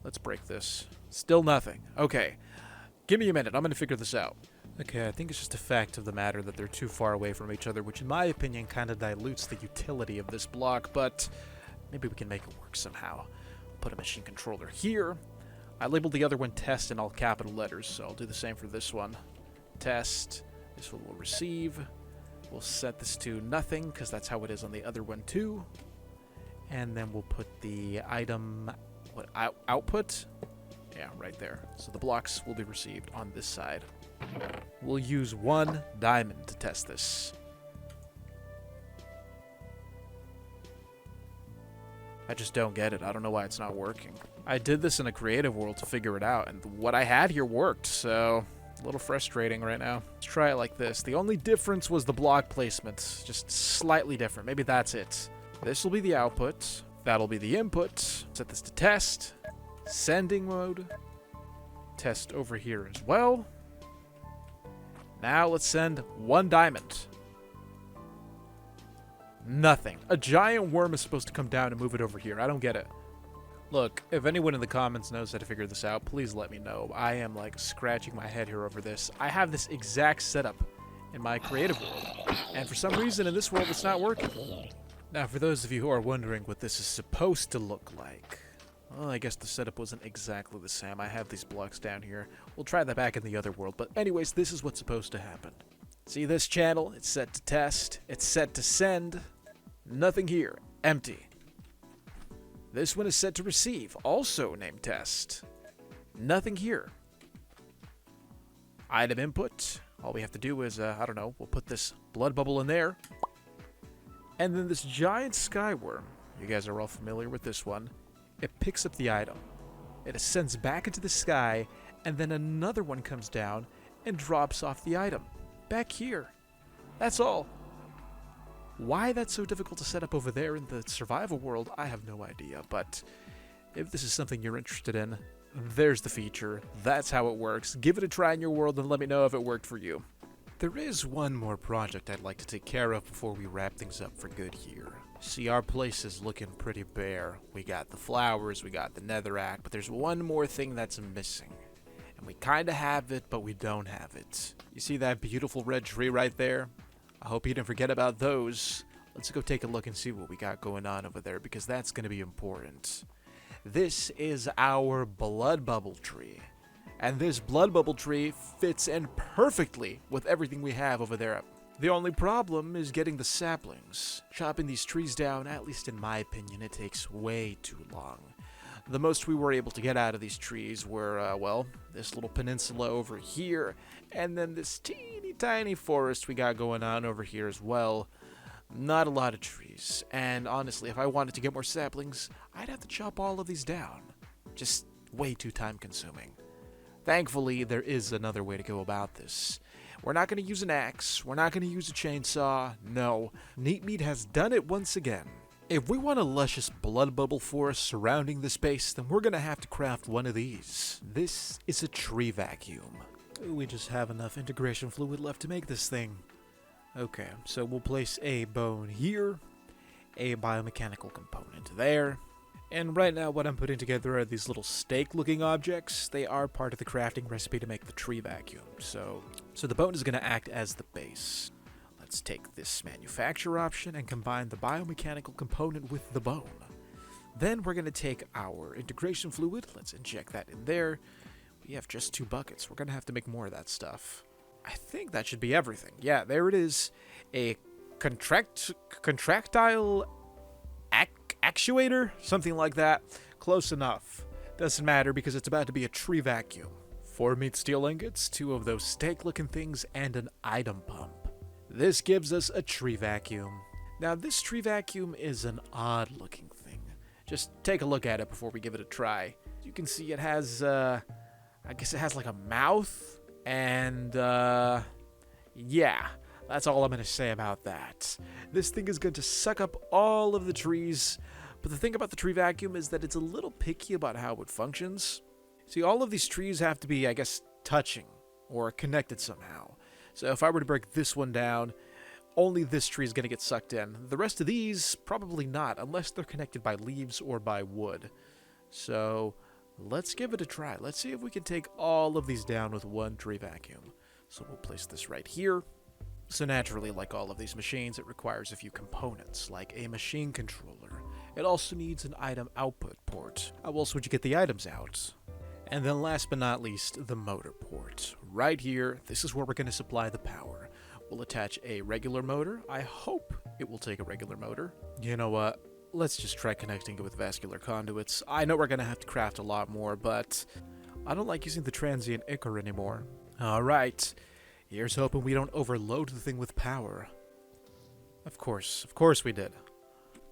Let's break this. Still nothing. Okay. Give me a minute. I'm going to figure this out. Okay, I think it's just a fact of the matter that they're too far away from each other, which in my opinion kind of dilutes the utility of this block, but maybe we can make it work somehow. Put a machine controller here. I labeled the other one test in all capital letters, so I'll do the same for this one. Test. This one will receive. We'll set this to nothing, because that's how it is on the other one too. And then we'll put the item output. Yeah, right there. So the blocks will be received on this side. We'll use 1 diamond to test this. I just don't get it. I don't know why it's not working. I did this in a creative world to figure it out, and what I had here worked, so a little frustrating right now. Let's try it like this. The only difference was the block placement, just slightly different. Maybe that's it. This will be the output. That'll be the input. Set this to test. Sending mode. Test over here as well. Now let's send 1 diamond. Nothing. A giant worm is supposed to come down and move it over here. I don't get it. Look, if anyone in the comments knows how to figure this out, please let me know. I am, like, scratching my head here over this. I have this exact setup in my creative world, and for some reason in this world it's not working. Now, for those of you who are wondering what this is supposed to look like, well, I guess the setup wasn't exactly the same. I have these blocks down here. We'll try that back in the other world, but anyways, this is what's supposed to happen. See this channel? It's set to test. It's set to send. Nothing here. Empty. This one is set to receive, also named test. Nothing here. Item input. All we have to do is, I don't know, we'll put this blood bubble in there. And then this giant skyworm, you guys are all familiar with this one, it picks up the item. It ascends back into the sky, and then another one comes down and drops off the item. Back here. That's all. Why that's so difficult to set up over there in the survival world, I have no idea, but if this is something you're interested in, there's the feature. That's how it works. Give it a try in your world and let me know if it worked for you. There is one more project I'd like to take care of before we wrap things up for good here. See, our place is looking pretty bare. We got the flowers, we got the netherrack, but there's one more thing that's missing. And we kinda have it, but we don't have it. You see that beautiful red tree right there? I hope you didn't forget about those. Let's go take a look and see what we got going on over there, because that's going to be important. This is our blood bubble tree. And this blood bubble tree fits in perfectly with everything we have over there. The only problem is getting the saplings. Chopping these trees down, at least in my opinion, it takes way too long. The most we were able to get out of these trees were, well, this little peninsula over here, and then this teeny tiny forest we got going on over here as well. Not a lot of trees, and honestly, if I wanted to get more saplings, I'd have to chop all of these down. Just way too time consuming. Thankfully, there is another way to go about this. We're not going to use an axe, we're not going to use a chainsaw, no. NEEPMeat has done it once again. If we want a luscious blood bubble forest surrounding the space, then we're going to have to craft one of these. This is a tree vacuum. We just have enough integration fluid left to make this thing. Okay, so we'll place a bone here, a biomechanical component there, and right now what I'm putting together are these little stake-looking objects. They are part of the crafting recipe to make the tree vacuum, so the bone is going to act as the base. Let's take this manufacture option and combine the biomechanical component with the bone. Then we're going to take our integration fluid, let's inject that in there. We have just 2 buckets, we're going to have to make more of that stuff. I think that should be everything. Yeah, there it is. A contractile actuator? Something like that. Close enough. Doesn't matter because it's about to be a tree vacuum. 4 meat steel ingots, 2 of those stake-looking things, and an item pump. This gives us a tree vacuum. Now, this tree vacuum is an odd-looking thing. Just take a look at it before we give it a try. You can see it has, I guess it has like a mouth, and, yeah. That's all I'm going to say about that. This thing is going to suck up all of the trees, but the thing about the tree vacuum is that it's a little picky about how it functions. See, all of these trees have to be, I guess, touching or connected somehow. So if I were to break this one down, only this tree is going to get sucked in. The rest of these, probably not, unless they're connected by leaves or by wood. So let's give it a try. Let's see if we can take all of these down with one tree vacuum. So we'll place this right here. So naturally, like all of these machines, it requires a few components, like a machine controller. It also needs an item output port. How else would you get the items out? And then last but not least, the motor port. Right here, this is where we're going to supply the power. We'll attach a regular motor. I hope it will take a regular motor. You know what? let's just try connecting it with vascular conduits. I know we're gonna have to craft a lot more, but I don't like using the transient ichor anymore. Alright, here's hoping we don't overload the thing with power. Of course we did.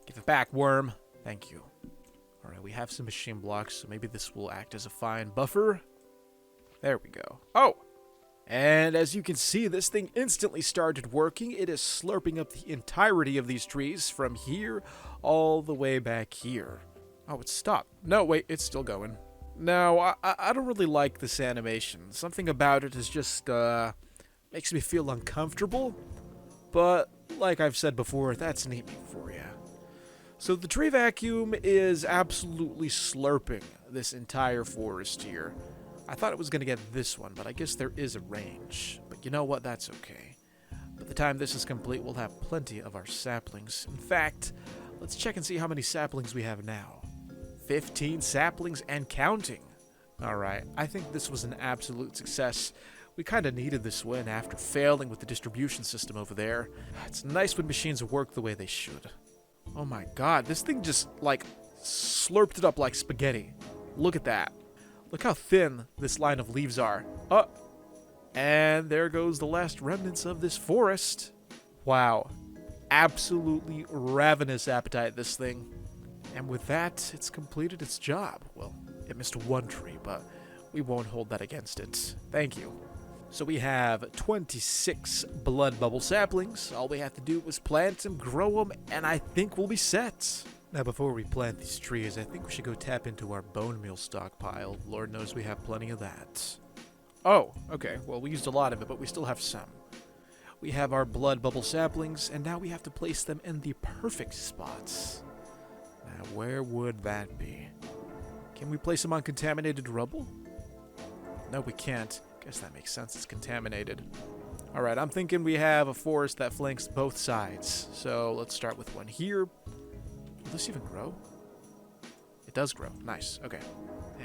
Give it back, worm. Thank you. Alright, we have some machine blocks, so maybe this will act as a fine buffer. There we go. Oh! And as you can see, this thing instantly started working. It is slurping up the entirety of these trees from here all the way back here. Oh, it stopped. No, wait, it's still going. No, I don't really like this animation. Something about it is just, makes me feel uncomfortable. But, like I've said before, that's NEEPMeat for you. So the tree vacuum is absolutely slurping this entire forest here. I thought it was going to get this one, but I guess there is a range. But you know what? That's okay. By the time this is complete, we'll have plenty of our saplings. In fact, let's check and see how many saplings we have now. 15 saplings and counting. Alright, I think this was an absolute success. We kind of needed this win after failing with the distribution system over there. It's nice when machines work the way they should. Oh my god, this thing just, like, slurped it up like spaghetti. Look at that. Look how thin this line of leaves are. Oh, and there goes the last remnants of this forest. Wow. Absolutely ravenous appetite, this thing. And with that, it's completed its job. Well, it missed one tree, but we won't hold that against it. Thank you. So we have 26 blood bubble saplings. All we have to do is plant them, grow them, and I think we'll be set. Now, before we plant these trees, I think we should go tap into our bone meal stockpile. Lord knows we have plenty of that. Oh, okay. Well, we used a lot of it, but we still have some. We have our blood bubble saplings, and now we have to place them in the perfect spots. Now, where would that be? Can we place them on contaminated rubble? No, we can't. Guess that makes sense. It's contaminated. Alright, I'm thinking we have a forest that flanks both sides. So, let's start with one here. Will this even grow? It does grow. Nice. Okay.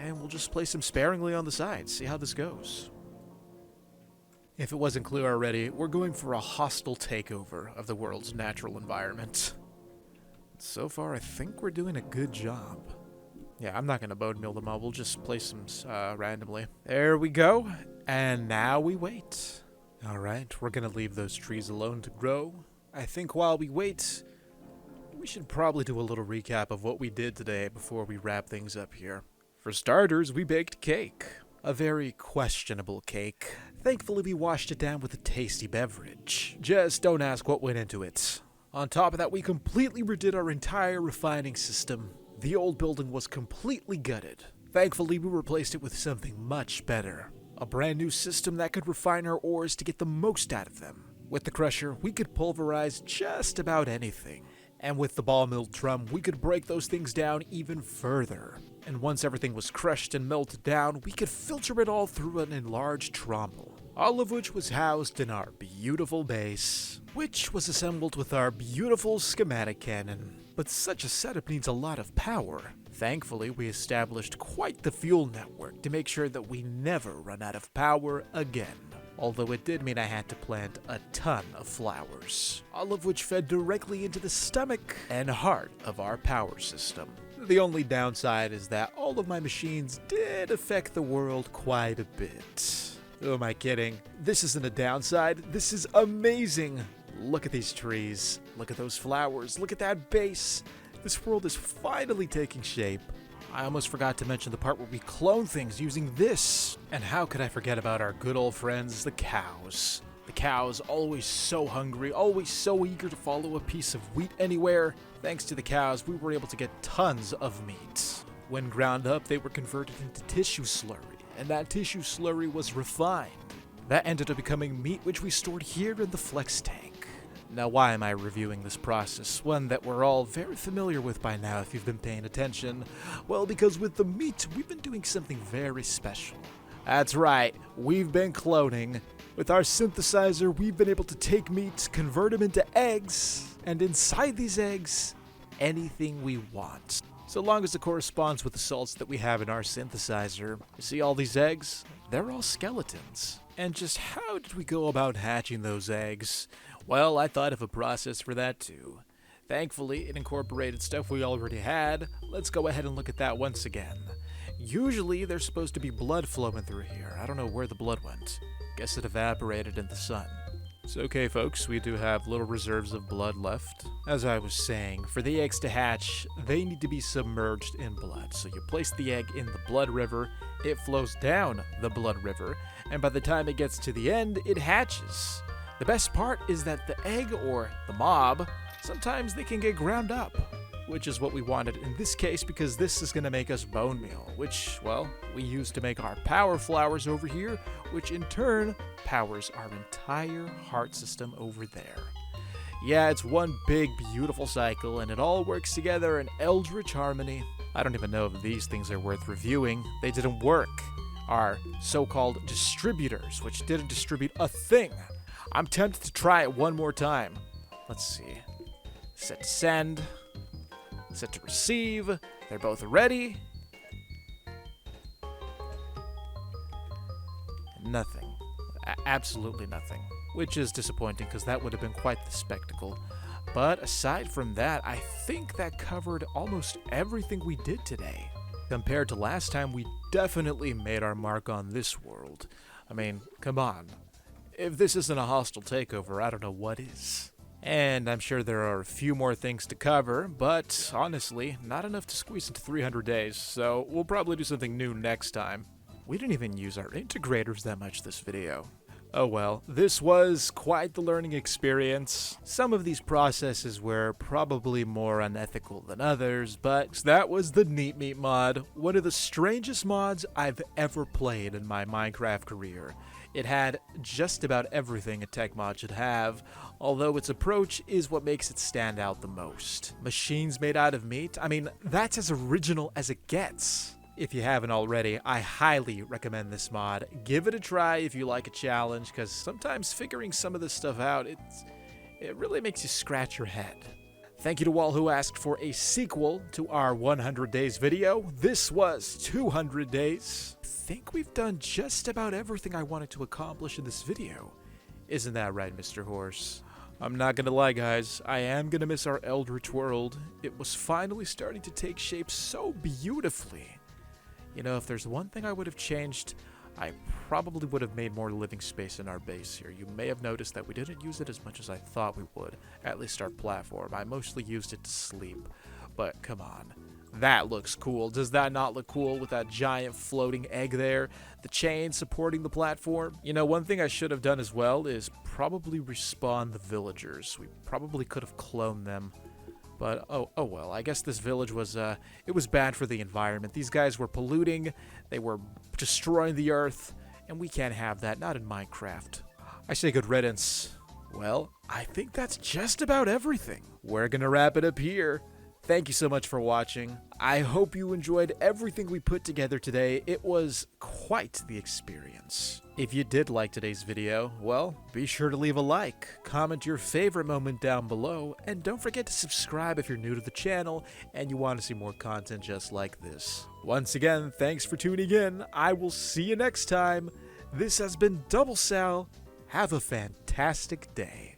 And we'll just place them sparingly on the sides. See how this goes. If it wasn't clear already, we're going for a hostile takeover of the world's natural environment. So far, I think we're doing a good job. Yeah, I'm not going to bone meal them all. We'll just place them randomly. There we go. And now we wait. Alright, we're going to leave those trees alone to grow. I think while we wait, we should probably do a little recap of what we did today before we wrap things up here. For starters, we baked cake. A very questionable cake. Thankfully, we washed it down with a tasty beverage. Just don't ask what went into it. On top of that, we completely redid our entire refining system. The old building was completely gutted. Thankfully, we replaced it with something much better. A brand new system that could refine our ores to get the most out of them. With the crusher, we could pulverize just about anything. And with the ball mill drum, we could break those things down even further. And once everything was crushed and melted down, we could filter it all through an enlarged trommel. All of which was housed in our beautiful base, which was assembled with our beautiful schematic cannon. But such a setup needs a lot of power. Thankfully, we established quite the fuel network to make sure that we never run out of power again. Although it did mean I had to plant a ton of flowers, all of which fed directly into the stomach and heart of our power system. The only downside is that all of my machines did affect the world quite a bit. Who am I kidding? This isn't a downside, this is amazing! Look at these trees, look at those flowers, look at that base! This world is finally taking shape. I almost forgot to mention the part where we clone things using this. And how could I forget about our good old friends, the cows? The cows, always so hungry, always so eager to follow a piece of wheat anywhere. Thanks to the cows, we were able to get tons of meat. When ground up, they were converted into tissue slurry, and that tissue slurry was refined. That ended up becoming meat, which we stored here in the flex tank. Now, why am I reviewing this process? One that we're all very familiar with by now if you've been paying attention. Well, because with the meat, we've been doing something very special. That's right, we've been cloning. With our synthesizer, we've been able to take meat, convert them into eggs, and inside these eggs, anything we want. So long as it corresponds with the salts that we have in our synthesizer. You see all these eggs? They're all skeletons. And just how did we go about hatching those eggs? Well, I thought of a process for that too. Thankfully, it incorporated stuff we already had. Let's go ahead and look at that once again. Usually, there's supposed to be blood flowing through here. I don't know where the blood went. Guess it evaporated in the sun. It's okay, folks, we do have little reserves of blood left. As I was saying, for the eggs to hatch, they need to be submerged in blood. So you place the egg in the blood river, it flows down the blood river, and by the time it gets to the end, it hatches. The best part is that the egg, or the mob, sometimes they can get ground up, which is what we wanted in this case because this is going to make us bone meal, which, well, we use to make our power flowers over here, which in turn powers our entire heart system over there. Yeah, it's one big, beautiful cycle, and it all works together in eldritch harmony. I don't even know if these things are worth reviewing. They didn't work. Our so-called distributors, which didn't distribute a thing. I'm tempted to try it one more time. Let's see. Set to send. Set to receive. They're both ready. Nothing. Absolutely nothing. Which is disappointing because that would have been quite the spectacle. But aside from that, I think that covered almost everything we did today. Compared to last time, we definitely made our mark on this world. I mean, come on. If this isn't a hostile takeover, I don't know what is. And I'm sure there are a few more things to cover, but honestly, not enough to squeeze into 300 days, so we'll probably do something new next time. We didn't even use our integrators that much this video. Oh well, this was quite the learning experience. Some of these processes were probably more unethical than others, but that was the NEEPMeat mod, one of the strangest mods I've ever played in my Minecraft career. It had just about everything a tech mod should have, although its approach is what makes it stand out the most. Machines made out of meat? I mean, that's as original as it gets. If you haven't already, I highly recommend this mod. Give it a try if you like a challenge, because sometimes figuring some of this stuff out, it really makes you scratch your head. Thank you to all who asked for a sequel to our 100 days video. This was 200 days. I think we've done just about everything I wanted to accomplish in this video. Isn't that right, Mr. Horse? I'm not gonna lie, guys. I am gonna miss our Eldritch world. It was finally starting to take shape so beautifully. You know, if there's one thing I would have changed, I probably would have made more living space in our base here. You may have noticed that we didn't use it as much as I thought we would, at least our platform. I mostly used it to sleep, but come on. That looks cool. Does that not look cool with that giant floating egg there? The chain supporting the platform? You know, one thing I should have done as well is probably respawn the villagers. We probably could have cloned them. But, oh well, I guess this village was, it was bad for the environment. These guys were polluting, they were destroying the earth, and we can't have that, not in Minecraft. I say good riddance. Well, I think that's just about everything. We're gonna wrap it up here. Thank you so much for watching. I hope you enjoyed everything we put together today. It was quite the experience. If you did like today's video, well, be sure to leave a like, comment your favorite moment down below, and don't forget to subscribe if you're new to the channel and you want to see more content just like this. Once again, thanks for tuning in. I will see you next time. This has been Doublesal. Have a fantastic day.